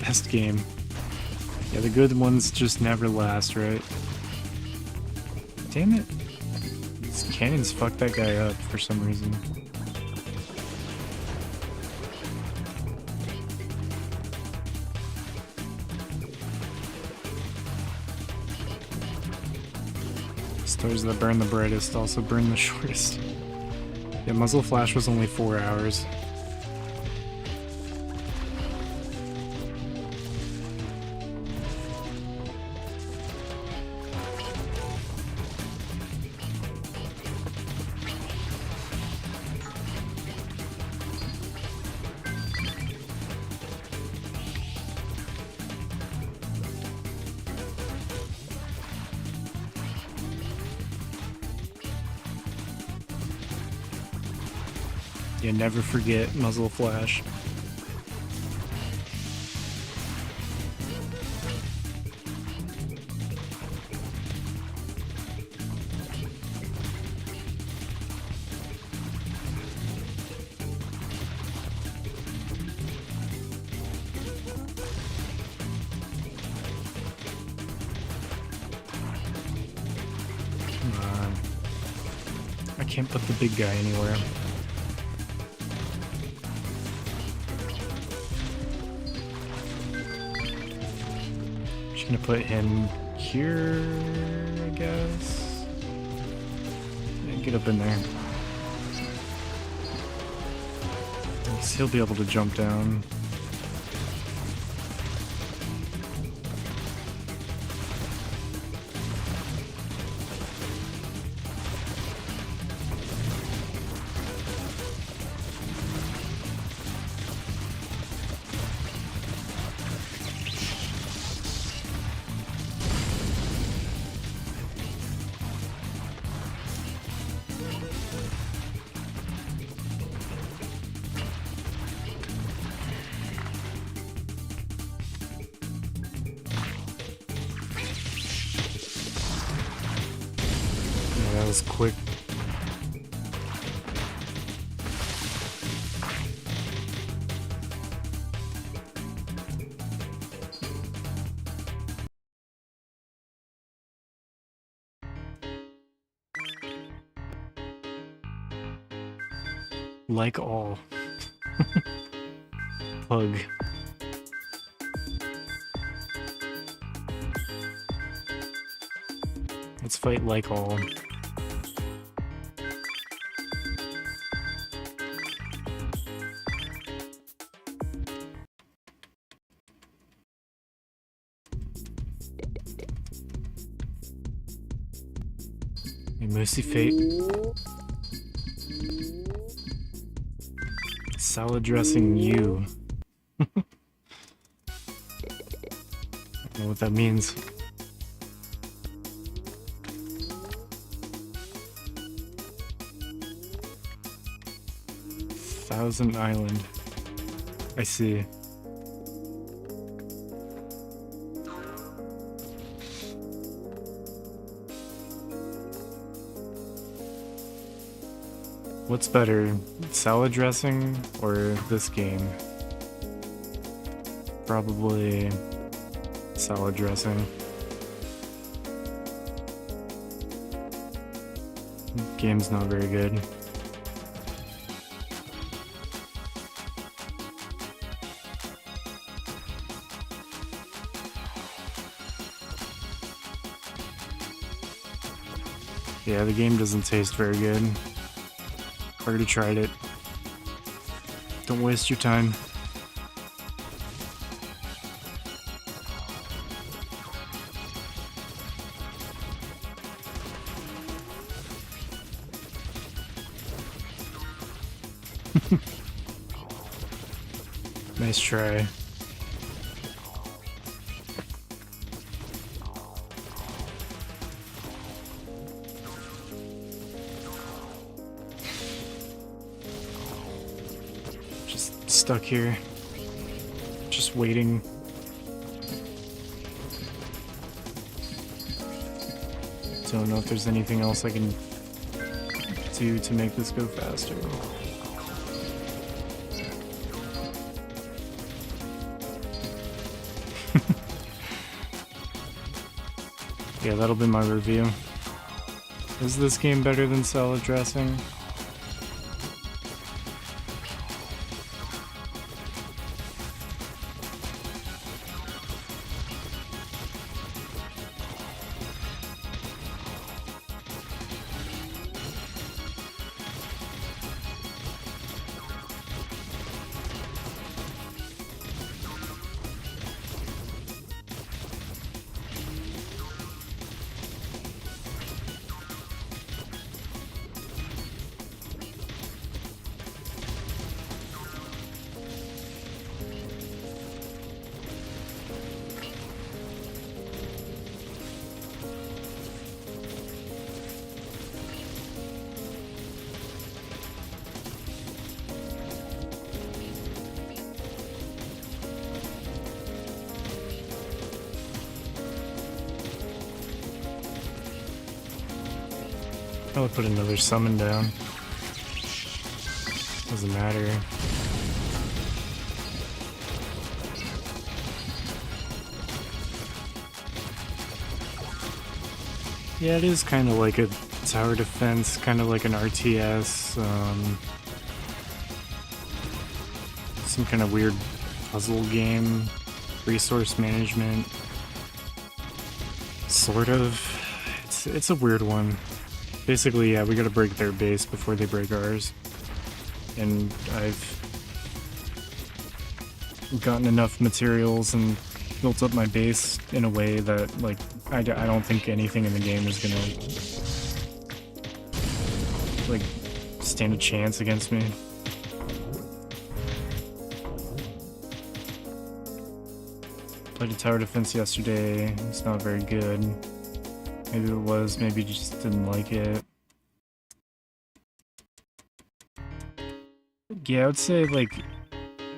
Best game. Yeah, the good ones just never last, right? Damn it. These cannons fucked that guy up for some reason. Stars that burn the brightest also burn the shortest. Yeah, Muzzle Flash was only 4 hours. Yeah, never forget Muzzle Flash. Come on. I can't put the big guy anywhere. Gonna put him here, I guess. Yeah, get up in there. He'll be able to jump down. That was quick. Like all. Pug. Let's fight like all. Mercy Fate. Salad dressing you. I don't know what that means. Thousand Island. I see. What's better, salad dressing or this game? Probably salad dressing. Game's not very good. Yeah, the game doesn't taste very good. Already tried it. Don't waste your time. Nice try. Stuck here, just waiting. Don't know if there's anything else I can do to make this go faster. Yeah, that'll be my review. Is this game better than salad dressing? I'll put another summon down. Doesn't matter. Yeah, it is kind of like a tower defense, kind of like an RTS. Some kind of weird puzzle game, resource management. Sort of. It's a weird one. Basically, yeah, we gotta break their base before they break ours. And I've gotten enough materials and built up my base in a way that, like, I don't think anything in the game is gonna, like, stand a chance against me. Played a tower defense yesterday. It's not very good. Maybe it was, maybe just didn't like it. Yeah, I would say, like,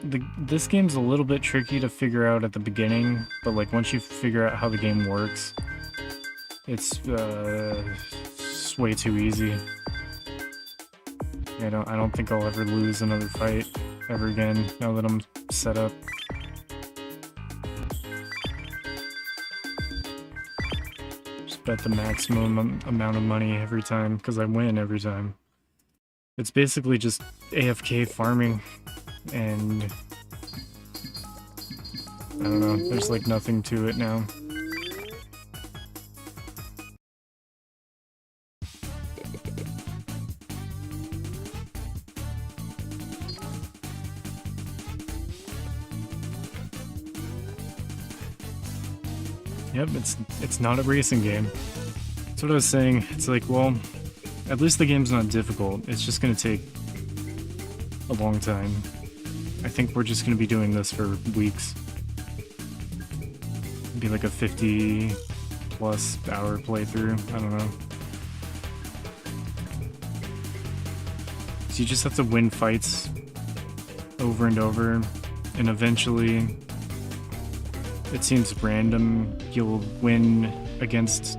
this game's a little bit tricky to figure out at the beginning, but, like, once you figure out how the game works, it's way too easy. I don't think I'll ever lose another fight ever again now that I'm set up. Just bet the maximum amount of money every time because I win every time. It's basically just AFK farming, and I don't know, there's like nothing to it now. Yep, it's not a racing game. That's what I was saying. It's like, well, at least the game's not difficult. It's just gonna take a long time. I think we're just gonna be doing this for weeks. It'd be like a 50+ hour playthrough. I don't know. So you just have to win fights over and over, and eventually it seems random. You'll win against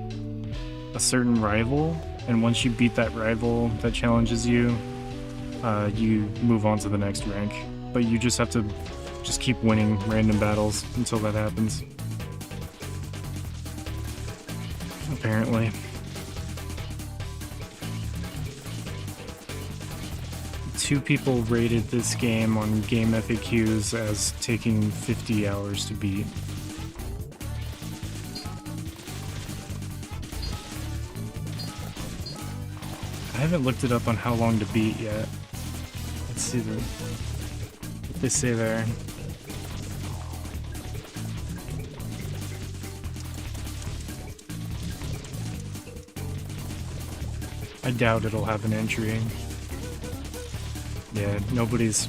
a certain rival, and once you beat that rival that challenges you, you move on to the next rank. But you just have to just keep winning random battles until that happens. Apparently. Two people rated this game on Game FAQs as taking 50 hours to beat. I haven't looked it up on how long to beat yet. Let's see what they say there. I doubt it'll have an entry. Yeah, nobody's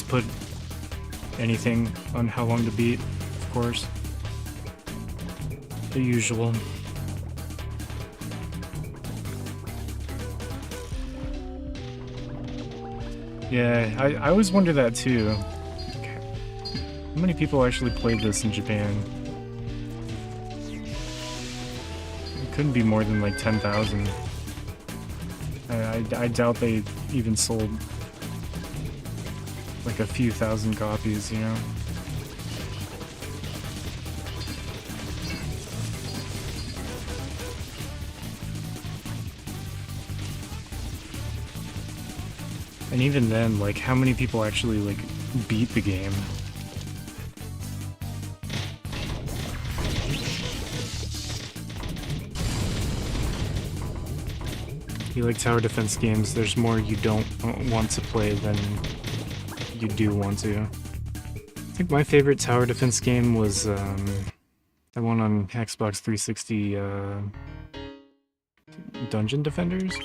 put anything on how long to beat, of course. The usual. Yeah, I always wonder that too. Okay. How many people actually played this in Japan? It couldn't be more than like 10,000. I doubt they even sold like a few thousand copies, you know? And even then, like, how many people actually, like, beat the game? You like tower defense games, there's more you don't want to play than you do want to. I think my favorite tower defense game was that one on Xbox 360, Dungeon Defenders?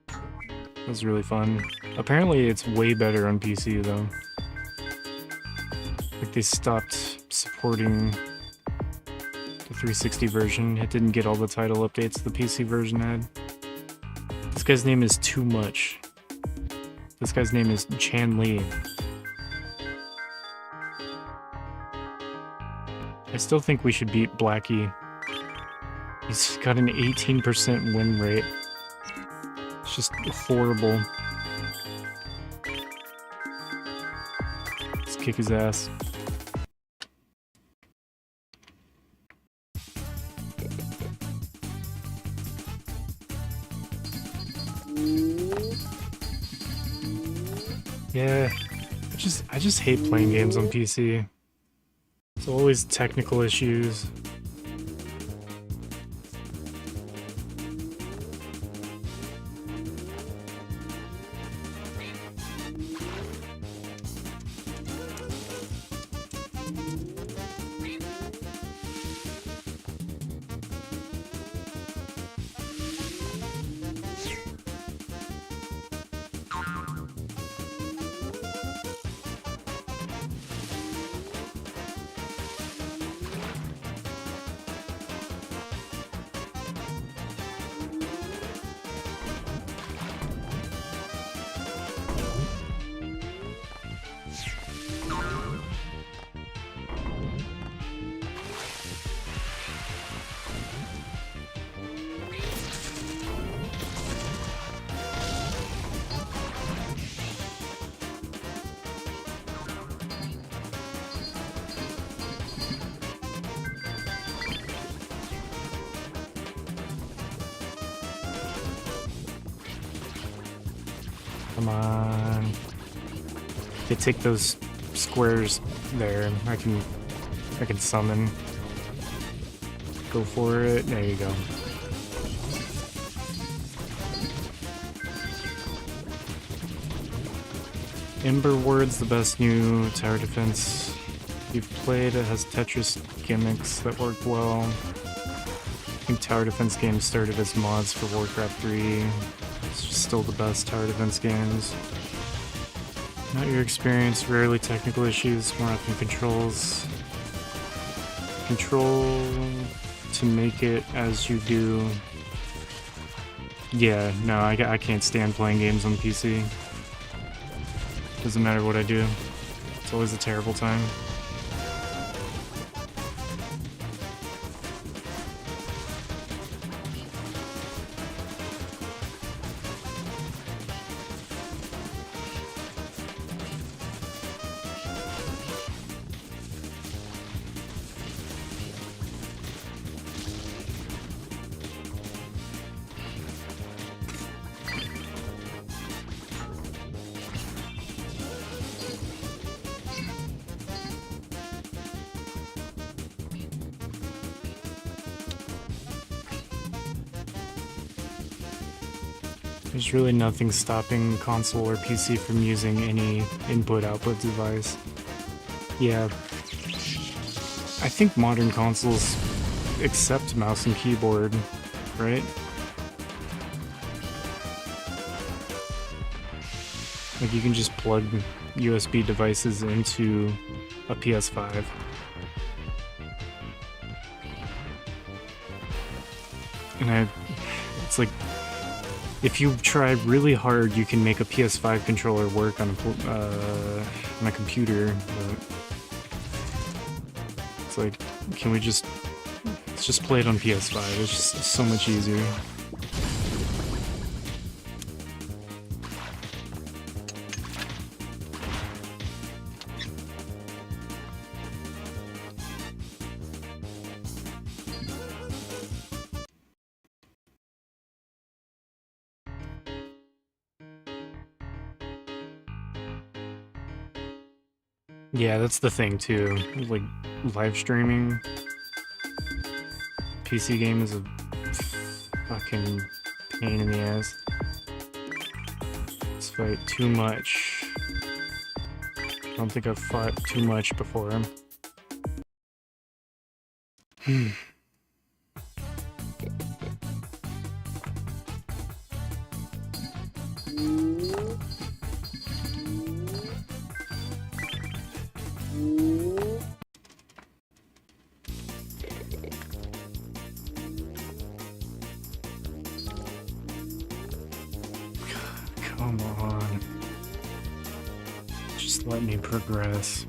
That was really fun. Apparently it's way better on PC though. Like they stopped supporting the 360 version. It didn't get all the title updates the PC version had. This guy's name is Too Much. This guy's name is Chan Lee. I still think we should beat Blackie. He's got an 18% win rate. It's just horrible. Let's kick his ass. Yeah, I just hate playing games on PC. It's always technical issues. Come on. They take those squares there. I can summon. Go for it. There you go. Ember Ward's the best new tower defense you've played. It has Tetris gimmicks that work well. I think tower defense games started as mods for Warcraft 3. It's just still the best tower defense games. Not your experience, rarely technical issues, more often controls. Control to make it as you do. Yeah, no, I can't stand playing games on PC. Doesn't matter what I do. It's always a terrible time. There's really nothing stopping console or PC from using any input-output device. Yeah. I think modern consoles accept mouse and keyboard, right? Like you can just plug USB devices into a PS5. And it's like, if you try really hard, you can make a PS5 controller work on a computer, but it's like, let's just play it on PS5, it's just so much easier. Yeah, that's the thing too. Like, live streaming PC game is a fucking pain in the ass. Let's fight too much. I don't think I've fought too much before. Come on. Just let me progress.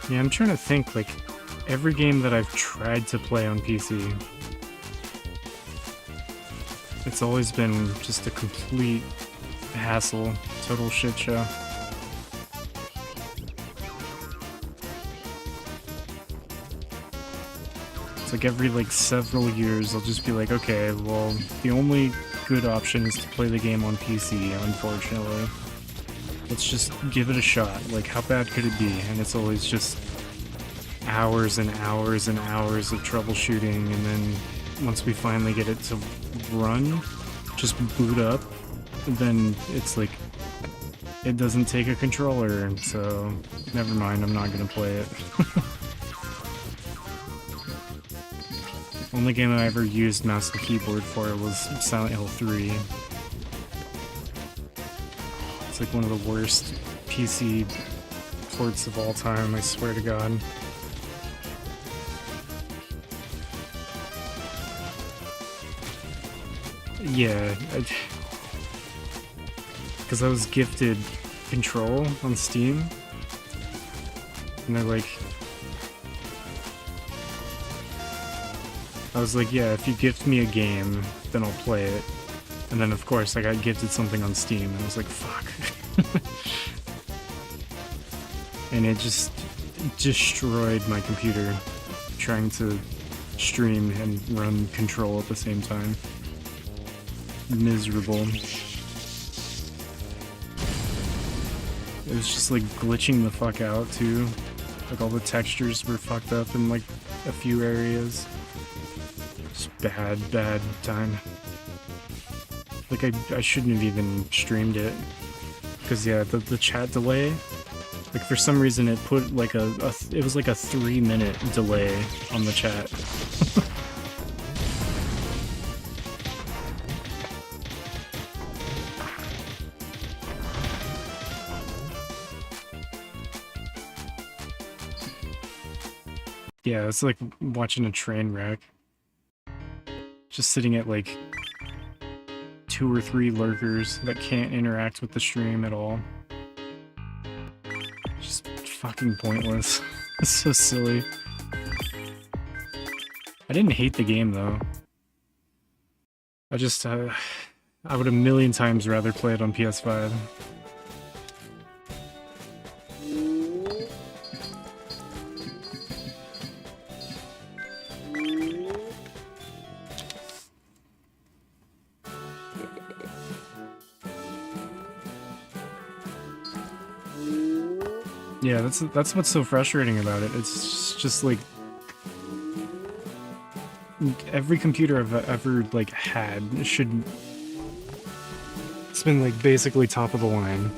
Yeah, I'm trying to think, like, every game that I've tried to play on PC, it's always been just a complete hassle, total shit show. It's like every like several years I'll just be like, okay, well, the only good option is to play the game on PC, unfortunately. Let's just give it a shot. Like, how bad could it be? And it's always just hours and hours and hours of troubleshooting, and then once we finally get it to run, just boot up, then it's like, it doesn't take a controller, so never mind, I'm not gonna play it. Only game I ever used mouse and keyboard for was Silent Hill 3. It's like one of the worst PC ports of all time, I swear to God. Yeah, because I was gifted Control on Steam, and they're like, I was like, yeah, if you gift me a game, then I'll play it. And then of course I got gifted something on Steam, and I was like, fuck. And it just destroyed my computer trying to stream and run Control at the same time. Miserable. It was just like glitching the fuck out too. Like all the textures were fucked up in like a few areas. Just bad time. Like I shouldn't have even streamed it. Cause yeah, the chat delay, like for some reason it put like it was like a 3-minute delay on the chat. Yeah, it's like watching a train wreck. Just sitting at like 2 or 3 lurkers that can't interact with the stream at all. Just fucking pointless. It's so silly. I didn't hate the game though. I just, I would a million times rather play it on PS5. Yeah, that's what's so frustrating about it. It's just like every computer I've ever like had should, it's been like basically top of the line.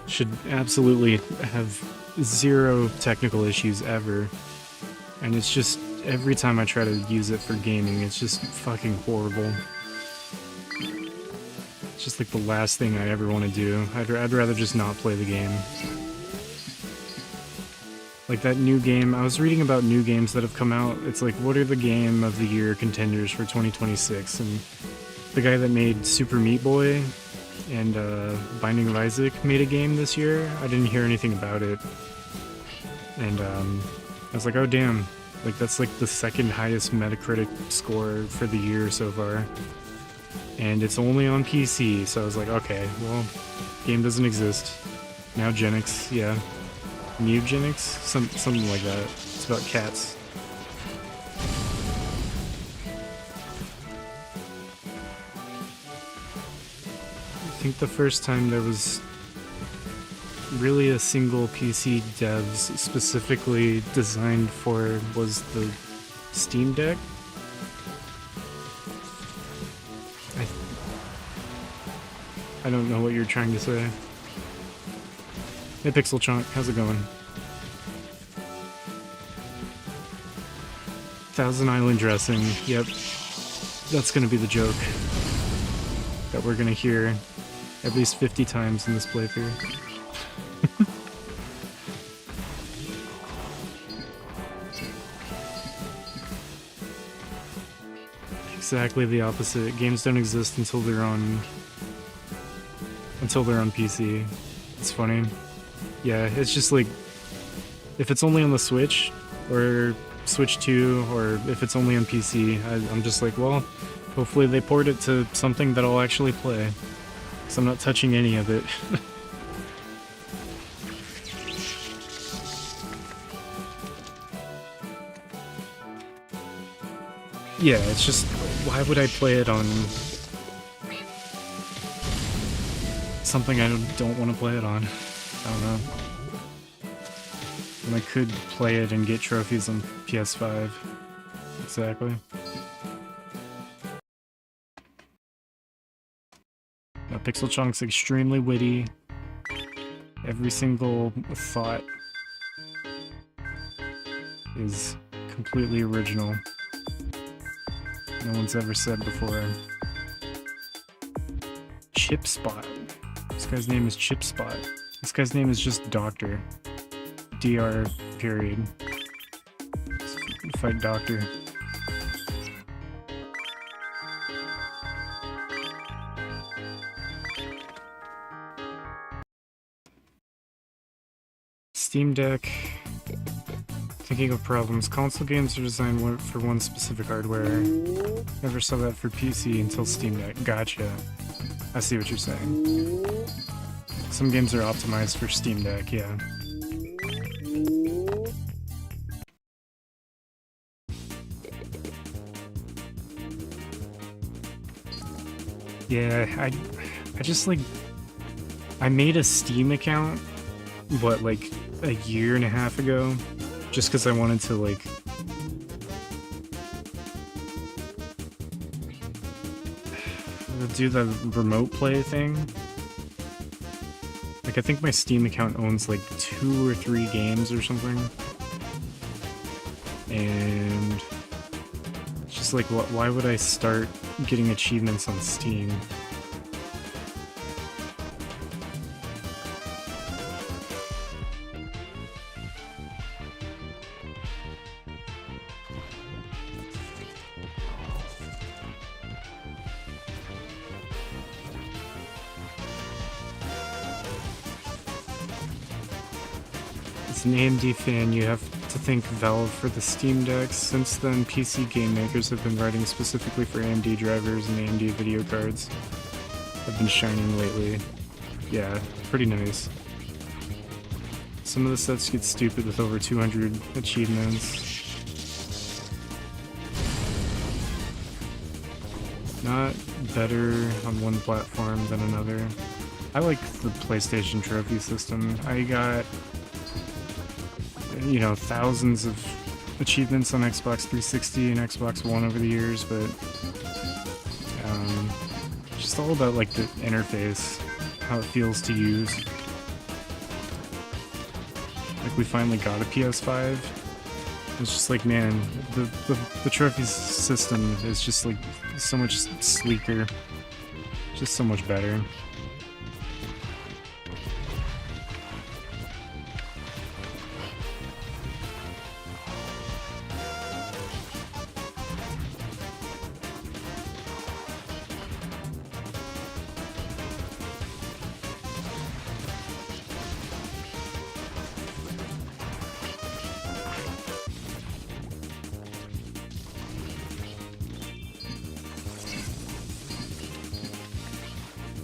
Should absolutely have 0 technical issues ever. And it's just every time I try to use it for gaming, it's just fucking horrible. It's just like the last thing I ever want to do. I'd rather just not play the game. Like that new game, I was reading about new games that have come out. It's like, what are the game of the year contenders for 2026? And the guy that made Super Meat Boy and Binding of Isaac made a game this year. I didn't hear anything about it. And I was like, oh damn. Like that's like the 2nd highest Metacritic score for the year so far. And it's only on PC, so I was like, okay, well, game doesn't exist. Now Genix, yeah. Mutagenics? Something like that. It's about cats. I think the first time there was really a single PC devs specifically designed for was the Steam Deck. I don't know what you're trying to say. Hey Pixel Chunk, how's it going? Thousand Island dressing, yep. That's gonna be the joke that we're gonna hear at least 50 times in this playthrough. Exactly the opposite. Games don't exist until they're on PC. It's funny. Yeah, it's just like, if it's only on the Switch, or Switch 2, or if it's only on PC, I'm just like, well, hopefully they port it to something that I'll actually play. So I'm not touching any of it. Yeah, it's just, why would I play it on something I don't want to play it on? I don't know. And I could play it and get trophies on PS5. Exactly. Now, Pixel Chunk's extremely witty. Every single thought is completely original. No one's ever said before. Chipspot. This guy's name is Chipspot. This guy's name is just Doctor. DR period. Fight Doctor. Steam Deck. Thinking of problems. Console games are designed for one specific hardware. Never saw that for PC until Steam Deck. Gotcha. I see what you're saying. Some games are optimized for Steam Deck, yeah. Yeah, I just like... I made a Steam account, what, like a year and a half ago? Just because I wanted to, like... do the remote play thing. Like, I think my Steam account owns, like, 2 or 3 games or something. And... it's just like, why would I start getting achievements on Steam? As an AMD fan, you have to thank Valve for the Steam Deck. Since then, PC game makers have been writing specifically for AMD drivers and AMD video cards. Have been shining lately. Yeah, pretty nice. Some of the sets get stupid with over 200 achievements. Not better on one platform than another. I like the PlayStation trophy system. I got, you know, thousands of achievements on Xbox 360 and Xbox One over the years, but just all about like the interface, how it feels to use. Like, we finally got a PS5. It's just like, man, the trophy system is just like so much sleeker, just so much better.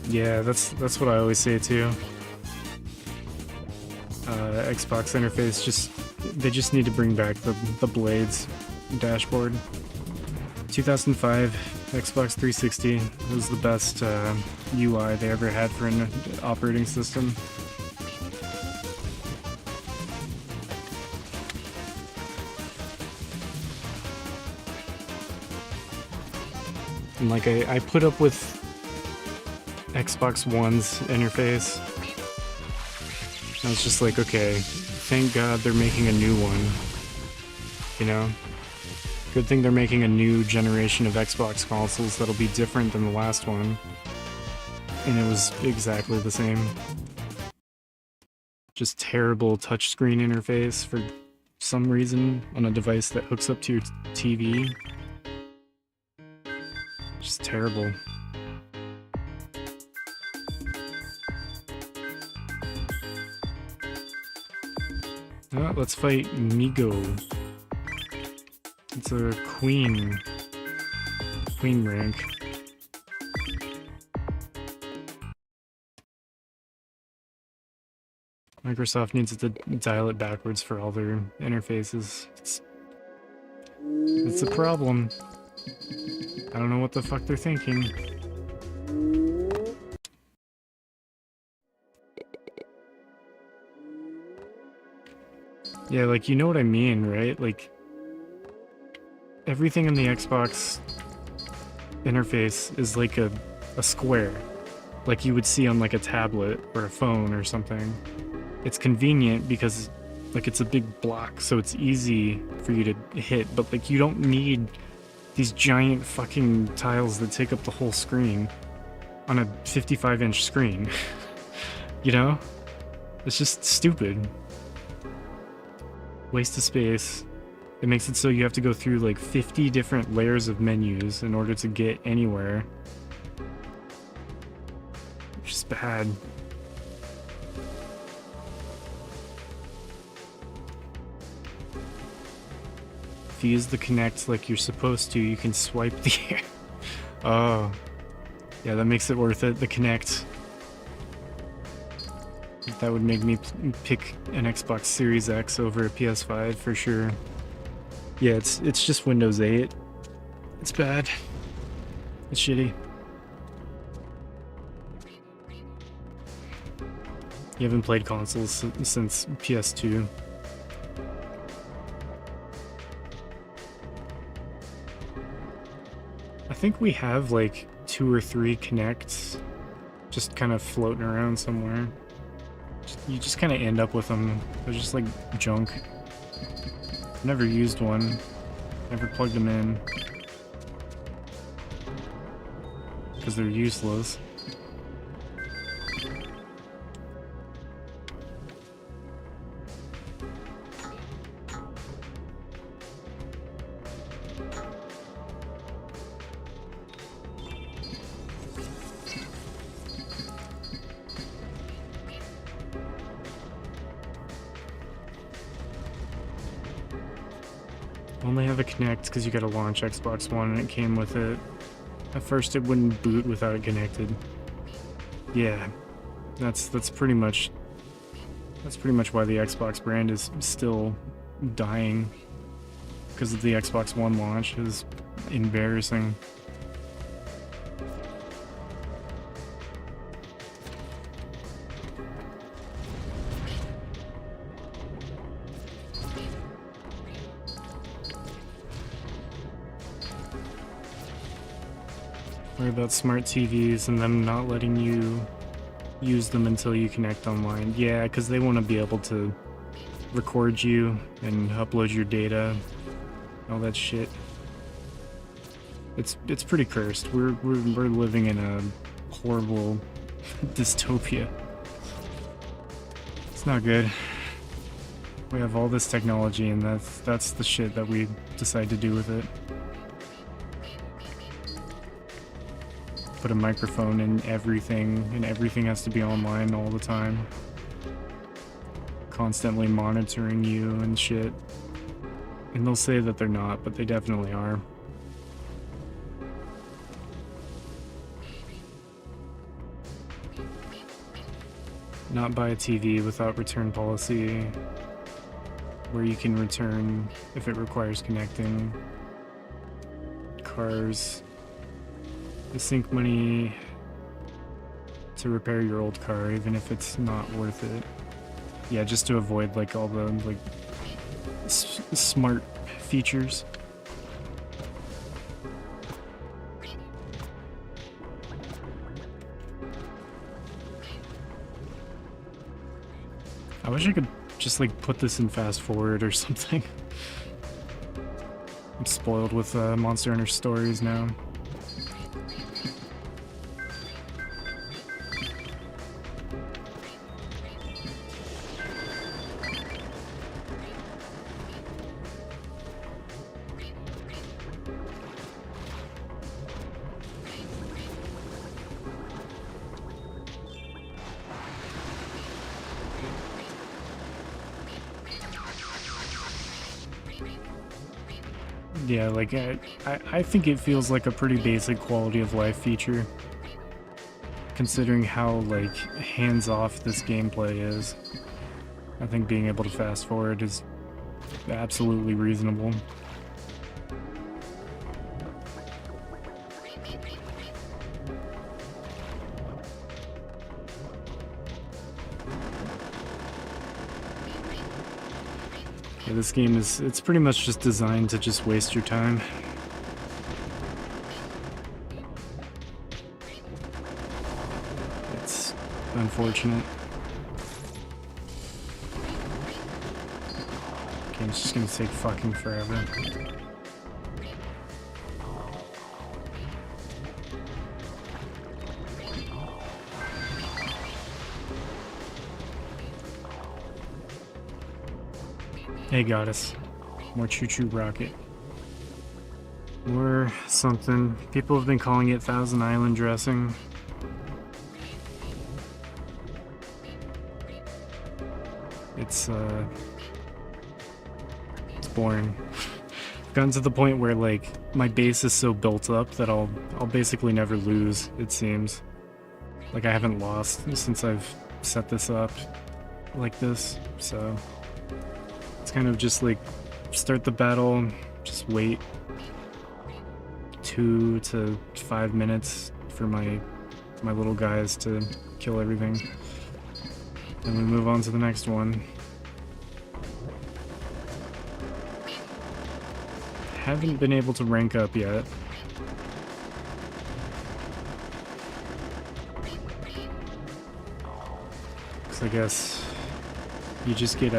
Yeah, that's what I always say too. Xbox interface, they just need to bring back the Blades dashboard. 2005 Xbox 360 was the best UI they ever had for an operating system. And like, I put up with Xbox One's interface. I was just like, okay, thank God they're making a new one. You know? Good thing they're making a new generation of Xbox consoles that'll be different than the last one. And it was exactly the same. Just terrible touchscreen interface for some reason on a device that hooks up to your TV. Just terrible. Let's fight Migo. It's a queen rank. Microsoft needs to dial it backwards for all their interfaces. It's a problem. I don't know what the fuck they're thinking. Yeah, like, you know what I mean, right? Like, everything in the Xbox interface is like a square, like you would see on like a tablet or a phone or something. It's convenient because like it's a big block, so it's easy for you to hit, but like you don't need these giant fucking tiles that take up the whole screen on a 55-inch screen. You know? It's just stupid. Waste of space. It makes it so you have to go through like 50 different layers of menus in order to get anywhere. It's just bad. If you use the Kinect like you're supposed to, you can swipe the air. Oh. Yeah, that makes it worth it, the Kinect. That would make me pick an Xbox Series X over a PS5 for sure. Yeah, it's just Windows 8. It's bad. It's shitty. You haven't played consoles since PS2. I think we have like 2 or 3 Kinects just kind of floating around somewhere. You just kind of end up with them. They're just like junk. Never used one. Never plugged them in. Because they're useless. Only have a Kinect because you gotta launch Xbox One and it came with it. At first it wouldn't boot without it connected. Yeah, that's pretty much why the Xbox brand is still dying. Because of the Xbox One launch is embarrassing. Worry about smart TVs and them not letting you use them until you connect online. Yeah, because they want to be able to record you and upload your data, all that shit. It's pretty cursed. We're living in a horrible dystopia. It's not good. We have all this technology and that's the shit that we decide to do with it. Put a microphone in everything, and everything has to be online all the time. Constantly monitoring you and shit. And they'll say that they're not, but they definitely are. Not buy a TV without return policy, where you can return if it requires connecting. Cars. Sink money to repair your old car, even if it's not worth it. Yeah, just to avoid like all the like smart features. I wish I could just like put this in fast forward or something. I'm spoiled with Monster Hunter Stories now. Yeah, like I think it feels like a pretty basic quality of life feature, considering how like hands-off this gameplay is. I think being able to fast forward is absolutely reasonable. Yeah, this game it's pretty much just designed to just waste your time. It's unfortunate. Game's just gonna take fucking forever. Hey goddess. More choo-choo rocket. Or something. People have been calling it Thousand Island dressing. It's boring. I've gotten to the point where like my base is so built up that I'll basically never lose, it seems. Like I haven't lost since I've set this up like this, so it's kind of just like start the battle, just wait 2 to 5 minutes for my little guys to kill everything. Then we move on to the next one. Haven't been able to rank up yet. So I guess you just get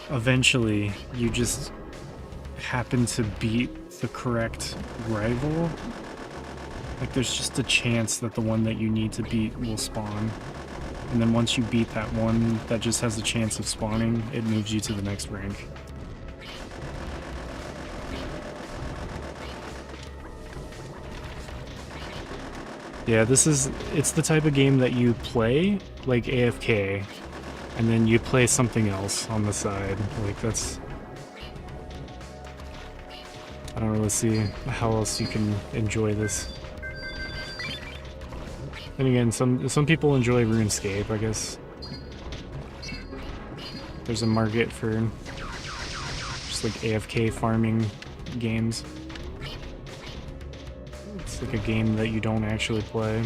eventually you just happen to beat the correct rival. Like there's just a chance that the one that you need to beat will spawn. And then once you beat that one that just has a chance of spawning, it moves you to the next rank. Yeah, it's the type of game that you play, like AFK, and then you play something else on the side. Like that's... I don't really see how else you can enjoy this. And again, some people enjoy RuneScape, I guess. There's a market for just like AFK farming games. It's like a game that you don't actually play.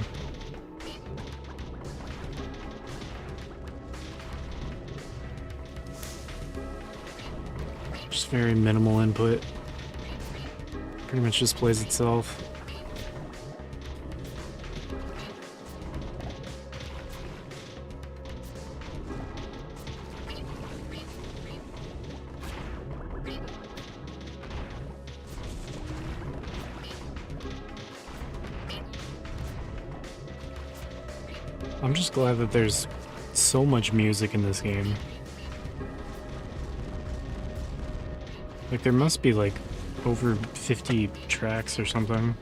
Just very minimal input. Pretty much just plays itself. I'm just glad that there's so much music in this game. Like there must be like over 50 tracks or something.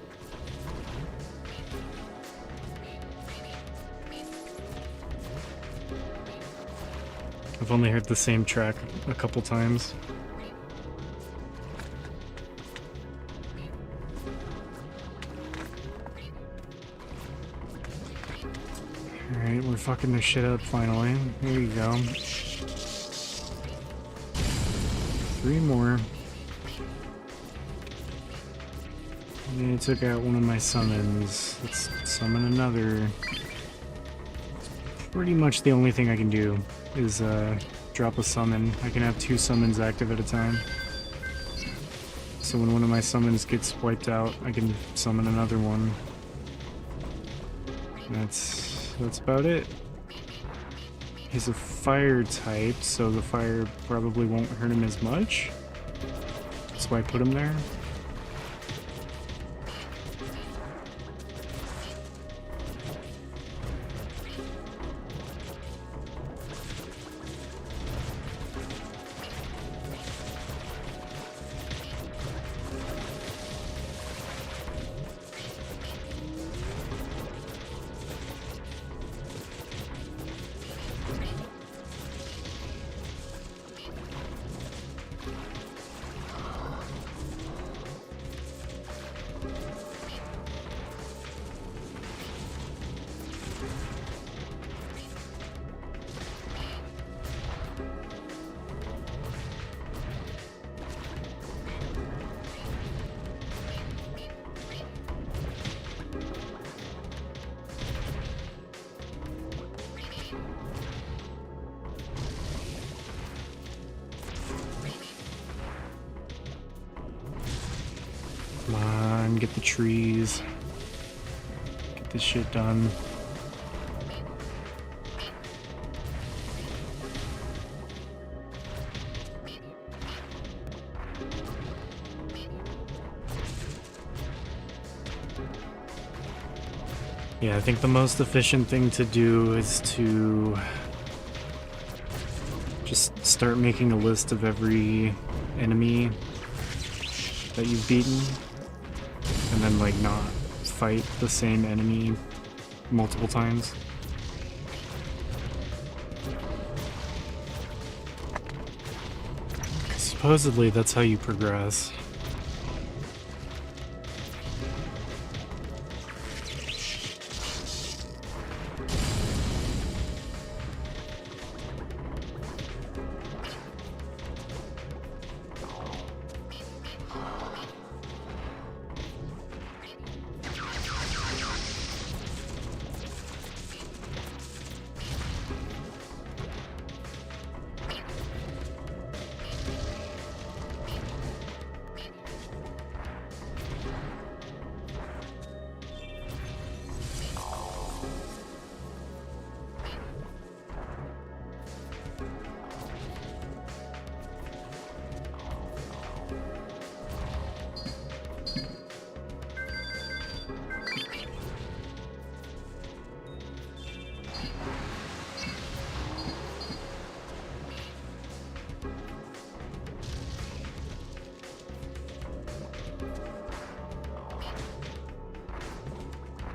I've only heard the same track a couple times. Alright, we're fucking this shit up finally. Here we go. 3 more. And I took out one of my summons. Let's summon another. Pretty much the only thing I can do is drop a summon. I can have 2 summons active at a time. So when one of my summons gets wiped out, I can summon another one. That's about it. He's a fire type, so the fire probably won't hurt him as much. That's why I put him there. get the trees, get this shit done. Yeah, I think the most efficient thing to do is to just start making a list of every enemy that you've beaten, and then like not fight the same enemy multiple times. Supposedly that's how you progress.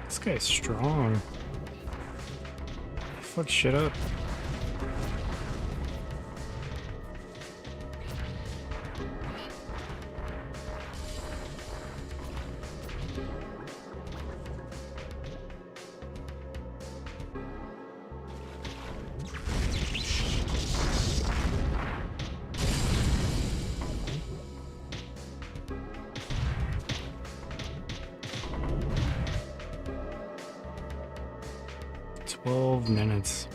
This guy's strong. Fuck shit up. Minutes.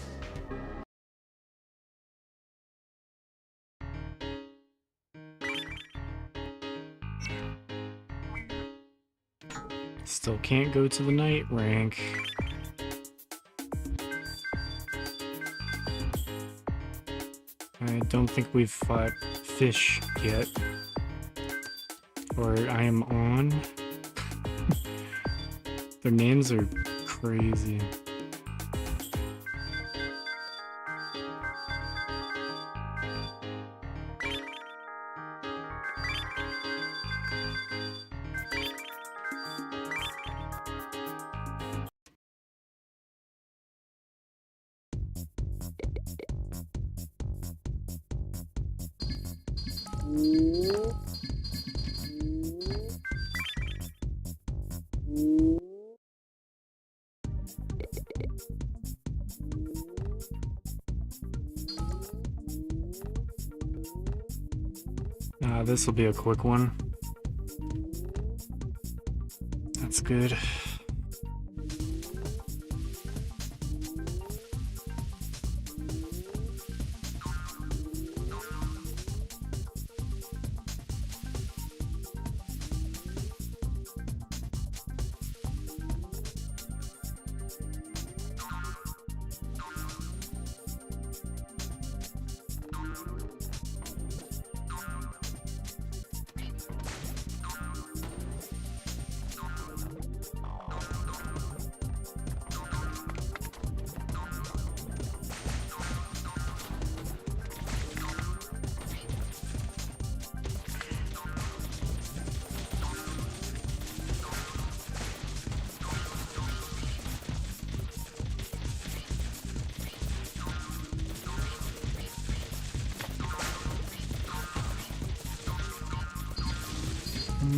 Still can't go to the night rank. I don't think we've fought fish yet. Or I am on. Their names are crazy. This will be a quick one. That's good.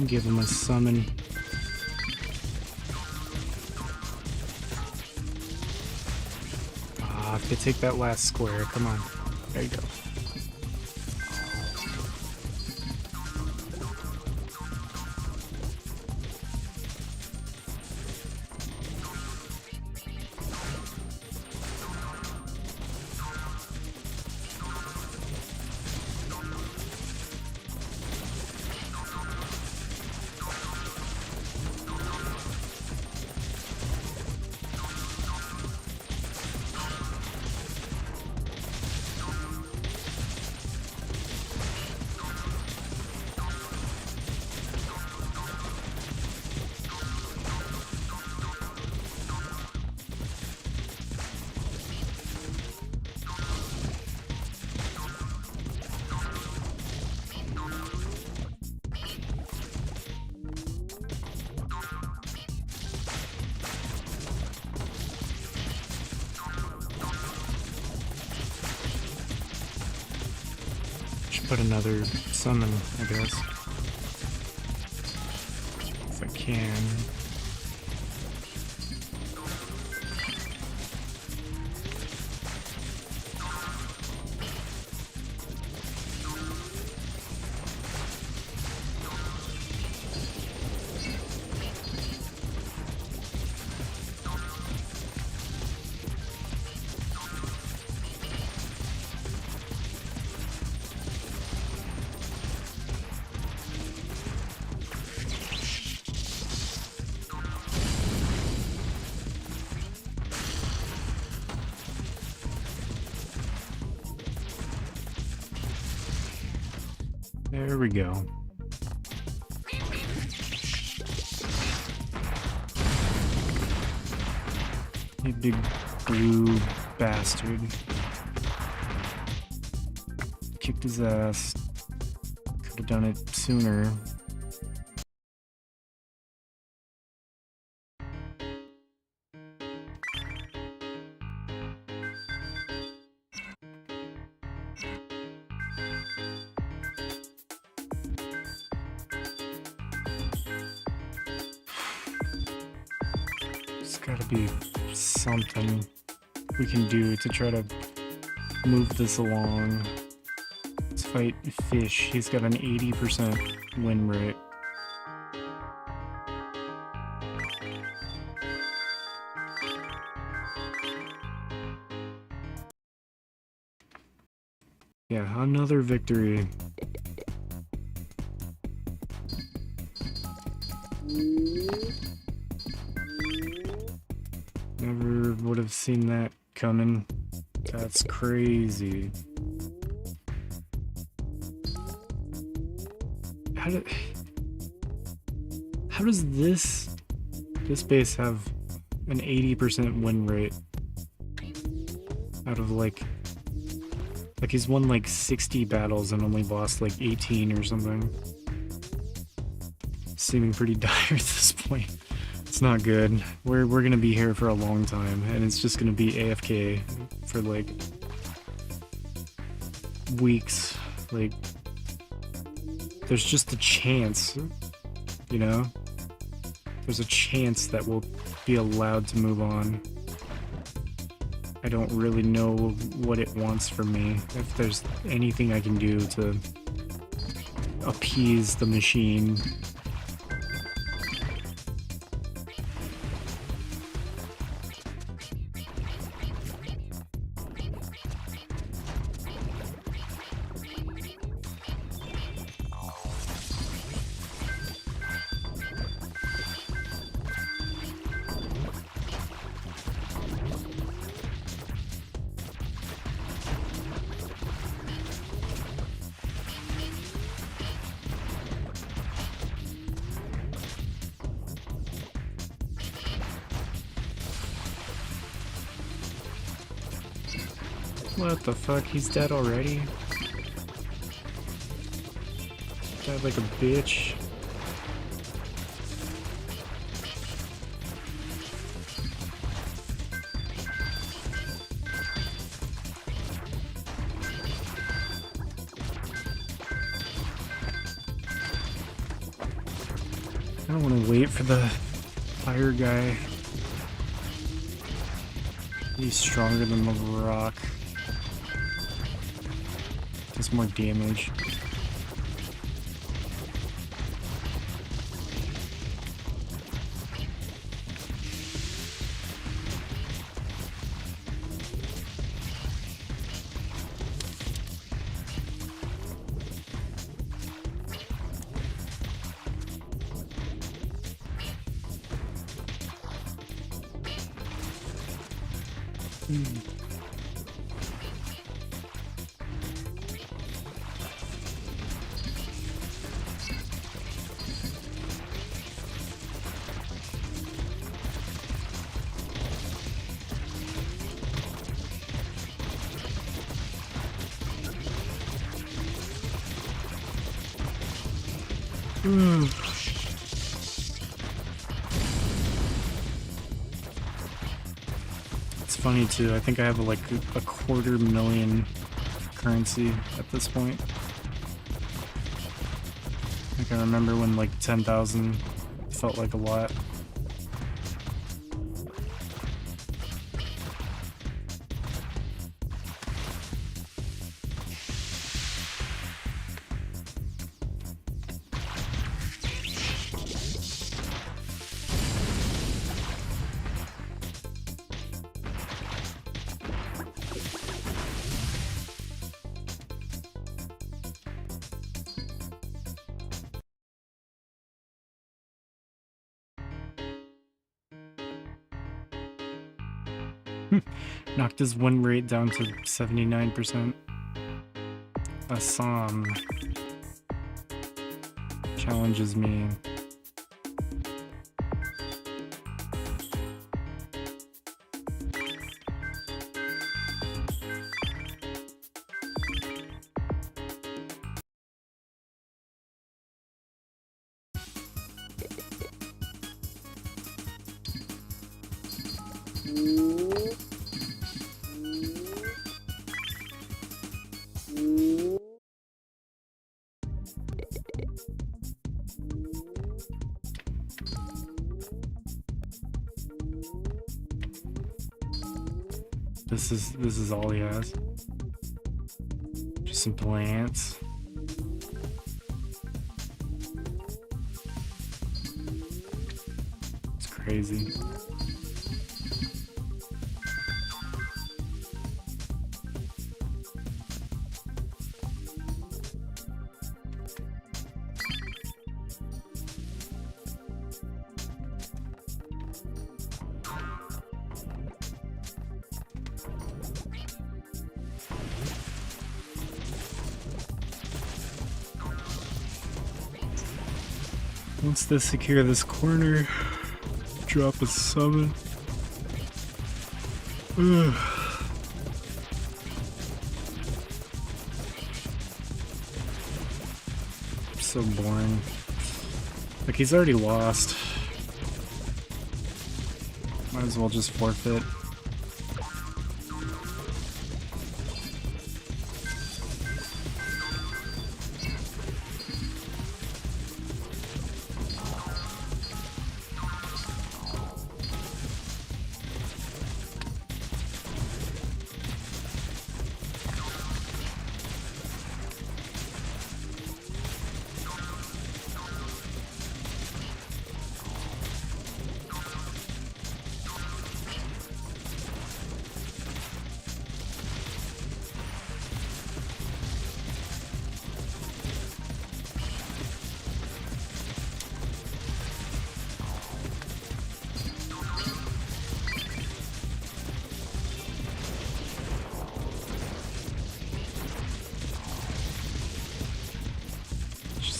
Give him a summon. Ah, if they take that last square, come on. There you go. put another summon, I guess. If I can. There we go. You big blue bastard. Kicked his ass. Could have done it sooner. There's gotta be something we can do to try to move this along. Let's fight Fish. He's got an 80% win rate. Yeah, another victory. Never would have seen that coming. That's crazy. How does this base have an 80% win rate out of like he's won like 60 battles and only lost like 18 or something. Seeming pretty dire at this point. It's not good. We're gonna be here for a long time, and it's just gonna be AFK for like weeks. Like, there's just a chance, you know? There's a chance that we'll be allowed to move on. I don't really know what it wants from me. If there's anything I can do to appease the machine. What the fuck? He's dead already? Died like a bitch. I don't want to wait for the fire guy. He's stronger than the rock. Does more damage. It's funny too, I think I have like a 250,000 currency at this point. Like, I remember when, like, 10,000 felt like a lot. Knocked his win rate down to 79%. Assam challenges me. This is all he has. Just some plants. It's crazy. Once they secure this corner, drop a summon. Ugh. So boring. Like, he's already lost. Might as well just forfeit.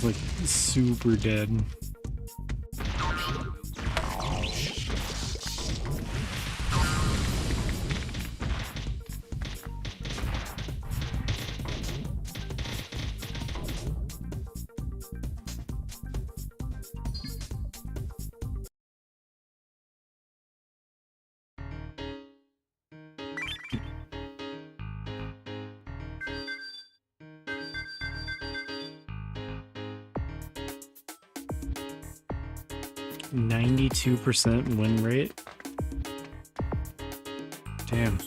Like, super dead. %, win rate. Damn.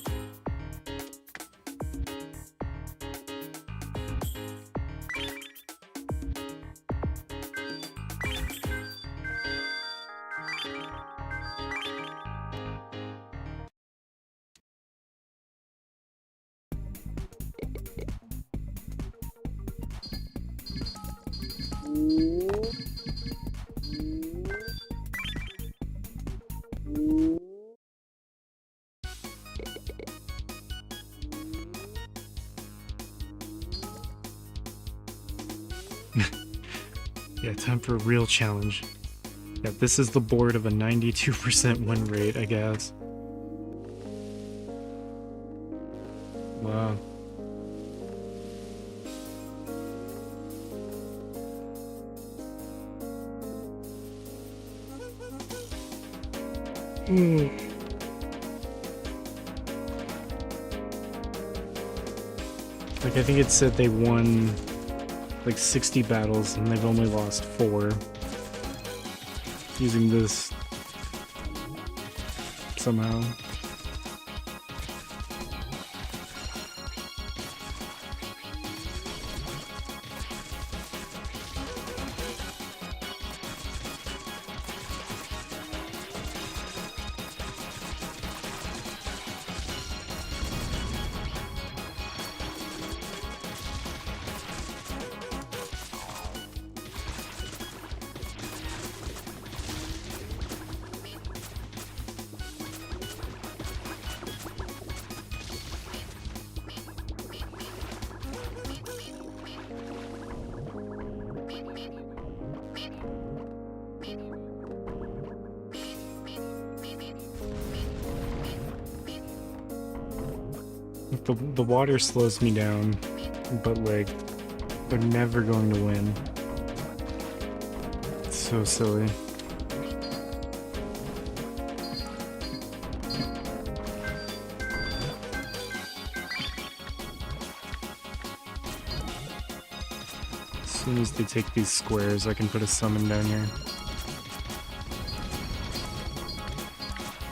Yeah, time for a real challenge. Yeah, this is the board of a 92% win rate, I guess. Wow. Like, I think it said they won like 60 battles and they've only lost 4 using this somehow. The water slows me down, but like, they're never going to win. It's so silly. As soon as they take these squares, I can put a summon down here.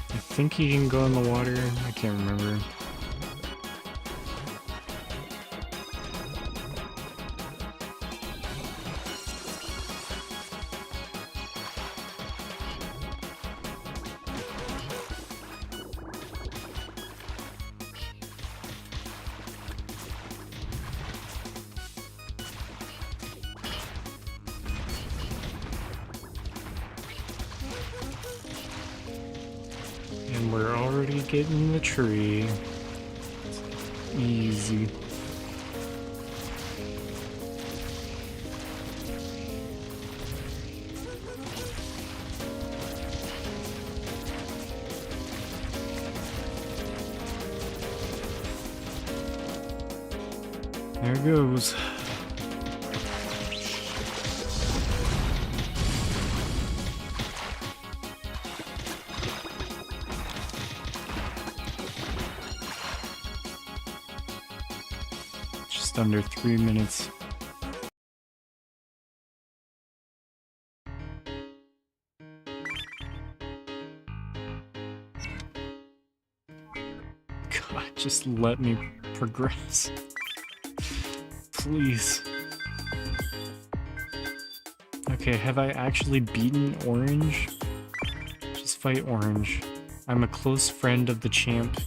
I think he can go in the water. I can't remember. And we're already getting the tree. Easy. There it goes. Just under 3 minutes. God, just let me progress. Please. Okay, have I actually beaten Orange? Just fight Orange. I'm a close friend of the champ.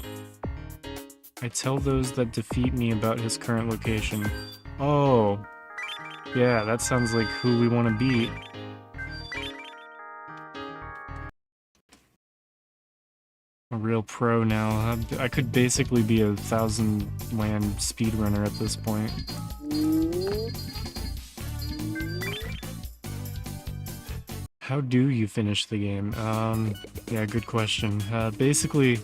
I tell those that defeat me about his current location. Oh. Yeah, that sounds like who we want to beat. A real pro now. I could basically be a 1,000-land speedrunner at this point. How do you finish the game? Yeah, good question. Basically,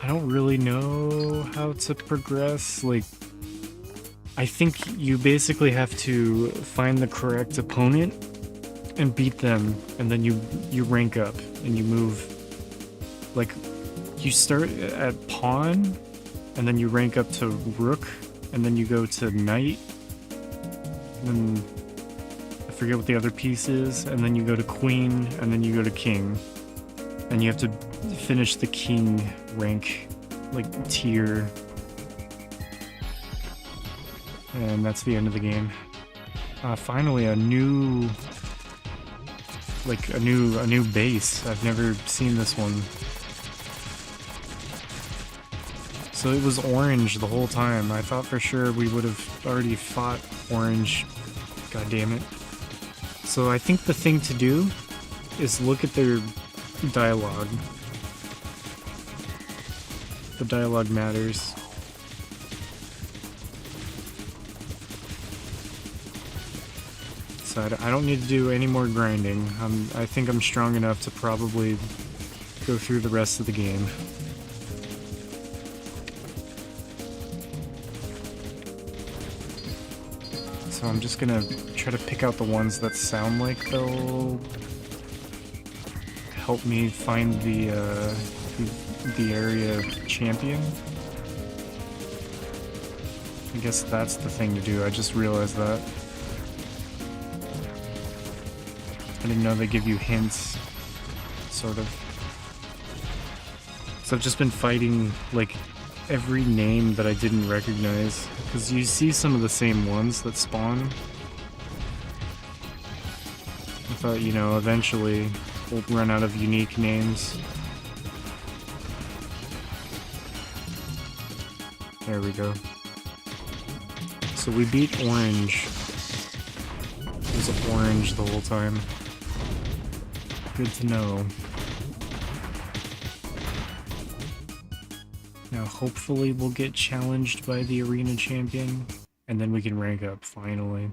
I don't really know how to progress. Like, I think you basically have to find the correct opponent and beat them, and then you rank up and you move. Like, you start at pawn, and then you rank up to rook, and then you go to knight, and then I forget what the other piece is, and then you go to queen, and then you go to king, and you have to finish the king rank, like, tier, and that's the end of the game. Finally, a new base. I've never seen this one. So it was orange the whole time. I thought for sure we would have already fought orange. God damn it. So I think the thing to do is look at their dialogue. The dialogue matters. So I don't need to do any more grinding. I think I'm strong enough to probably go through the rest of the game. So I'm just gonna try to pick out the ones that sound like they'll help me find the area champion. I guess that's the thing to do. I just realized that. I didn't know they give you hints, sort of. So I've just been fighting, like, every name that I didn't recognize. Because you see some of the same ones that spawn. I thought, you know, eventually we'll run out of unique names. There we go. So we beat Orange. It was Orange the whole time. Good to know. Now hopefully we'll get challenged by the arena champion, and then we can rank up, finally.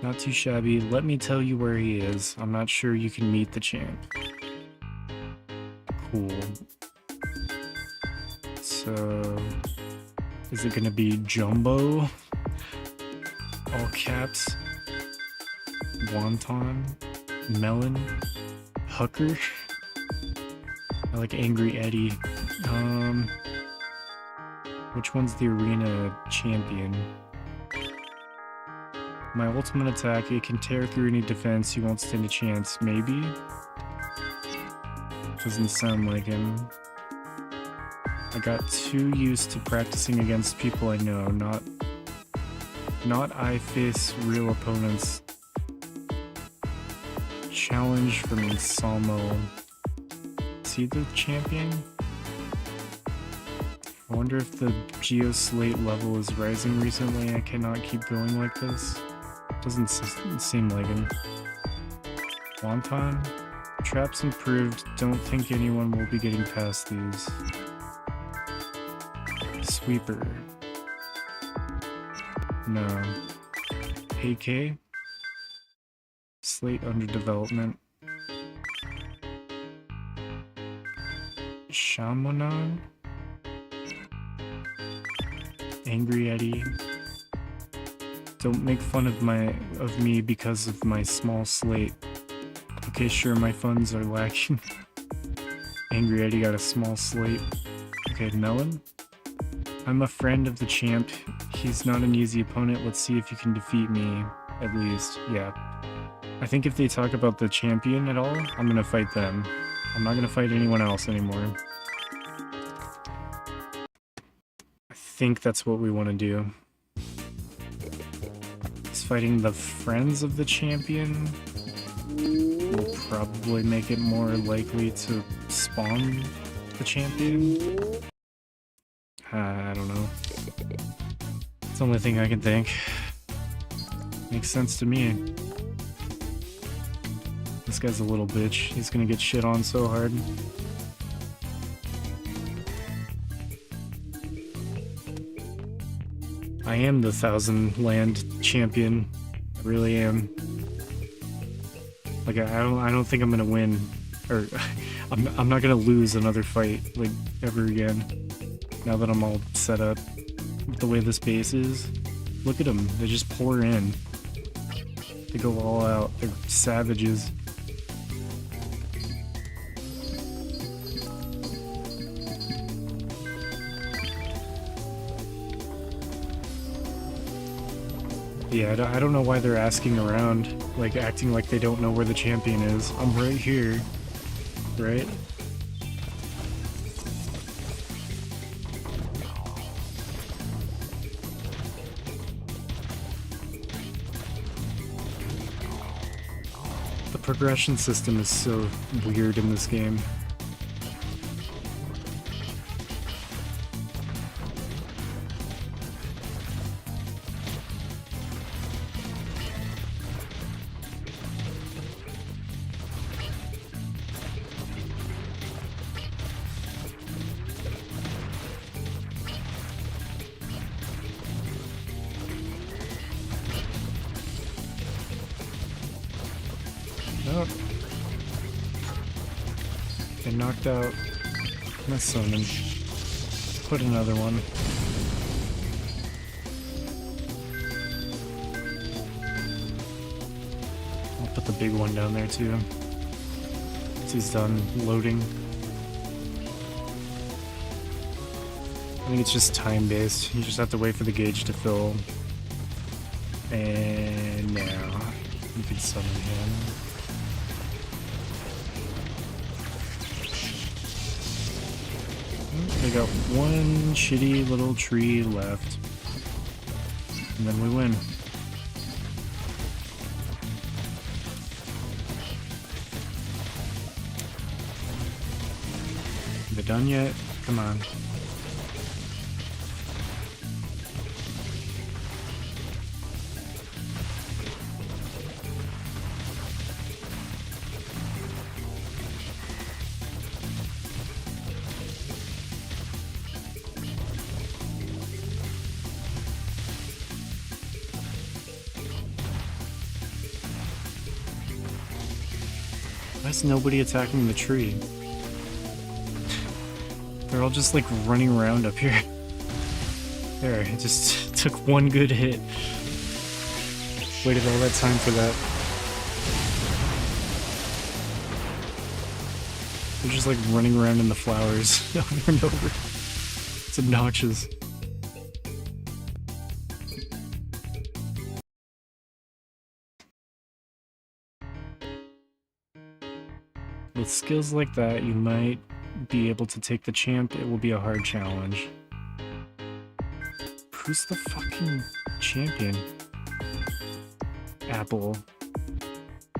Not too shabby. Let me tell you where he is. I'm not sure you can meet the champ. Cool. So... is it gonna be Jumbo? All caps? Wonton? Melon? Hucker? I like Angry Eddie. Which one's the arena champion? My ultimate attack, it can tear through any defense, you won't stand a chance. Maybe? Doesn't sound like him. I got too used to practicing against people I know, not I face real opponents. Challenge from Salmo. Is he the champion? I wonder if the Geo Slate level is rising recently. I cannot keep going like this. Doesn't seem like him. Wonton? Traps improved. Don't think anyone will be getting past these. Sweeper. No. AK? Slate under development. Shamonon? Angry Eddie. Don't make fun of me because of my small slate. Okay, sure, my funds are lacking. Angry Eddie got a small slate. Okay, Melon? I'm a friend of the champ. He's not an easy opponent. Let's see if you can defeat me, at least. Yeah. I think if they talk about the champion at all, I'm gonna fight them. I'm not gonna fight anyone else anymore. I think that's what we want to do. Is fighting the friends of the champion will probably make it more likely to spawn the champion. I don't know. It's the only thing I can think. Makes sense to me. This guy's a little bitch. He's gonna get shit on so hard. I am the Thousand Land champion. I really am. Like I don't think I'm gonna win, or I'm not gonna lose another fight like ever again. Now that I'm all set up with the way this base is. Look at them, they just pour in. They go all out, they're savages. Yeah, I don't know why they're asking around, like acting like they don't know where the champion is. I'm right here, right? The progression system is so weird in this game. Nope. They knocked out my summon. Put another one. I'll put the big one down there too. Once he's done loading. I think it's just time-based. You just have to wait for the gauge to fill. And now you can summon him. They got one shitty little tree left. And then we win. They done yet? Come on. Why is nobody attacking the tree? They're all just like running around up here. There, it just took one good hit. Waited all that time for that. They're just like running around in the flowers over and over. It's obnoxious. With skills like that, you might be able to take the champ. It will be a hard challenge. Who's the fucking champion? Apple.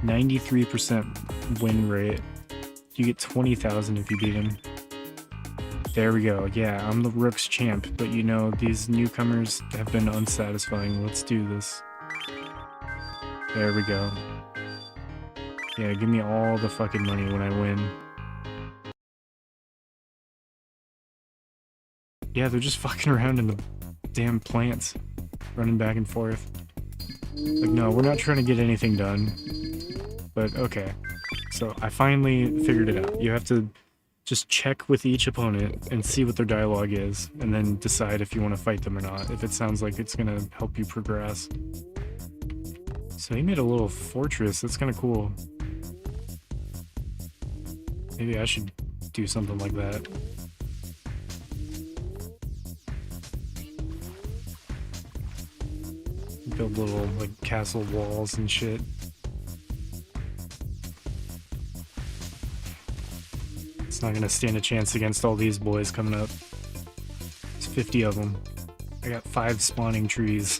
93% win rate. You get 20,000 if you beat him. There we go. Yeah, I'm the Rook's champ, but you know, these newcomers have been unsatisfying. Let's do this. There we go. Yeah, give me all the fucking money when I win. Yeah, they're just fucking around in the damn plants. Running back and forth. Like, no, we're not trying to get anything done. But, okay. So, I finally figured it out. You have to just check with each opponent and see what their dialogue is, and then decide if you want to fight them or not, if it sounds like it's gonna help you progress. So he made a little fortress. That's kind of cool. Maybe I should do something like that. Build little, like, castle walls and shit. It's not gonna stand a chance against all these boys coming up. There's 50 of them. I got 5 spawning trees.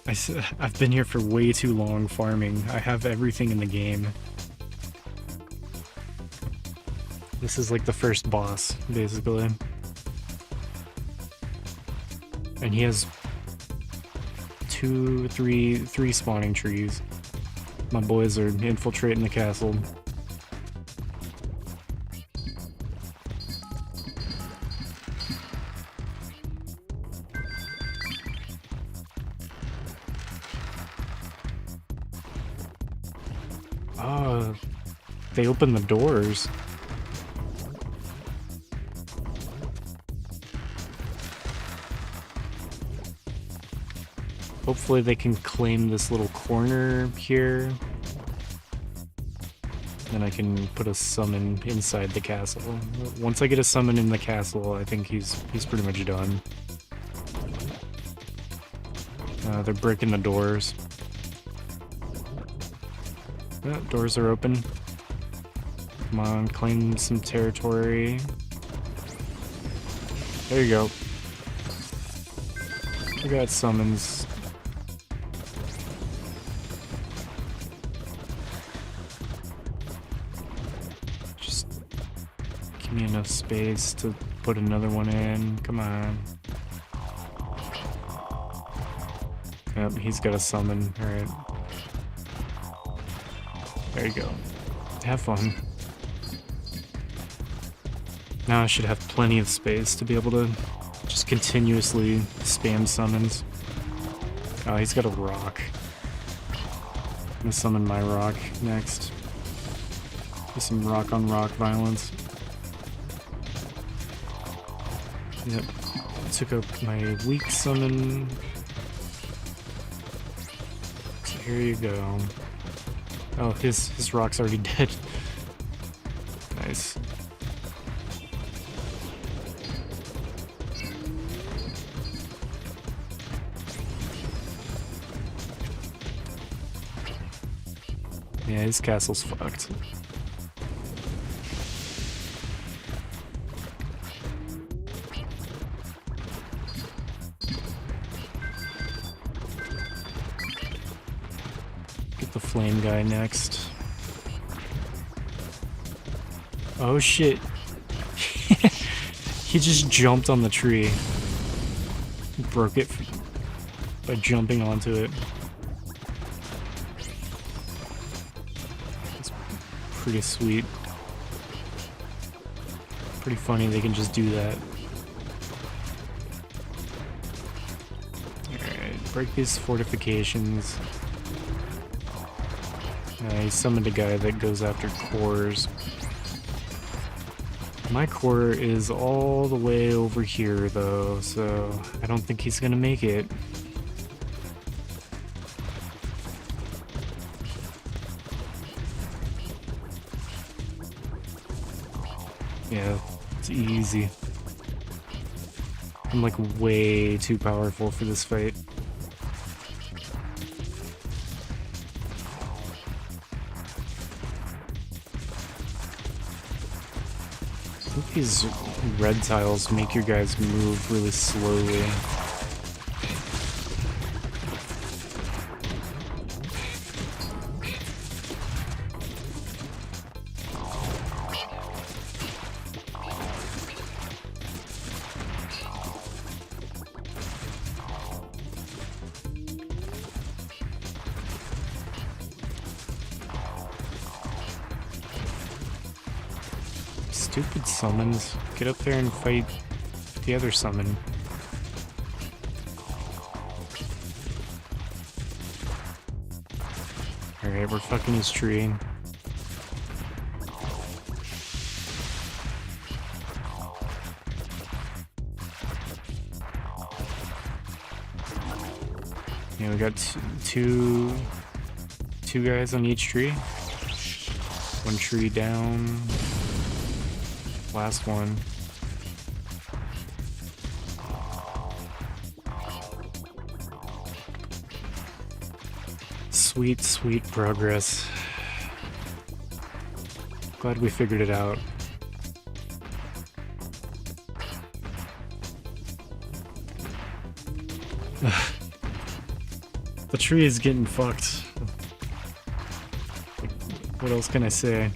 I've been here for way too long farming. I have everything in the game. This is like the first boss, basically. And he has three spawning trees. My boys are infiltrating the castle. Oh, they open the doors. Hopefully they can claim this little corner here. Then I can put a summon inside the castle. Once I get a summon in the castle, I think he's pretty much done. They're breaking the doors. Yeah, doors are open. Come on, claim some territory. There you go. I got summons. Just give me enough space to put another one in. Come on. Yep, he's got a summon. Alright. There you go. Have fun. Now I should have plenty of space to be able to just continuously spam summons. Oh, he's got a rock. I'm gonna summon my rock next. Do some rock on rock violence. Yep. Took up my weak summon. So here you go. Oh, his rock's already dead. Nice. Yeah, his castle's fucked. Get the flame guy next. Oh shit. He just jumped on the tree. Broke it by jumping onto it. It's pretty sweet. Pretty funny they can just do that. Alright, break these fortifications. He summoned a guy that goes after cores. My core is all the way over here, though, so I don't think he's gonna make it. Yeah, it's easy. I'm like way too powerful for this fight. I think these red tiles make your guys move really slowly. Stupid summons. Get up there and fight the other summon. Alright, we're fucking his tree. Yeah, we got two guys on each tree. One tree down. Last one. Sweet, sweet progress. Glad we figured it out. The tree is getting fucked. What else can I say?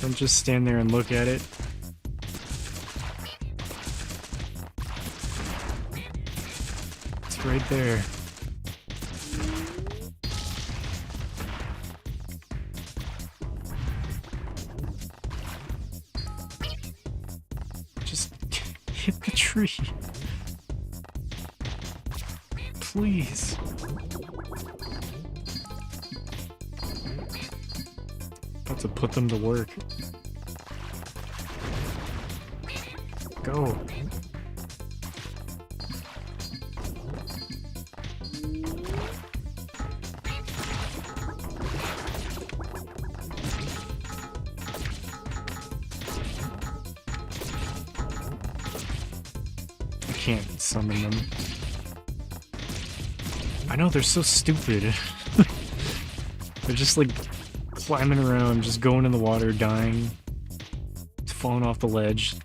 Don't just stand there and look at it. It's right there. Just hit the tree. Please. About to put them to work. Go. I can't summon them. I know, they're so stupid. They're just like climbing around, just going in the water, dying, falling off the ledge,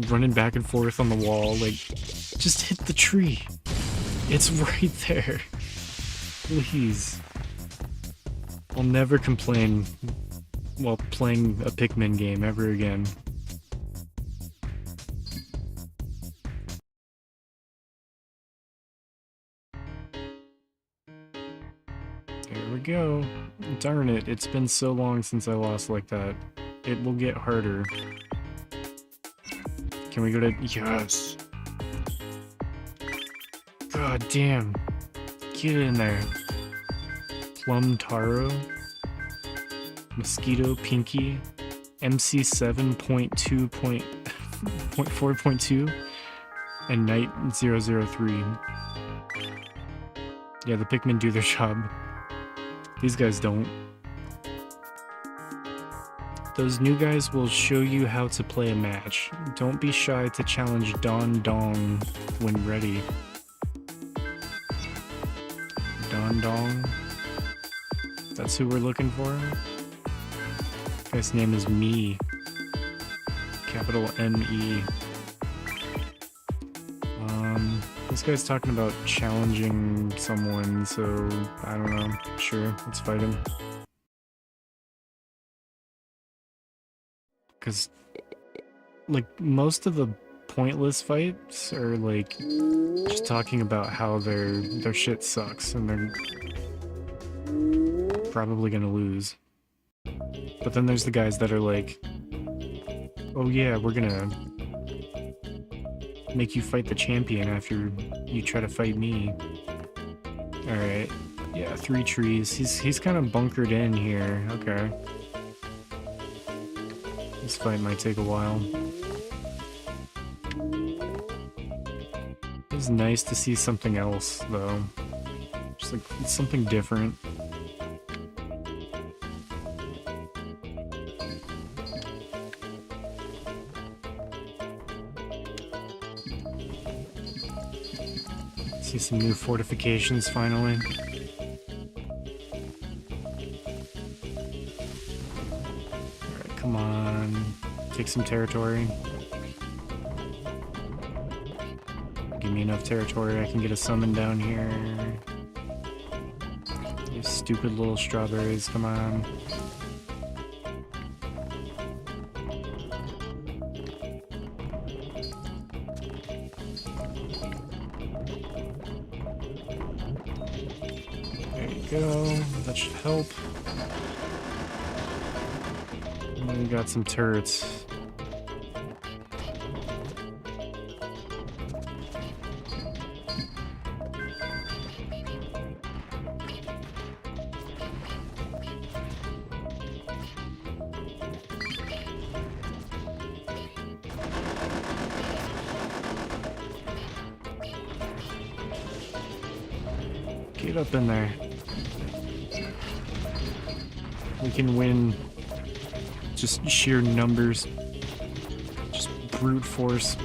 running back and forth on the wall. Like, just hit the tree. It's right there. Please. I'll never complain while playing a Pikmin game ever again. There we go. Darn it, it's been so long since I lost like that. It will get harder. Can we go to... Yes! God damn. Get in there. Plum Taro. Mosquito Pinky. MC 7.2.4.2. And Knight 003. Yeah, the Pikmin do their job. These guys don't. Those new guys will show you how to play a match. Don't be shy to challenge Don Dong when ready. Don Dong? That's who we're looking for? Guy's name is Me. Capital M-E. This guy's talking about challenging someone, so I don't know. Sure, let's fight him. Because, like, most of the pointless fights are, like, just talking about how their shit sucks and they're probably gonna lose. But then there's the guys that are like, oh yeah, we're gonna make you fight the champion after you try to fight me. Alright. Yeah, 3 trees. He's kind of bunkered in here. Okay. This fight might take a while. It's nice to see something else, though. Just like, it's something different. See some new fortifications finally. Alright, come on. Take some territory. Give me enough territory, I can get a summon down here. These stupid little strawberries, come on. There you go, that should help. And then we got some turrets. Get up in there. We can win just sheer numbers. Just brute force.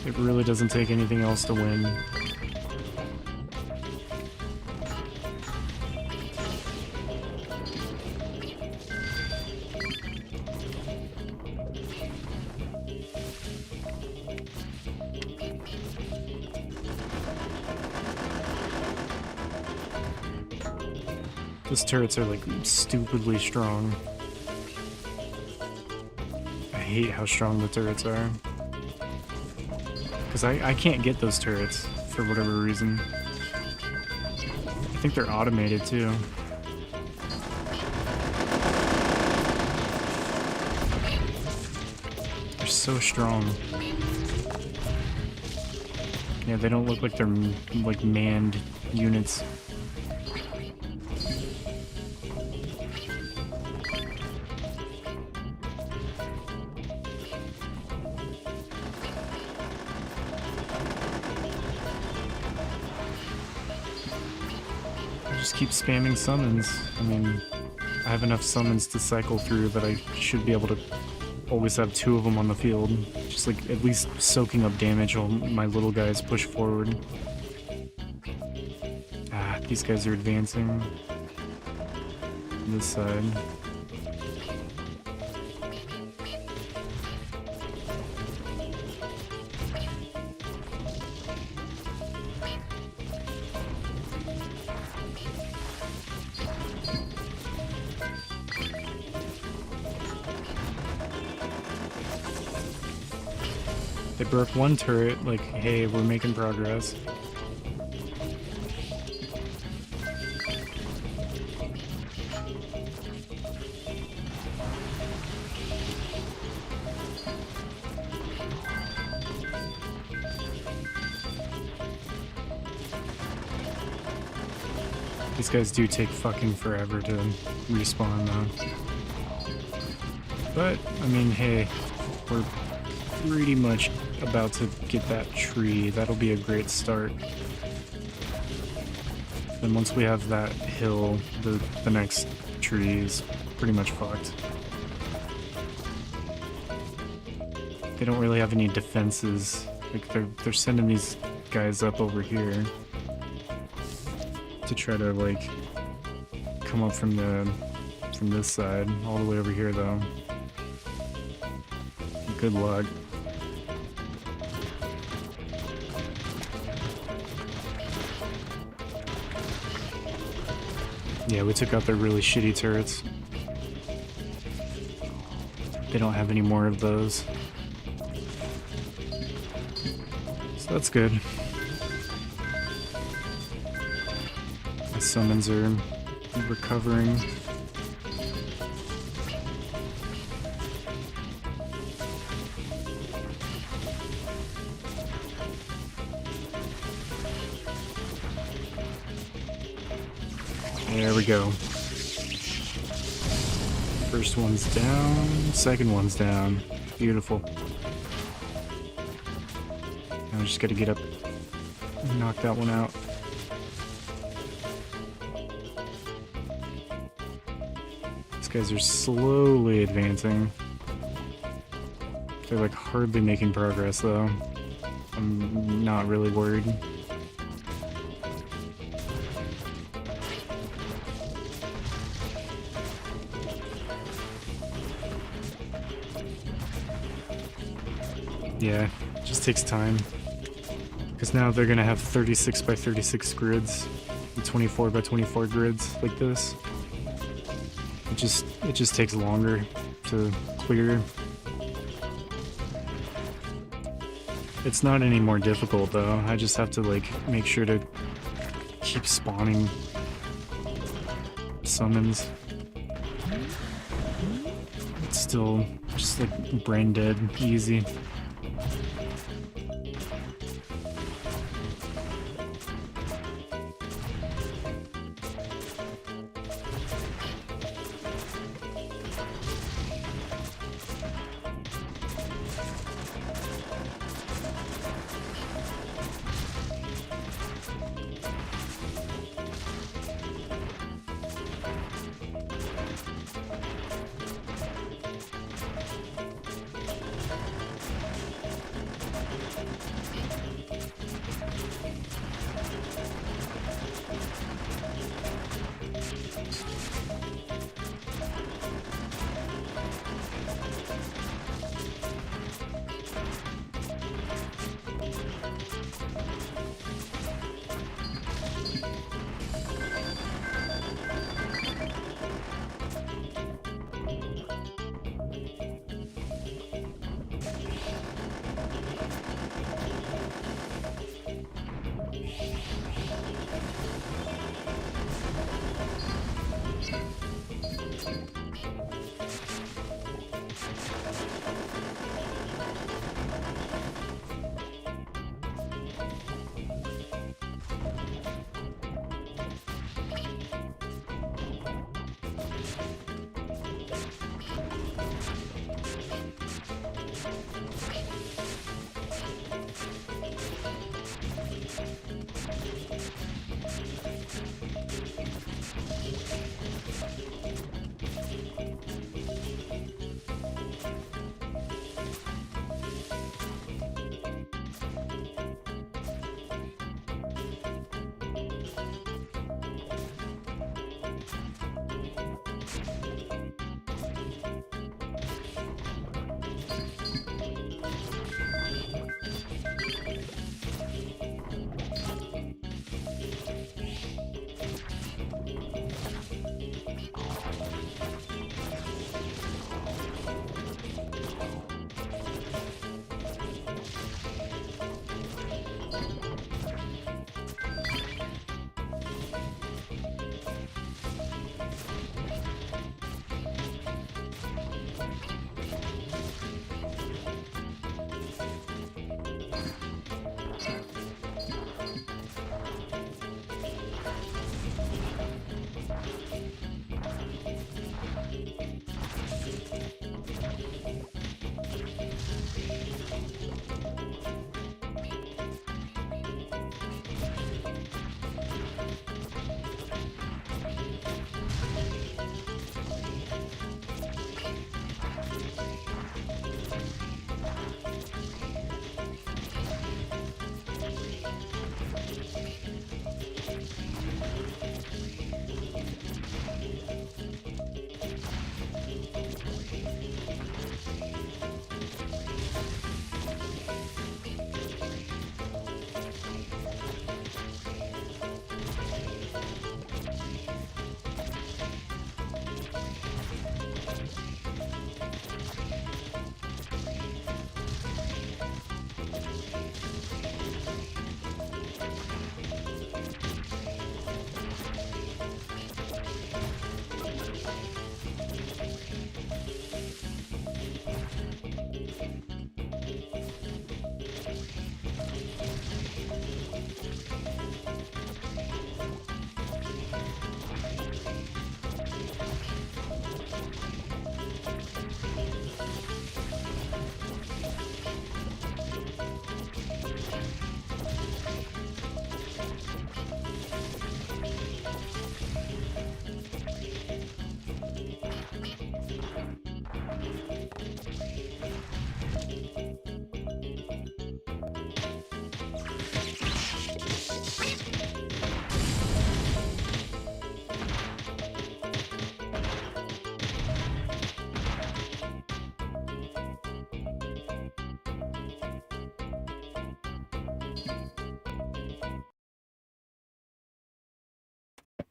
It really doesn't take anything else to win. Those turrets are like stupidly strong. I hate how strong the turrets are. Because I can't get those turrets for whatever reason. I think they're automated too. They're so strong. Yeah, they don't look like they're like manned units. Just keep spamming summons. I mean, I have enough summons to cycle through that I should be able to always have 2 of them on the field. Just like at least soaking up damage while my little guys push forward. Ah, these guys are advancing. This side. They broke one turret, like, hey, we're making progress. These guys do take fucking forever to respawn, though. But, I mean, hey, we're pretty much about to get that tree. That'll be a great start. Then once we have that hill, the next tree is pretty much fucked. They don't really have any defenses. Like they're sending these guys up over here to try to like come up from this side all the way over here though. Good luck. Yeah, we took out their really shitty turrets. They don't have any more of those. So that's good. My summons are recovering. There we go. First one's down, second one's down. Beautiful. Now I just gotta get up and knock that one out. These guys are slowly advancing. They're like hardly making progress though. I'm not really worried. Yeah, it just takes time. Because now they're gonna have 36 by 36 grids, and 24 by 24 grids like this. It just takes longer to clear. It's not any more difficult though. I just have to like make sure to keep spawning summons. It's still just like brain dead, easy.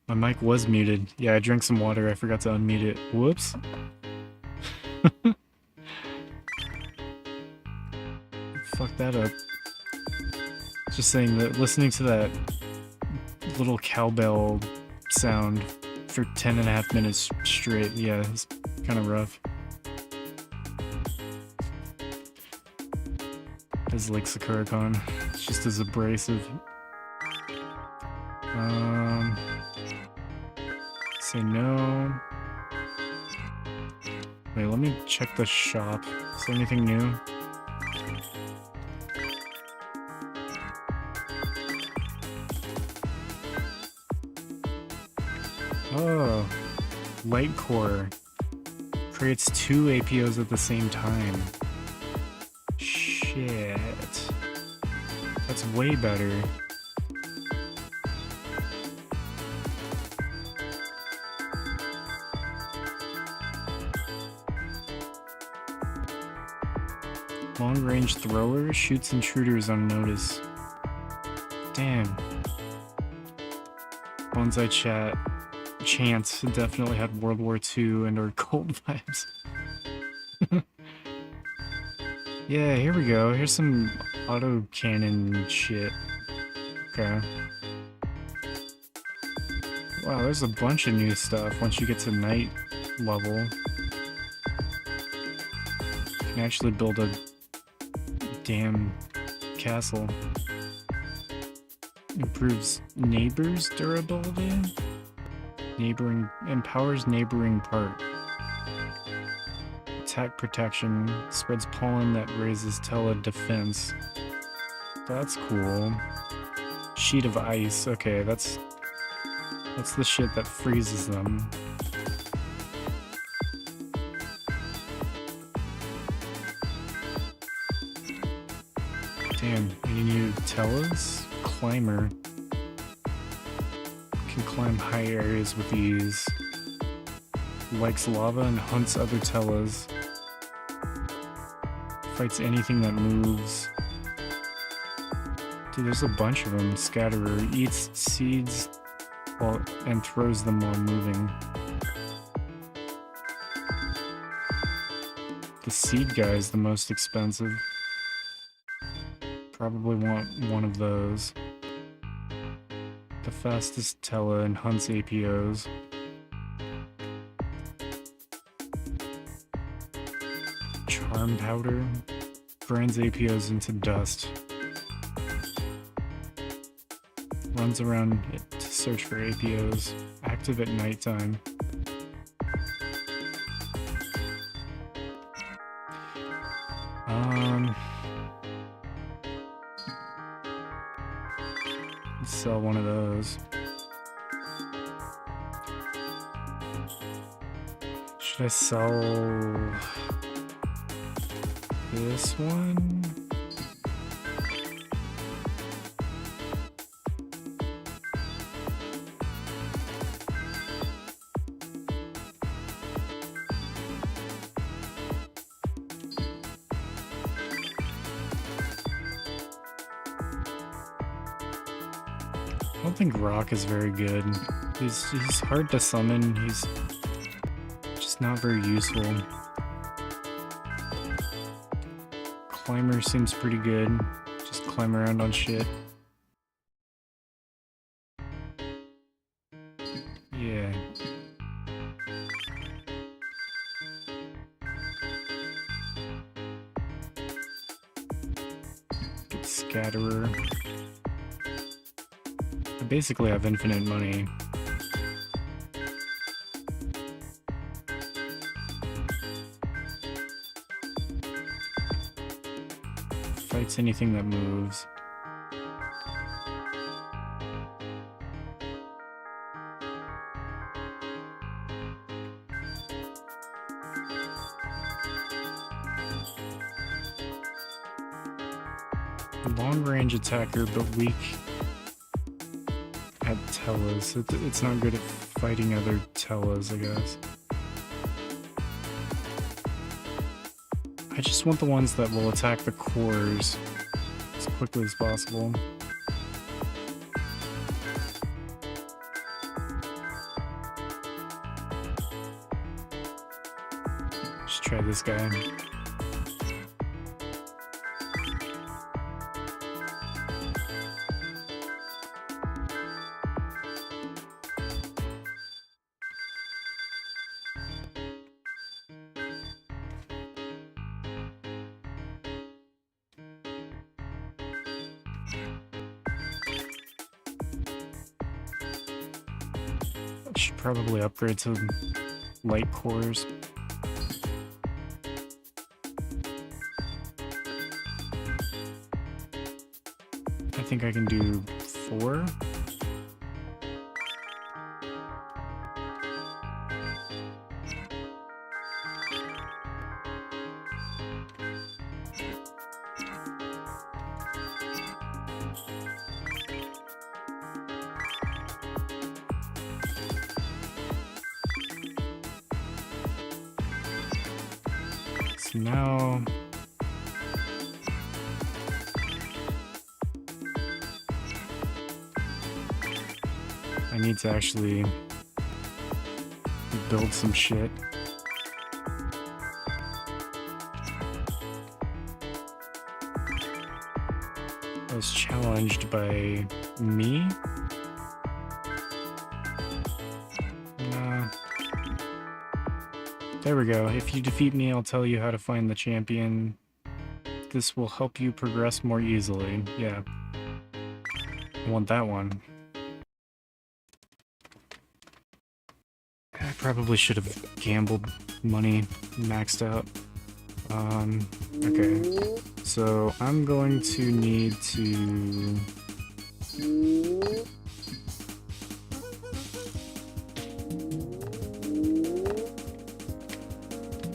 My mic was muted. Yeah, I drank some water. I forgot to unmute it. Whoops. Fuck that up. Just saying that listening to that little cowbell sound for 10.5 minutes straight, yeah, it's kind of rough. As like Sakura-con, it's just as abrasive. Say no. Wait, let me check the shop. Is there anything new? Oh, Light Core creates 2 APOs at the same time. Shit. That's way better. Long-range thrower shoots intruders on notice. Damn. Bonsai chat. Chance definitely had World War II and or Cold vibes. Yeah, here we go. Here's some autocannon shit. Okay. Wow, there's a bunch of new stuff once you get to night level. You can actually build a damn castle. Improves neighbors' durability. Neighboring empowers neighboring part. Attack protection spreads pollen that raises Tela defense. That's cool. Sheet of ice. Okay, that's the shit that freezes them. Damn, any new Telas? Climber. Can climb high areas with ease. Likes lava and hunts other Telas. Fights anything that moves. Dude, there's a bunch of them. Scatterer eats seeds and throws them while moving. The seed guy is the most expensive. Probably want one of those. The fastest Tela and hunts APOs. Charm powder grinds APOs into dust. Runs around it to search for APOs. Active at nighttime. Let's sell one of those. Should I sell this one? I don't think Rock is very good. He's hard to summon. He's just not very useful. Climber seems pretty good. Just climb around on shit. Yeah. Get Scatterer. I basically have infinite money. Fights anything that moves. Long-range attacker, but weak at Telas. It's not good at fighting other Telas, I guess. I just want the ones that will attack the cores as quickly as possible. this guy. Should probably upgrade to light cores. I think I can do 4. So now I need to actually build some shit. I was challenged by me. There we go. If you defeat me, I'll tell you how to find the champion. This will help you progress more easily. Yeah. I want that one. I probably should have gambled money maxed out. Okay. So I'm going to need to...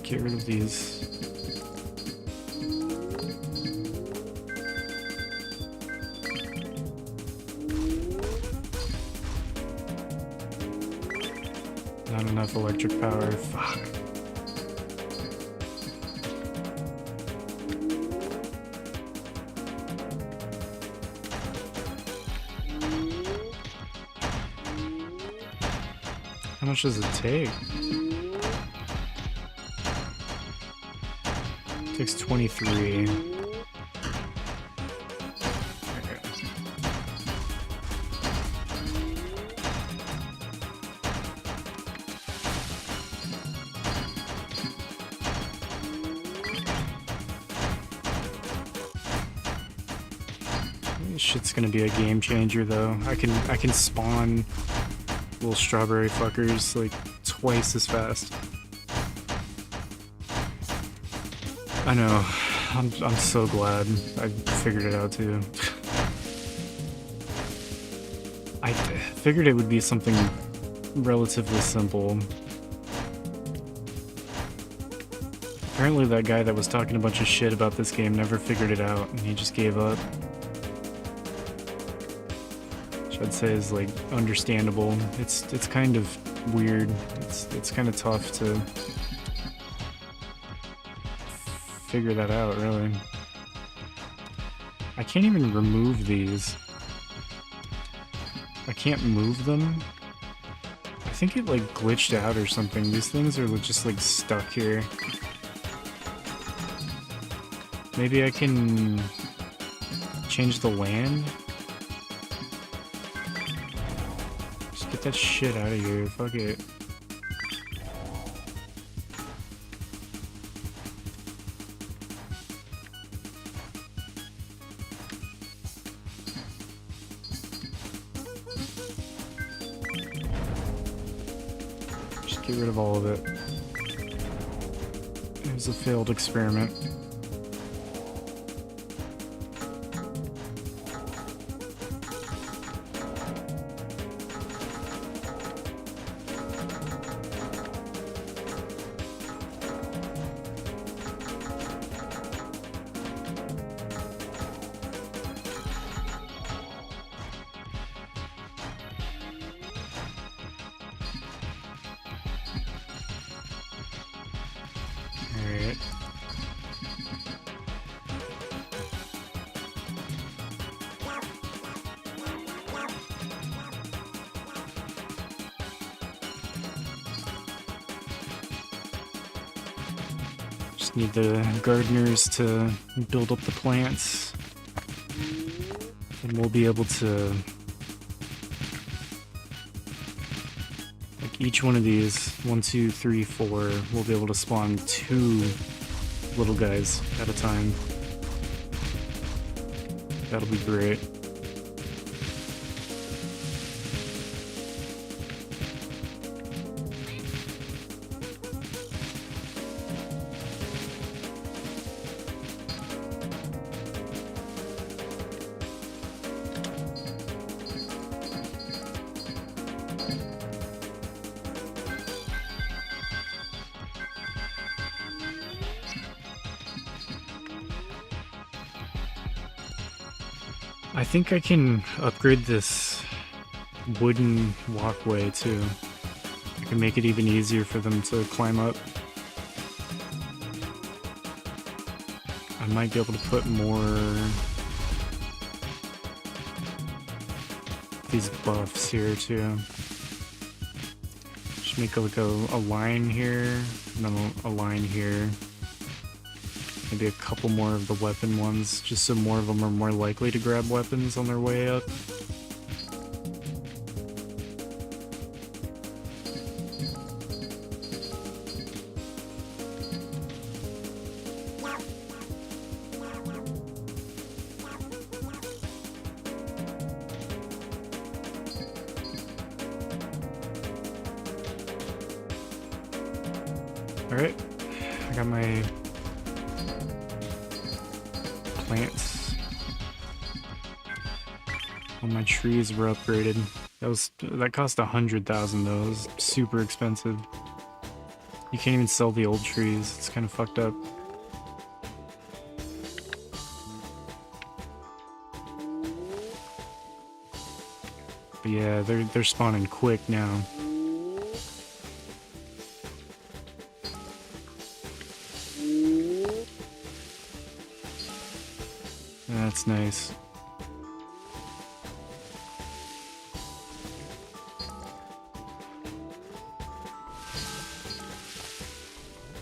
get rid of these. Not enough electric power. Fuck. How much does it take? Takes 23. Okay. This shit's gonna be a game changer, though. I can spawn little strawberry fuckers like twice as fast. I know. I'm so glad I figured it out too. I figured it would be something relatively simple. Apparently that guy that was talking a bunch of shit about this game never figured it out and he just gave up. Which I'd say is like understandable. It's kind of weird. It's kind of tough to figure that out, really. I can't even remove these. I can't move them. I think it like glitched out or something. These things are just like stuck here. Maybe I can change the land? Just get that shit out of here. Fuck it. Get rid of all of it. It was a failed experiment. Alright. Just need the gardeners to build up the plants. And we'll be able to... Like each one of these, 1, 2, 3, 4, we'll be able to spawn 2 little guys at a time. That'll be great. I think I can upgrade this wooden walkway too. I can make it even easier for them to climb up. I might be able to put more these buffs here too. Just make like a line here, and then a line here. Maybe a couple more of the weapon ones, just so more of them are more likely to grab weapons on their way up. Alright, I got my plants. All my trees were upgraded. That cost 100,000 though. It was super expensive. You can't even sell the old trees. It's kind of fucked up. But yeah, they're spawning quick now. That's nice.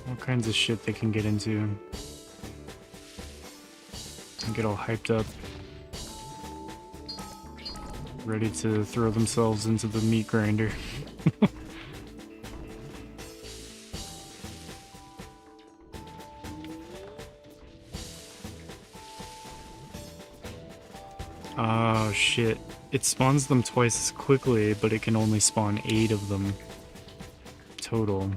All kinds of shit they can get into. And get all hyped up. Ready to throw themselves into the meat grinder. Oh shit. It spawns them twice as quickly, but it can only spawn 8 of them total.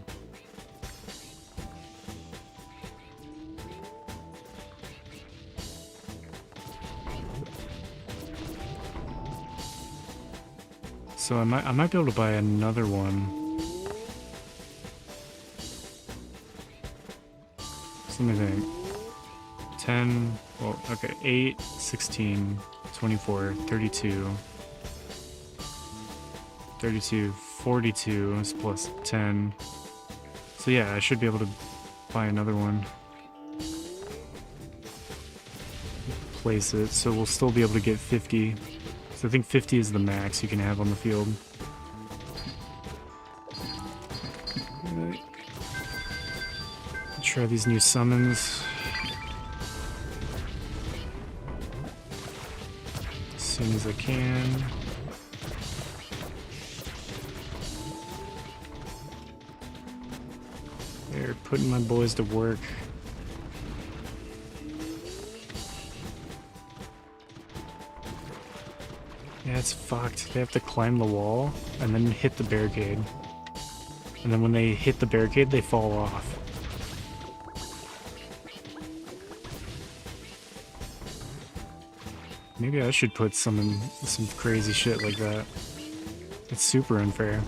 So I might be able to buy another one. So let me think. 10, well, okay, 8, 16, 24, 32, 32, 42 is plus 10. So yeah, I should be able to buy another one. Place it, so we'll still be able to get 50. So I think 50 is the max you can have on the field. Right. Try these new summons. As soon as I can. They're putting my boys to work. Yeah, it's fucked. They have to climb the wall and then hit the barricade. And then when they hit the barricade, they fall off. Maybe I should put some crazy shit like that. It's super unfair.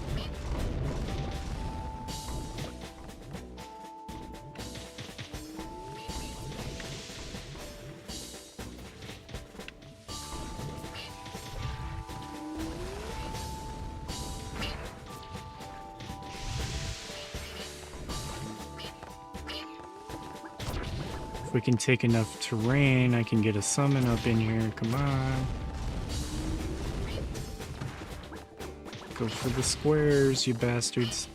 If we can take enough terrain, I can get a summon up in here. Come on. Go for the squares, you bastards.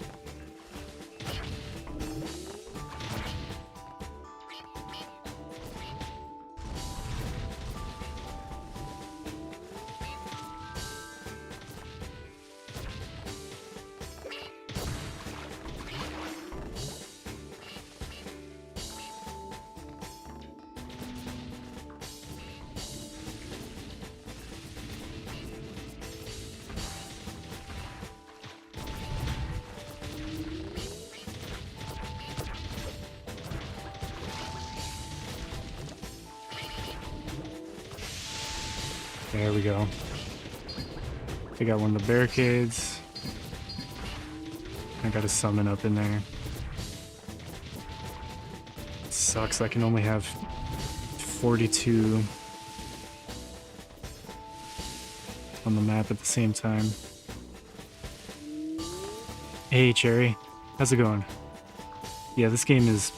There we go. Take out one of the barricades. I got a summon up in there. It sucks, I can only have 42 on the map at the same time. Hey Cherry, how's it going? Yeah, this game is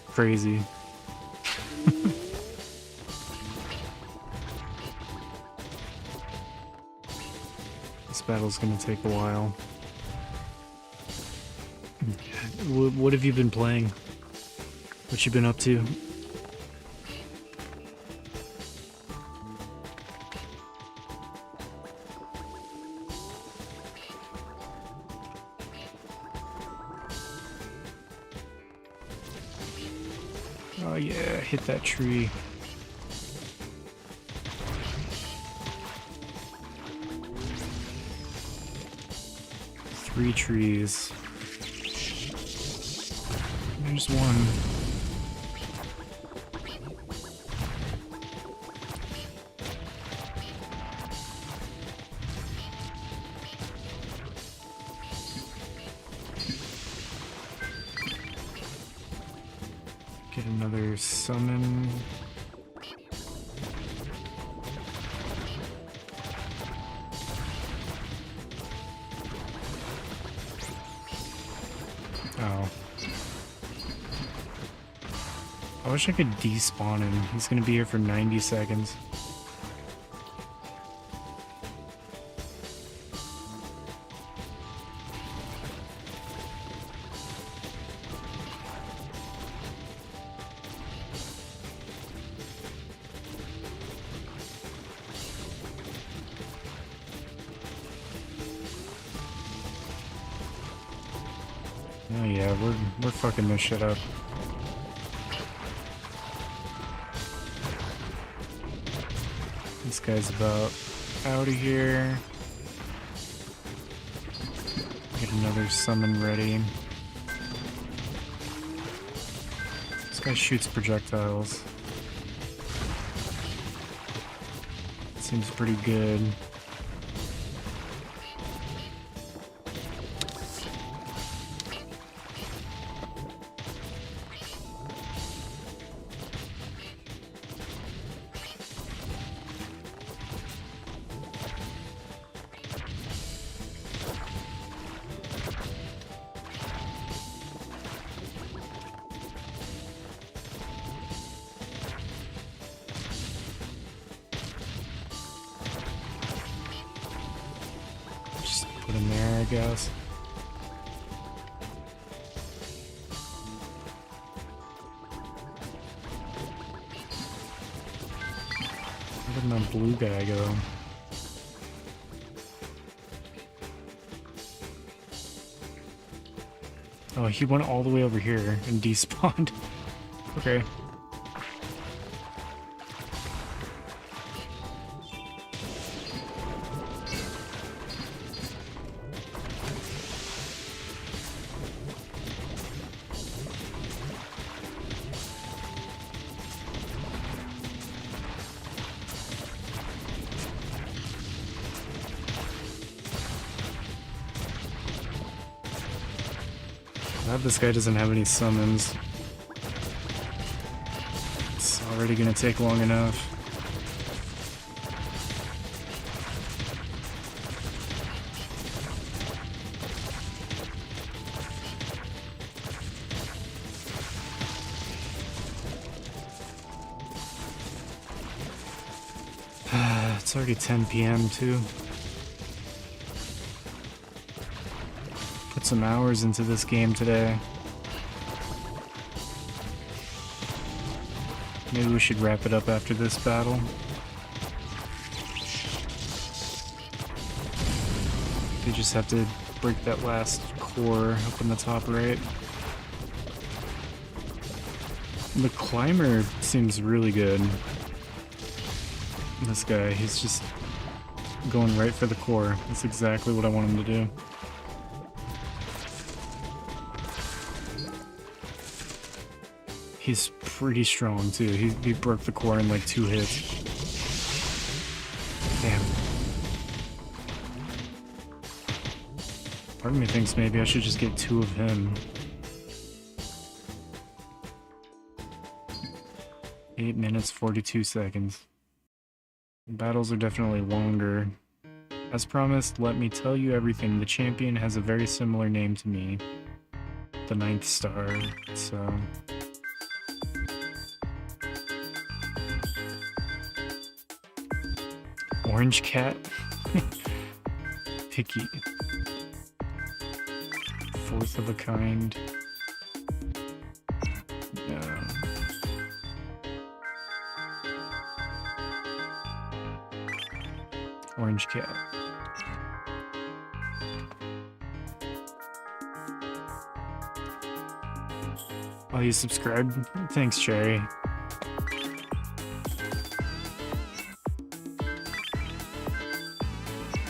crazy. This battle's gonna take a while. What have you been playing? What you been up to? Oh yeah, hit that tree. Three trees. There's one. Get another summon. Oh. I wish I could despawn him. He's gonna be here for 90 seconds. Oh yeah, we're fucking this shit up. This guy's about out of here. Get another summon ready. This guy shoots projectiles. Seems pretty good. Just put him there, I guess. Where did my blue guy go? Oh, he went all the way over here and despawned. Okay. Glad this guy doesn't have any summons. It's already gonna take long enough. It's already 10 p.m. too. Put some hours into this game today. Maybe we should wrap it up after this battle. We just have to break that last core up in the top right. The climber seems really good. This guy, he's just going right for the core. That's exactly what I want him to do. He's pretty strong too. He broke the core in like 2 hits. Damn. Part of me thinks maybe I should just get 2 of him. 8 minutes, 42 seconds. Battles are definitely longer. As promised, let me tell you everything. The champion has a very similar name to me. The 9th star, so... Orange cat? Picky. 4th of a kind. Orange cat. Oh, you subscribed? Thanks, Cherry.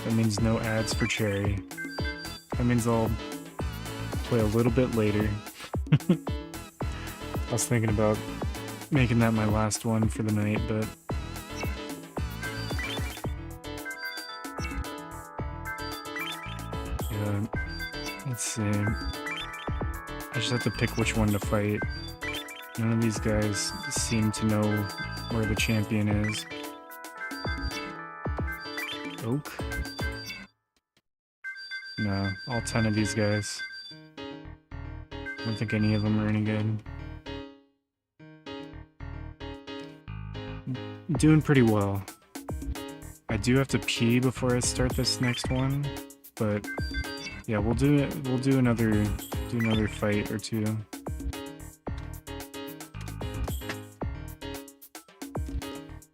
That means no ads for Cherry. That means I'll play a little bit later. I was thinking about making that my last one for the night, but... yeah, let's see. I just have to pick which one to fight. None of these guys seem to know where the champion is. Oak? No, all 10 of these guys. I don't think any of them are any good. Doing pretty well. I do have to pee before I start this next one, but yeah, we'll do it. We'll do another fight or two.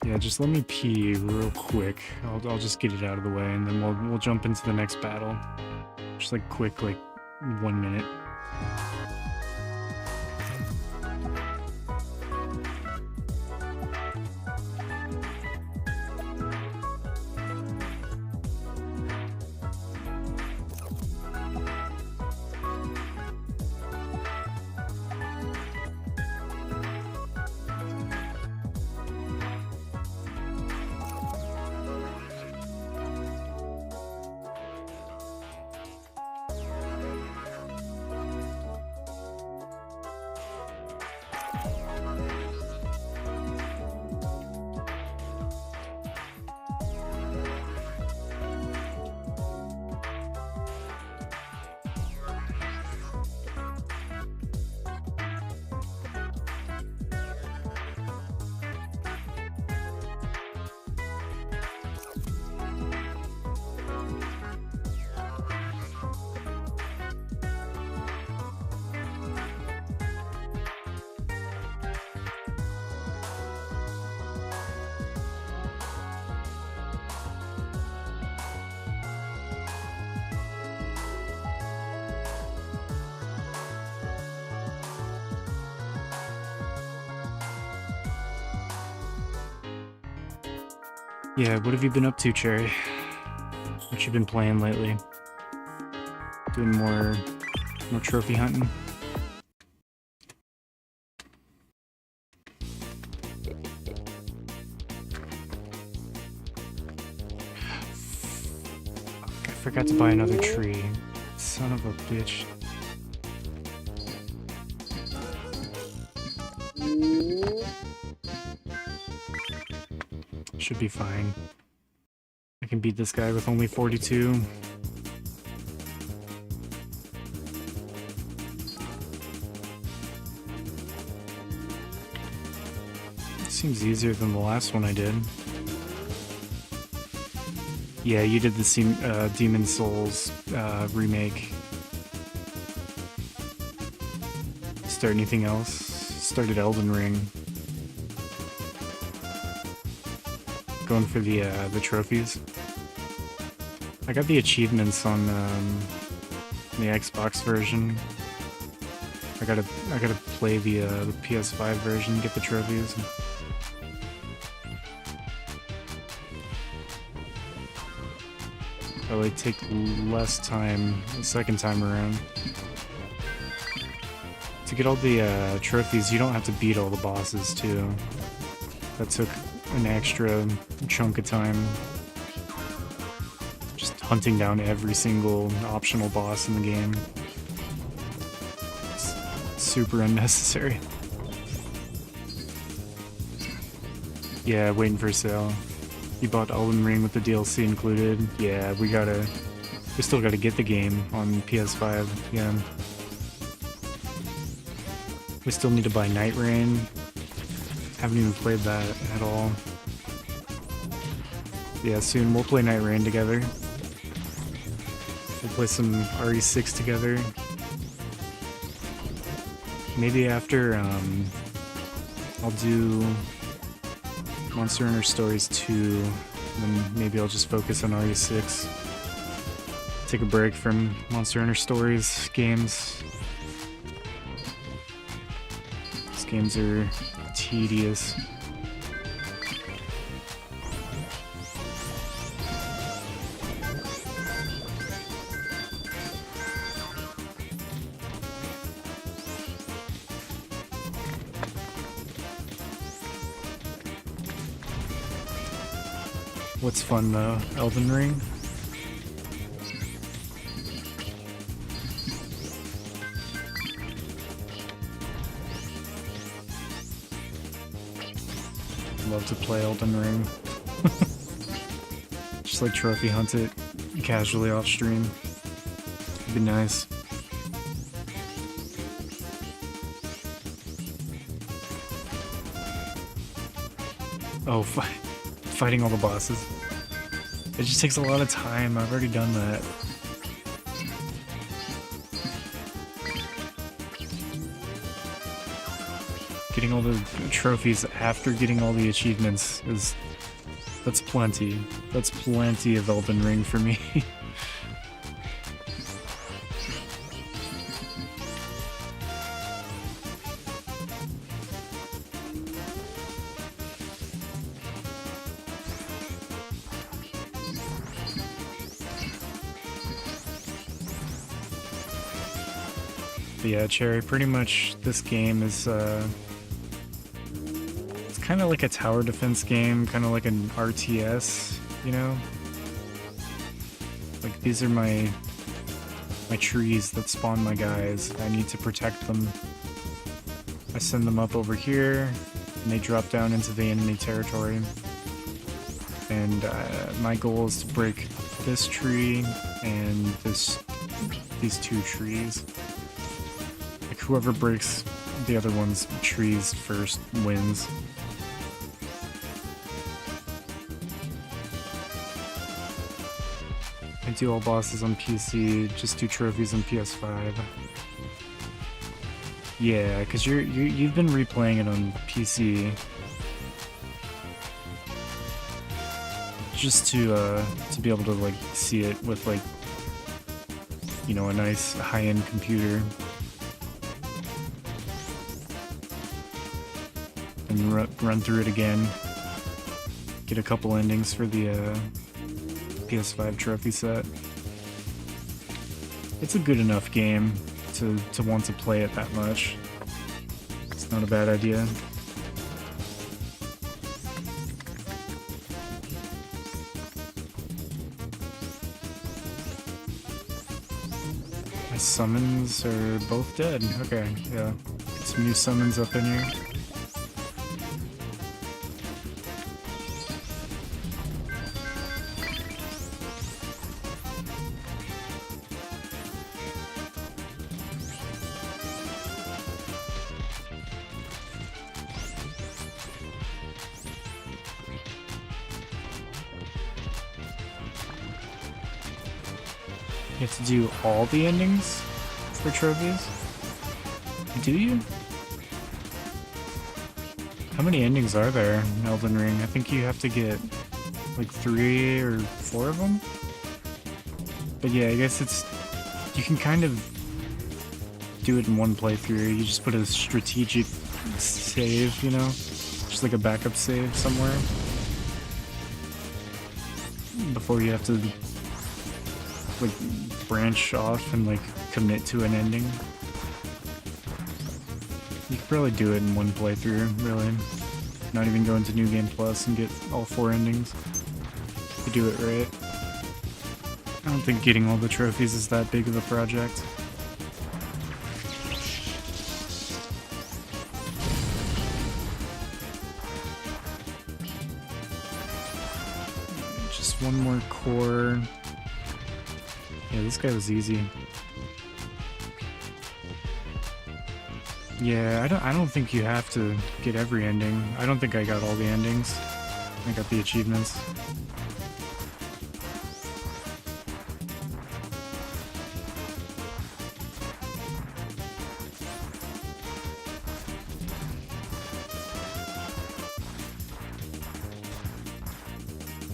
Yeah, just let me pee real quick. I'll just get it out of the way, and then we'll jump into the next battle. Just like quick, like 1 minute. Yeah, what have you been up to, Cherry? What you been playing lately? Doing more trophy hunting? I forgot to buy another tree. Son of a bitch. Should be fine. I can beat this guy with only 42. Seems easier than the last one I did. Yeah, you did the Demon Souls remake. Start anything else? Started Elden Ring. Going for the trophies. I got the achievements on the Xbox version. I gotta play the PS5 version, get the trophies. Probably take less time the second time around. To get all the trophies, you don't have to beat all the bosses too. That took an extra chunk of time. hunting down every single optional boss in the game. It's super unnecessary. Yeah, waiting for sale. You bought Elden Ring with the DLC included. Yeah, we still gotta get the game on PS5. Yeah. We still need to buy Night Rain. Haven't even played that at all. Yeah, soon we'll play Night Rain together. We'll play some RE6 together. Maybe after, I'll do Monster Hunter Stories 2, and then maybe I'll just focus on RE6. Take a break from Monster Hunter Stories games. These games are tedious. What's fun though? Elden Ring? Love to play Elden Ring. Just like trophy hunt it casually off stream. It'd be nice. Oh, fighting all the bosses. It just takes a lot of time. I've already done that. Getting all the trophies after getting all the achievements that's plenty. That's plenty of Elden Ring for me. But yeah, Cherry, pretty much this game is it's kind of like a tower defense game, kind of like an RTS, you know? Like these are my trees that spawn my guys. I need to protect them. I send them up over here, and they drop down into the enemy territory. And my goal is to break this tree and these two trees. Like whoever breaks the other one's trees first wins. I do all bosses on PC, just do trophies on PS5. Yeah, because you've been replaying it on PC. Just to be able to like see it with like, you know, a nice high-end computer. And run through it again. Get a couple endings for the PS5 trophy set. It's a good enough game to want to play it that much. It's not a bad idea. My summons are both dead. Okay, yeah. Get some new summons up in here. You have to do all the endings for trophies? Do you? How many endings are there in Elden Ring? I think you have to get like 3 or 4 of them? But yeah, I guess you can kind of do it in one playthrough. You just put a strategic save, you know? Just like a backup save somewhere. Before you have to like branch off and like commit to an ending. You could probably do it in one playthrough, really. Not even go into New Game Plus and get all 4 endings. You do it right. I don't think getting all the trophies is that big of a project. Just one more core. Yeah, this guy was easy. Yeah, I don't think you have to get every ending. I don't think I got all the endings. I got the achievements.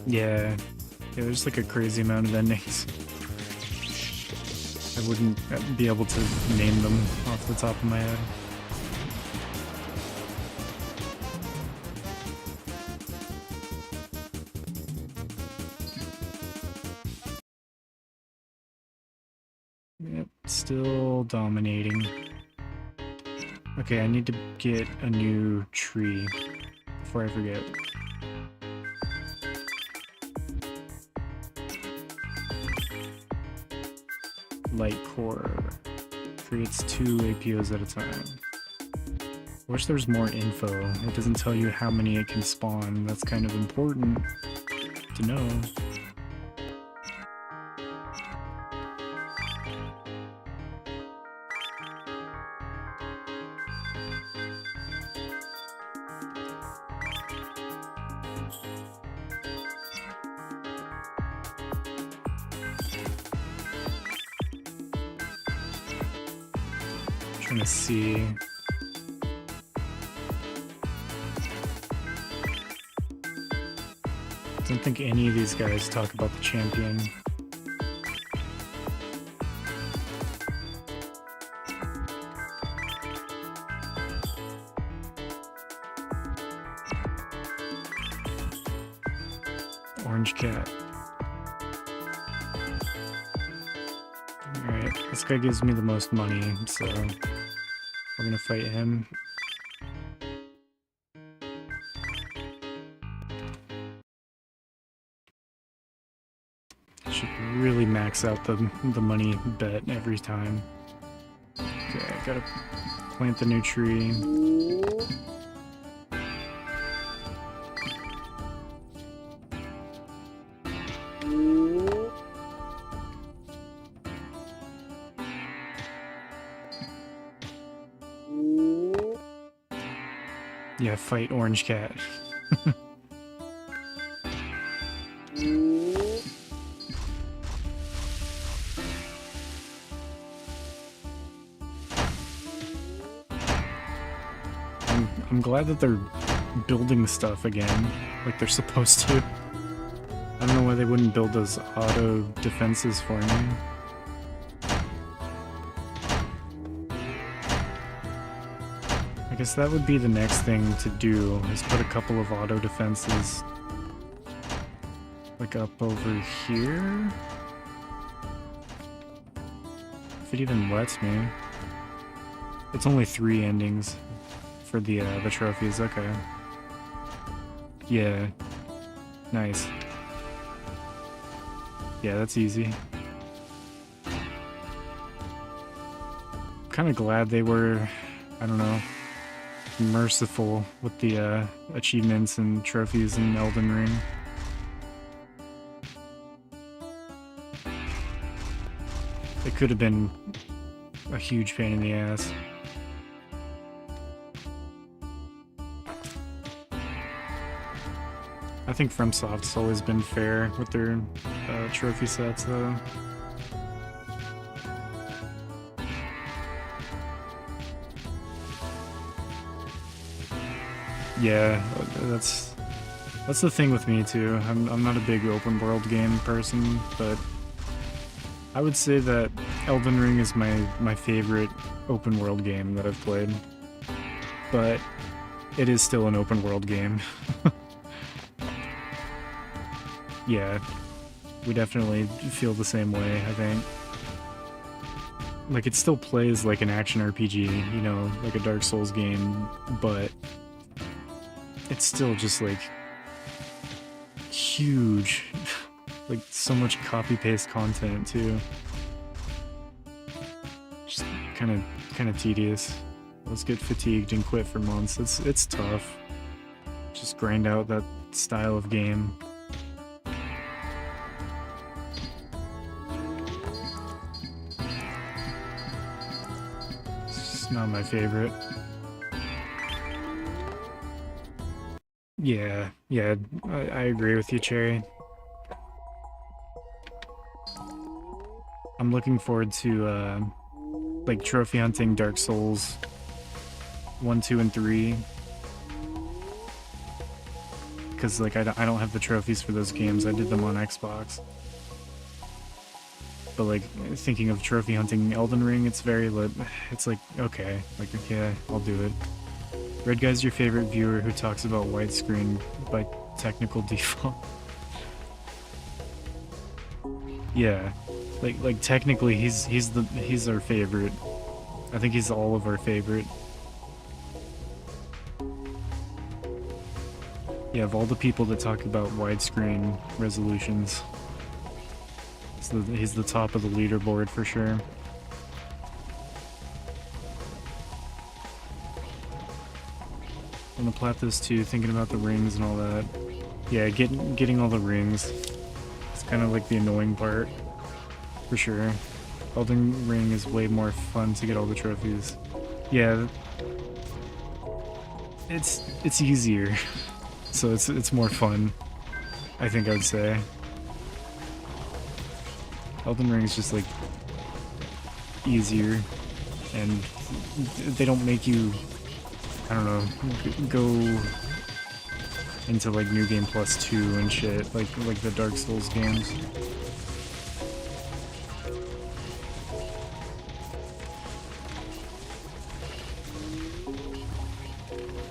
Yeah, there's like a crazy amount of endings. I wouldn't be able to name them off the top of my head. Yep, still dominating. Okay, I need to get a new tree before I forget. Light core creates 2 APOs at a time. I wish there was more info. It doesn't tell you how many it can spawn. That's kind of important to know. Trying to see. I don't think any of these guys talk about the champion. Orange cat. Alright, this guy gives me the most money, so we're gonna fight him. Should really max out the money bet every time. Okay, I gotta plant the new tree. Yeah, fight Orange Cat. I'm glad that they're building stuff again, like they're supposed to. I don't know why they wouldn't build those auto defenses for me. I guess that would be the next thing to do, is put a couple of auto defenses like up over here? If it even lets me. It's only 3 endings for the trophies, okay. Yeah. Nice. Yeah, that's easy. Kinda glad they were, I don't know, merciful with the achievements and trophies in Elden Ring. It could have been a huge pain in the ass. I think FromSoft's always been fair with their trophy sets, though. Yeah, that's the thing with me too. I'm not a big open world game person, but I would say that Elden Ring is my favorite open world game that I've played. But it is still an open world game. Yeah, we definitely feel the same way, I think. Like, it still plays like an action RPG, you know, like a Dark Souls game, but it's still just, like, huge. Like, so much copy-paste content, too. Just kind of tedious. Let's get fatigued and quit for months. It's tough. Just grind out that style of game. It's just not my favorite. Yeah, I agree with you, Cherry. I'm looking forward to like trophy hunting Dark Souls 1, 2, and 3. Because like I don't have the trophies for those games. I did them on Xbox. But like thinking of trophy hunting Elden Ring, it's very it's like okay, like yeah, I'll do it. Red Guy's your favorite viewer who talks about widescreen by technical default. Yeah, like technically he's our favorite. I think he's all of our favorite. Yeah, of all the people that talk about widescreen resolutions, he's the top of the leaderboard for sure. On the Plathos too, thinking about the rings and all that. Yeah, getting all the rings. It's kind of like the annoying part, for sure. Elden Ring is way more fun to get all the trophies. Yeah, it's easier, so it's more fun. I think I would say. Elden Ring is just like easier, and they don't make you, I don't know, go into like New Game Plus 2 and shit, like the Dark Souls games.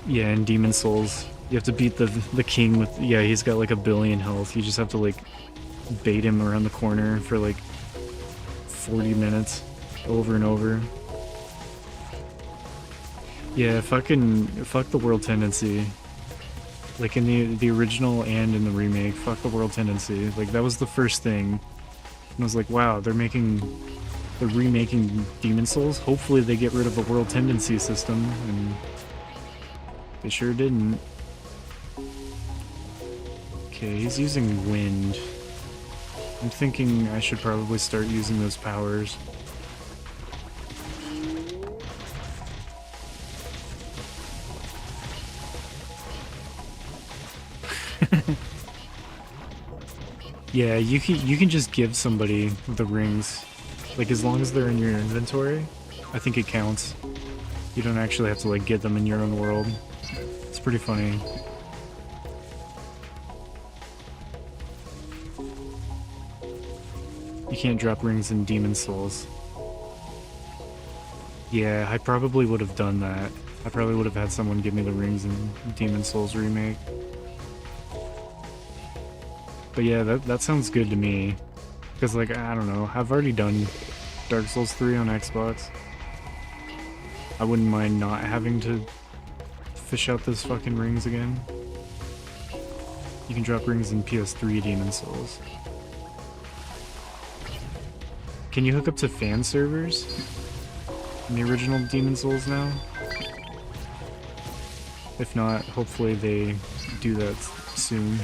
Yeah, in Demon Souls, you have to beat the king with, yeah, he's got like 1 billion health. You just have to like bait him around the corner for like 40 minutes over and over. Yeah, fuck the World Tendency. Like in the original and in the remake, fuck the World Tendency. Like that was the first thing. And I was like, wow, they're remaking Demon Souls. Hopefully they get rid of the World Tendency system, and they sure didn't. Okay, he's using wind. I'm thinking I should probably start using those powers. Yeah, you can just give somebody the rings, like as long as they're in your inventory. I think it counts. You don't actually have to like get them in your own world. It's pretty funny. You can't drop rings in Demon Souls. Yeah, I probably would have done that. I probably would have had someone give me the rings in Demon Souls remake. But yeah, that sounds good to me. Because like, I don't know, I've already done Dark Souls 3 on Xbox. I wouldn't mind not having to fish out those fucking rings again. You can drop rings in PS3 Demon Souls. Can you hook up to fan servers in the original Demon Souls now? If not, hopefully they do that soon.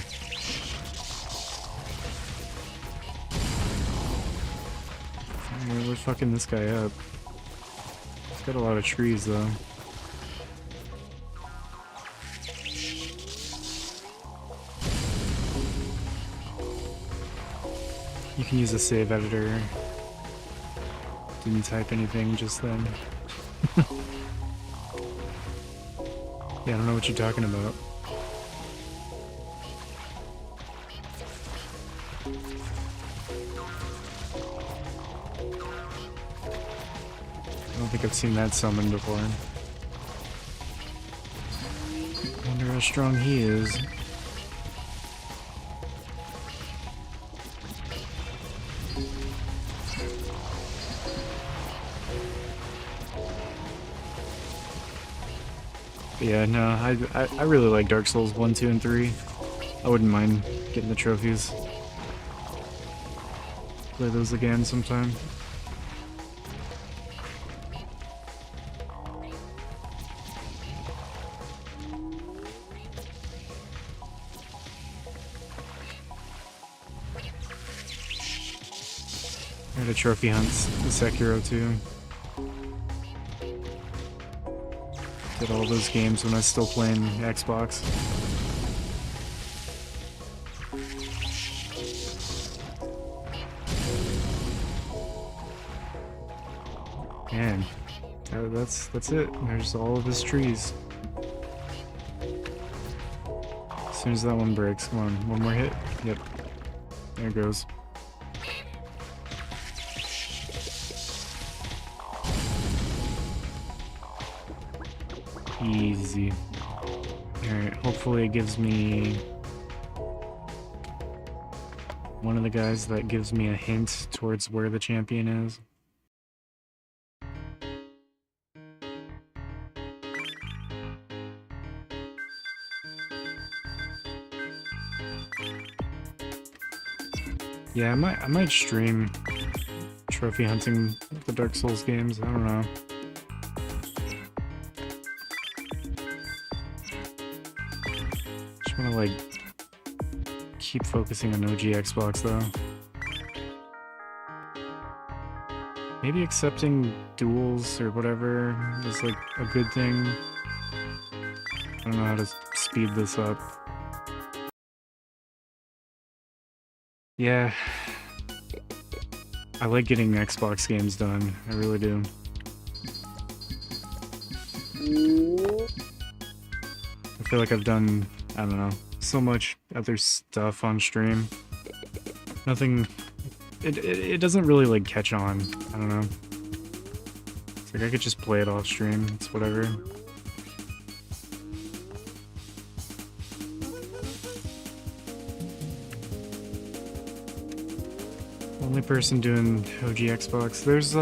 We're fucking this guy up. He's got a lot of trees though. You can use a save editor. Didn't type anything just then. Yeah, I don't know what you're talking about. I don't think I've seen that summon before. I wonder how strong he is. Yeah, no, I really like Dark Souls 1, 2, and 3. I wouldn't mind getting the trophies. play those again sometime. I had a trophy hunt the Sekiro too. Did all those games when I was still playing Xbox. Man, that's it. There's all of his trees. As soon as that one breaks, come on, one more hit. Yep, there it goes. Easy. Alright, hopefully it gives me one of the guys that gives me a hint towards where the champion is. Yeah, I might stream trophy hunting the Dark Souls games. I don't know. Just wanna like keep focusing on OG Xbox though. Maybe accepting duels or whatever is like a good thing. I don't know how to speed this up. Yeah. I like getting Xbox games done. I really do. I feel like I've done, I don't know, so much other stuff on stream. Nothing... It doesn't really, like, catch on. I don't know. It's like I could just play it off stream. It's whatever. Only person doing OG Xbox. There's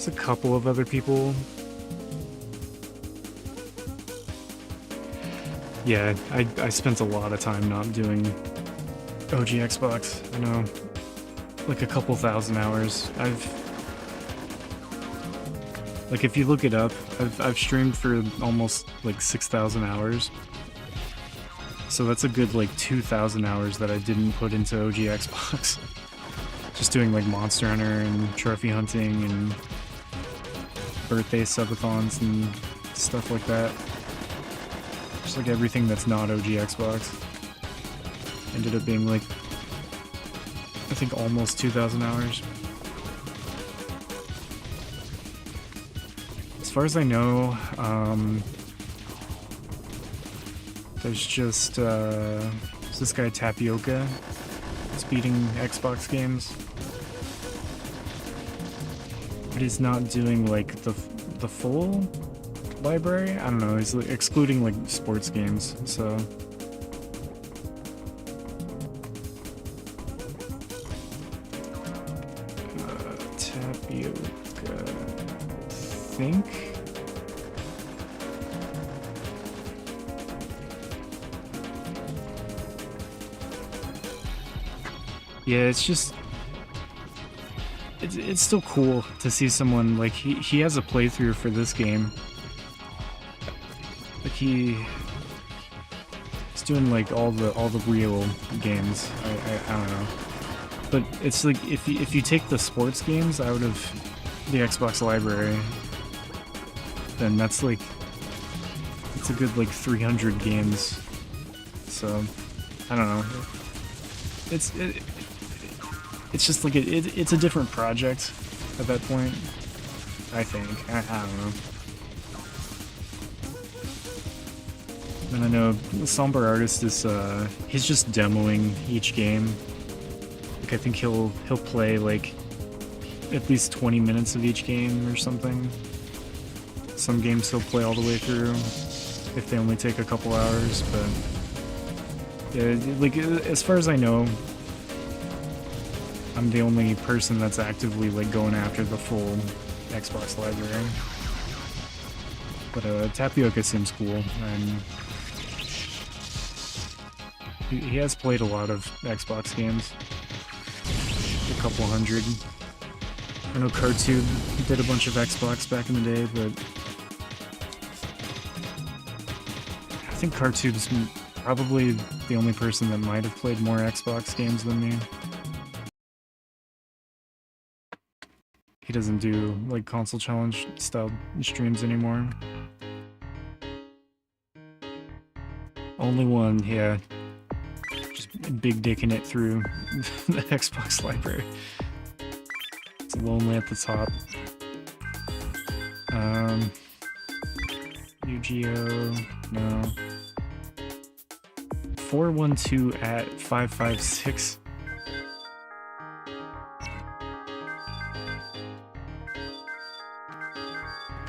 a couple of other people. Yeah, I spent a lot of time not doing OG Xbox. I know, like a couple thousand hours. Like if you look it up, I've streamed for almost like 6,000 hours. So that's a good like 2,000 hours that I didn't put into OG Xbox. Just doing like Monster Hunter and trophy hunting and birthday subathons and stuff like that. Just like everything that's not OG Xbox. Ended up being like, I think almost 2,000 hours. As far as I know, there's just this guy Tapioca that's beating Xbox games, but he's not doing like the full library. I don't know. He's like, excluding like sports games. So Tapioca, I think. Yeah, it's just... It's still cool to see someone, like, he has a playthrough for this game. Like, he's doing, like, all the real games. I don't know. But it's like, if you take the sports games out of the Xbox library, then that's, like... It's a good, like, 300 games. So, I don't know. It's just like it's a different project at that point. I think. I don't know. And I know the Somber Artist is he's just demoing each game. Like I think he'll play like at least 20 minutes of each game or something. Some games he'll play all the way through if they only take a couple hours, but yeah, like as far as I know, I'm the only person that's actively like going after the full Xbox library. But Tapioca seems cool, and he has played a lot of Xbox games. a couple hundred. I know Cartube did a bunch of Xbox back in the day, but I think Cartube's probably the only person that might have played more Xbox games than me. He doesn't do like console challenge style streams anymore. Only one, yeah. Just big dicking it through the Xbox library. It's lonely at the top. Yu-Gi-Oh! No. 412 at 556.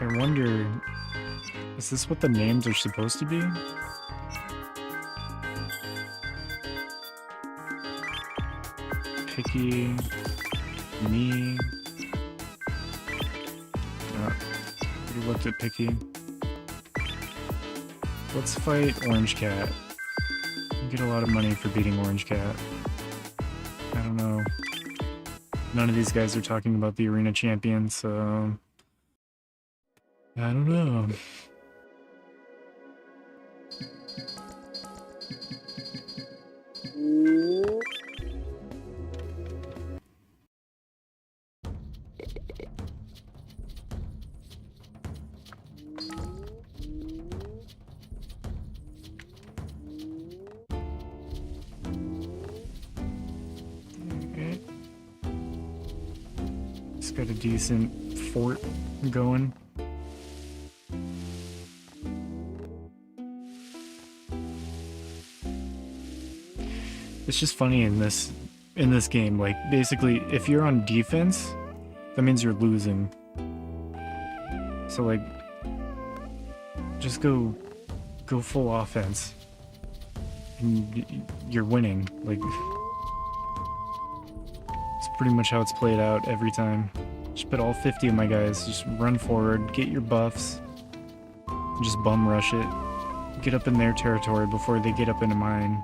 I wonder, is this what the names are supposed to be? Picky, me. We looked at Picky. Let's fight Orange Cat. You get a lot of money for beating Orange Cat. I don't know. None of these guys are talking about the arena champion, so I don't know. Okay. It's got a decent fort going. It's just funny in this game, like basically if you're on defense, that means you're losing. So like just go full offense and you're winning. Like it's pretty much how it's played out every time. Just put all 50 of my guys, just run forward, get your buffs, and just bum rush it. Get up in their territory before they get up into mine.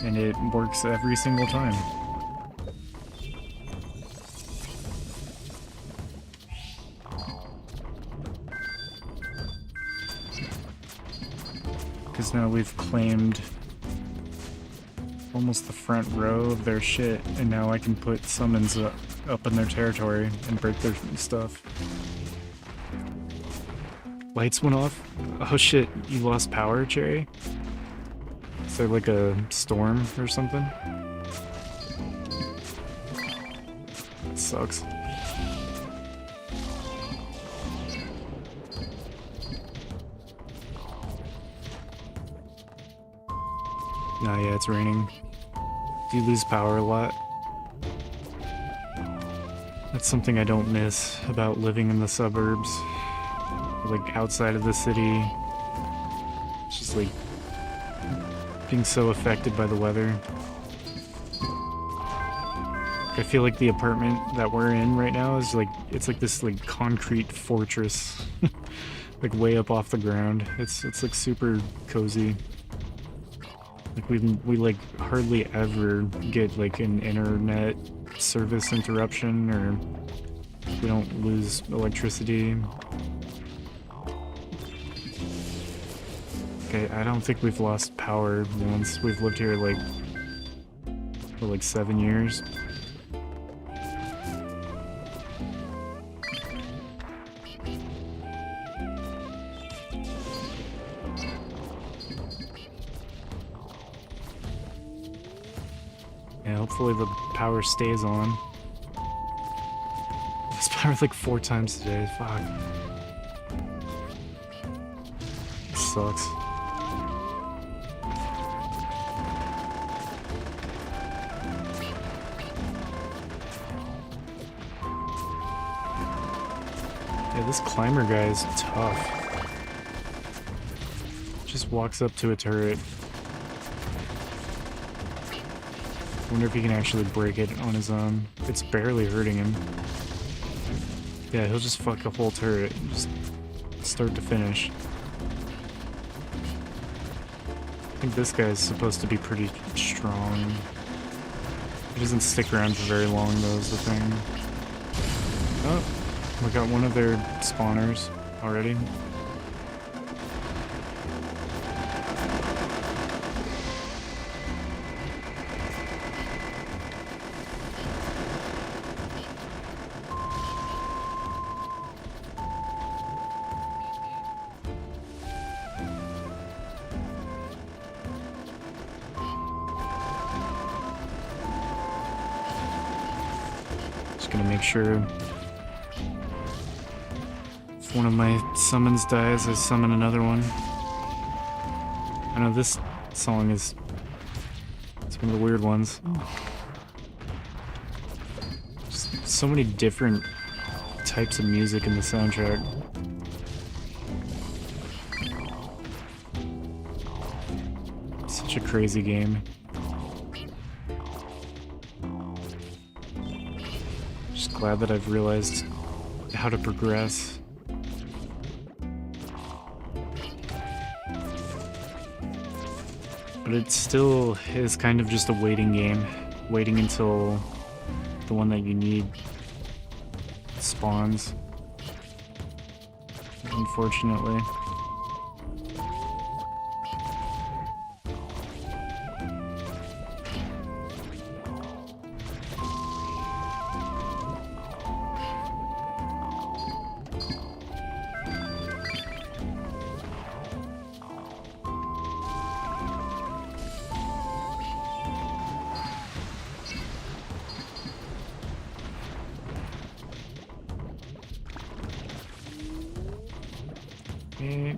And it works every single time. Because now we've claimed almost the front row of their shit, and now I can put summons up in their territory and break their stuff. Lights went off? Oh shit, you lost power, Cherry? Is there like a storm or something? That sucks. Nah, yeah, it's raining. Do you lose power a lot? That's something I don't miss about living in the suburbs. Like outside of the city. It's just like being so affected by the weather. I feel like the apartment that we're in right now is like, it's like this like concrete fortress. Like way up off the ground. It's like super cozy. Like we like hardly ever get like an internet service interruption, or we don't lose electricity. Okay, I don't think we've lost power once. We've lived here like for like 7 years. Yeah, hopefully the power stays on. It's powered like 4 times today, fuck. It sucks. Yeah, this climber guy is tough. Just walks up to a turret. Wonder if he can actually break it on his own. It's barely hurting him. Yeah, he'll just fuck a whole turret, just start to finish. I think this guy's supposed to be pretty strong. He doesn't stick around for very long, though, is the thing. Oh, we got one of their spawners already. Just gonna make sure if one of my summons dies, I summon another one. I know this song is it's one of the weird ones. Just so many different types of music in the soundtrack. Such a crazy game. Just glad that I've realized how to progress. But it still is kind of just a waiting game. Waiting until the one that you need spawns. Unfortunately. Okay.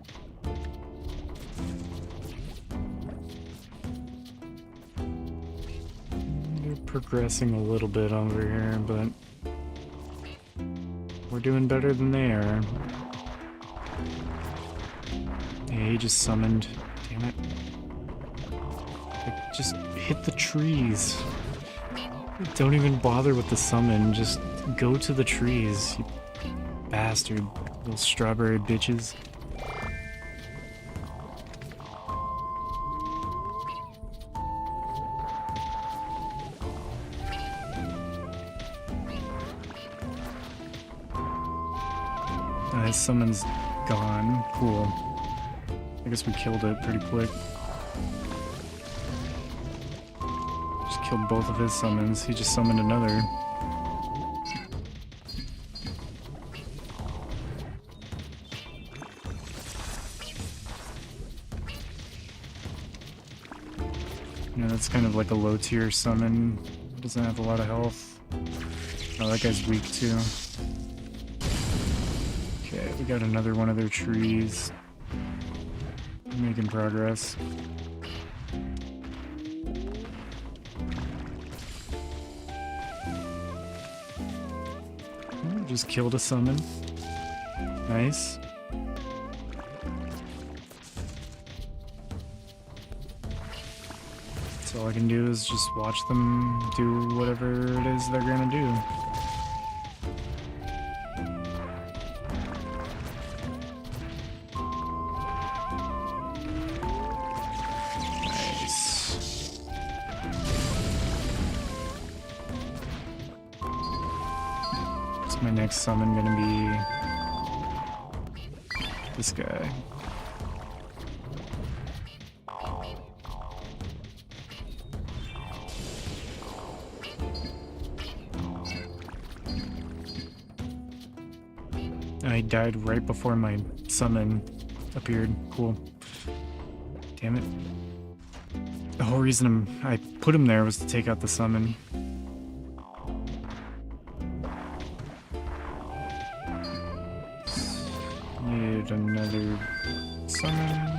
We're progressing a little bit over here, but we're doing better than they are. Yeah, he just summoned. Damn it. Like, just hit the trees. Don't even bother with the summon, just go to the trees, you bastard. Little strawberry bitches. His summon's gone. Cool. I guess we killed it pretty quick. Just killed both of his summons. He just summoned another. Yeah, that's kind of like a low tier summon. Doesn't have a lot of health. Oh, that guy's weak too. Okay, we got another one of their trees. Making progress. Just killed a summon. Nice. So all I can do is just watch them do whatever it is they're gonna do. My next summon gonna be this guy. I died right before my summon appeared. Cool. Damn it. The whole reason I put him there was to take out the summon. Need another summon.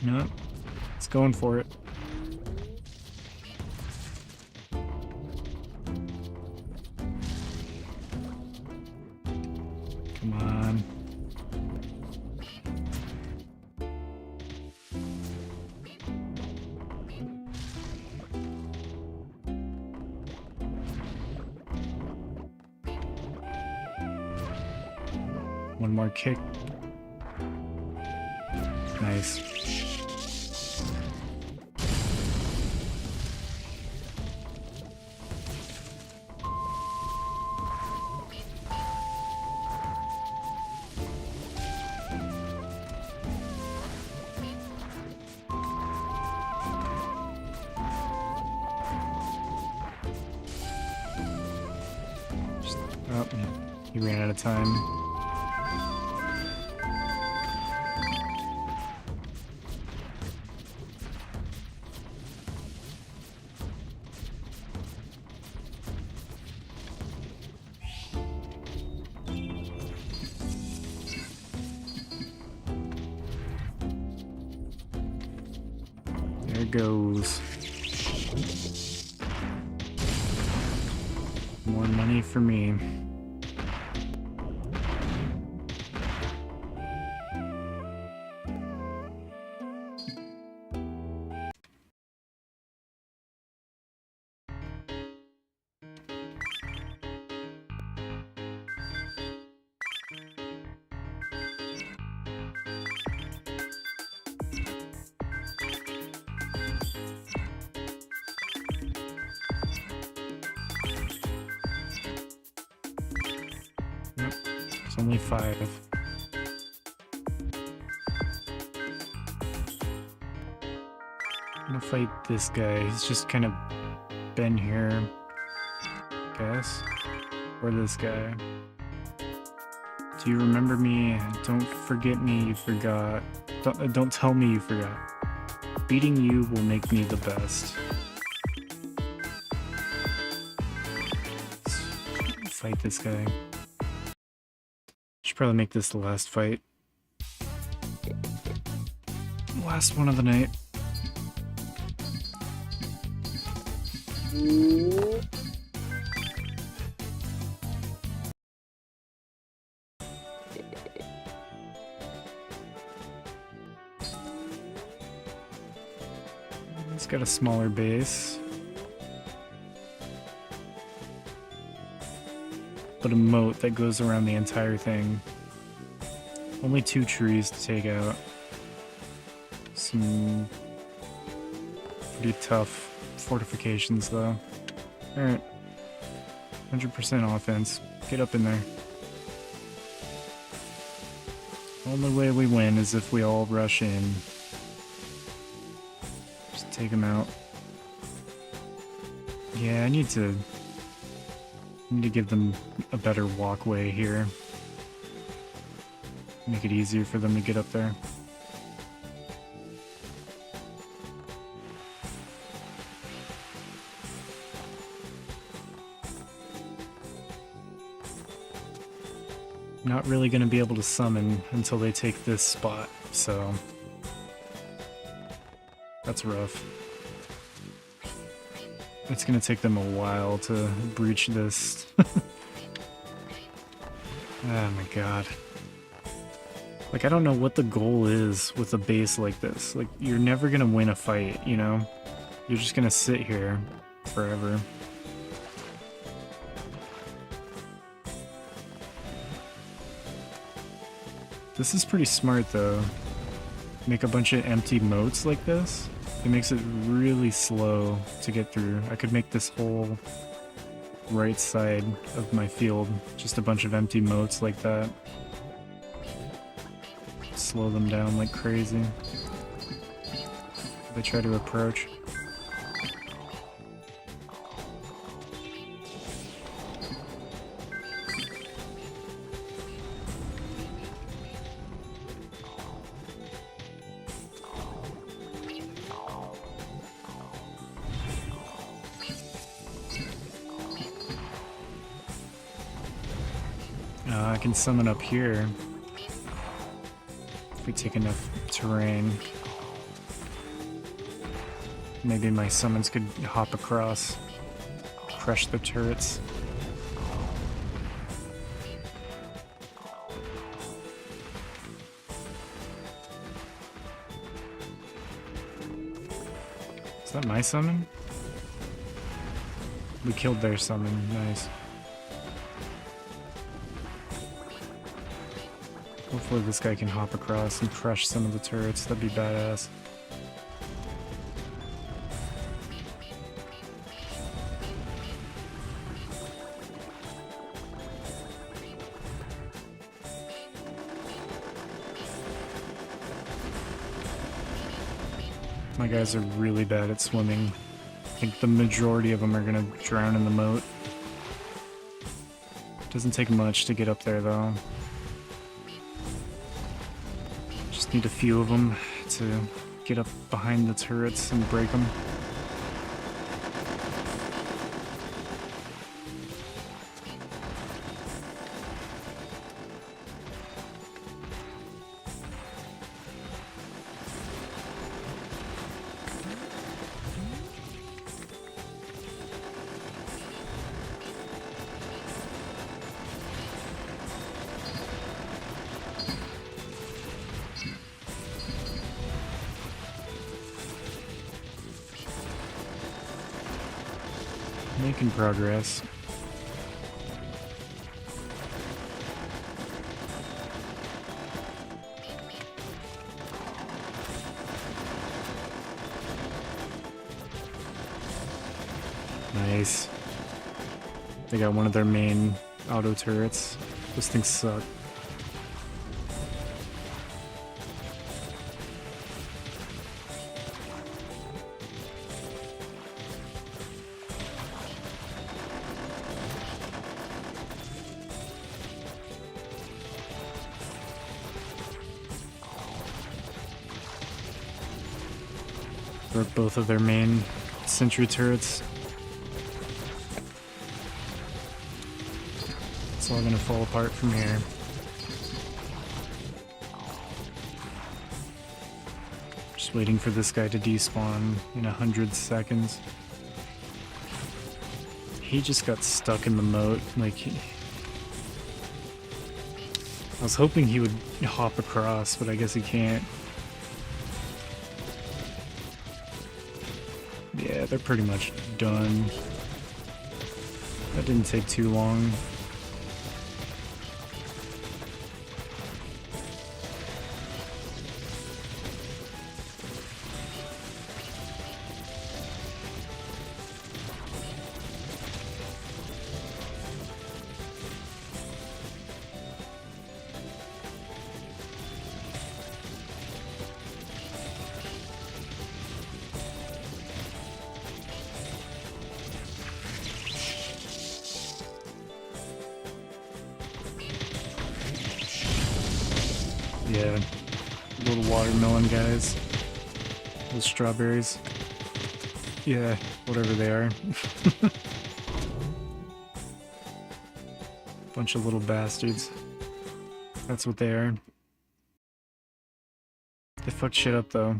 No, it's going for it. Come on. One more kick. Nice. Oh, he ran out of time. There it goes. More money for me. Yep, it's only 5. I'm gonna fight this guy. He's just kind of been here, guess. Or this guy. Do you remember me? Don't forget me, you forgot. Don't tell me you forgot. Beating you will make me the best. Let's fight this guy. Should probably make this the last fight. Last one of the night. It's got a smaller base, but a moat that goes around the entire thing. Only 2 trees to take out. Some pretty tough fortifications though. Alright. 100% offense. Get up in there. Only way we win is if we all rush in. Just take them out. Yeah, I need to give them a better walkway here. Make it easier for them to get up there. Not really going to be able to summon until they take this spot, so that's rough. It's going to take them a while to breach this. Oh my god. Like, I don't know what the goal is with a base like this. Like, you're never going to win a fight, you know? You're just going to sit here forever. This is pretty smart though. Make a bunch of empty moats like this. It makes it really slow to get through. I could make this whole right side of my field just a bunch of empty moats like that. Slow them down like crazy. They try to approach. I can summon up here if we take enough terrain. Maybe my summons could hop across, crush the turrets. Is that my summon? We killed their summon, nice. Hopefully this guy can hop across and crush some of the turrets, that'd be badass. My guys are really bad at swimming. I think the majority of them are gonna drown in the moat. Doesn't take much to get up there though. Just need a few of them to get up behind the turrets and break them. Making progress. Nice. They got one of their main auto turrets. Those things suck. Broke both of their main sentry turrets. It's all gonna fall apart from here. Just waiting for this guy to despawn in 100 seconds. He just got stuck in the moat. Like, I was hoping he would hop across, but I guess he can't. Yeah, they're pretty much done. That didn't take too long. Yeah, little watermelon guys. Those strawberries. Yeah, whatever they are. Bunch of little bastards. That's what they are. They fucked shit up though.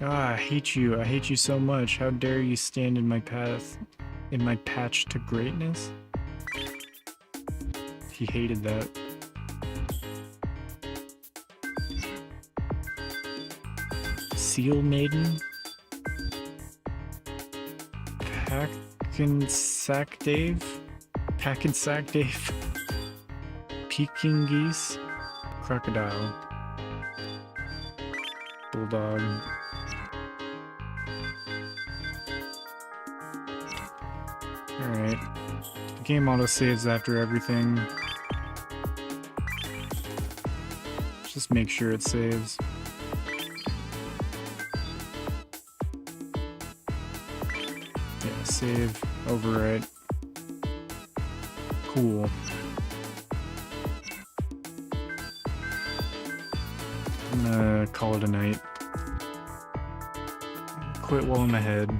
Ah, I hate you. I hate you so much. How dare you stand in my path, in my patch to greatness? He hated that. Seal Maiden? Packensack Dave? Packensack Dave? Peking Geese? Crocodile. Bulldog. Alright. The game autosaves after everything. Just make sure it saves. Yeah, save, overwrite. Cool. I'm gonna call it a night. Quit while I'm ahead.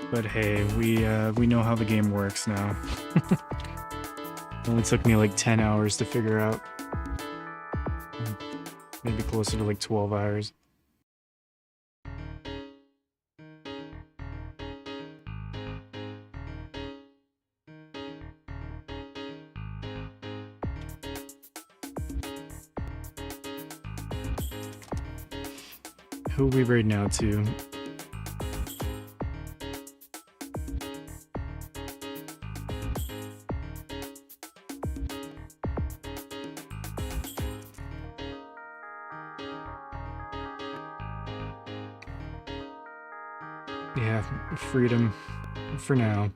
But hey, we know how the game works now. It only took me like 10 hours to figure out. Maybe closer to like 12 hours. Who are we raiding out to? Yeah, freedom for now.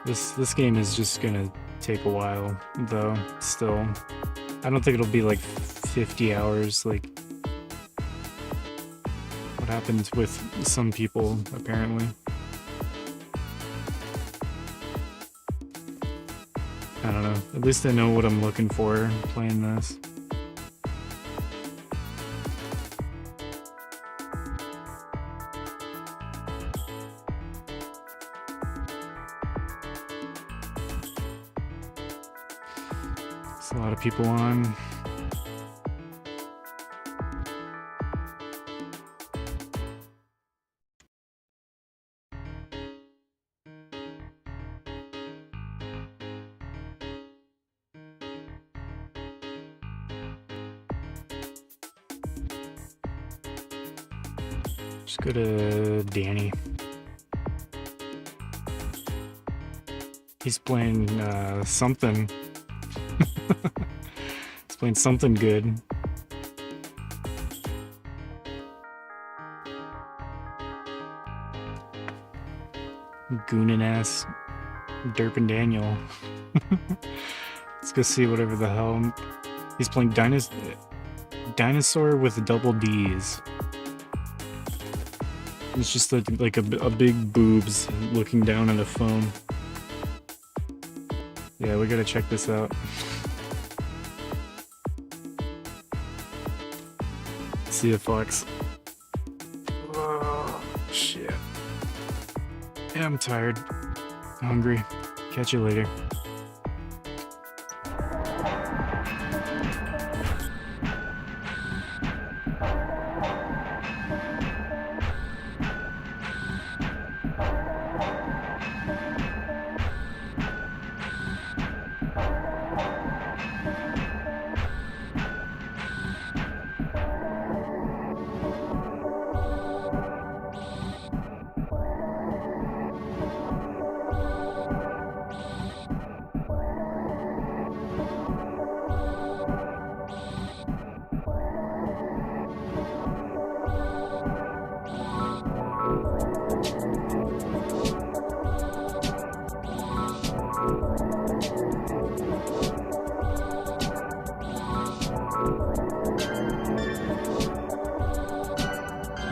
This game is just gonna take a while, though. Still, I don't think it'll be like 50 hours, like what happened with some people, apparently. I don't know. At least I know what I'm looking for playing this. There's a lot of people on. Just go to Danny. He's playing something. He's playing something good. Goonin ass Derpin Daniel. Let's go see whatever the hell. He's playing Dinosaur with double D's. It's just like a big boobs looking down at a phone. Yeah, we gotta check this out. See ya, Fox. Oh, shit. Yeah, I'm tired. Hungry. Catch you later.